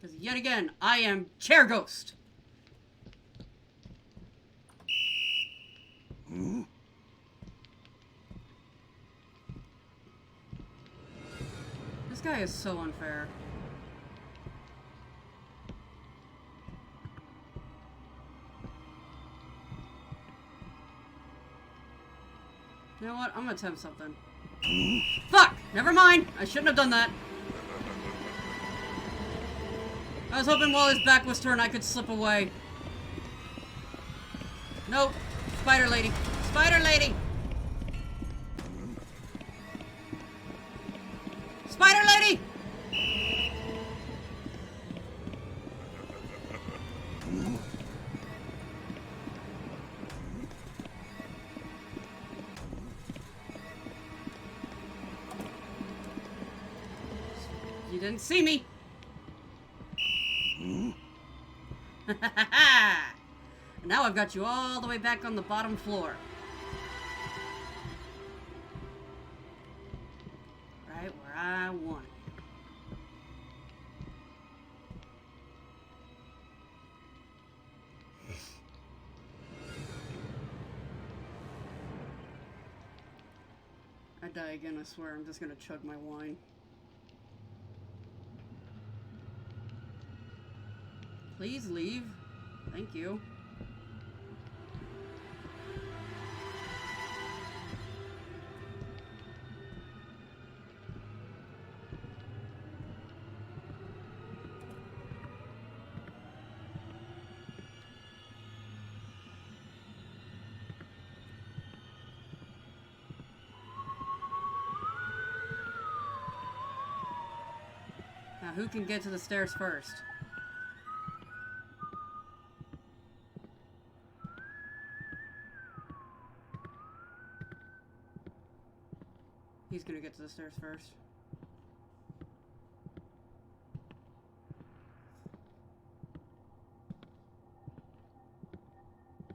Because yet again, I am Chair Ghost. This guy is so unfair. You know what? I'm gonna attempt something. Fuck! Never mind! I shouldn't have done that. I was hoping while his back was turned I could slip away. Nope. Spider lady. Spider lady! Spider lady! You didn't see me. Now I've got you all the way back on the bottom floor. Right where I want it. I die again, I swear. I'm just gonna chug my wine. Please leave. Thank you. Now, who can get to the stairs first? He's gonna get to the stairs first.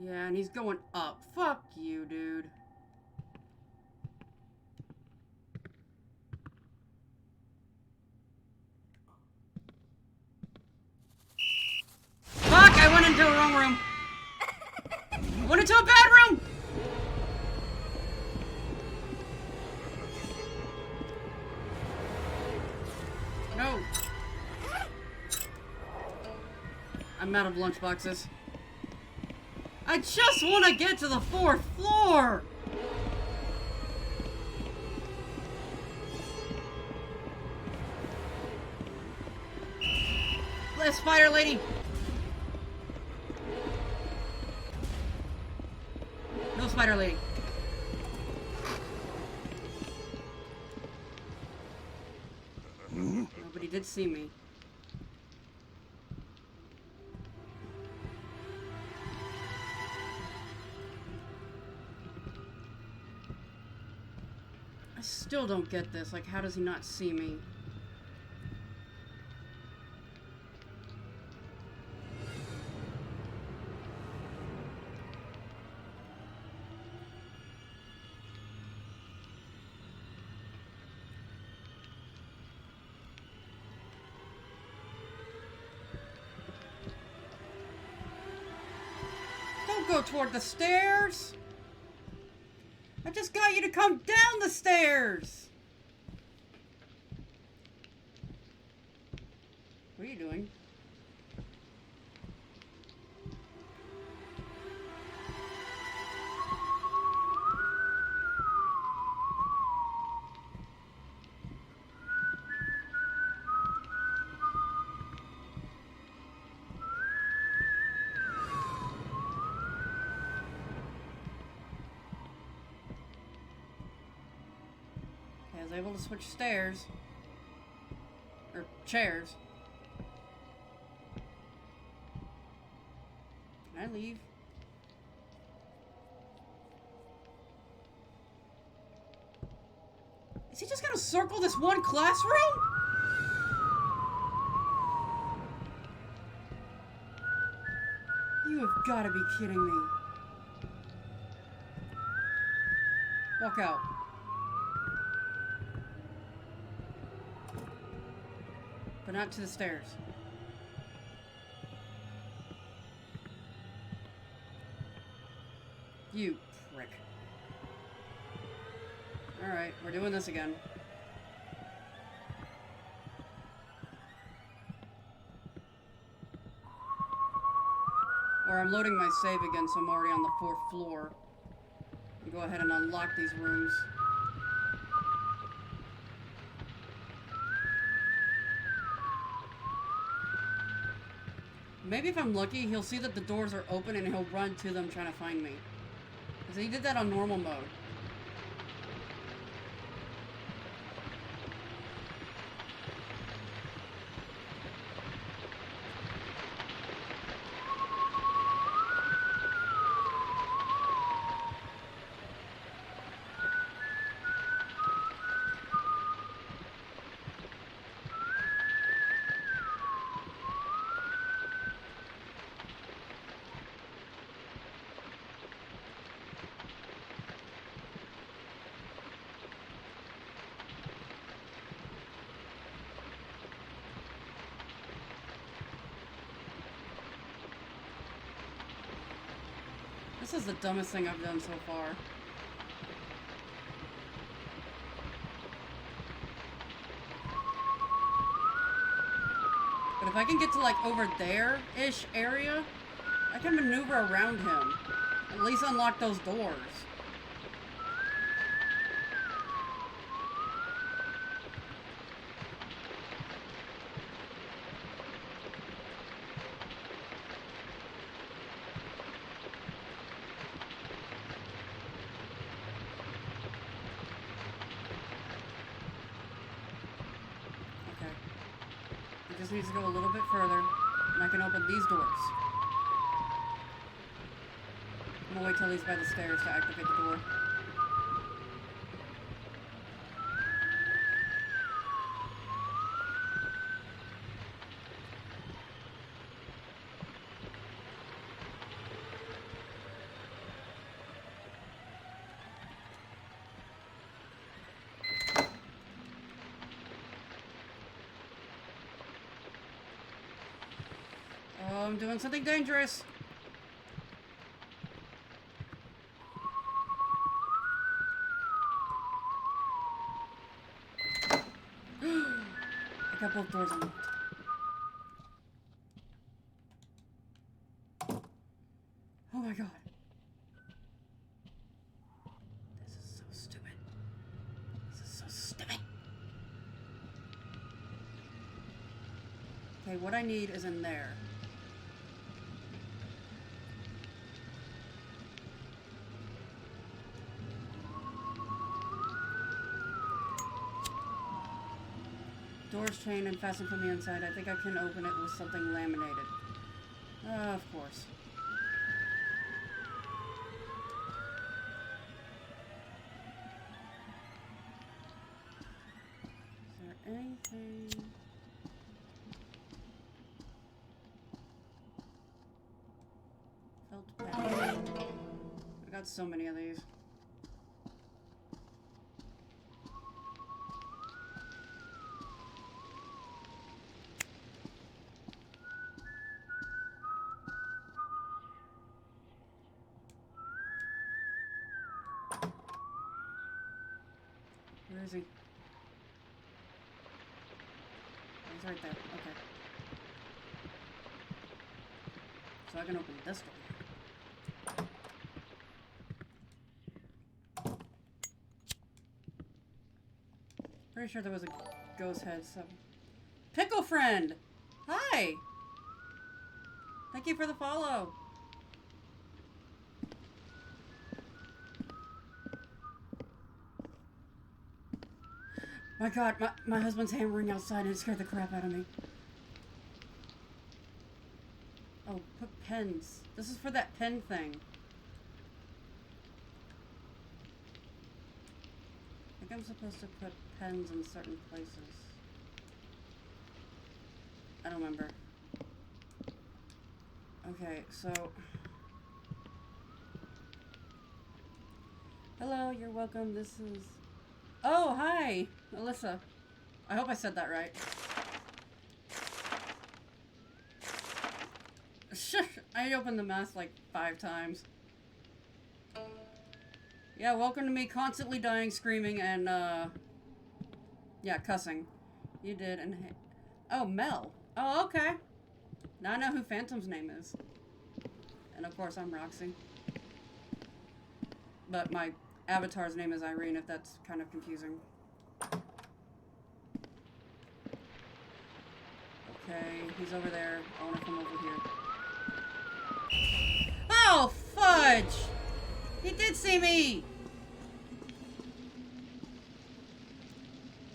Yeah, and he's going up. Fuck you, dude. Fuck! I went into the wrong room. I went into a bad room! No. I'm out of lunchboxes. I just want to get to the 4th floor! Spider lady! No spider lady. Nobody did see me. I still don't get this. Like, how does he not see me? Don't go toward the stairs! I just got you to come down the stairs! What are you doing? I was able to switch stairs. Or chairs. Can I leave? Is he just gonna circle this one classroom? You have got to be kidding me. Walk out. But not to the stairs. You prick. Alright, we're doing this again. Or I'm loading my save again, so I'm already on the 4th floor. Go ahead and unlock these rooms. Maybe if I'm lucky, he'll see that the doors are open and he'll run to them trying to find me. Because he did that on normal mode. This is the dumbest thing I've done so far. But if I can get to like over there-ish area, I can maneuver around him. At least unlock those doors. Just needs to go a little bit further, and I can open these doors. I'm gonna wait till he's by the stairs to activate the door. Oh, I'm doing something dangerous. I got both doors unlocked. Oh my god. This is so stupid. This is so stupid. Okay, what I need is in there. Doors chained and fastened from the inside. I think I can open it with something laminated. Of course. Is there anything? Felt bad. I got so many of these. Where is he? Oh, he's right there. Okay. So I can open this door. Pretty sure there was a ghost head. So. Pickle friend! Hi! Thank you for the follow. My god, my husband's hammering outside and it scared the crap out of me. Oh, put pens. This is for that pen thing. I think I'm supposed to put pens in certain places. I don't remember. Okay, so... Hello, you're welcome. This is... Oh, hi! Alyssa. I hope I said that right. I opened the mask like 5 times. Yeah, welcome to me constantly dying, screaming, and, yeah, cussing. You did, and... Oh, Mel. Oh, okay. Now I know who Phantom's name is. And of course, I'm Roxy. But my avatar's name is Irene, if that's kind of confusing. Okay, he's over there. I want to come over here. Oh, fudge! He did see me!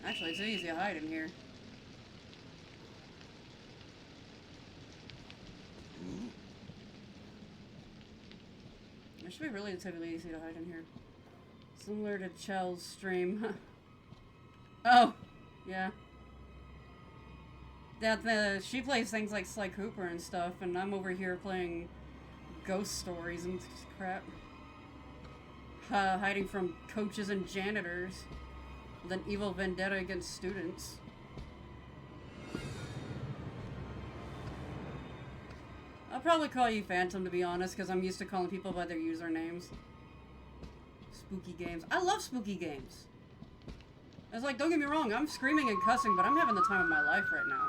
Actually, it's easy to hide in here. It should be relatively easy to hide in here. Similar to Chell's stream. Oh, yeah. She plays things like Sly Cooper and stuff, and I'm over here playing ghost stories and crap. Hiding from coaches and janitors. With an evil vendetta against students. I'll probably call you Phantom, to be honest, because I'm used to calling people by their usernames. Spooky games. I love spooky games. It's like, don't get me wrong, I'm screaming and cussing, but I'm having the time of my life right now.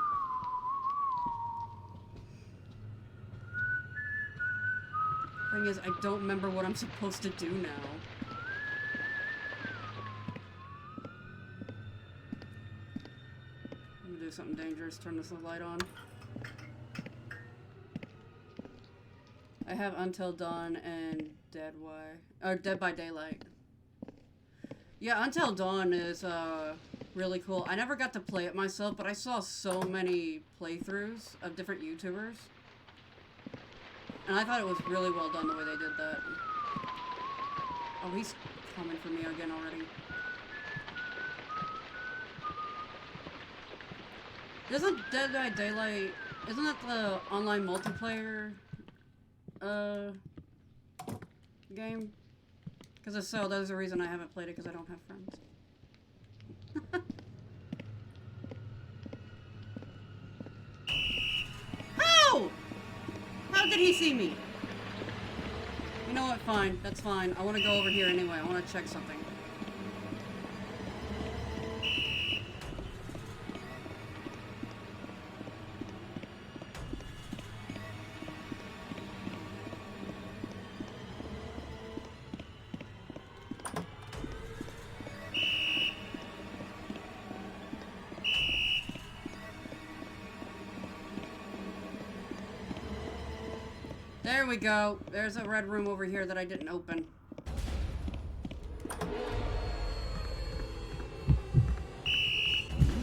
Thing is, I don't remember what I'm supposed to do now. I'm gonna do something dangerous, turn this light on. I have Until Dawn and Dead by Daylight. Yeah, Until Dawn is really cool. I never got to play it myself, but I saw so many playthroughs of different YouTubers. And I thought it was really well done the way they did that. Oh, he's coming for me again already. Isn't Dead by Daylight, isn't that the online multiplayer game? Because if so, there's a reason I haven't played it, because I don't have friends. How? How did he see me? You know what, fine. That's fine. I want to go over here anyway. I want to check something. There we go. There's a red room over here that I didn't open.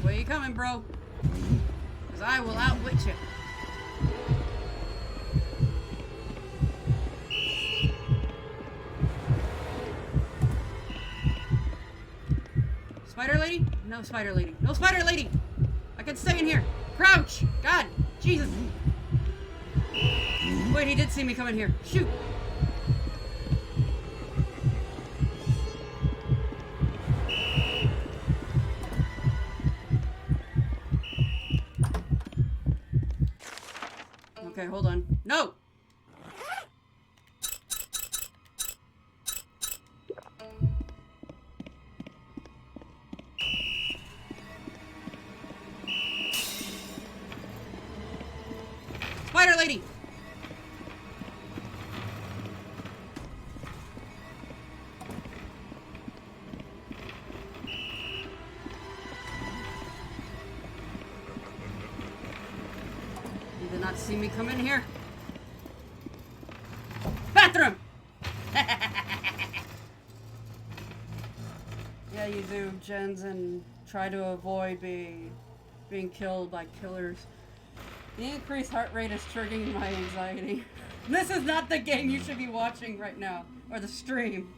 Where you coming, bro? Because I will outwit you. Spider lady? No spider lady. No spider lady! I can stay in here. Crouch! God! Jesus! Wait, he did see me come in here. Shoot! Okay, hold on. No! Spider lady! You did not see me come in here. Bathroom! Yeah, you do, gens, and try to avoid being killed by killers. The increased heart rate is triggering my anxiety. This is not the game you should be watching right now, or the stream.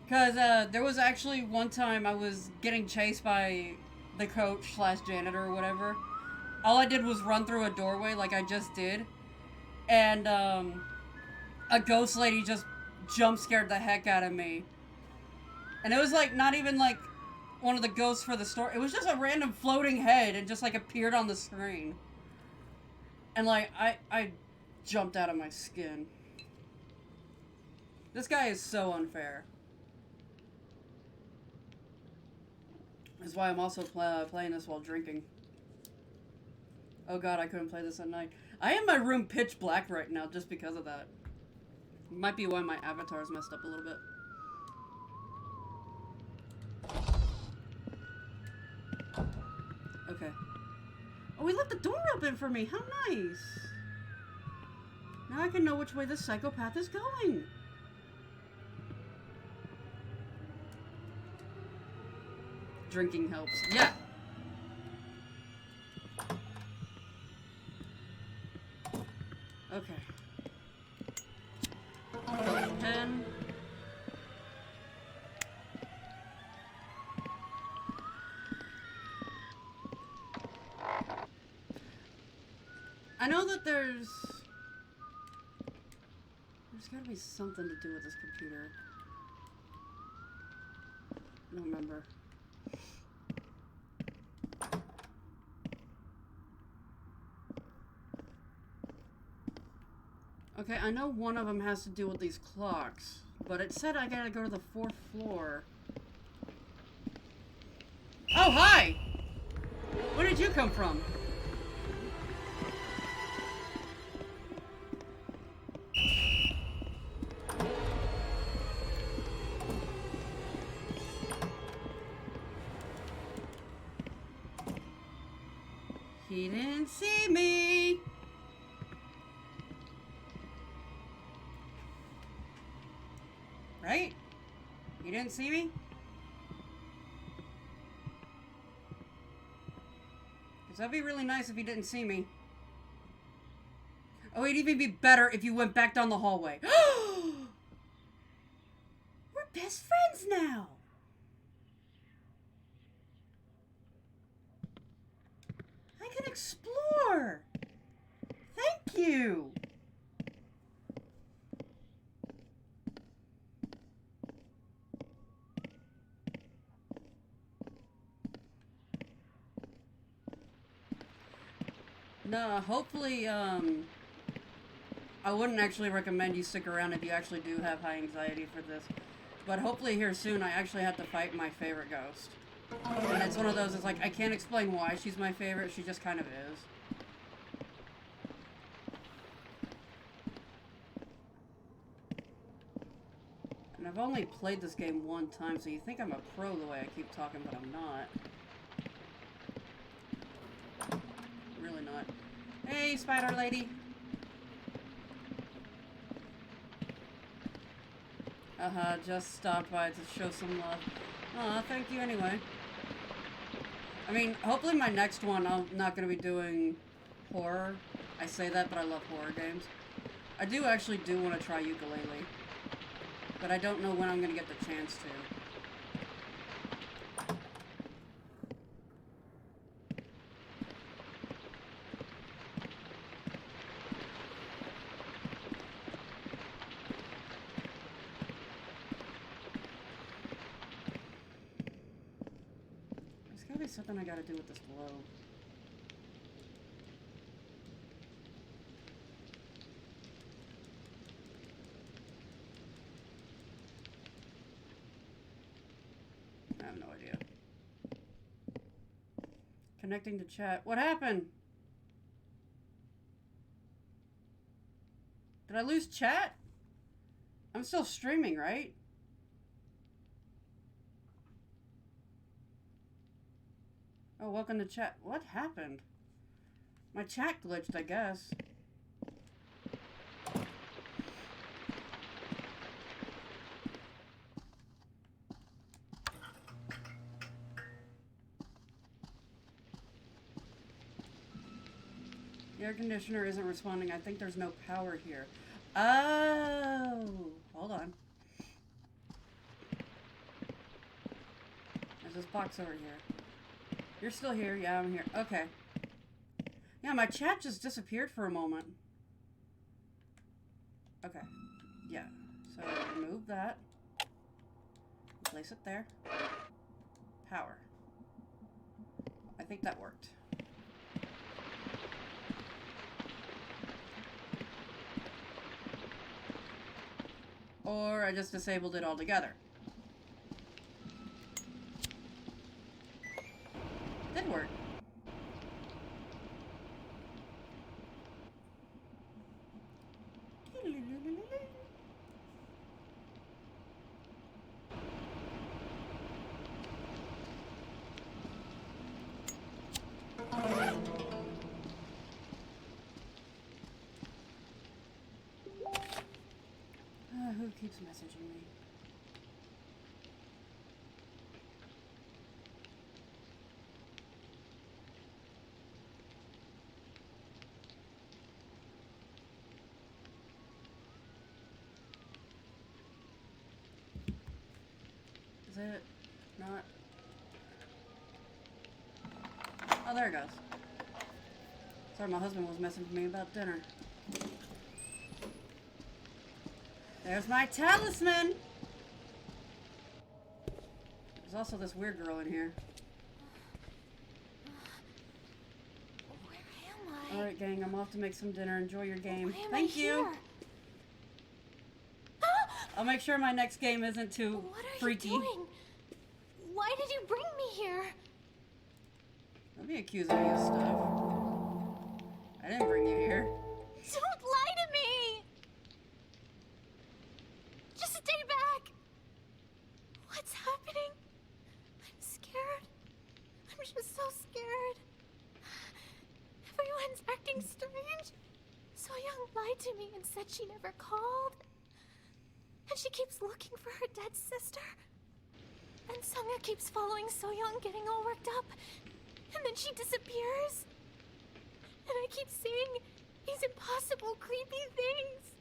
Because there was actually one time I was getting chased by the coach / janitor or whatever. All I did was run through a doorway like I just did. And a ghost lady just jump scared the heck out of me. And it was like not even like one of the ghosts for the store. It was just a random floating head and just like appeared on the screen. And like I jumped out of my skin. This guy is so unfair. That's why I'm also playing this while drinking. Oh god, I couldn't play this at night. I am in my room pitch black right now just because of that. Might be why my avatar's messed up a little bit. Okay. Oh, he left the door open for me. How nice. Now I can know which way this psychopath is going. Drinking helps. Yeah. Okay. 10. I know that there's gotta be something to do with this computer. I don't remember. Okay, I know one of them has to do with these clocks, but it said I gotta go to the 4th floor. Oh, hi! Where did you come from? He didn't see me. Right? You didn't see me? Because that'd be really nice if you didn't see me. Oh, it'd even be better if you went back down the hallway. We're best friends now. I can explore. Thank you. No, hopefully, I wouldn't actually recommend you stick around if you actually do have high anxiety for this. But hopefully here soon I actually have to fight my favorite ghost. And it's one of those, it's like, I can't explain why she's my favorite, she just kind of is. And I've only played this game one time, so you think I'm a pro the way I keep talking, but I'm not. Really not. Hey, spider lady! Just stopped by to show some love. Aw, thank you anyway. I mean, hopefully my next one, I'm not going to be doing horror. I say that, but I love horror games. I do actually want to try Yooka-Laylee. But I don't know when I'm going to get the chance to. There's gotta be something I gotta do with this glow. I have no idea. Connecting to chat. What happened? Did I lose chat? I'm still streaming, right? Oh, welcome to chat. What happened? My chat glitched, I guess. The air conditioner isn't responding. I think there's no power here. Oh, hold on. There's this box over here. You're still here? Yeah, I'm here. Okay. Yeah, my chat just disappeared for a moment. Okay. Yeah. So, remove that. Place it there. Power. I think that worked. Or I just disabled it altogether. Did work. Who keeps messaging me? Is it not? Oh, there it goes. Sorry, my husband was messaging me about dinner. There's my talisman! There's also this weird girl in here. Where am I? Alright, gang, I'm off to make some dinner. Enjoy your game. Why am Thank I you! here? I'll make sure my next game isn't too What are freaky. you doing? Why did you bring me here? Don't be accusing me of stuff. I didn't bring you here. Don't lie to me! Just stay back! What's happening? I'm scared. I'm just so scared. friend's acting strange. So-young lied to me and said she never called. And she keeps looking for her dead sister. And Sunga keeps following So-young, getting all worked up. And then she disappears. And I keep seeing these impossible, creepy things.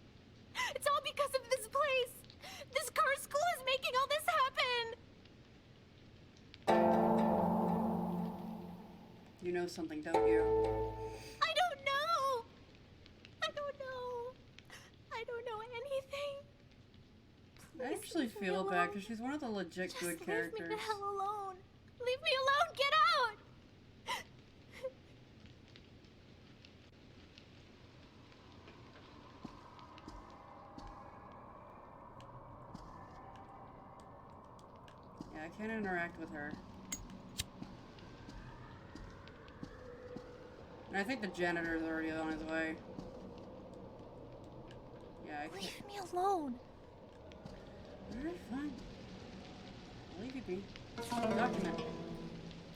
It's all because of this place. This cursed school is making all this happen. You know something, don't you? I don't know. I don't know. I don't know anything. I actually feel bad because she's one of the legit Just good leave characters. me the hell alone. Leave me alone. Get out. Yeah, I can't interact with her. And I think the janitor's already on his way. Yeah, I can't. Leave me alone. Alright, fine. I'll leave you be. Document.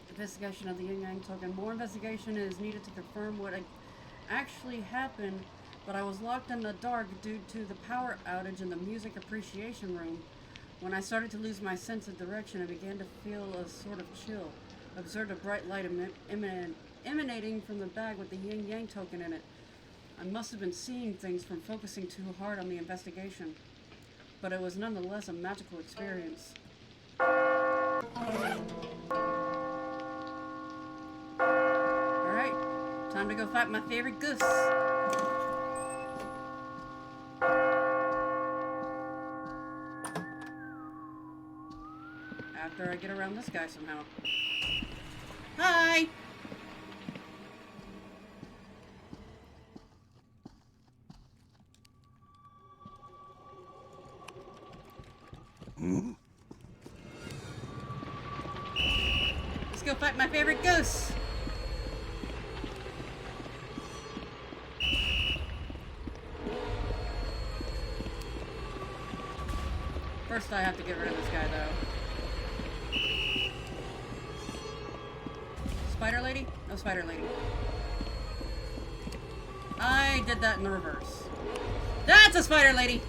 Investigation of the Yin Yang token. More investigation is needed to confirm what actually happened, but I was locked in the dark due to the power outage in the music appreciation room. When I started to lose my sense of direction, I began to feel a sort of chill. Observed a bright light emanating from the bag with the Yin Yang token in it. I must have been seeing things from focusing too hard on the investigation, but it was nonetheless a magical experience. Alright, time to go fight my favorite goose. After I get around this guy somehow. Hi! Let's go fight my favorite goose! First I have to get rid of this guy though. Spider lady? No spider lady. I did that in the reverse. That's a spider lady!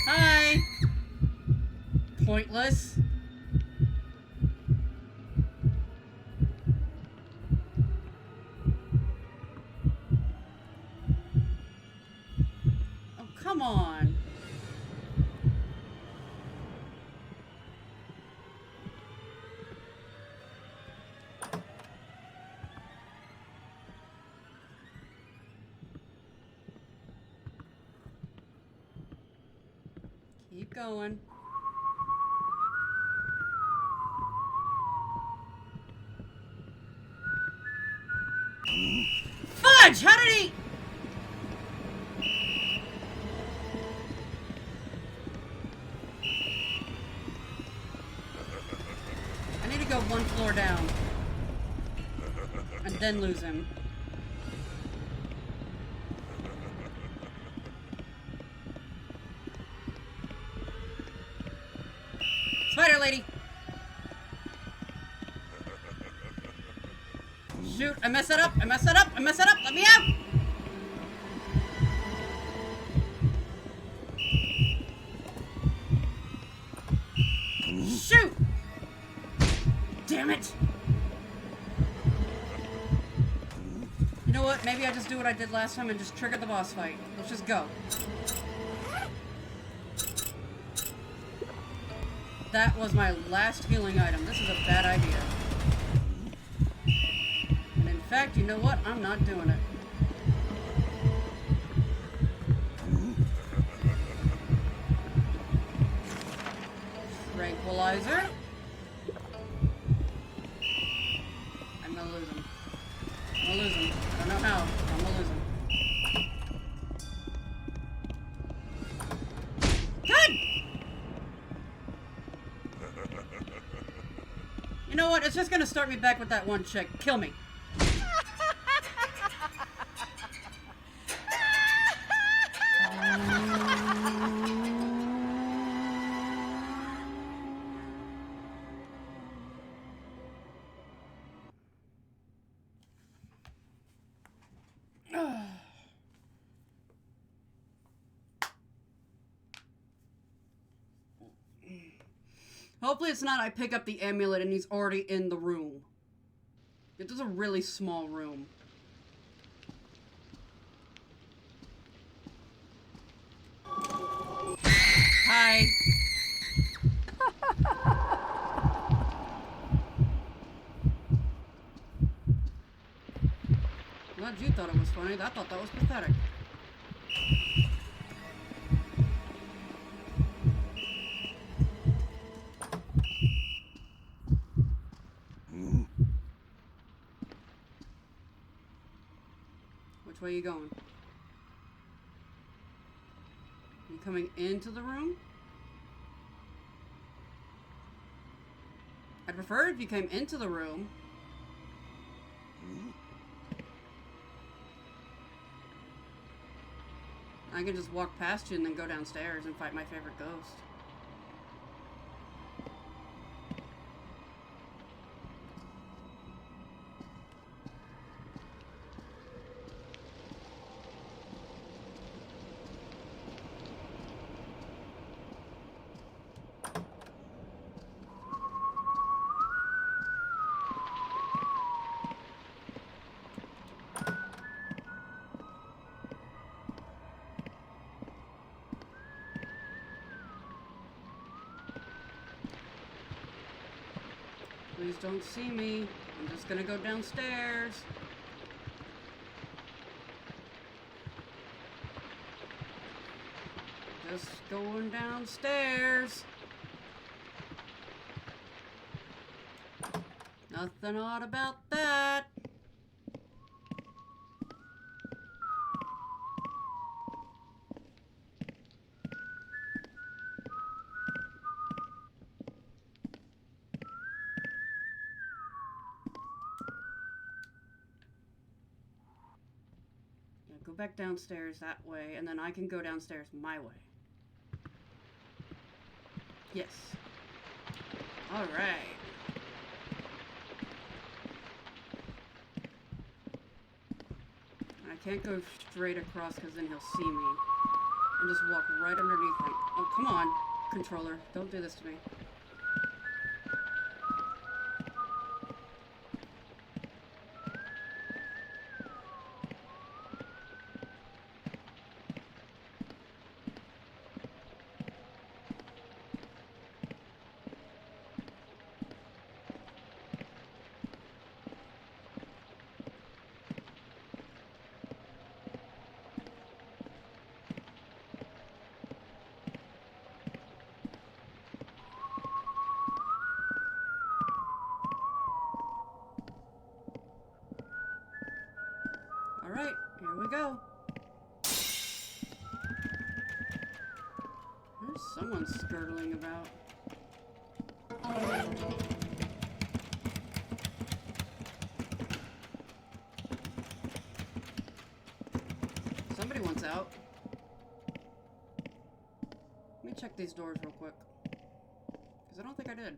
Hi! Pointless. Oh, come on. Keep going. Fudge! How did he... I need to go one floor down. And then lose him. Spider lady! Shoot, I messed it up, I messed it up, I messed it up, let me out! Shoot! Damn it! You know what, maybe I just do what I did last time and just trigger the boss fight. Let's just go. That was my last healing item. This is a bad idea. And in fact, you know what? I'm not doing it. Tranquilizer. I'm gonna lose him. I'm gonna lose him. I don't know how. I'm gonna lose him. Good! You know what? It's just gonna start me back with that one chick. Kill me. Hopefully it's not I pick up the amulet and he's already in the room. It is a really small room. Hi. Glad you thought it was funny. I thought that was pathetic. Which way are you going? You coming into the room? I'd prefer if you came into the room. I can just walk past you and then go downstairs and fight my favorite ghost. Please don't see me. I'm just gonna go downstairs. Just going downstairs. Nothing odd about that. Go back downstairs that way, and then I can go downstairs my way. Yes. Alright. I can't go straight across because then he'll see me. And just walk right underneath him. Oh, come on, controller. Don't do this to me. Alright, here we go. There's someone skirtling about. Somebody wants out. Let me check these doors real quick. Because I don't think I did.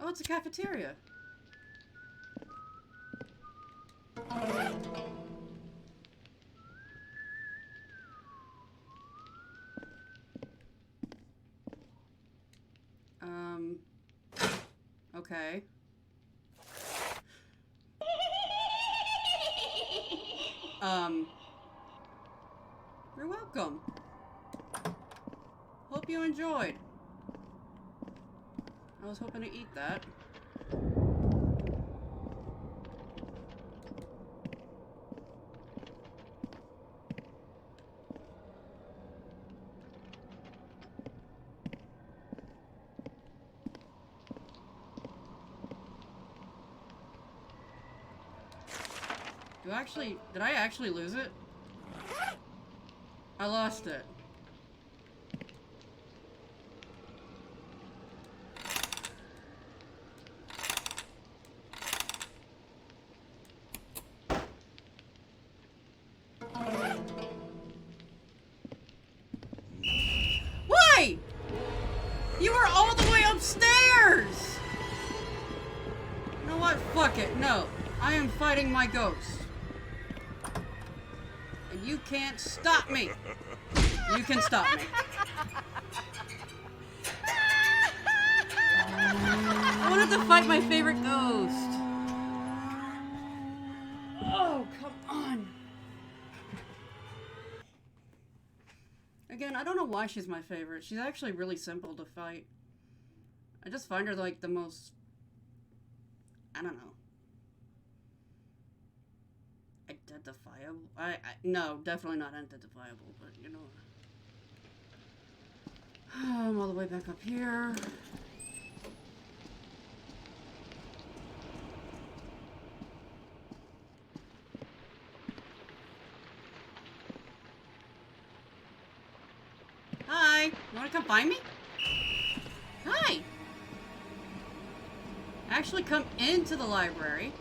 Oh, it's a cafeteria. Okay. You're welcome. Hope you enjoyed. I was hoping to eat that. Did I actually lose it? I lost it. Why? You were all the way upstairs! You know what? Fuck it. No. I am fighting my ghost. And you can't stop me. You can stop me. I wanted to fight my favorite ghost. Oh, come on. Again, I don't know why she's my favorite. She's actually really simple to fight. I just find her like the most... I don't know. Identifiable? No, definitely not identifiable, but you know. I'm all the way back up here. Hi! You wanna come find me? Hi! Actually come into the library.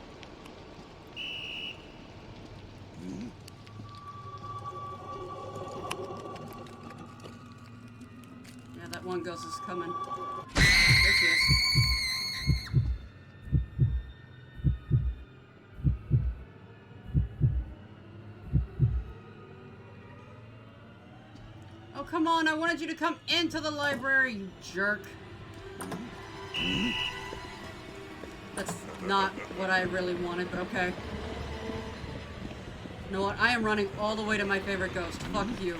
Yeah, that one ghost is coming. There she is. Oh, come on, I wanted you to come into the library, you jerk. That's not what I really wanted, but okay. You know what? I am running all the way to my favorite ghost. Fuck you.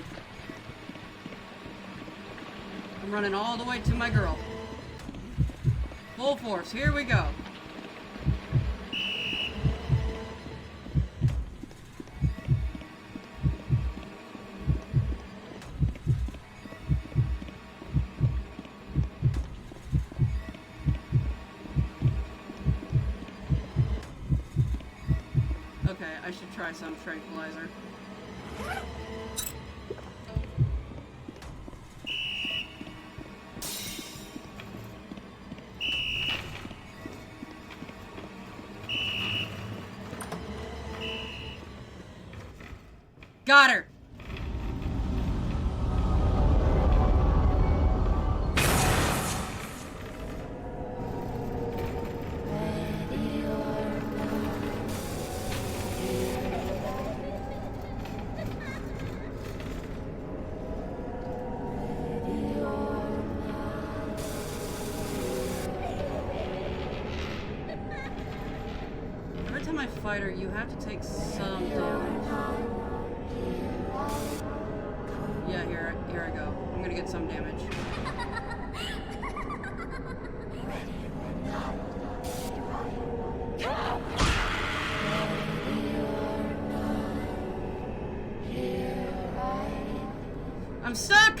I'm running all the way to my girl. Full force. Here we go. Okay, I should try some tranquilizer. Got her! Every time I fight her, you have to take some damage. Yeah, here I go. I'm gonna get some damage. I'm stuck!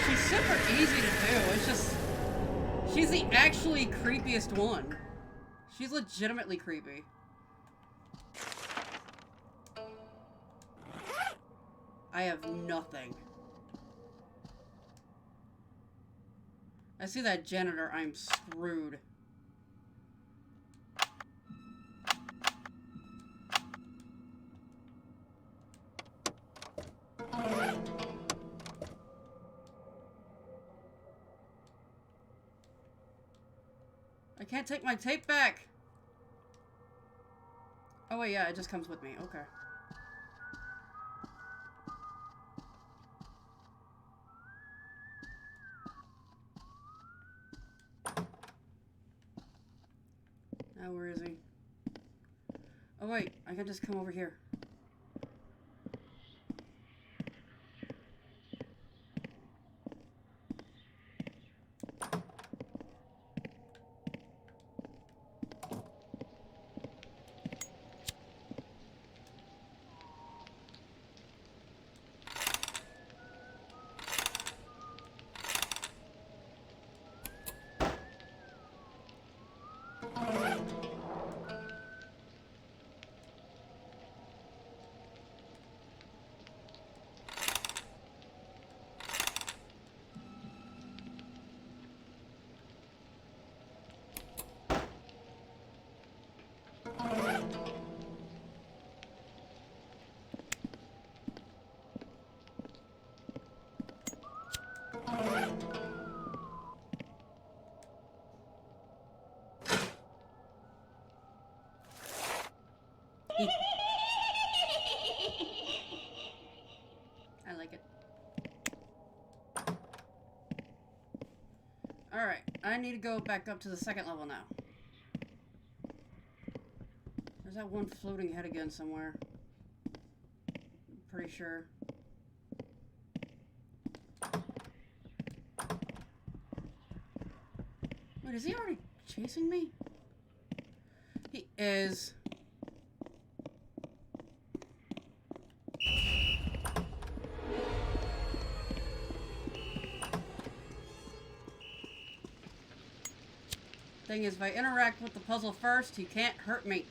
She's super easy to do. It's just... she's the actually creepiest one. She's legitimately creepy. I have nothing. I see that janitor, I'm screwed. I can't take my tape back! Oh wait, yeah, it just comes with me. Okay. Oh, where is he? Oh wait, I can just come over here. I like it. Alright, I need to go back up to the second level now. There's that one floating head again somewhere. I'm pretty sure. Wait, is he already chasing me? He is. Thing is, if I interact with the puzzle first, he can't hurt me.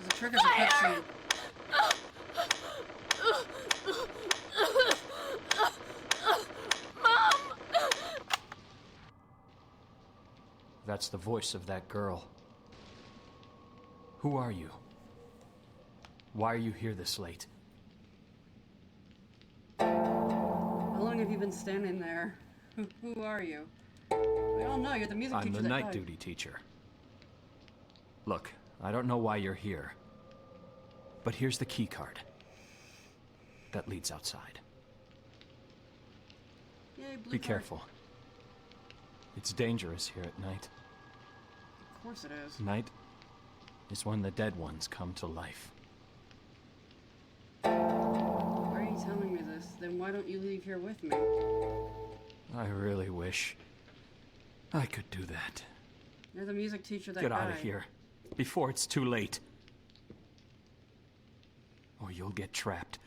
The trigger's a cutscene. That's the voice of that girl. Who are you? Why are you here this late? How long have you been standing there? Who are you? We all know you're the music I'm teacher the that night died. duty teacher. Look, I don't know why you're here, but here's the key card that leads outside. Yay, blue Be card. careful. It's dangerous here at night. Of course it is. Night is when the dead ones come to life. Why are you telling me this? Then why don't you leave here with me? I really wish I could do that. You're the music teacher that Get died. out of here before it's too late. Or you'll get trapped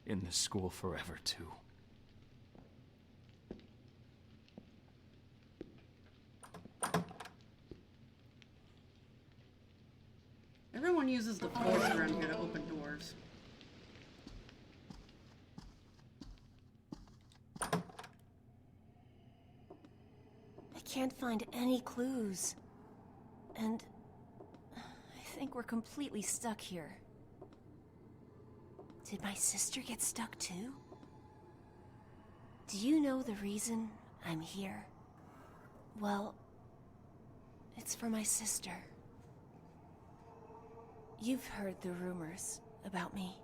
in this school forever, too. Everyone uses the force around here to open doors. I can't find any clues. And I think we're completely stuck here. Did my sister get stuck too? Do you know the reason I'm here? Well, it's for my sister. You've heard the rumors about me.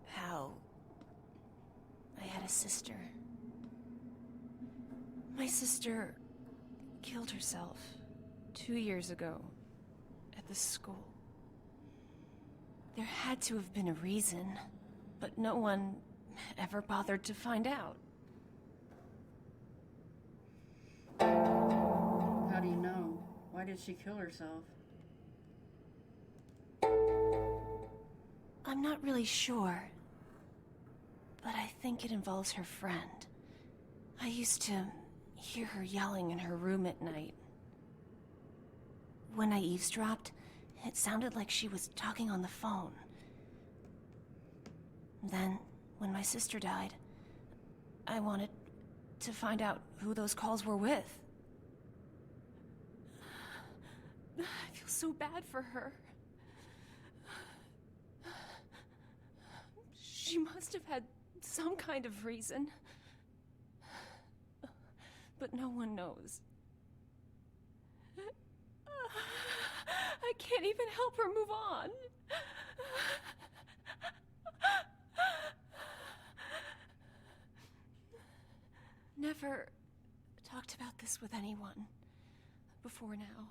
How I had a sister. My sister killed herself 2 years ago at the school. There had to have been a reason, but no one ever bothered to find out. How do you know? Why did she kill herself? I'm not really sure, but I think it involves her friend. I used to hear her yelling in her room at night. When I eavesdropped, it sounded like she was talking on the phone. Then, when my sister died, I wanted to find out who those calls were with. I feel so bad for her. She must have had some kind of reason. But no one knows. I can't even help her move on. never talked about this with anyone before now.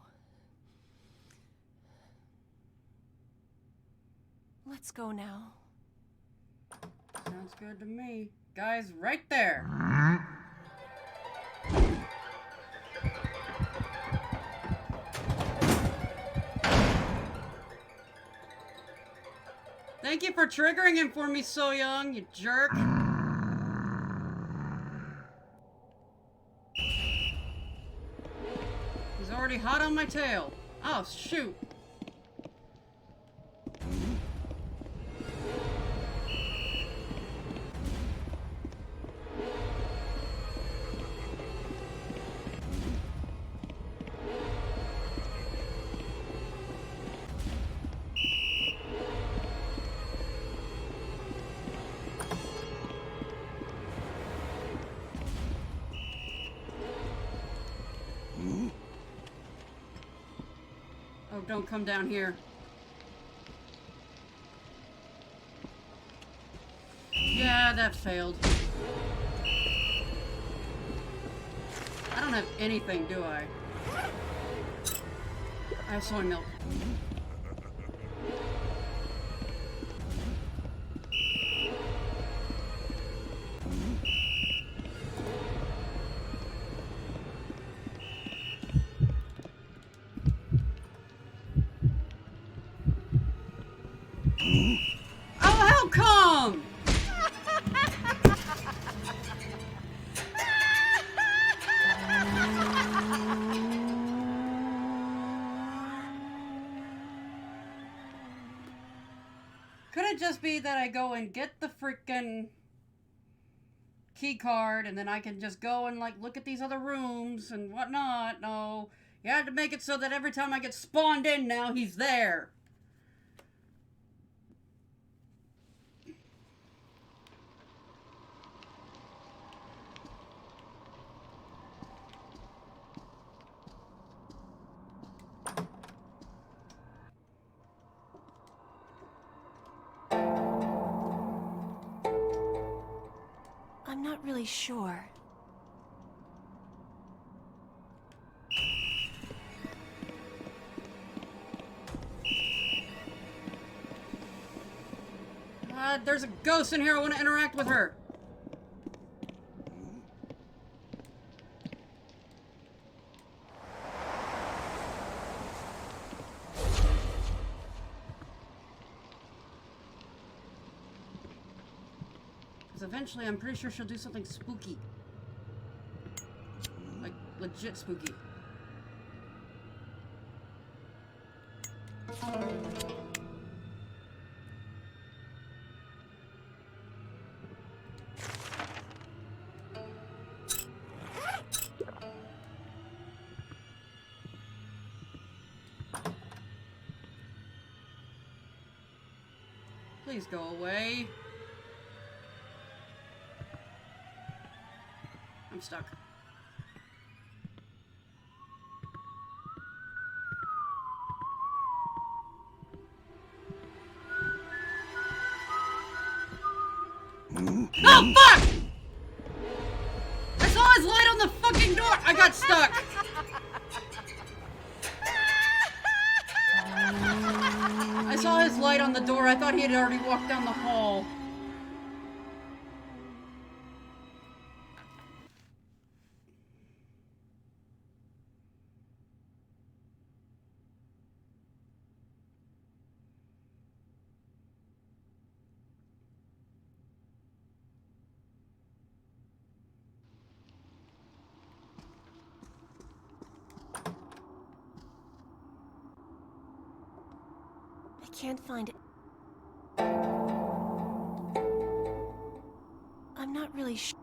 Let's go now. Sounds good to me. Guys, right there. Thank you for triggering him for me, So Young, you jerk. He's already hot on my tail. Oh, shoot. Oh, don't come down here. Yeah, that failed. I don't have anything, do I? I have soy milk. Oh, how come? Could it just be that I go and get the freaking key card and then I can just go and like look at these other rooms and whatnot? No, you had to make it so that every time I get spawned in now, he's there. I'm not really sure. There's a ghost in here. I want to interact with her. Because eventually I'm pretty sure she'll do something spooky. Like, legit spooky. Please go away. I'm stuck. Oh, fuck! I saw his light on the fucking door! I got stuck! I saw his light on the door. I thought he had already walked down the hall. I can't find it. I'm not really sure.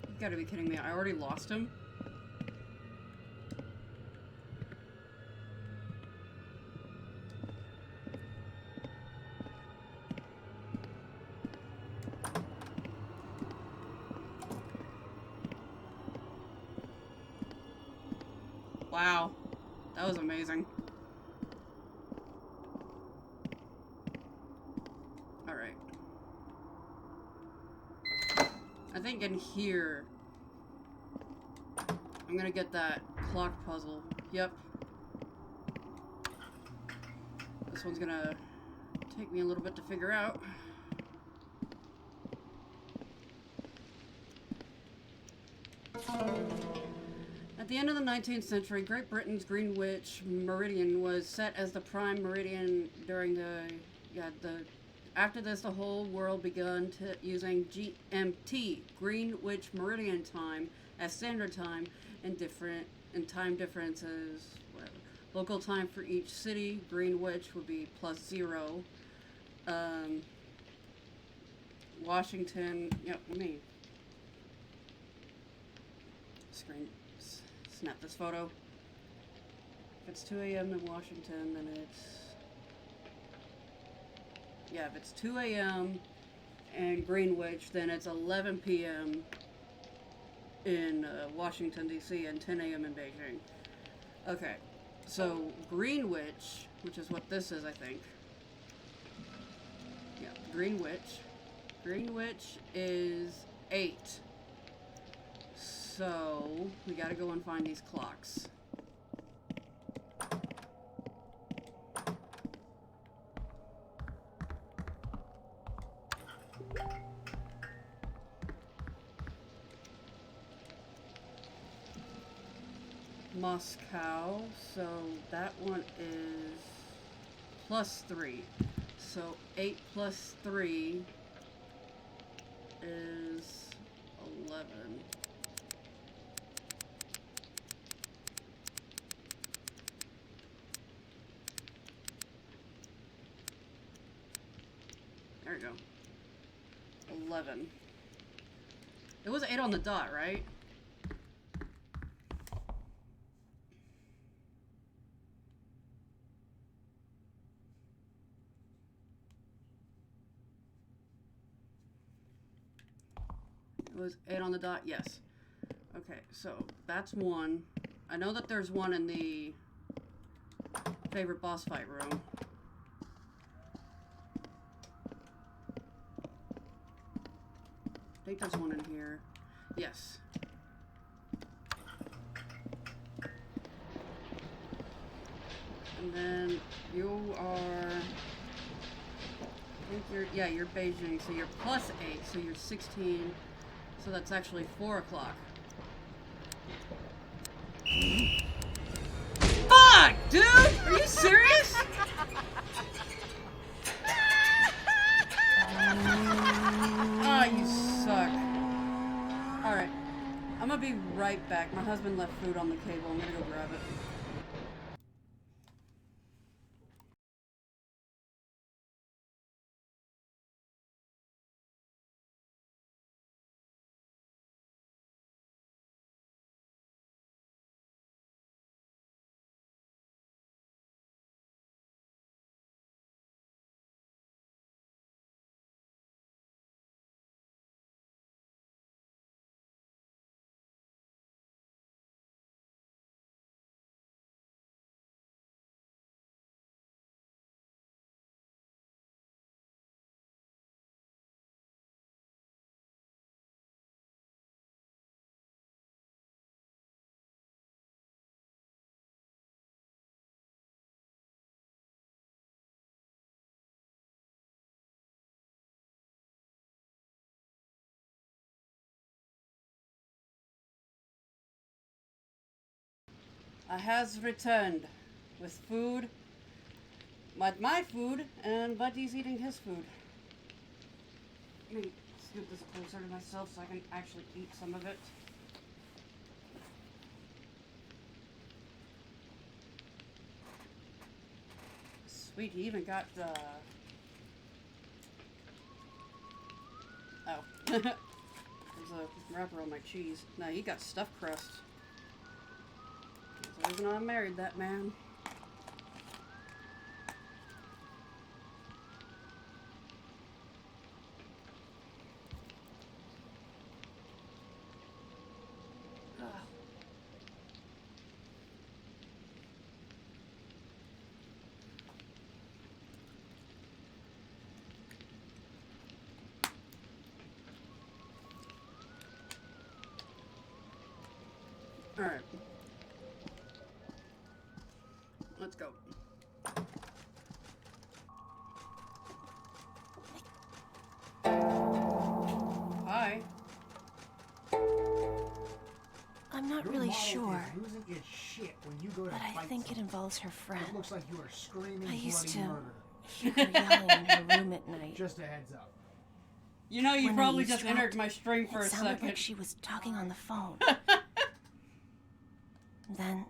You gotta be kidding me. I already lost him. Wow. That was amazing. Alright. I think in here, I'm gonna get that clock puzzle. Yep. This one's gonna take me a little bit to figure out. At the end of the 19th century, Great Britain's Greenwich Meridian was set as the prime meridian during after this, the whole world began using GMT, Greenwich Meridian Time, as standard time and time differences. Whatever. Local time for each city, Greenwich would be +0. Washington, yep, let me snap this photo. If it's 2 a.m. in Washington, then if it's 2 a.m. in Greenwich, then it's 11 p.m. in Washington, D.C., and 10 a.m. in Beijing. Okay, so Greenwich, which is what this is, I think. Yeah, Greenwich. Greenwich is 8. So, we gotta go and find these clocks. Moscow, so that one is +3. So 8 plus 3 is 11. There we go. 11. It was 8 on the dot, right? It was 8 on the dot, yes. Okay, so that's one. I know that there's one in the favorite boss fight room. I think there's one in here. Yes. And then you are... I think you're Beijing, so you're +8, so you're 16. So that's actually 4 o'clock. Fuck, dude! Are you serious? Ah, you suck. Alright. I'm gonna be right back. My husband left food on the table. I'm gonna go grab it. I has returned with food, my food, and Buddy's eating his food. Let me scoot this closer to myself so I can actually eat some of it. Sweet, he even got the... Oh. There's a wrapper on my cheese. No, he got stuffed crust. That's the reason I married that man. Alright. Let's go. Hi. I'm not Your really model sure, is losing its shit when you go to but I fight think it someone. involves her friend. It looks like you are screaming I used bloody to murder. hear her yelling in her room at night. Just a heads up. You know, you When I probably just eavesdropped, entered my stream for It a sounded second. like she was talking on the phone. Then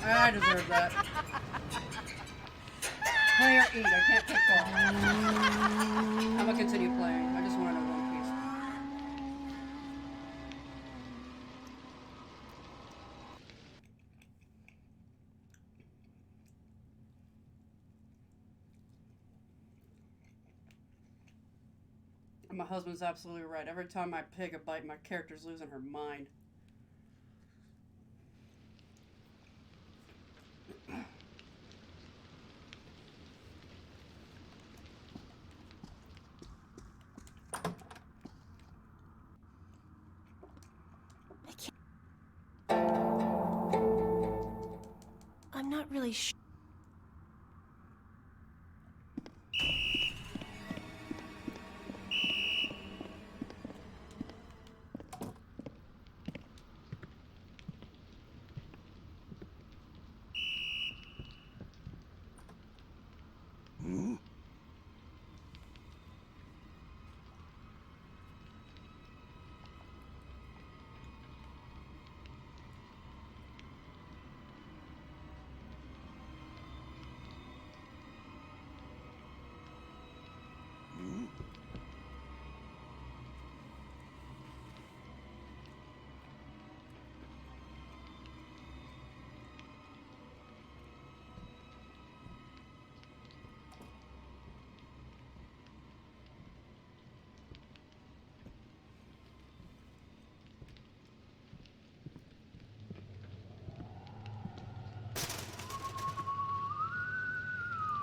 I deserve that. Play or eat. I can't pick ball. I'm gonna continue playing. I just want to know One Piece. And my husband's absolutely right. Every time I pick a bite, my character's losing her mind. I'm not really sure.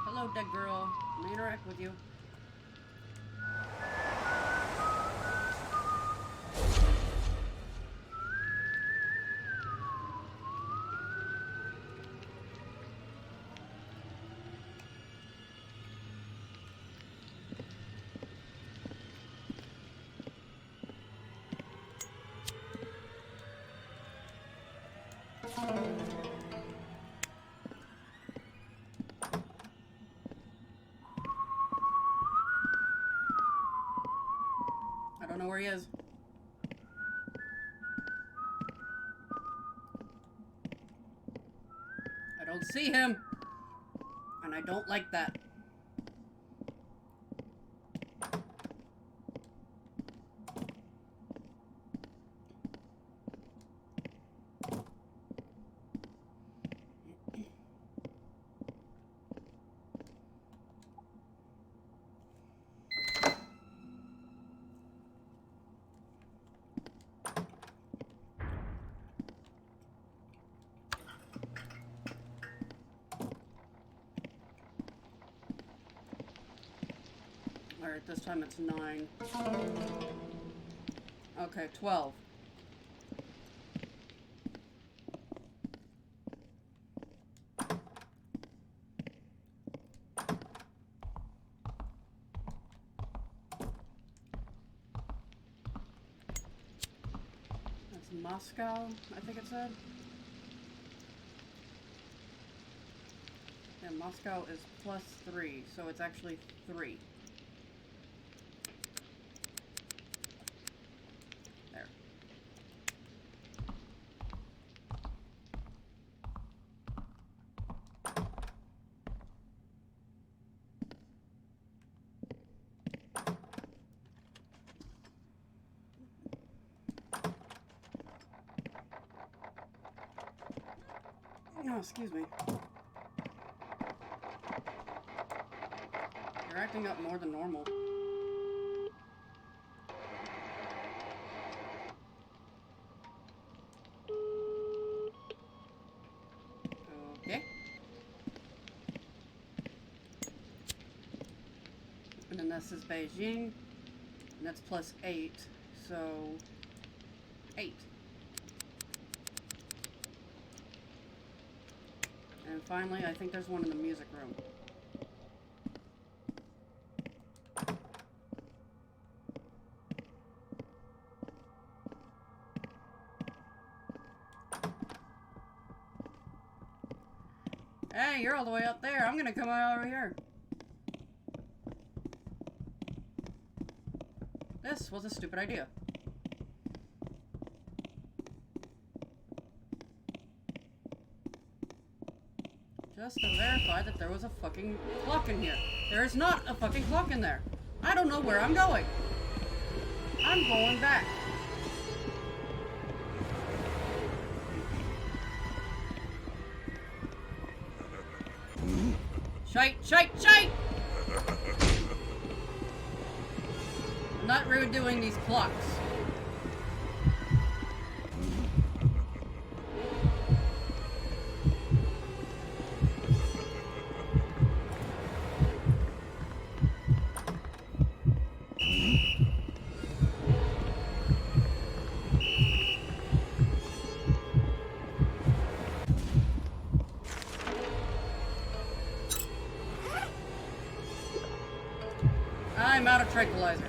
Hello, dead girl. Can I interact with you? I don't know where he is. I don't see him. And I don't like that. Alright, this time it's 9. Okay, 12. That's Moscow, I think it said. Yeah, Moscow is +3, so it's actually 3. There. Oh, excuse me. You're acting up more than normal. Okay. And then this is Beijing. And that's +8. So 8. And finally, I think there's one in the music room. Hey, you're all the way up there. I'm gonna come out over here. This was a stupid idea. Just to verify that there was a fucking clock in here. There is not a fucking clock in there. I don't know where I'm going. I'm going back. Shite, shite, shite! I'm not redoing these clocks. I'm out of tranquilizer.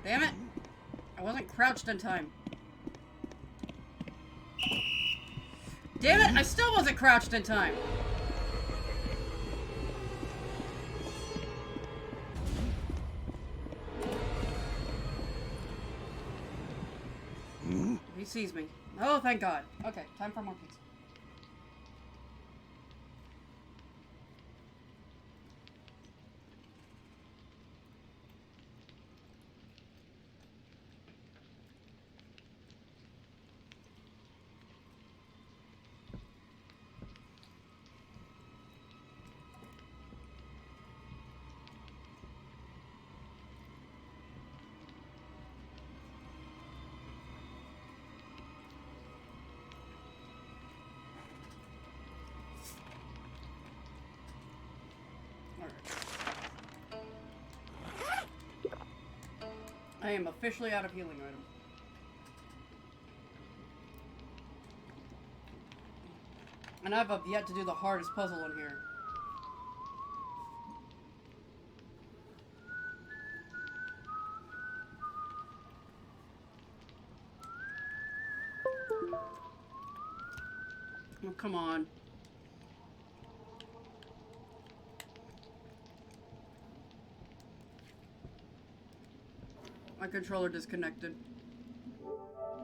Damn it! I wasn't crouched in time. Damn it! I still wasn't crouched in time! He sees me. Oh, thank God. Okay, time for more pizza. I am officially out of healing items. And I've yet to do the hardest puzzle in here. Oh, come on. My controller disconnected.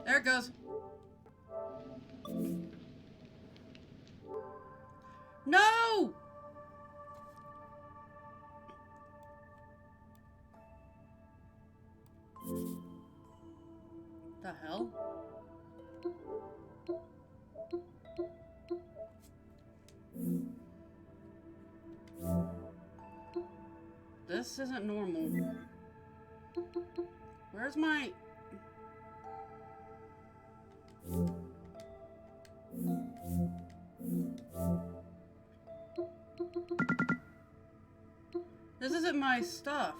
There it goes. No! The hell? This isn't normal. Where's my... This isn't my stuff.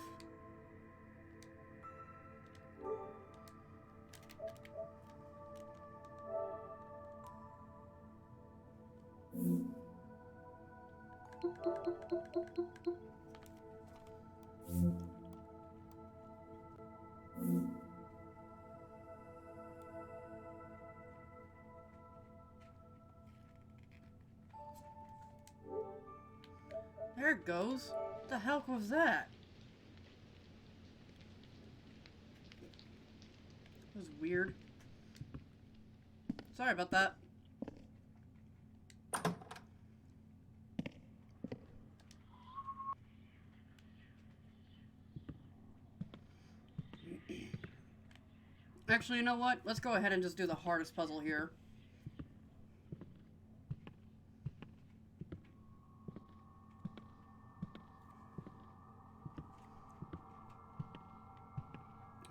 There it goes. What the hell was that? That was weird. Sorry about that. Actually, you know what? Let's go ahead and just do the hardest puzzle here.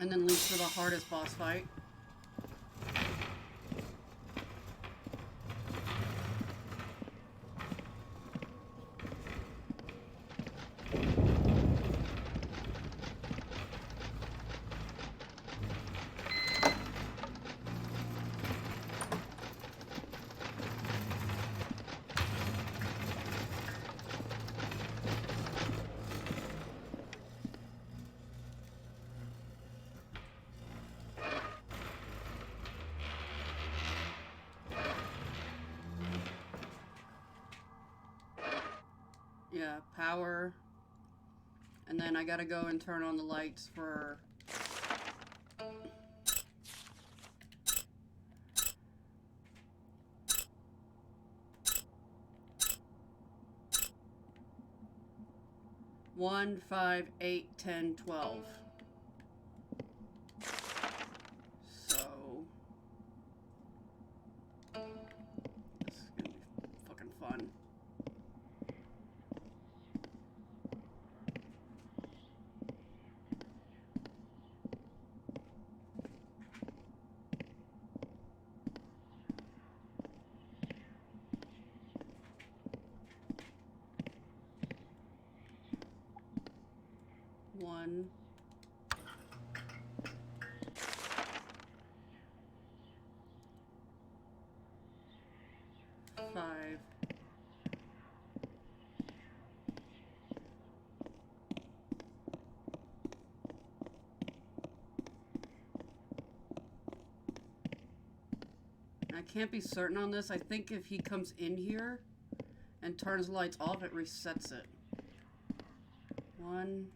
And then leave for the hardest boss fight. Yeah, power. And then I gotta go and turn on the lights for... One, 5, 8, 10, 12. So... This is gonna be fucking fun. One. Five. I can't be certain on this. I think if he comes in here and turns the lights off, it resets it. 1,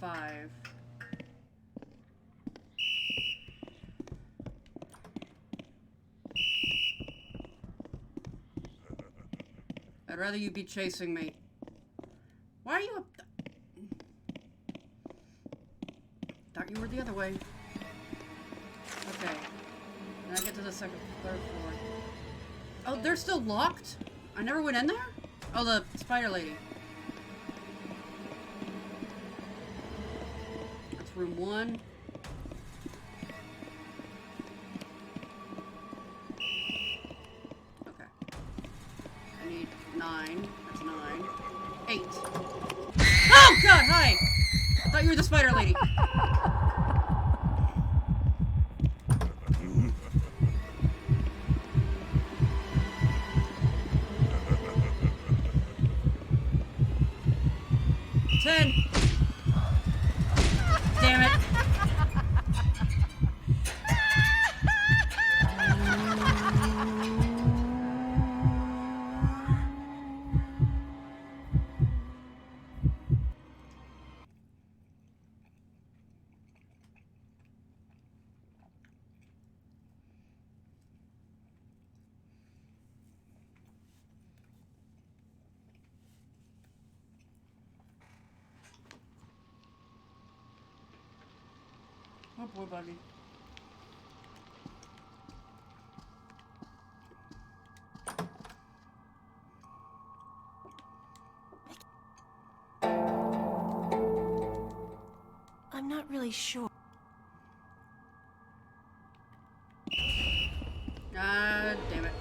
5. I'd rather you be chasing me. Why are you up Thought you were the other way. Okay. And I get to the third floor. Oh, they're still locked? I never went in there? Oh, the spider lady. That's room 1. Okay. I need 9. That's 9. 8. Oh, God, hi! I thought you were the spider lady. Damn it. Oh boy, buddy. I'm not really sure. Ah, damn it.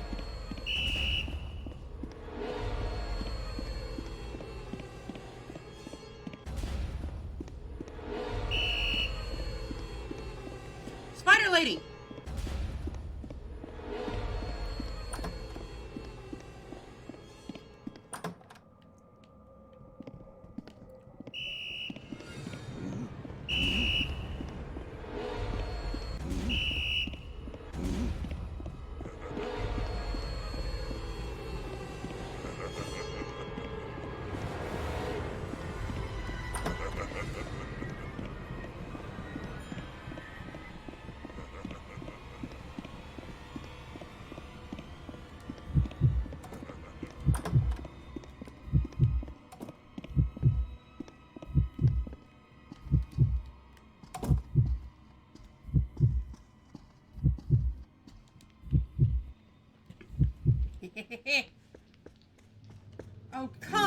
Spider lady!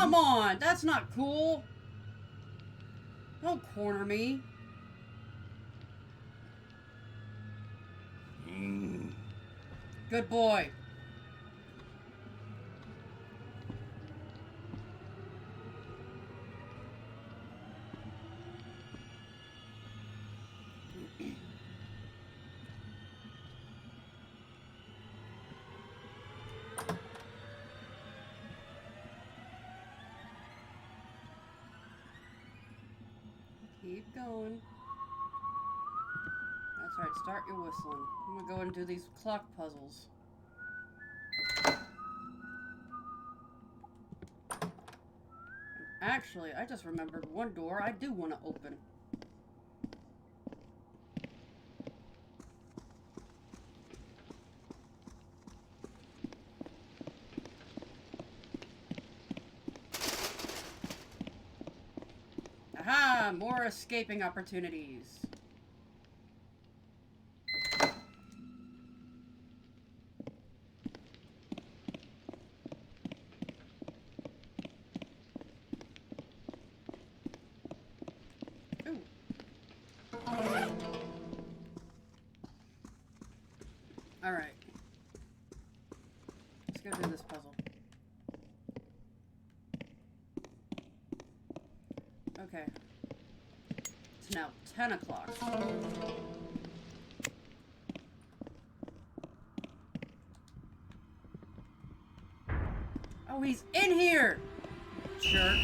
Come on, that's not cool. Don't corner me. Good boy. Keep going. That's right, start your whistling. I'm gonna go and do these clock puzzles. Actually, I just remembered one door I do want to open. Aha! More escaping opportunities. Ooh. Alright. Let's go do this puzzle. Okay. It's now 10 o'clock. Oh, he's in here! Jerk.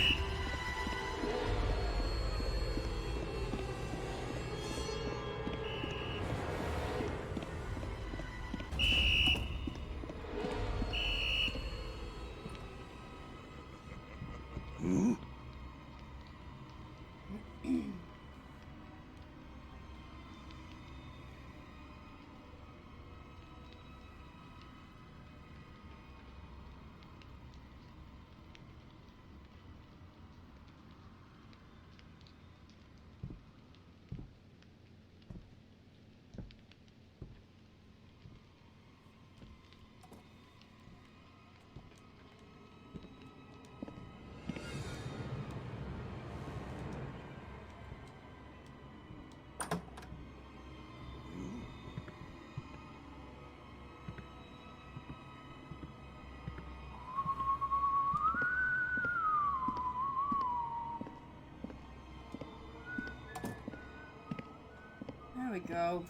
There we go.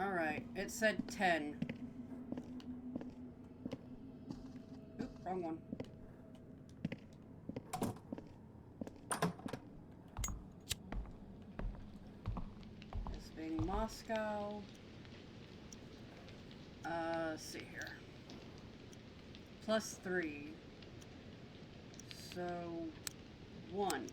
Alright, it said 10. Oop, wrong one. This being Moscow. Let's see here. +3. So, 1.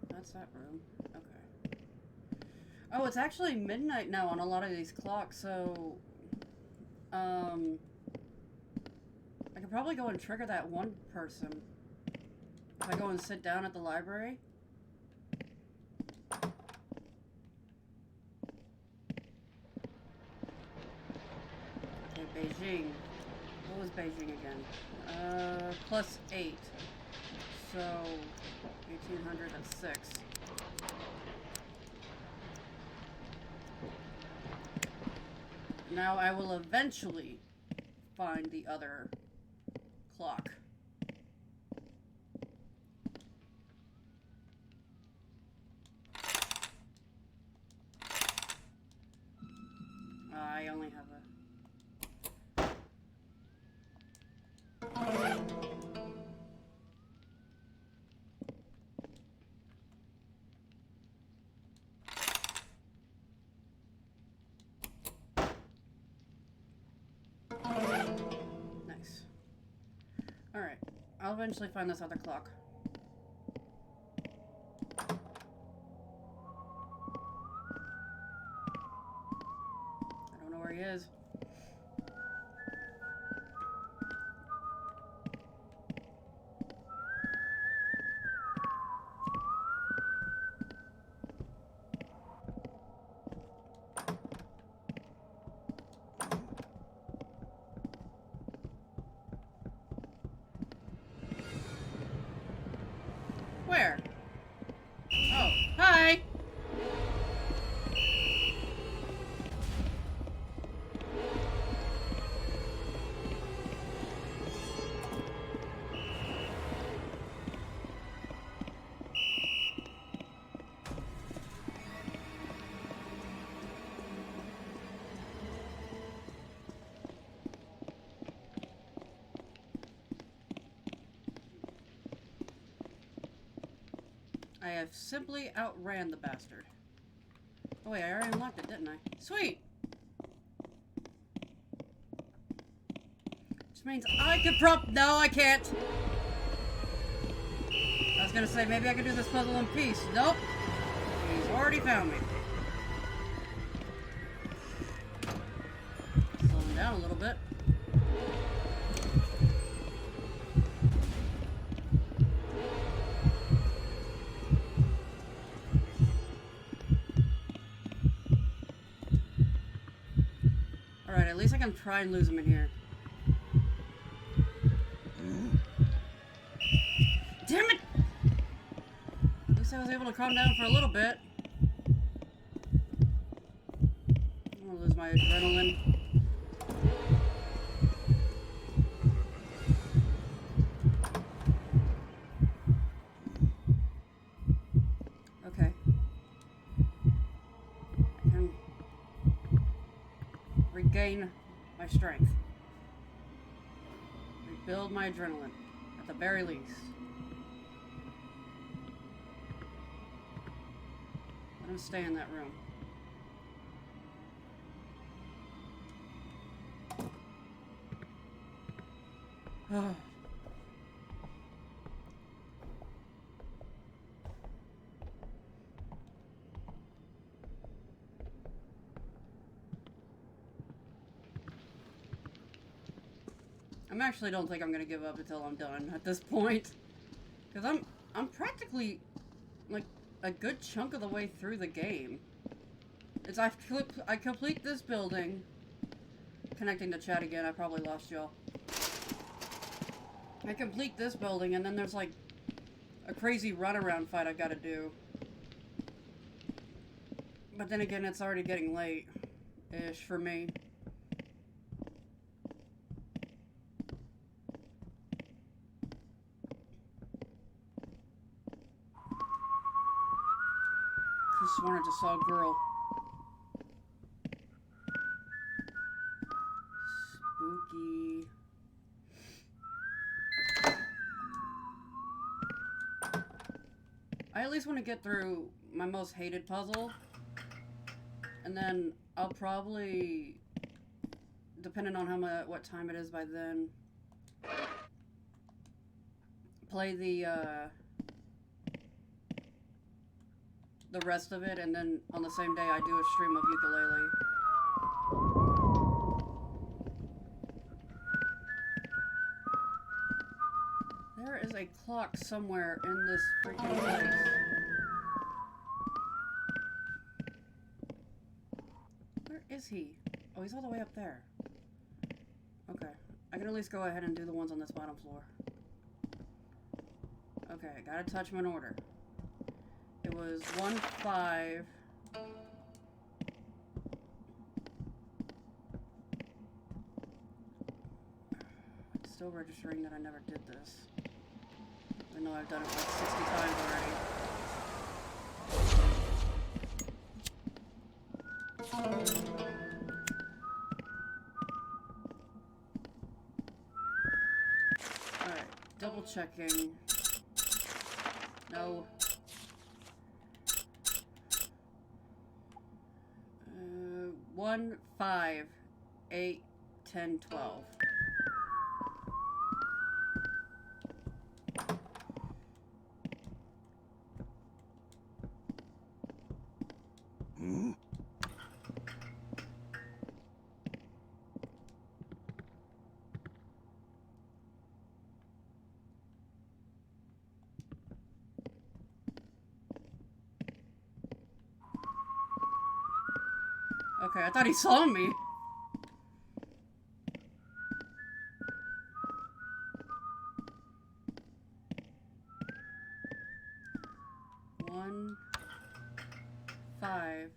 That's that room. Okay. Oh, it's actually midnight now on a lot of these clocks, so I could probably go and trigger that one person if I go and sit down at the library. Okay, Beijing. What was Beijing again? +8. So 1806. Now I will eventually find the other clock. I only have a... Nice. Alright, I'll eventually find this other clock. I don't know where he is. Where? Oh, hi! I have simply outran the bastard. Oh wait, I already unlocked it, didn't I? Sweet! Which means I could no, I can't! I was gonna say, maybe I could do this puzzle in peace. Nope! He's already found me. Slow him down a little bit. Alright, at least I can try and lose him in here. Damn it! At least I was able to calm down for a little bit. I'm gonna lose my adrenaline. Okay. I can regain my strength. Rebuild my adrenaline, at the very least. Let him stay in that room. Oh. I actually don't think I'm gonna give up until I'm done at this point, because I'm practically like a good chunk of the way through the game. It's I complete this building. Connecting to chat again. I probably lost y'all. I complete this building, and then there's like a crazy runaround fight I've got to do. But then again, it's already getting late-ish for me. Just sworn I just saw a girl. Spooky. I at least want to get through my most hated puzzle. And then I'll probably, depending on what time it is by then, play the rest of it, and then on the same day I do a stream of ukulele. There is a clock somewhere in this freaking place. Where is he? Oh, he's all the way up there. Okay. I can at least go ahead and do the ones on this bottom floor. Okay, I gotta touch them in order. It was 1-5. It's still registering that I never did this. Even though I've done it like 60 times already. Alright, double checking. No. 1, 5, 8, 10, 12. Okay, I thought he saw me. 1, 5.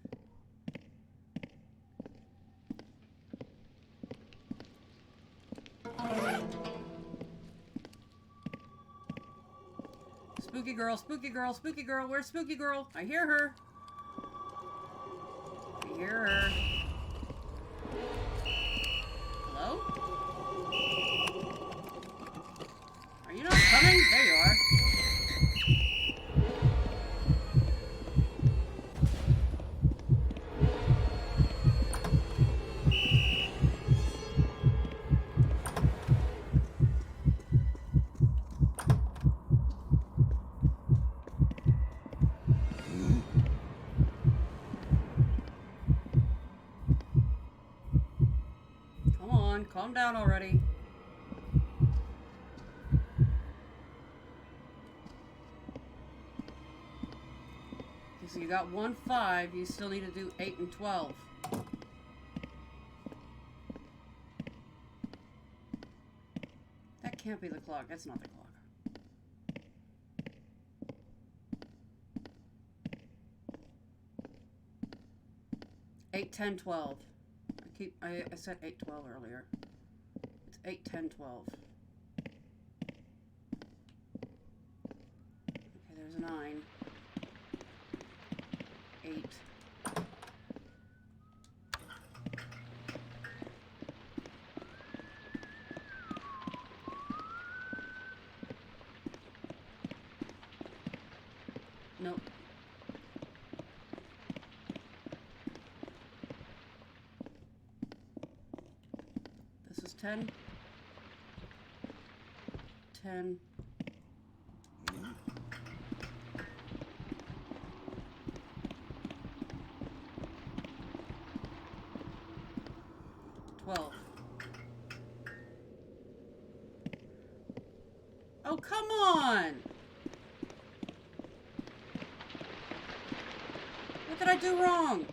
Spooky girl, spooky girl, spooky girl. Where's spooky girl? I hear her. I hear her. Hello? Are you not coming? There you are. Come on, calm down already. Okay, so you got 1, 5. You still need to do 8 and 12. That can't be the clock. That's not the clock. Eight, 10, 12. I said 8, 12 earlier. It's 8, 10, 12. Okay, there's a 9. 8. Nope. This is 10. 10. Oh, come on! What did I do wrong?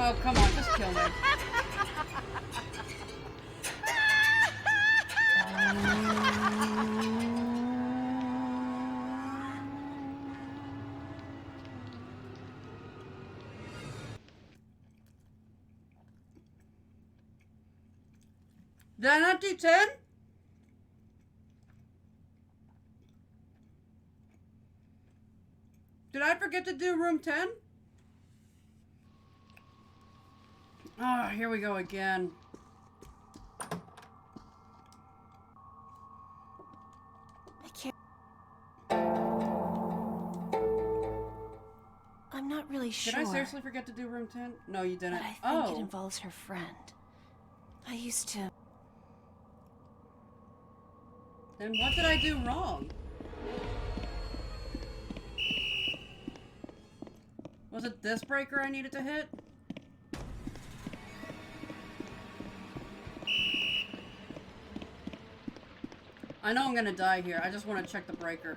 Oh, come on, just kill me. Did I not do 10? Did I forget to do room 10? Ah, here we go again. I can't... I'm not really sure. Did I seriously forget to do room 10? No, you didn't. But I think it involves her friend. I used to... Then what did I do wrong? Was it this breaker I needed to hit? I know I'm gonna die here. I just want to check the breaker.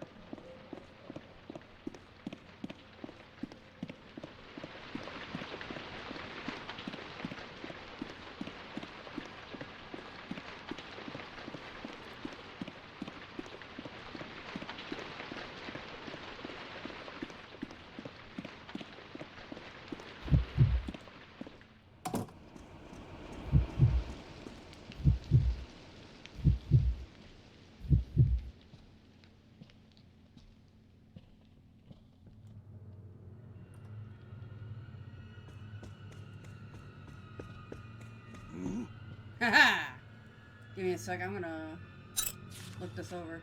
Haha! Give me a sec, I'm gonna look this over.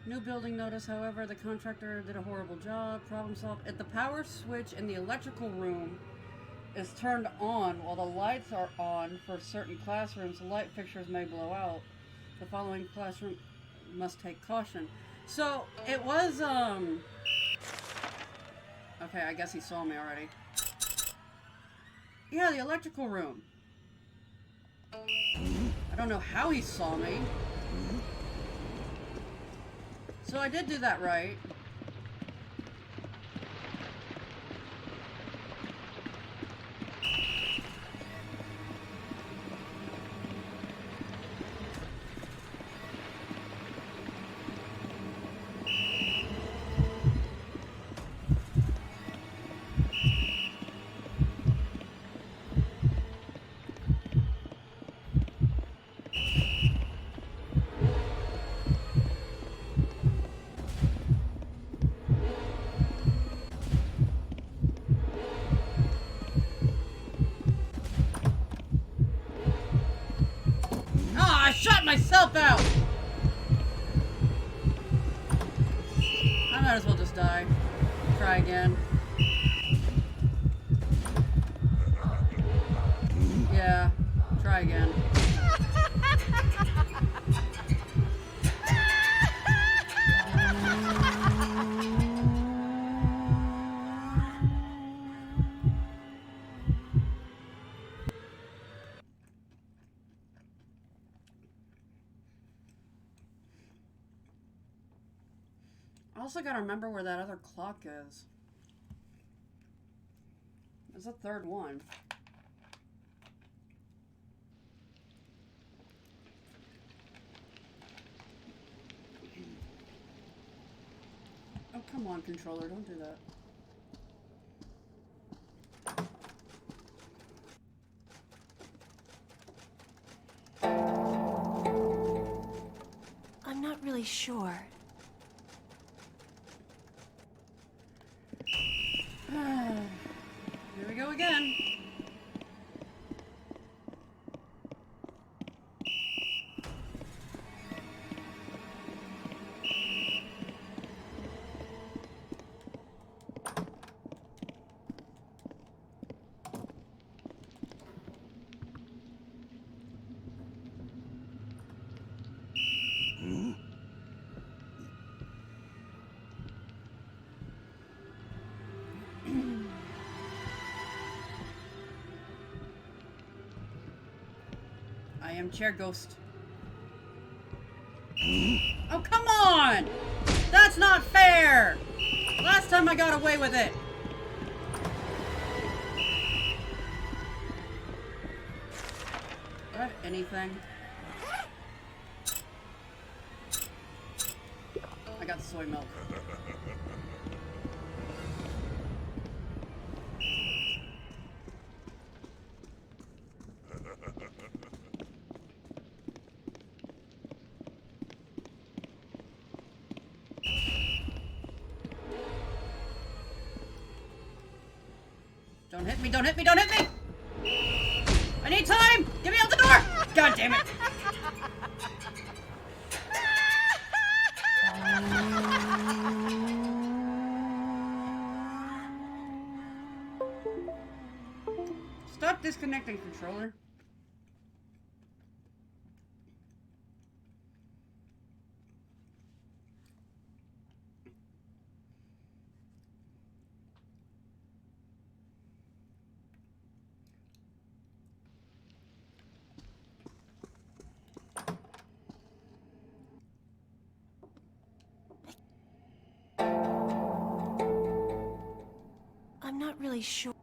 New building notice, however, the contractor did a horrible job. Problem solved. If the power switch in the electrical room is turned on while the lights are on for certain classrooms, light fixtures may blow out. The following classroom must take caution. So, it was, okay, I guess he saw me already. Yeah, the electrical room. I don't know how he saw me. So I did do that right. Ah, I shot myself out! I might as well just die. Try again. Yeah, try again. I also gotta remember where that other clock is. There's a third one. Oh, come on, controller, don't do that. I'm not really sure. Here we go again. I am Chair Ghost. Oh, come on! That's not fair! Last time I got away with it. Do I have anything? I got soy milk. Don't hit me, don't hit me, don't hit me! I need time! Get me out the door! God damn it! Stop disconnecting, controller. I'm not really sure.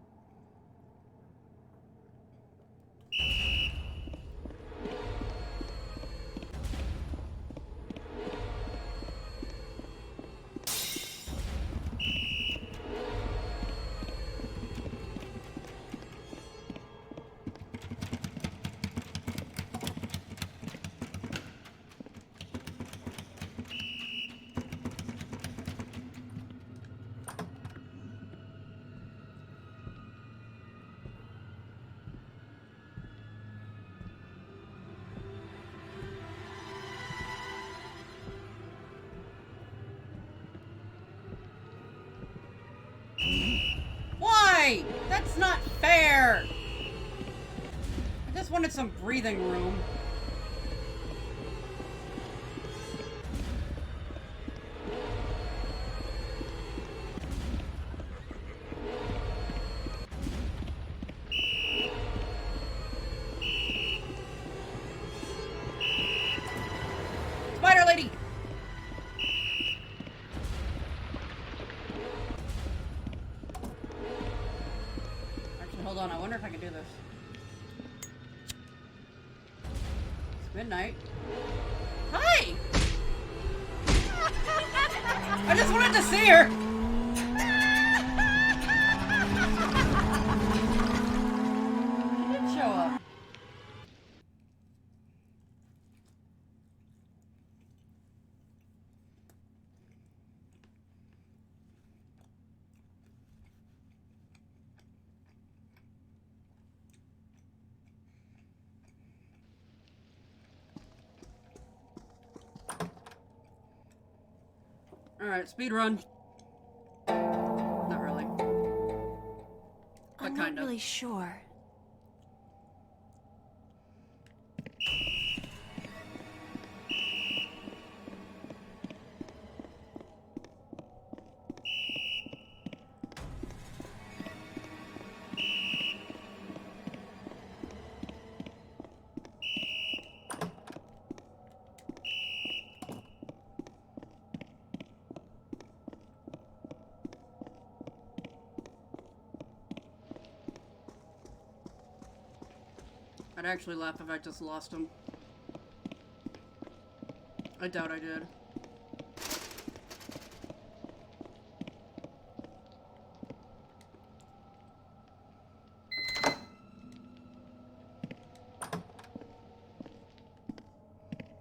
Why? That's not fair! I just wanted some breathing room. hold on. I wonder if I can do this. It's midnight. Hi! I just wanted to see her! She did show up. Alright, speed run. Not really. But I'm kind not of. really sure. I'd actually laugh if I just lost him. I doubt I did.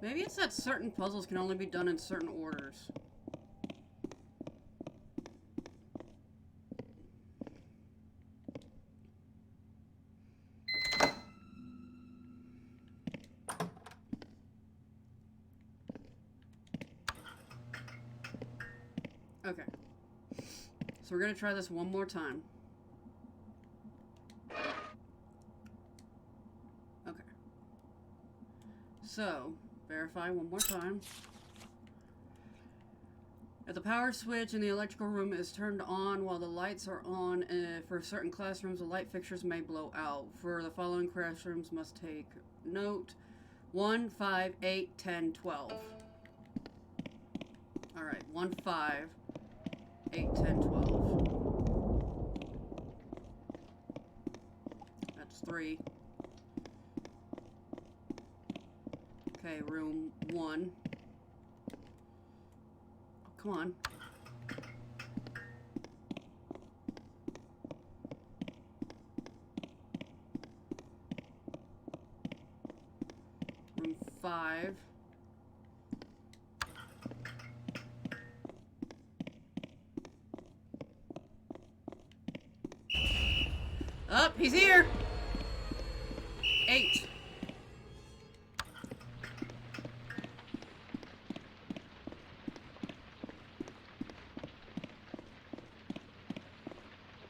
Maybe it's that certain puzzles can only be done in certain orders. Okay. So we're gonna try this one more time. Okay. So, verify one more time. If the power switch in the electrical room is turned on while the lights are on, for certain classrooms, the light fixtures may blow out. For the following classrooms, must take note: 1, 5, 8, 10, 12. Alright, 1, 5, 8, 10, 12. That's 3. Okay, room 1. Oh, come on. Room 5. Up, he's here. 8.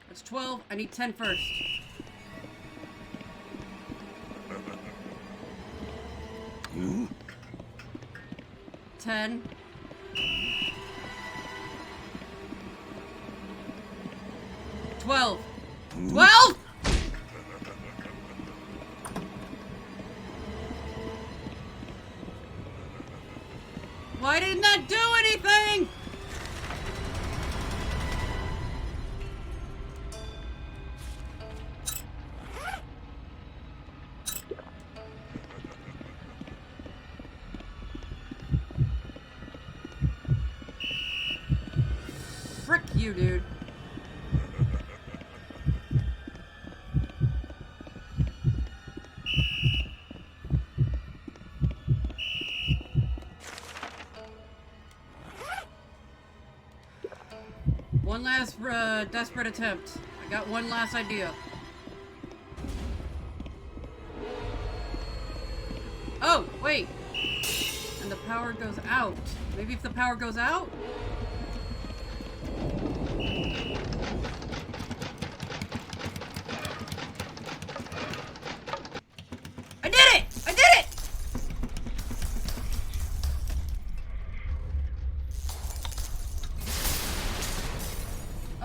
That's 12. I need 10 first. You? 10. 12. 12! Why didn't that do anything? Frick you, dude. One last desperate attempt. I got one last idea. Oh, wait. And the power goes out. Maybe if the power goes out? I did it! I did it!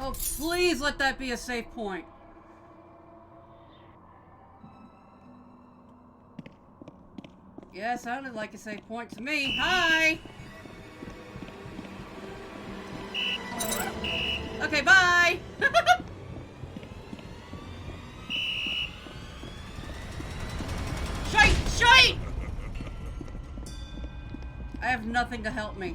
Oh, please let that be a safe point. Yeah, sounded like a safe point to me. Hi! Okay, bye! nothing to help me.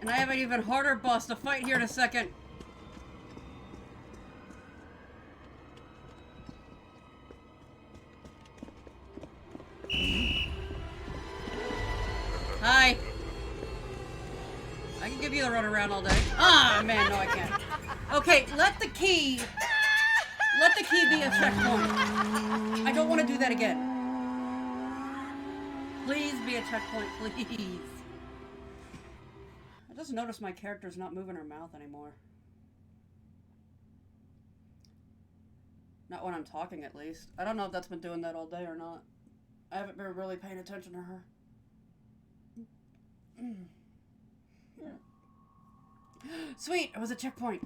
And I have an even harder boss to fight here in a second. Hi. I can give you the run around all day. Ah, man, no I can't. Okay, let the key be a checkpoint. I don't want to do that again. Please be a checkpoint, please. I just noticed my character's not moving her mouth anymore. Not when I'm talking, at least. I don't know if that's been doing that all day or not. I haven't been really paying attention to her. Sweet, it was a checkpoint.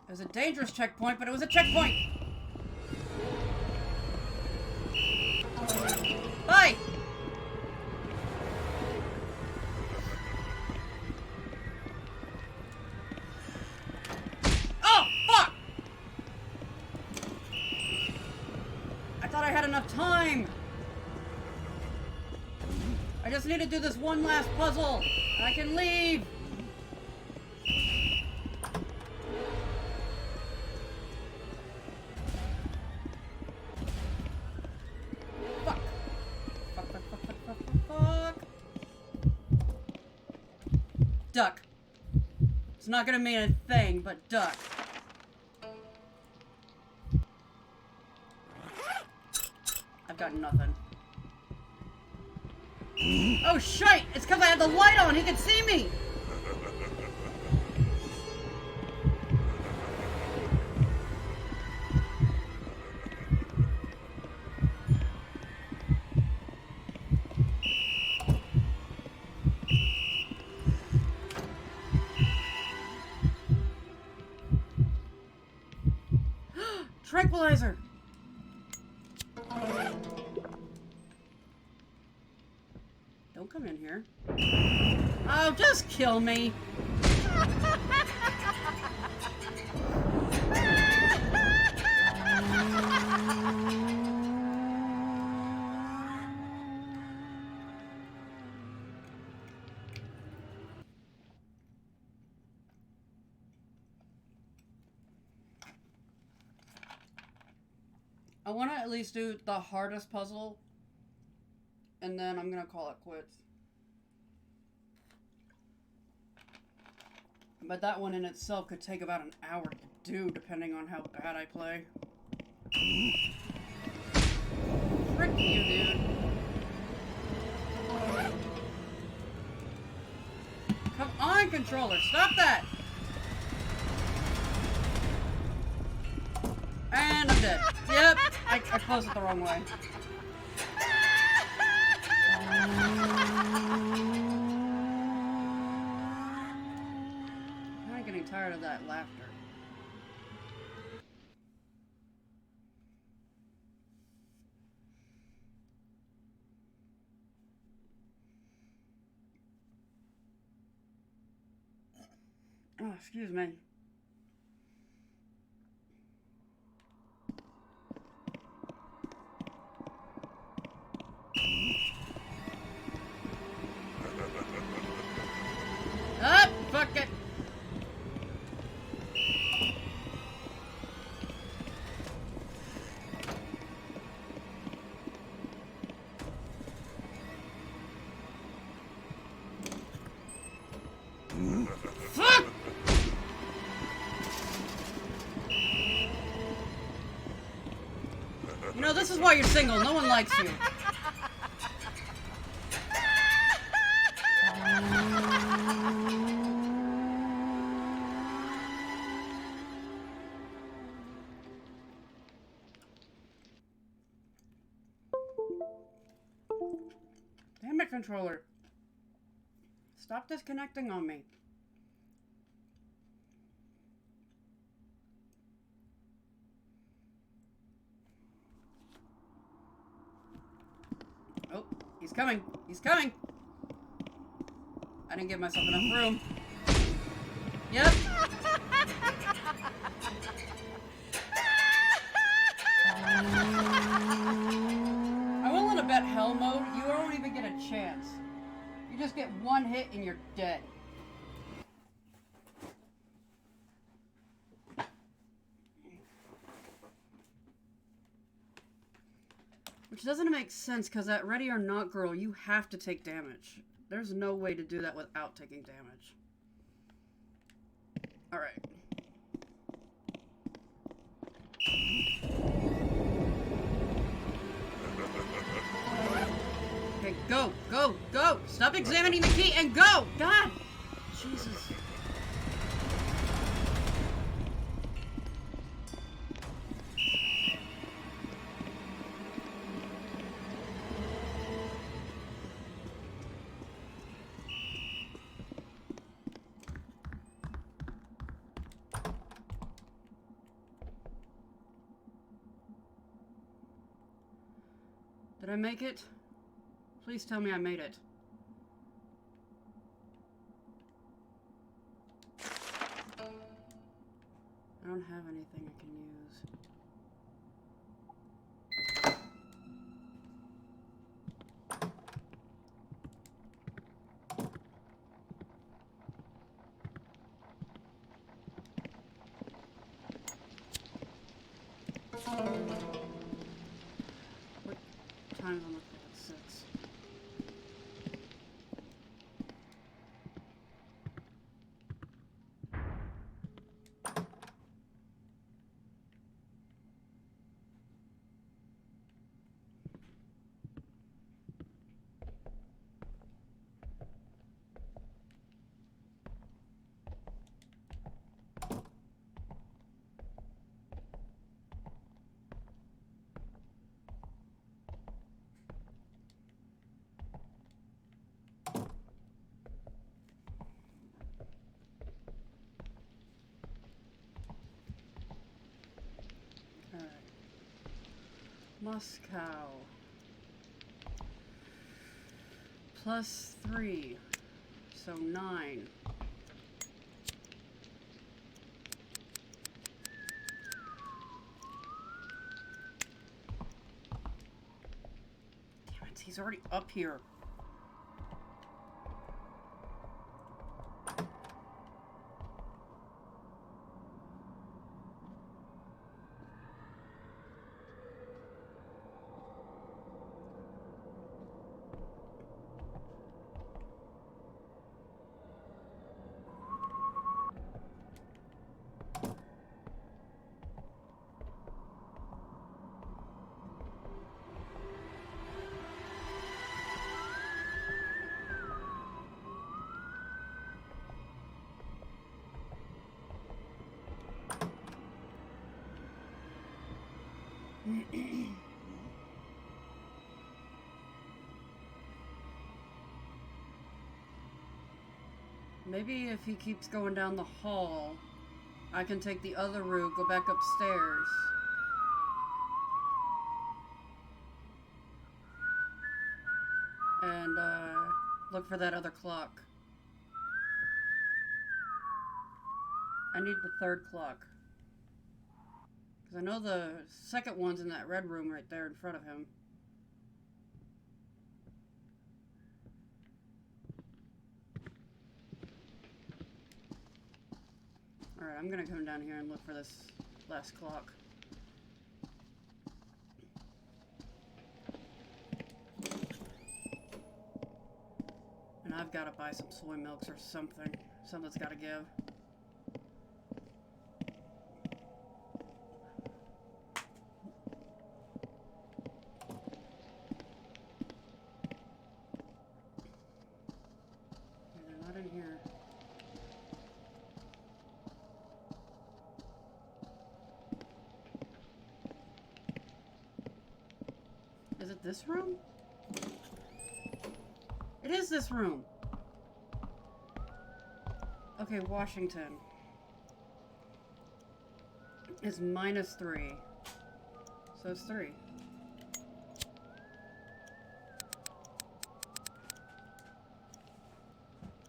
It was a dangerous checkpoint, but it was a checkpoint. Bye! Oh, fuck! I thought I had enough time. I just need to do this one last puzzle. I can leave. Fuck. Fuck, fuck, fuck, fuck, fuck, fuck. Duck. It's not gonna mean a thing, but duck. I've got nothing. Oh shite! It's because I had the light on. He could see me. Tranquilizer. Don't come in here. Oh, just kill me. I want to at least do the hardest puzzle, and then I'm gonna call it quits. But that one in itself could take about an hour to do, depending on how bad I play. Frick you, dude. Come on, controller, stop that! And I'm dead. Yep, I closed it the wrong way. I'm getting tired of that laughter. Oh, excuse me. Ah, fuck it. Fuck! You know, this is why you're single. No one likes you. Damn it, controller. Stop disconnecting on me. Oh, he's coming. He's coming. I didn't give myself enough room. Yep. I'm willing to bet hell mode, you don't even get a chance. You just get one hit and you're dead. Which doesn't make sense, because at Ready or Not Girl, you have to take damage. There's no way to do that without taking damage. Alright. Okay, go, go, go! Stop examining the key and go! God! Jesus. Did I make it? Please tell me I made it. I don't have anything I can use. What time is it? At 6. Moscow. +3. So 9. Damn it, he's already up here. Maybe if he keeps going down the hall, I can take the other route, go back upstairs. And, look for that other clock. I need the third clock. Because I know the second one's in that red room right there in front of him. Alright, I'm gonna come down here and look for this last clock. And I've gotta buy some soy milks or something. Something's gotta give. They're not in here. Is it this room? It is this room! Okay, Washington is -3. So it's 3.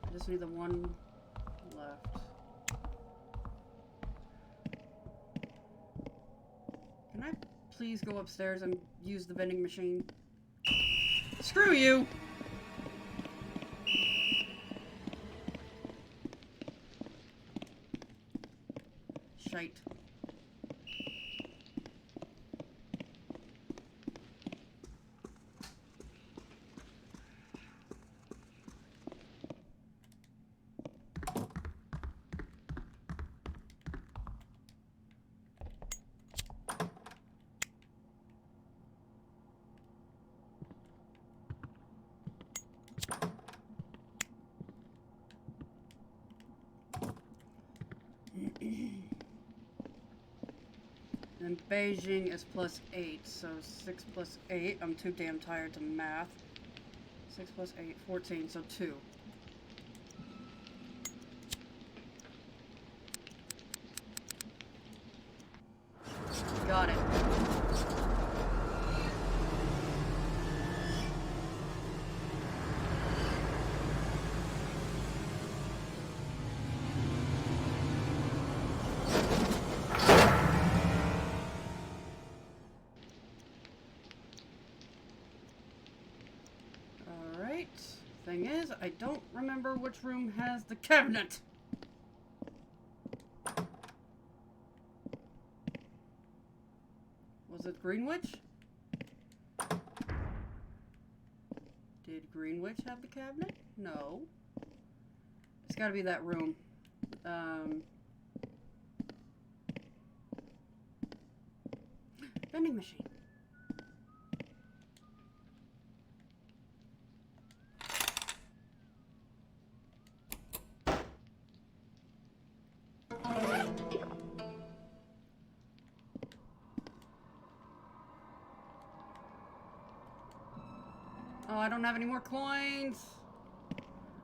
I just need the one left. Can I please go upstairs and use the vending machine? Screw you! Shite. And Beijing is +8, so 6 plus 8. I'm too damn tired to math. 6 plus 8, 14, so 2. Got it. Thing is, I don't remember which room has the cabinet. Was it Greenwich? Did Greenwich have the cabinet? No. It's gotta be that room. Vending machine. Oh, I don't have any more coins.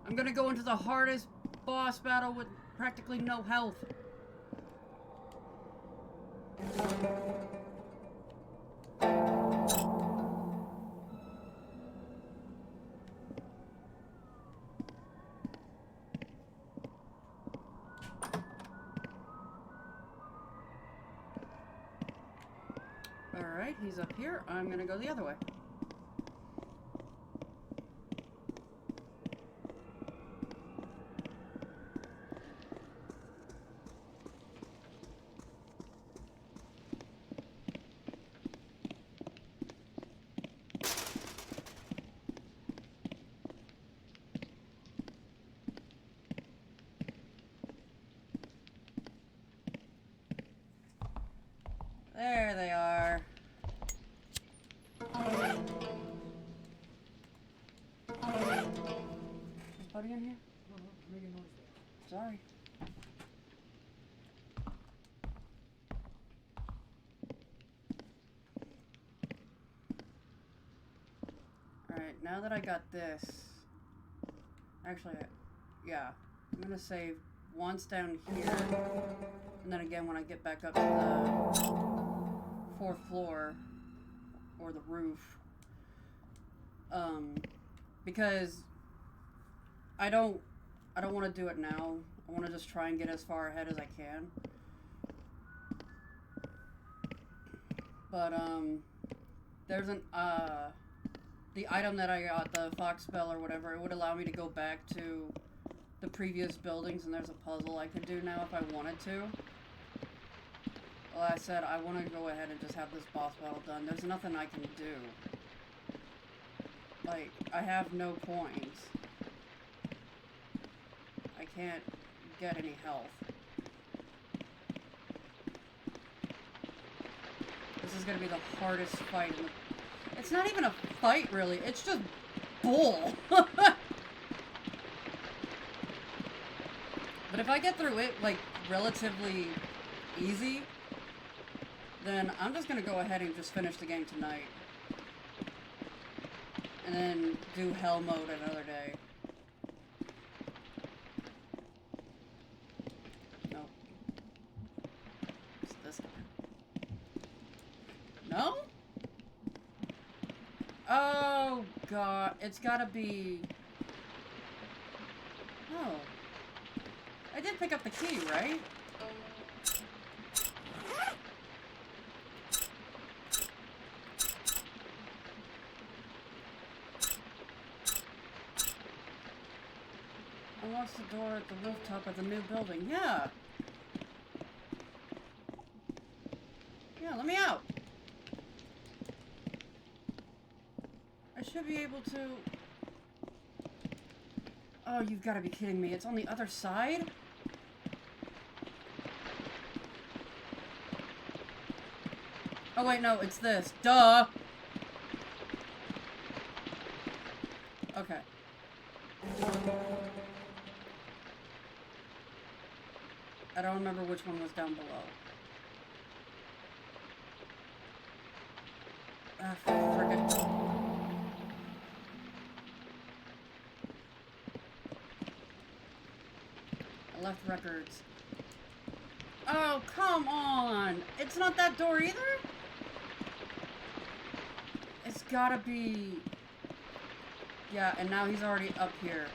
I'm gonna go into the hardest boss battle with practically no health. Alright, he's up here. I'm gonna go the other way. There they are. Is Buddy in here? Making noise there. Sorry. Alright, now that I got this... Actually, yeah. I'm gonna save once down here. And then again when I get back up to the 4th floor. Or the roof. Because... I don't want to do it now. I want to just try and get as far ahead as I can. But, there's an, the item that I got, the Fox Bell or whatever, it would allow me to go back to the previous buildings, and there's a puzzle I could do now if I wanted to. Well, I said I want to go ahead and just have this boss battle done. There's nothing I can do. Like, I have no coins. I can't get any health. This is gonna be the hardest fight in the... It's not even a fight, really. It's just bull. But if I get through it, like, relatively easy, then I'm just gonna go ahead and just finish the game tonight. And then do hell mode another day. Nope. It's this one. No? Oh, God. It's gotta be... No. I did pick up the key, right? Unlocks the door at the rooftop of the new building. Yeah. Yeah, let me out. I should be able to... Oh, you've got to be kidding me. It's on the other side? Oh, wait, no, it's this. Duh! Okay. I don't remember which one was down below. Ah, frickin'. I left records. Oh, come on! It's not that door either? It's gotta be... Yeah, and now he's already up here.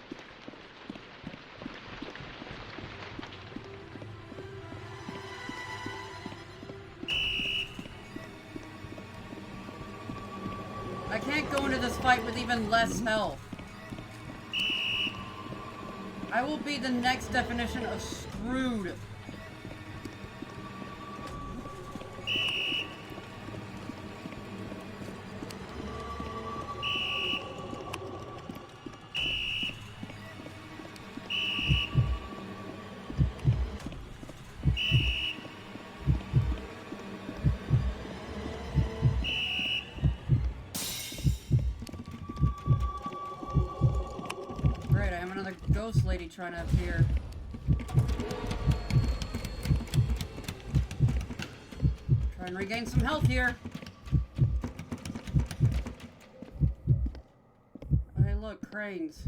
I can't go into this fight with even less health. I will be the next definition of screwed. Great, I am another ghost lady trying to appear. Try and regain some health here. Oh, hey, look, cranes.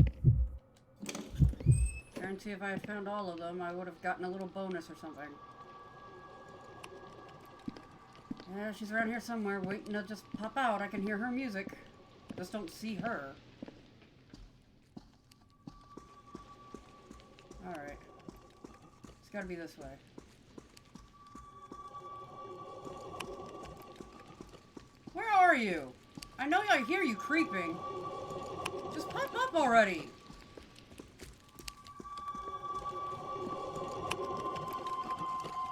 Guarantee if I had found all of them, I would have gotten a little bonus or something. Yeah, she's around here somewhere, waiting to just pop out. I can hear her music. I just don't see her. Alright. It's gotta be this way. Where are you? I know I hear you creeping. Just pop up already.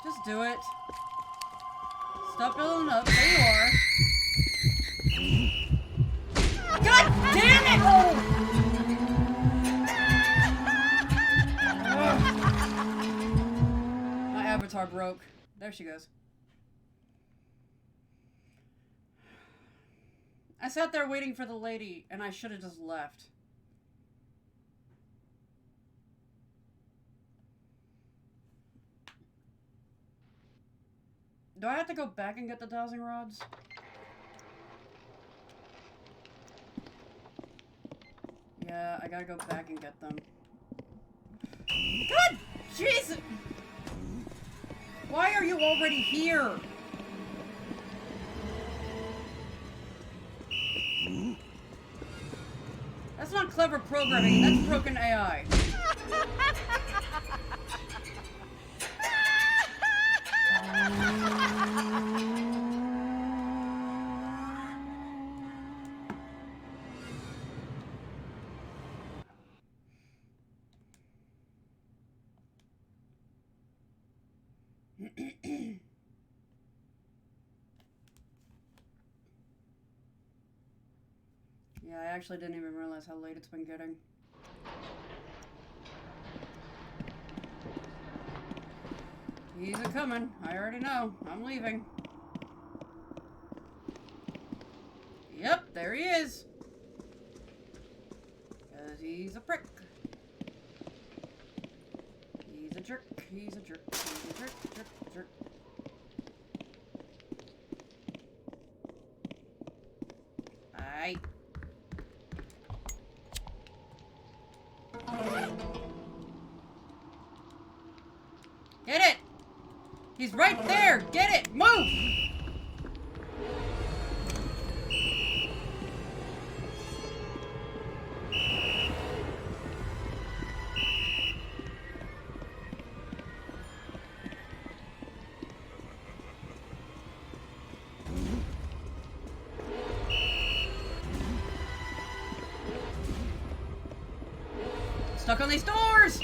Just do it. Stop building up. There you are. God damn it! My avatar broke. There she goes. I sat there waiting for the lady, and I should have just left. Do I have to go back and get the dowsing rods? Yeah, I gotta go back and get them. God! Jesus! Why are you already here? That's not clever programming, that's broken AI. Yeah, I actually didn't even realize how late it's been getting. He's a-coming. I already know. I'm leaving. Yep, there he is. 'Cause he's a prick. He's a jerk. He's a jerk. He's a jerk. Jerk. Jerk. Aye. Get it! He's right there! Get it! Move! stuck on these doors!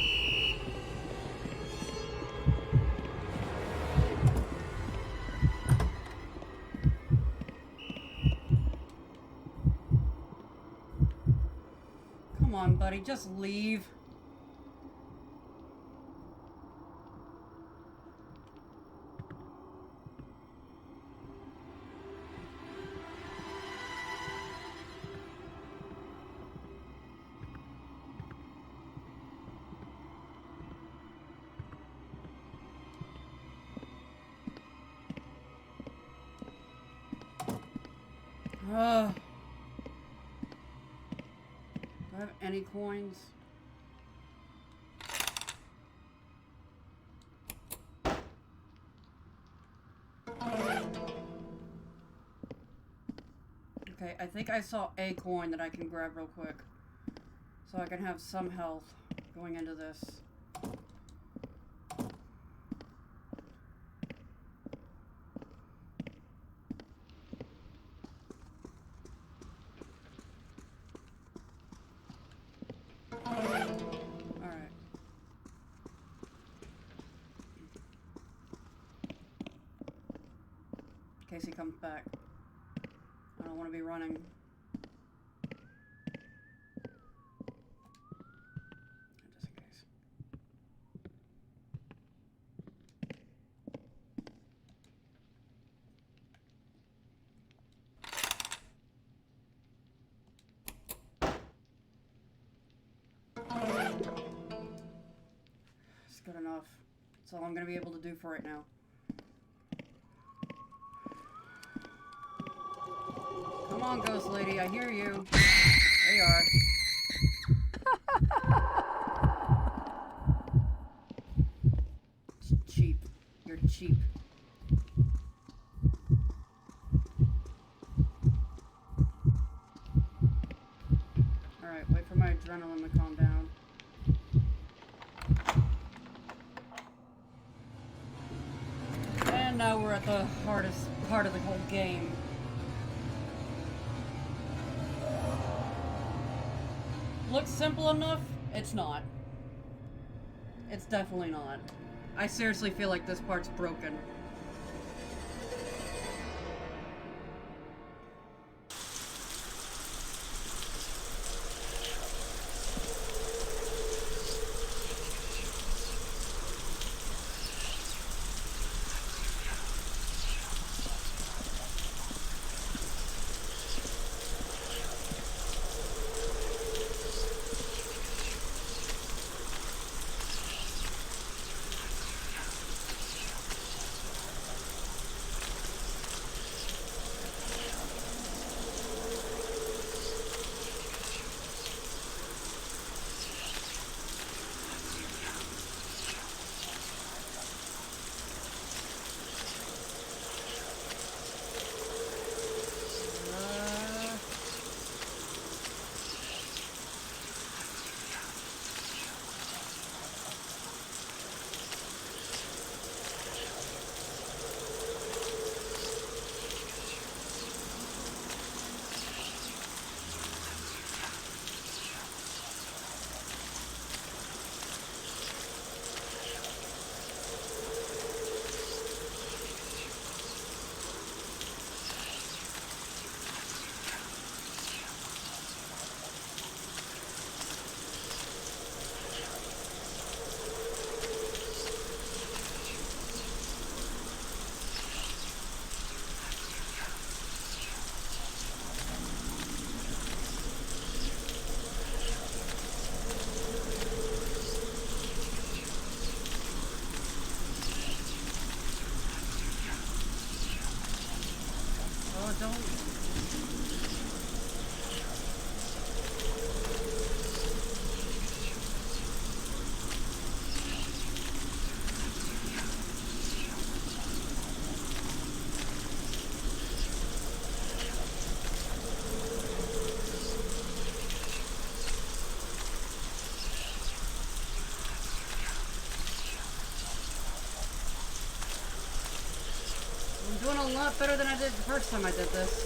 Come on, buddy, just leave. Ugh. Do I have any coins? Okay, I think I saw a coin that I can grab real quick. So I can have some health going into this. Alright. In case he comes back. I don't want to be running. Just in case. It's good enough. That's all I'm going to be able to do for right now. Come on, ghost lady, I hear you. There you are. It's cheap. You're cheap. Alright, wait for my adrenaline to calm down. And now we're at the hardest part of the whole game. Looks simple enough? It's not. It's definitely not. I seriously feel like this part's broken. I'm doing a lot better than I did the first time I did this.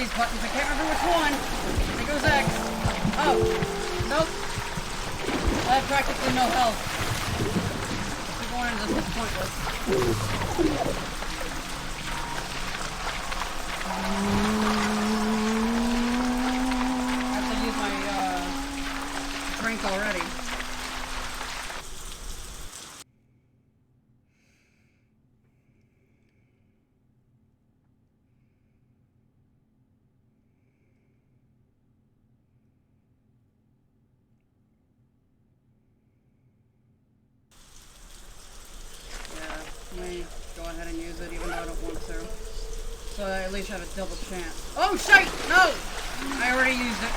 these buttons. I can't remember which one. I think it was X. Oh. Nope. I have practically no health. Keep going into this is pointless. I have to use my drink already. Let me go ahead and use it even though I don't want to. So I at least have a double chance. Oh shite! No! I already used it.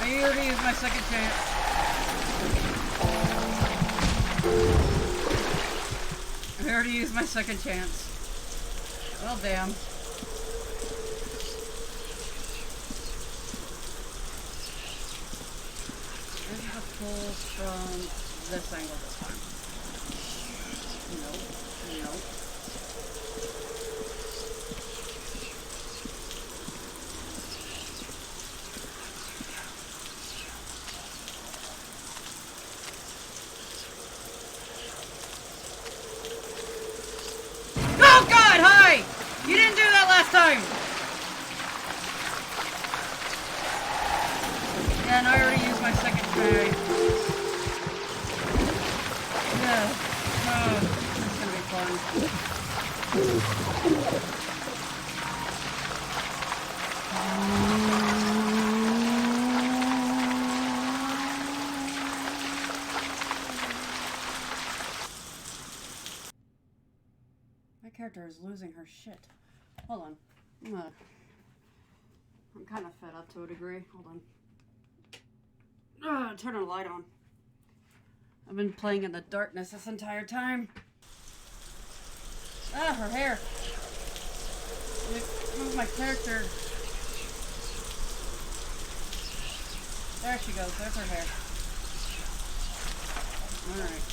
I already used my second chance. I already used my second chance. Well damn. Maybe the pull from this angle this time. Nope. Nope. Oh God! Hi! You didn't do that last time. Yeah, and I already used my second try. Yeah. Oh. Fun. My character is losing her shit. Hold on. I'm kind of fed up to a degree. Hold on. Turn the light on. I've been playing in the darkness this entire time. Ah, her hair. Let me move my character. There she goes. There's her hair. Alright.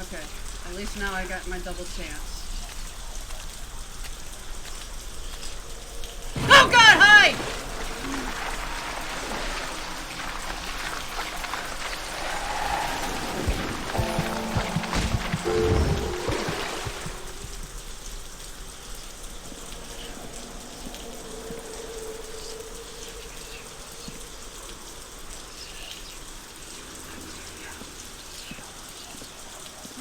Okay. At least now I got my double chance. Oh God, hi!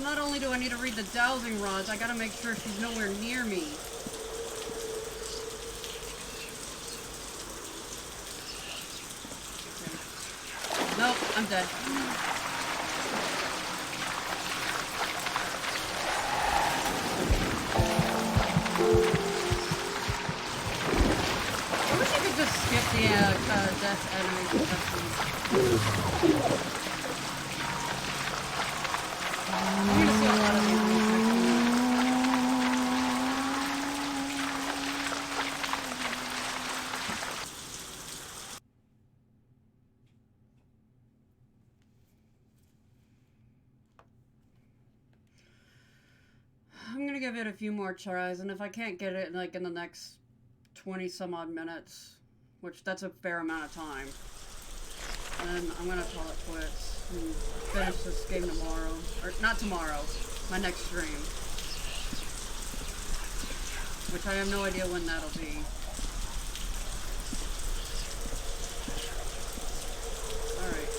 Not only do I need to read the dowsing rods, I gotta make sure she's nowhere near me. Okay. Nope, I'm dead. I wish I could just skip the death animation cutscenes. I'm gonna see a lot of these. I'm gonna give it a few more tries, and if I can't get it like in the next 20 some odd minutes, which that's a fair amount of time, then I'm gonna call it quits. And finish this game tomorrow. Or, not tomorrow. My next stream. Which I have no idea when that'll be. Alright.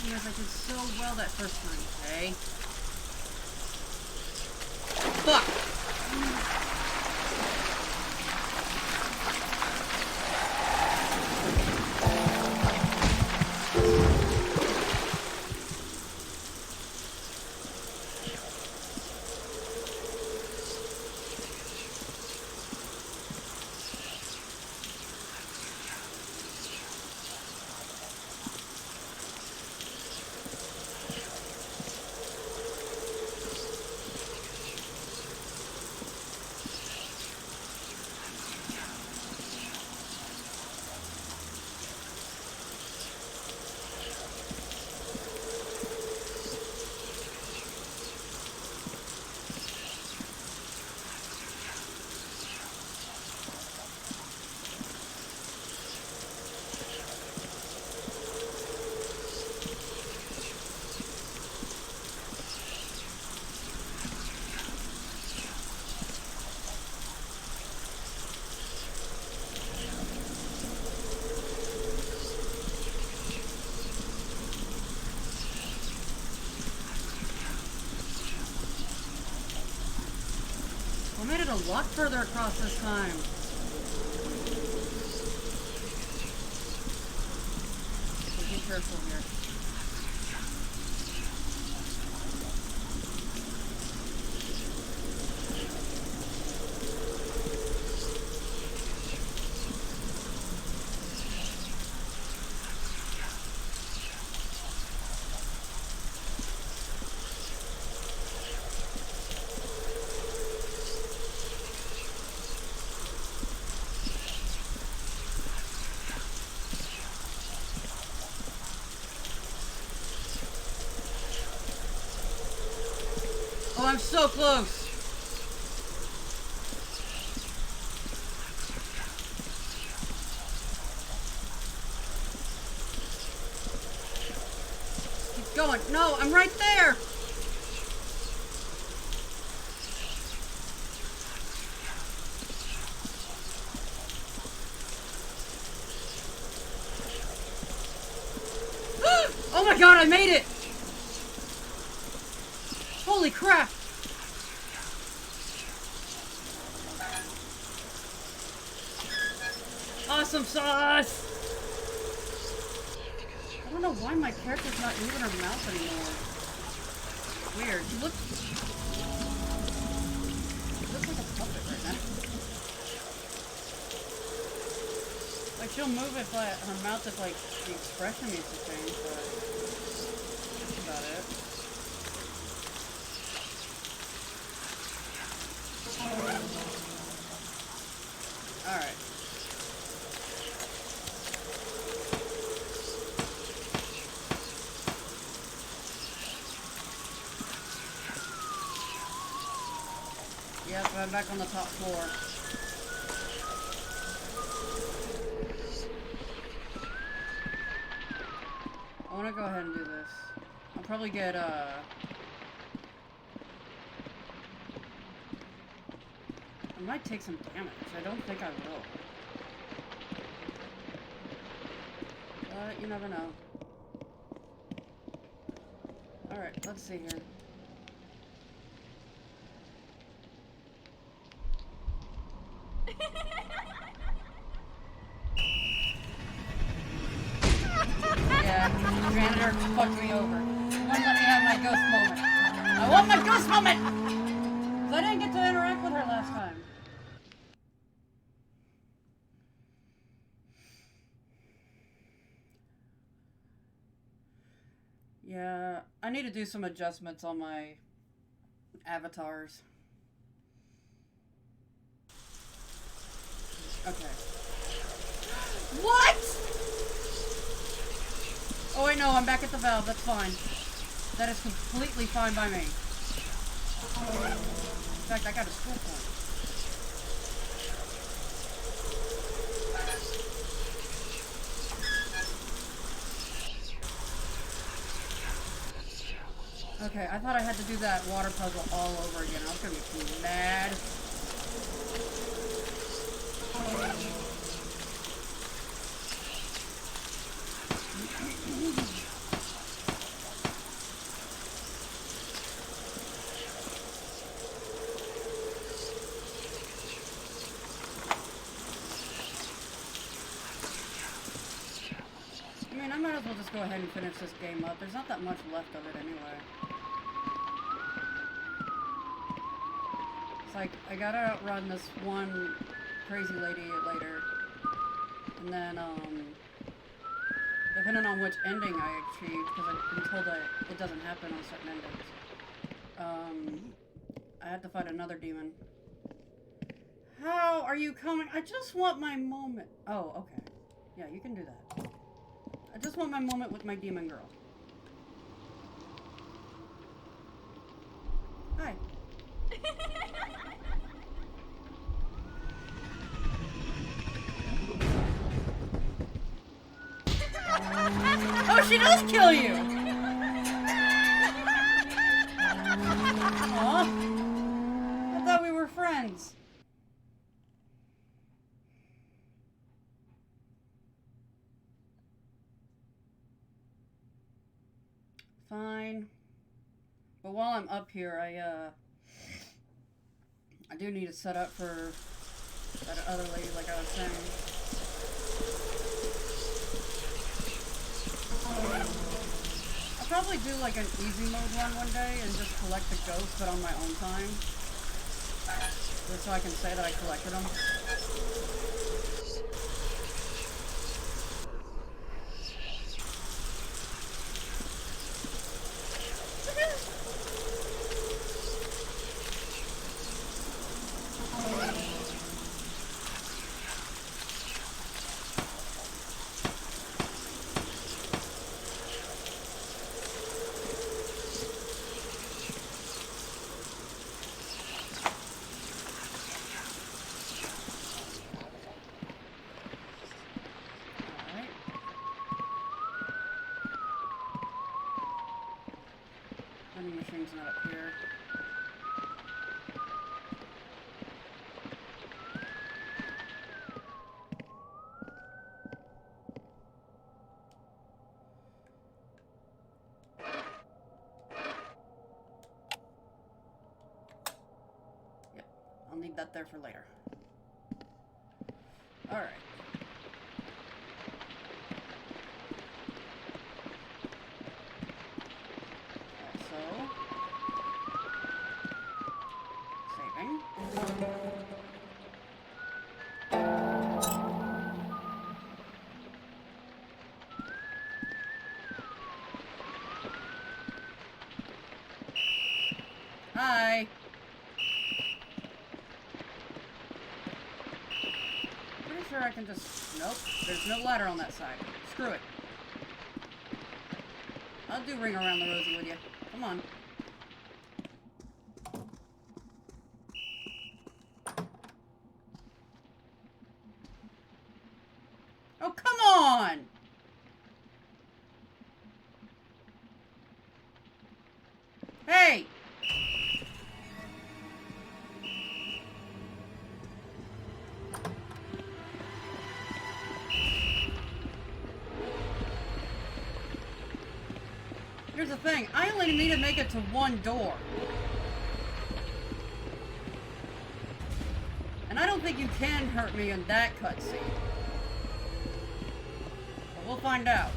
Yes, I did so well that first time, okay? Fuck! made it a lot further across this time. So be careful here. Oh, I'm so close. Keep going. No, I'm right there. Oh my god, I made it. Holy crap! Awesome sauce! I don't know why my character's not moving her mouth anymore. Weird. She looks like a puppet right now. Like she'll move if her mouth if like the expression needs to change, but that's about it. Alright. Yep, I'm back on the top floor. I want to go ahead and do this. I'll probably get, I might take some damage. I don't think I will. But you never know. Alright, let's see here. Yeah, janitor fucked me over. He wouldn't let me have my ghost moment. I want my ghost moment! 'Cause I didn't get to interact with her last time. Yeah, I need to do some adjustments on my avatars. Okay. What?! Oh wait, no, I'm back at the valve. That's fine. That is completely fine by me. In fact, I got a school point. Okay, I thought I had to do that water puzzle all over again. I was gonna be mad. I mean, I might as well just go ahead and finish this game up. There's not that much left of it anyway. It's like, I gotta outrun this one crazy lady later. And then, depending on which ending I achieve, because I've been told that it doesn't happen on certain endings, I have to fight another demon. How are you coming? I just want my moment. Oh, okay. Yeah, you can do that. I just want my moment with my demon girl. Hi. Oh, she does kill you! Aw. I thought we were friends. Fine. But while I'm up here, I do need to set up for that other lady, like I was saying. I'll probably do like an easy mode run one day and just collect the ghosts, but on my own time. Just so I can say that I collected them. Vending machine's not up here. Yep, I'll need that there for later. Alright. Hi. Pretty sure I can just... Nope. There's no ladder on that side. Screw it. I'll do Ring Around the Rosie with you. Come on. Oh, come on! Hey! Here's the thing, I only need to make it to one door. And I don't think you can hurt me in that cutscene. But we'll find out.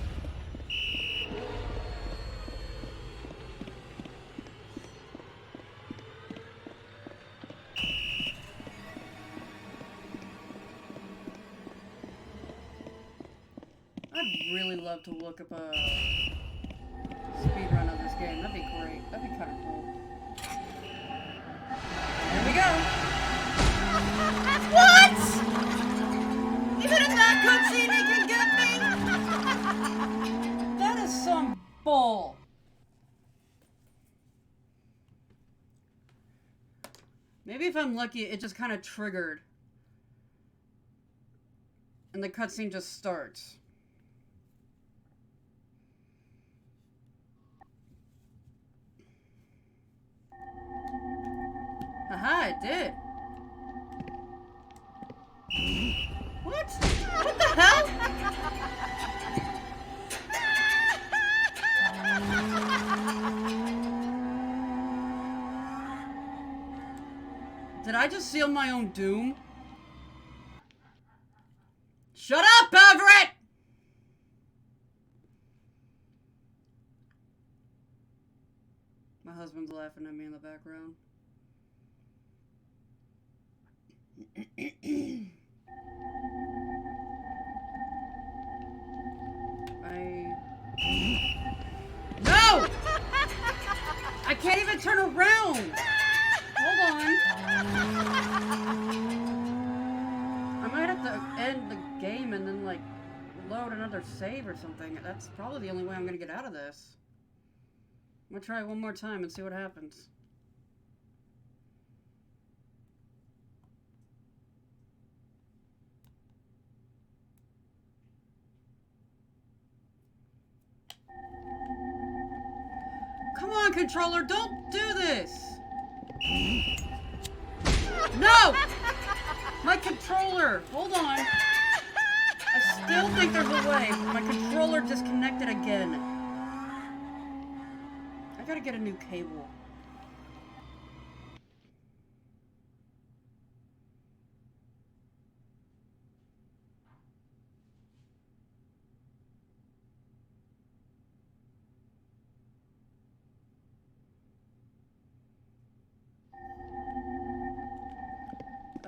I'd really love to look up a speedrun of this game. That'd be great. That'd be kind of cool. Here we go. What? Even in that cutscene he can get me? That is some bull. Maybe if I'm lucky, it just kind of triggered. And the cutscene just starts. Aha, it did. What? What the hell? Did I just seal my own doom? Shut up, Everett! My husband's laughing at me in the background. No! I can't even turn around! Hold on. I might have to end the game and then, like, load another save or something. That's probably the only way I'm gonna get out of this. I'm gonna try it one more time and see what happens. Come on, controller, don't do this! No! My controller! Hold on. I still think there's a way. My controller disconnected again. I gotta get a new cable.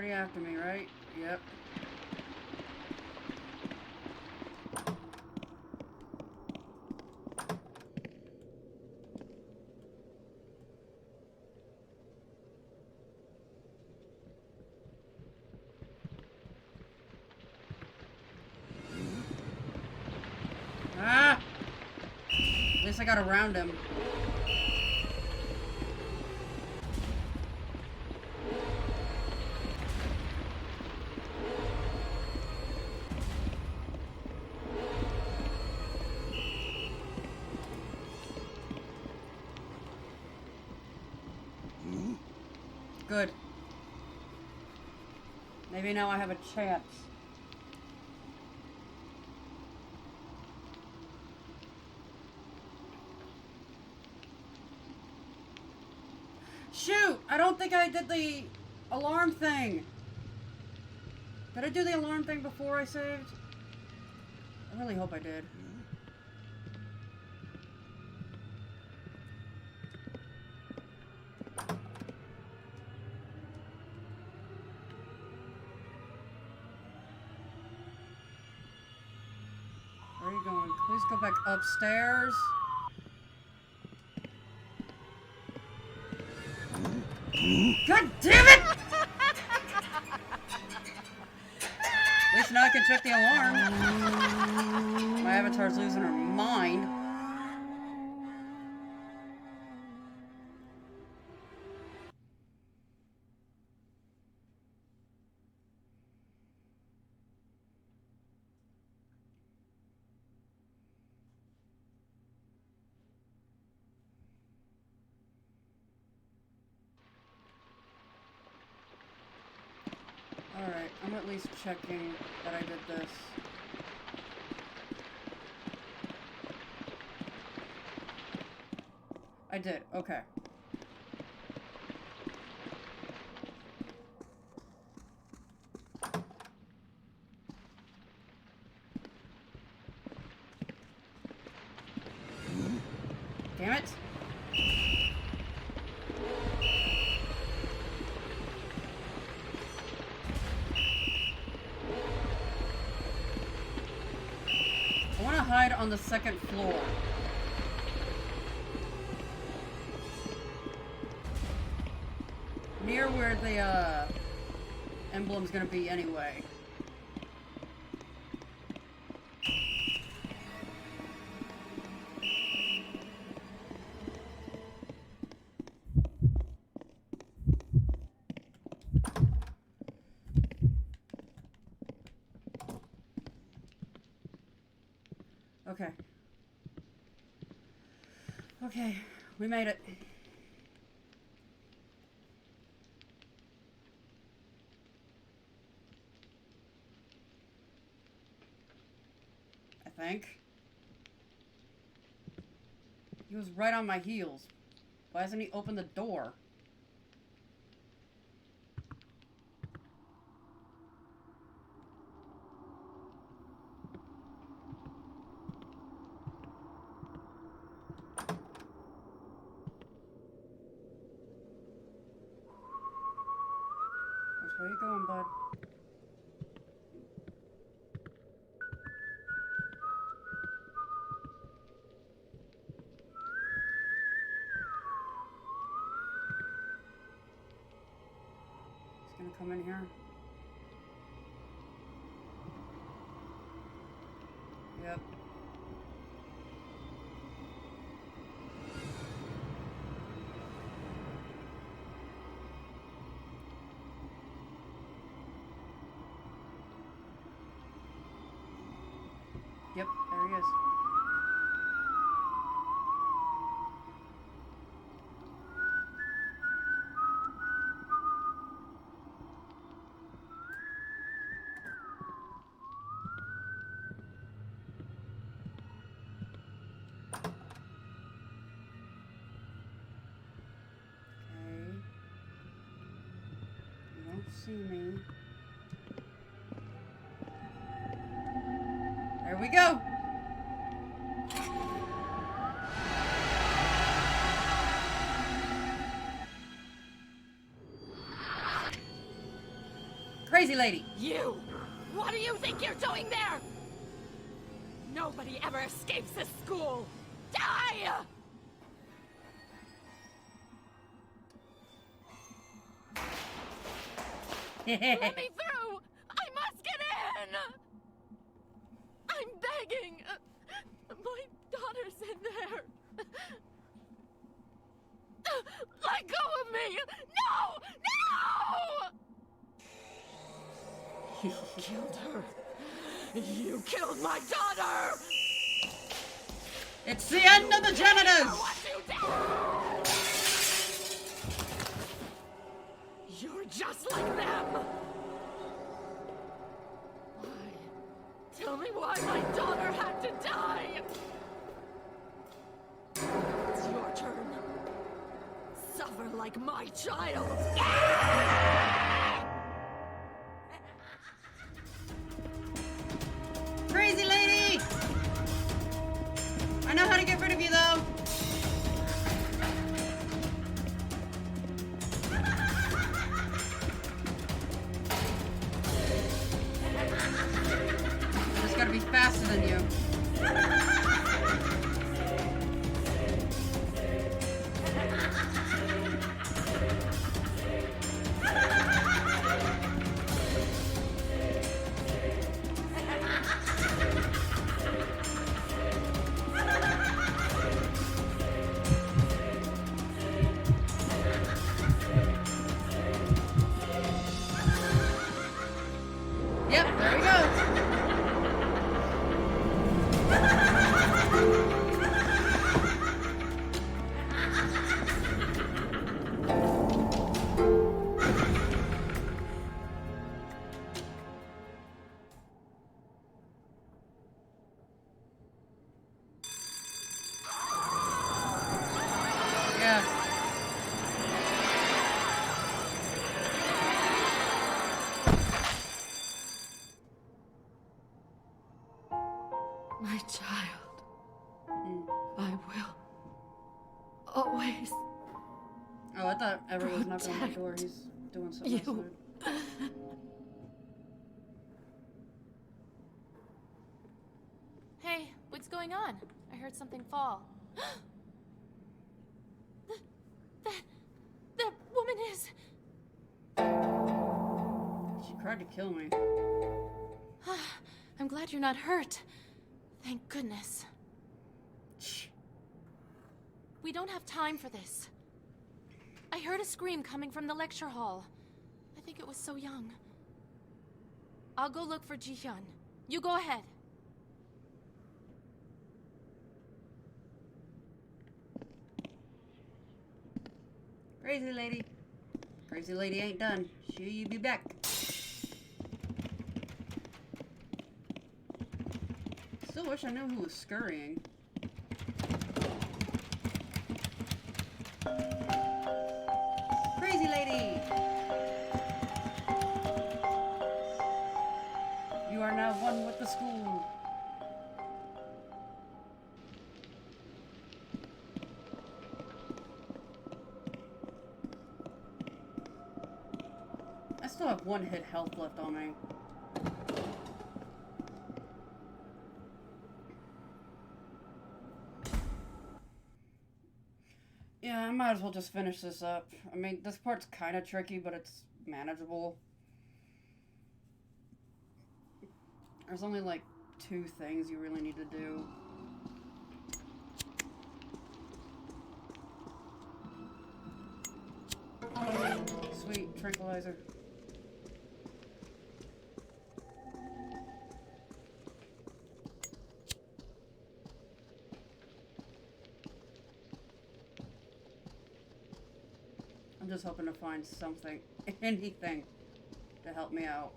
already after me, right? Yep. Ah! At least I got around him. Good. Maybe now I have a chance. Shoot! I don't think I did the alarm thing. Did I do the alarm thing before I saved? I really hope I did. Where are you going? Please go back upstairs. God damn it! At least now I can check the alarm. My avatar's losing her mind. Alright, I'm at least checking that I did this. I did, okay. Damn it! I want to hide on the second floor. Near where the emblem's gonna be anyway. Okay. Okay, we made it. I think. He was right on my heels. Why hasn't he opened the door? Where you going, bud? He's gonna come in here. Yep. Yep, there he is. Okay. You don't see me. There we go. Crazy lady! You! What do you think you're doing there? Nobody ever escapes this school! Die! Let me through! I must get in! I'm begging! My daughter's in there! Let go of me! No! No! You killed her! You killed my daughter! It's the end of the janitors! What you did! You're just like them! Why? Tell me why my daughter had to die! It's your turn. Suffer like my child! Crazy lady! I know how to get rid of you, though. I just gotta be faster than you. Yep, there we go. Yeah. My child. I will. Always. Oh, I thought Everett was knocking on the door. He's doing something You. outside. Hey, what's going on? I heard something fall. That woman is... She tried to kill me. I'm glad you're not hurt. Thank goodness. Shh. We don't have time for this. I heard a scream coming from the lecture hall. I think it was So Young. I'll go look for Ji-hyun. You go ahead. Crazy lady. Crazy lady ain't done. She'll be back. Still wish I knew who was scurrying. Crazy lady! You are now one with the school. I still have one hit health left on me. Yeah, I might as well just finish this up. I mean, this part's kind of tricky, but it's manageable. There's only like 2 things you really need to do. Sweet tranquilizer. I'm just hoping to find something, anything, to help me out.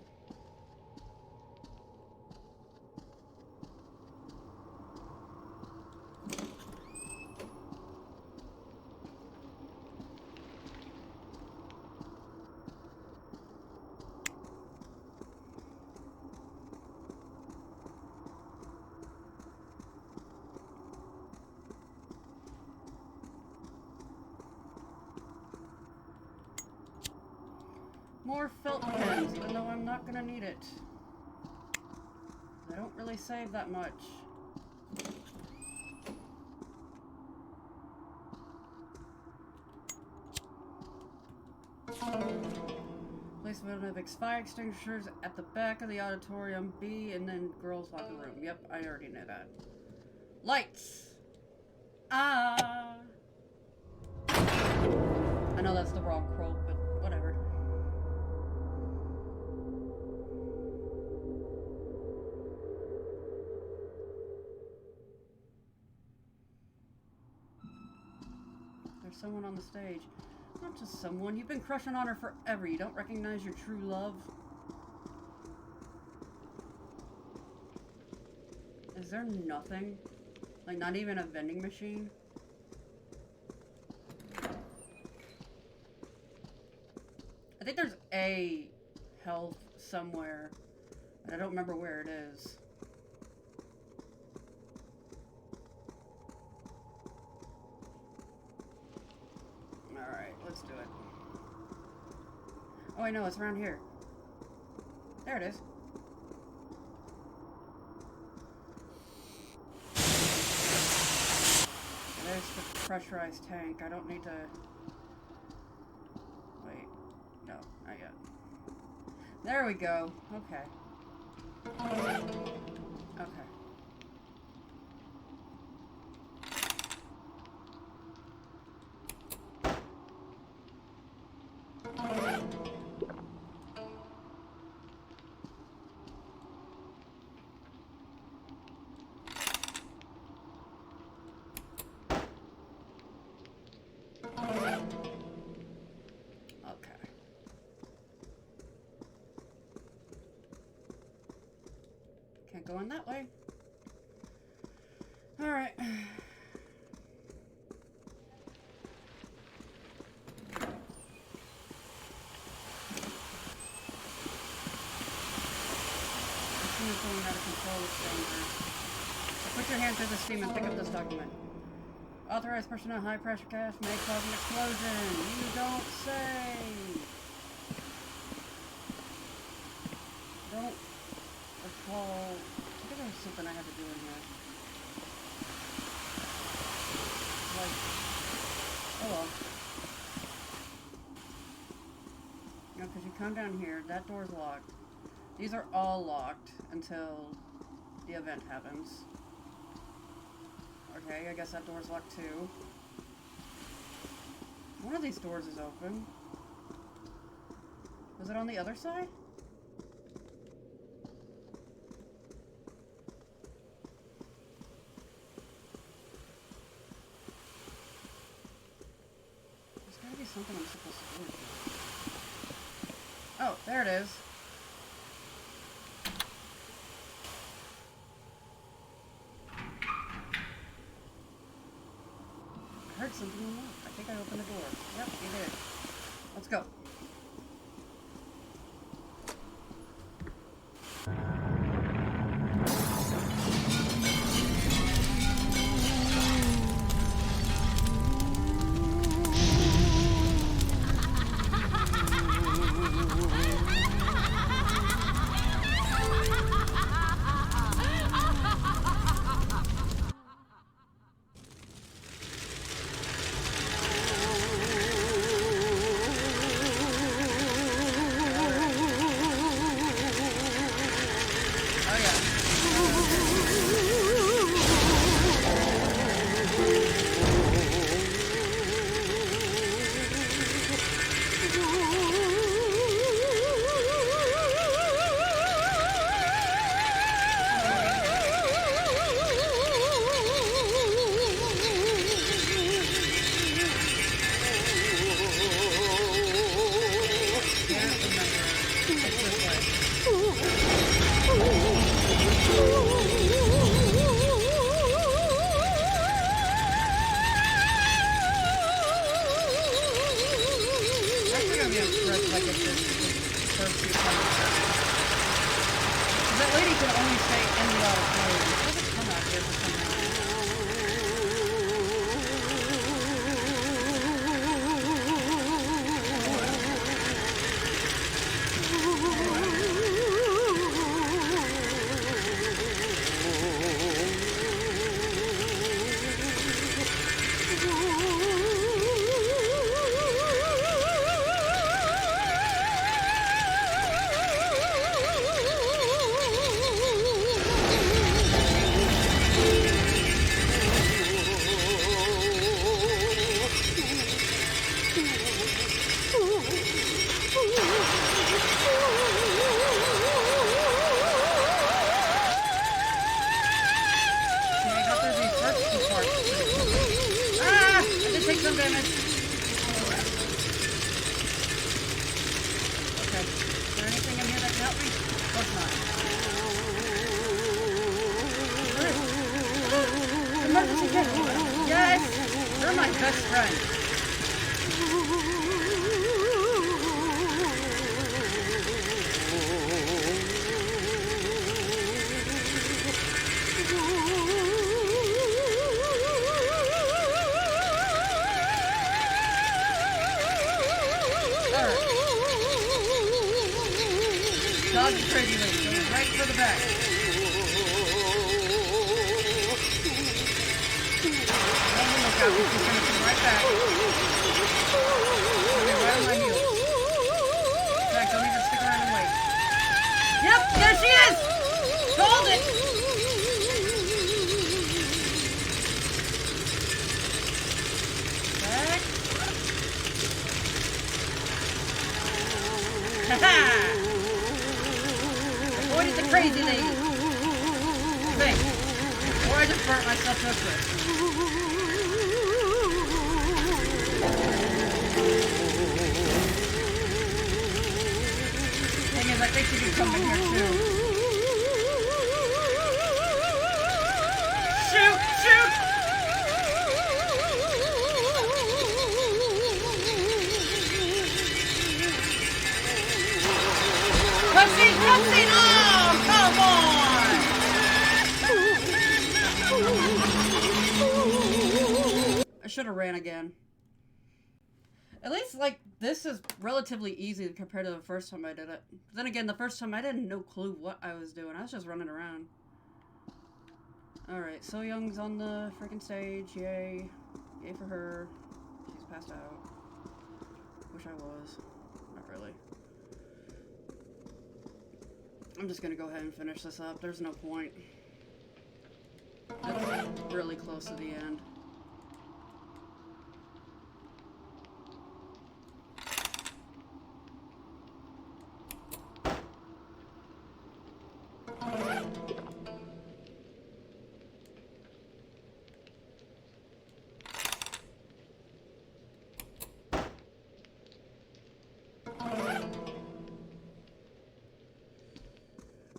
More felt pens, even though I'm not gonna need it. I don't really save that much. Placement of fire extinguishers at the back of the auditorium B, and then girls' locker room. Yep, I already know that. Lights! Ah! I know that's the wrong quote, but whatever. There's someone on the stage. Not just someone. You've been crushing on her forever. You don't recognize your true love? Is there nothing? Like, not even a vending machine? I think there's a health somewhere, but I don't remember where it is. Alright, let's do it. Oh, I know, it's around here. There it is. There's the pressurized tank. I don't need to... Wait. No, not yet. There we go. Okay. Okay. Can't go in that way. Alright. I going out of control with danger. Put your hand through the steam and pick up this document. Authorized personnel high pressure gas may cause an explosion. You don't say. Don't recall. I think there was something I had to do in here. Like, oh well. You know, because you come down here, that door's locked. These are all locked until the event happens. Okay, I guess that door's locked too. One of these doors is open. Was it on the other side? There's gotta be something I'm supposed to do here. Oh, there it is. I heard something unlock. I think I opened the door. Yep, you did. Let's go. best friend. Dodge the crazy lady. Go right for the back. Look out. She's gonna come right back. She'll be right on my heels. In fact, don't even stick around and wait. Yep, there she is! Hold it! Back. Ha-ha! Avoided the crazy lady. Think. Or I just burnt myself to a crisp. Thing is, I think she can come in here too. Shoot! Shoot! Cutscene! Cutscene! Oh, come on! I should have ran again. At least, like, this is relatively easy compared to the first time I did it. But then again, the first time I didn't no clue what I was doing. I was just running around. Alright, So Young's on the freaking stage. Yay. Yay for her. She's passed out. Wish I was. Not really. I'm just gonna go ahead and finish this up. There's no point. It's really close to the end.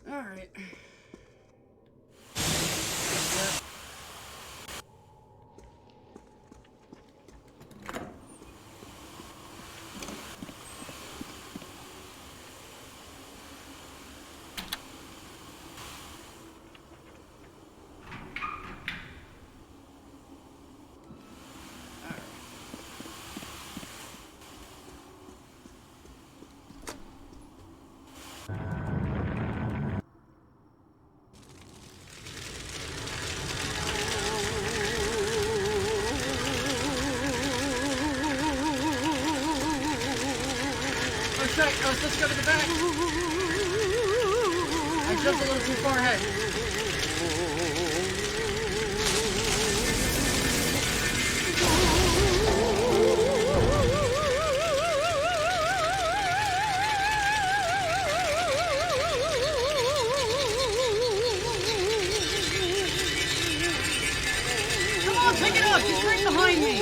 Alright. Right, I was supposed to go to the back. I jumped a little too far ahead. Come on, take it off! She's right behind me!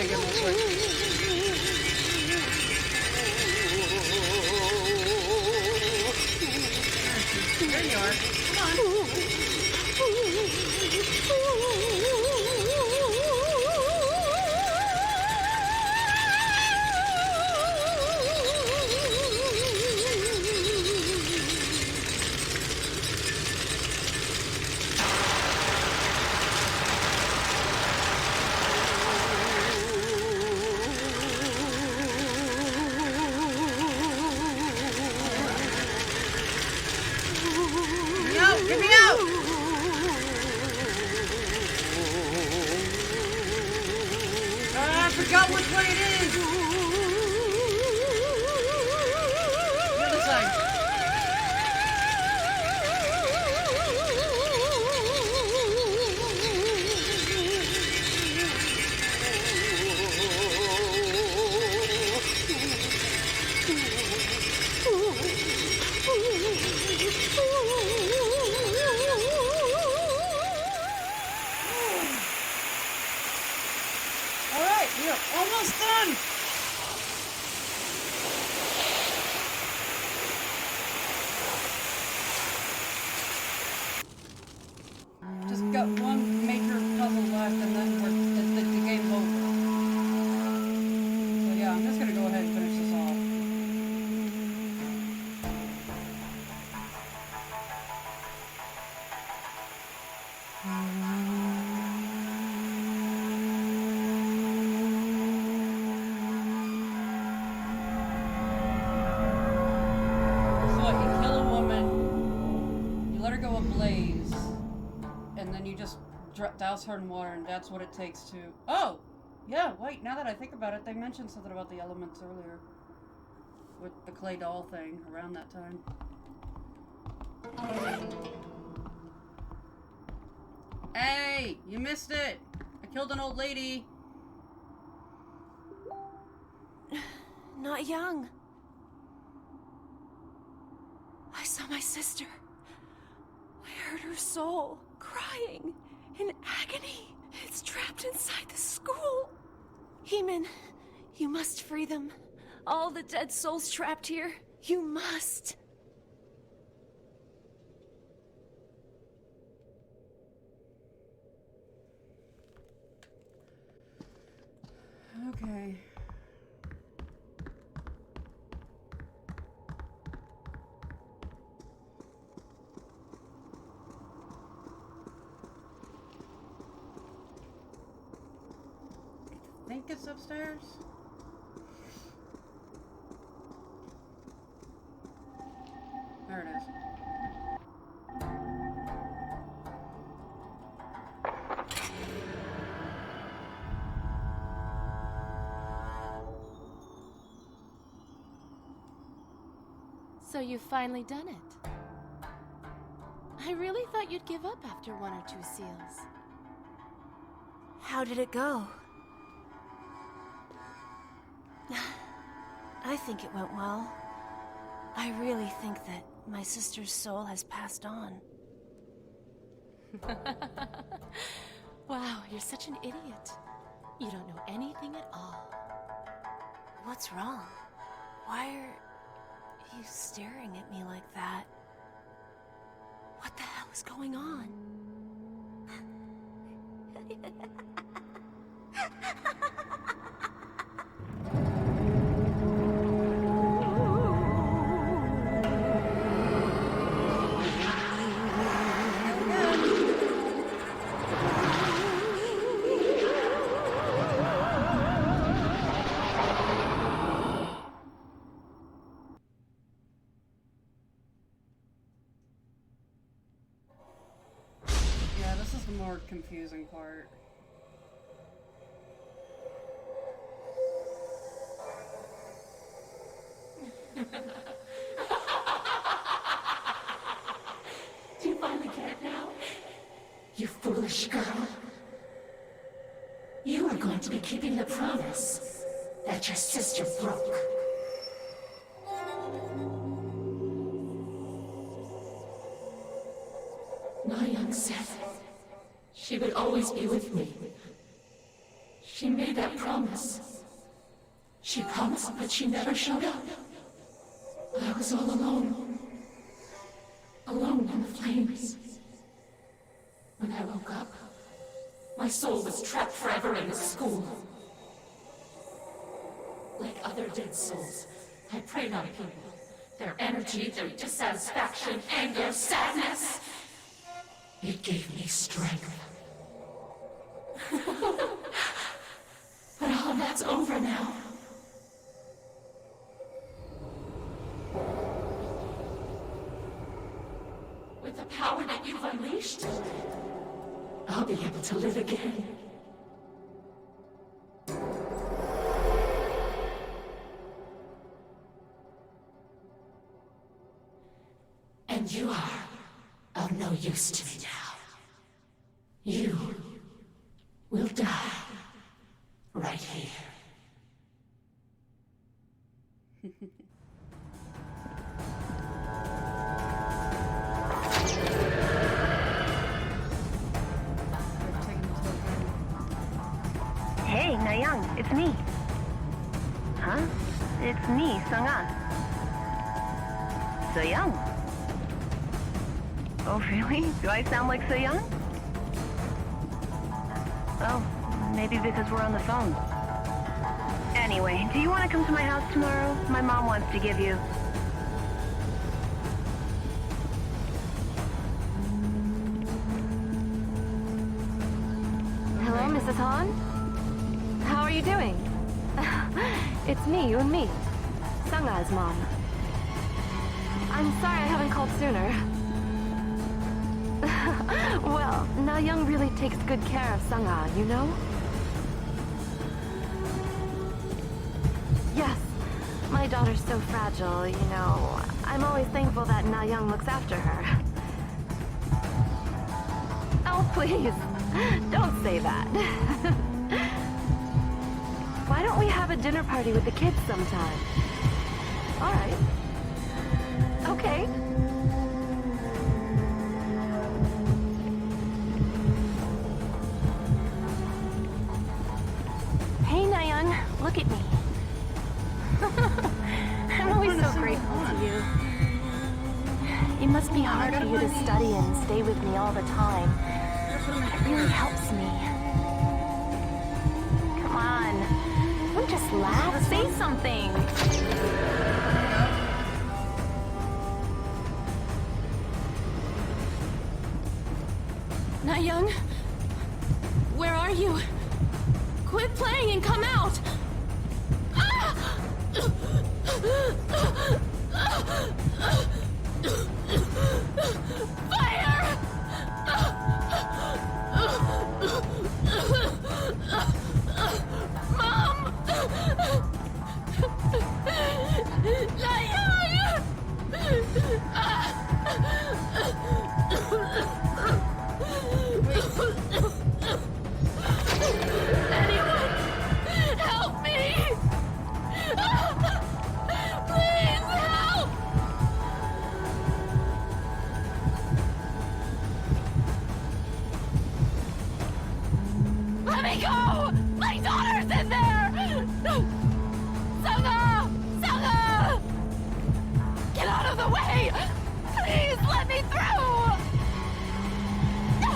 play again real quick. There you are. Come on. Get me out! I forgot which way it is! The other side. Alright, we are almost done! Just got one major puzzle left and then the game's over. So yeah, I'm just gonna go ahead and finish this off. So like, you kill a woman, you let her go ablaze, and then you just douse her in water, and that's what it takes to... Oh! Yeah, wait, now that I think about it, they mentioned something about the elements earlier. With the clay doll thing, around that time. Hey! You missed it! I killed an old lady! Not young. I saw my sister. I heard her soul crying in agony. It's trapped inside the school. Heman, you must free them. All the dead souls trapped here. You must. Okay. I think it's upstairs. There it is. So you've finally done it. I really thought you'd give up after one or two seals. How did it go? I think it went well. I really think that my sister's soul has passed on. Wow, you're such an idiot. You don't know anything at all. What's wrong? Why are you staring at me like that? What the hell is going on? Yeah, this is the more confusing part. Do you finally get it now? You foolish girl. You are going to be keeping the promise that your sister broke. My young said she would always be with me. She made that promise. She promised, but she never showed up. I was all alone. Alone in the flames. When I woke up, my soul was trapped forever in the school. Like other dead souls, I preyed on people. Their energy, their dissatisfaction, anger, sadness. It gave me strength. But all that's over now. With the power that you've unleashed, I'll be able to live again. And you are of no use to me now. You will die right here. Hey, Nayang, it's me. Huh? It's me, Sangha. So young. Oh, really? Do I sound like so young? Oh, maybe because we're on the phone. Anyway, do you want to come to my house tomorrow? My mom wants to give you... Hello, Mrs. Han? How are you doing? It's me, Eunmi. Sangha's mom. I'm sorry I haven't called sooner. Well, Na-young really takes good care of Sangha, you know? Yes, my daughter's so fragile, you know. I'm always thankful that Na-young looks after her. Oh, please, don't say that. Why don't we have a dinner party with the kids sometime? All right. Okay. Hey, Na-young, look at me. I'm always so grateful to you. It must be hard for you to study and stay with me all the time. It really helps me. Come on. Don't just laugh. Say something. Na-young? Where are you? Quit playing and come out! Fire! Mom! Na-young! Anyone! Help me! Please help! Let me go! My daughter's in there! Sangha! Sangha! Get out of the way! Please let me through! No!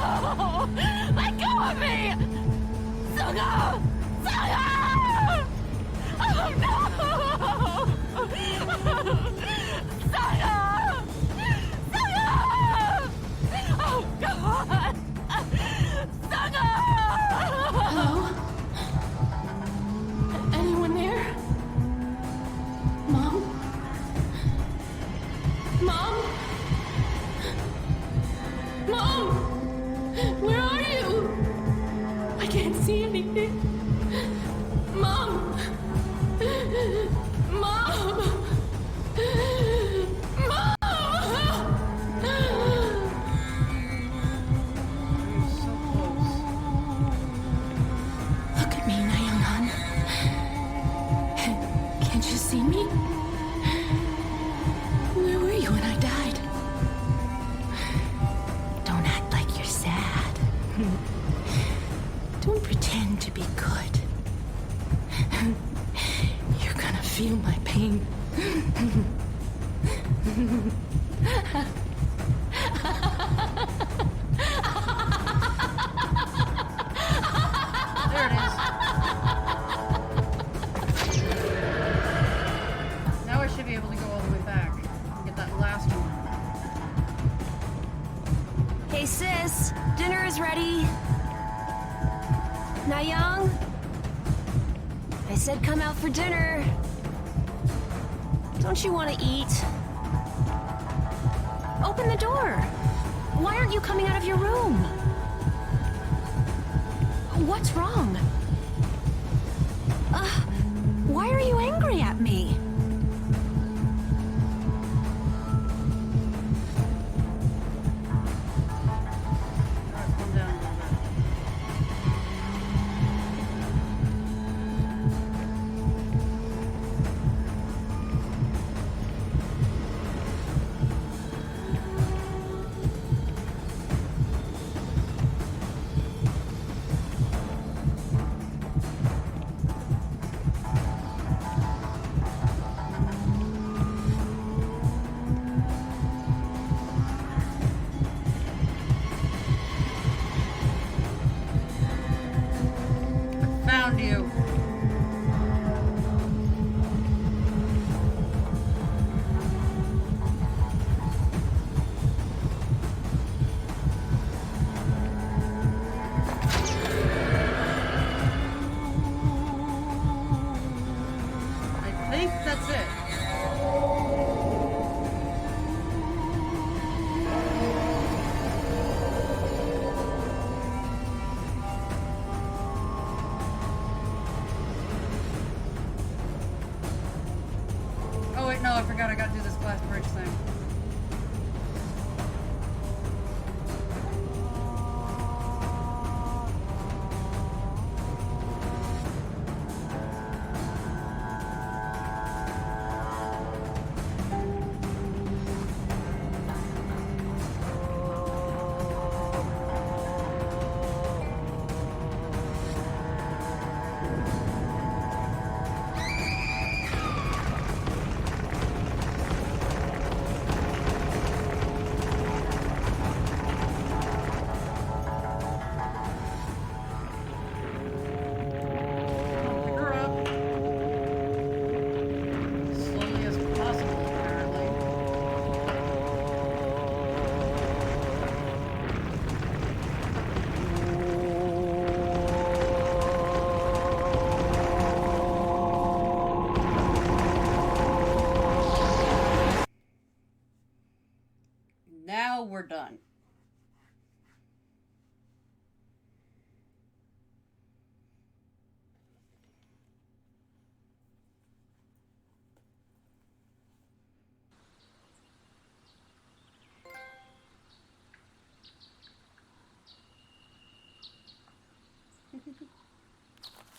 Let go of me! Sangha! Sangha! Oh no! Sangha! Sangha! Oh God! Sangha! Hello? Anyone there? Mom? Mom? Mom! Where are you? I can't see anything. Mom! Mom! Mom! Look at me, Na-young-han. Can't you see me? Where were you when I died? Don't act like you're sad. There it is. Now I should be able to go all the way back and get that last one. Hey sis, dinner is ready. Nayoung? I said come out for dinner. Don't you want to eat? Open the door. Why aren't you coming out of your room? What's wrong? Why are you angry at me? Alright, calm down a little bit. Found you. I think that's it. Oh wait, no, I forgot I gotta do this glass bridge thing. Pick her up. Slowly as possible, apparently. Now we're done.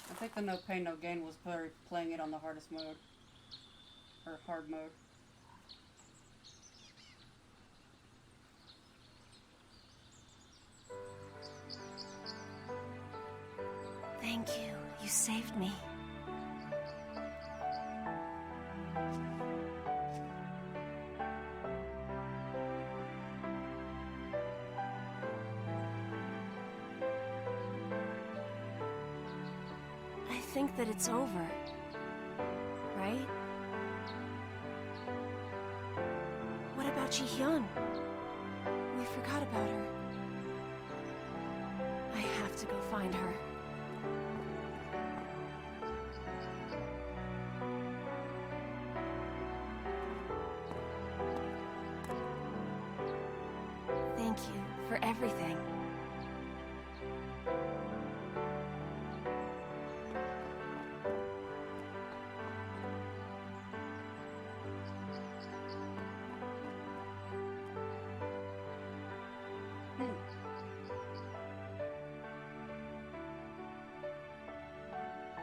I think the no pain, no gain was playing it on the hardest mode. Or hard mode. Thank you. You saved me. I think that it's over. Right? What about Ji-hyun? We forgot about her. I have to go find her. Thank you for everything.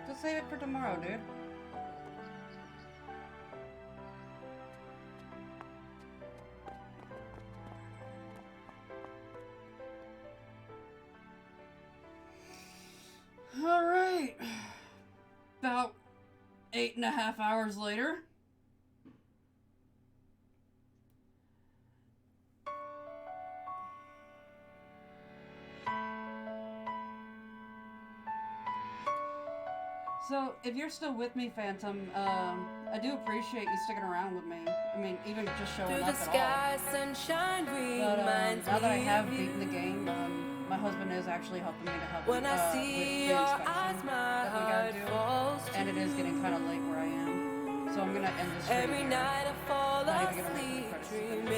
Just save it for tomorrow, dude. Alright. About 8.5 hours later. So, if you're still with me, Phantom, I do appreciate you sticking around with me. I mean, even just showing up at all. But now that I have beaten the game, my husband is actually helping me to help with the inspection that we gotta do, and it is getting kind of late where I am. So I'm gonna end this video here. Not even gonna make any credits.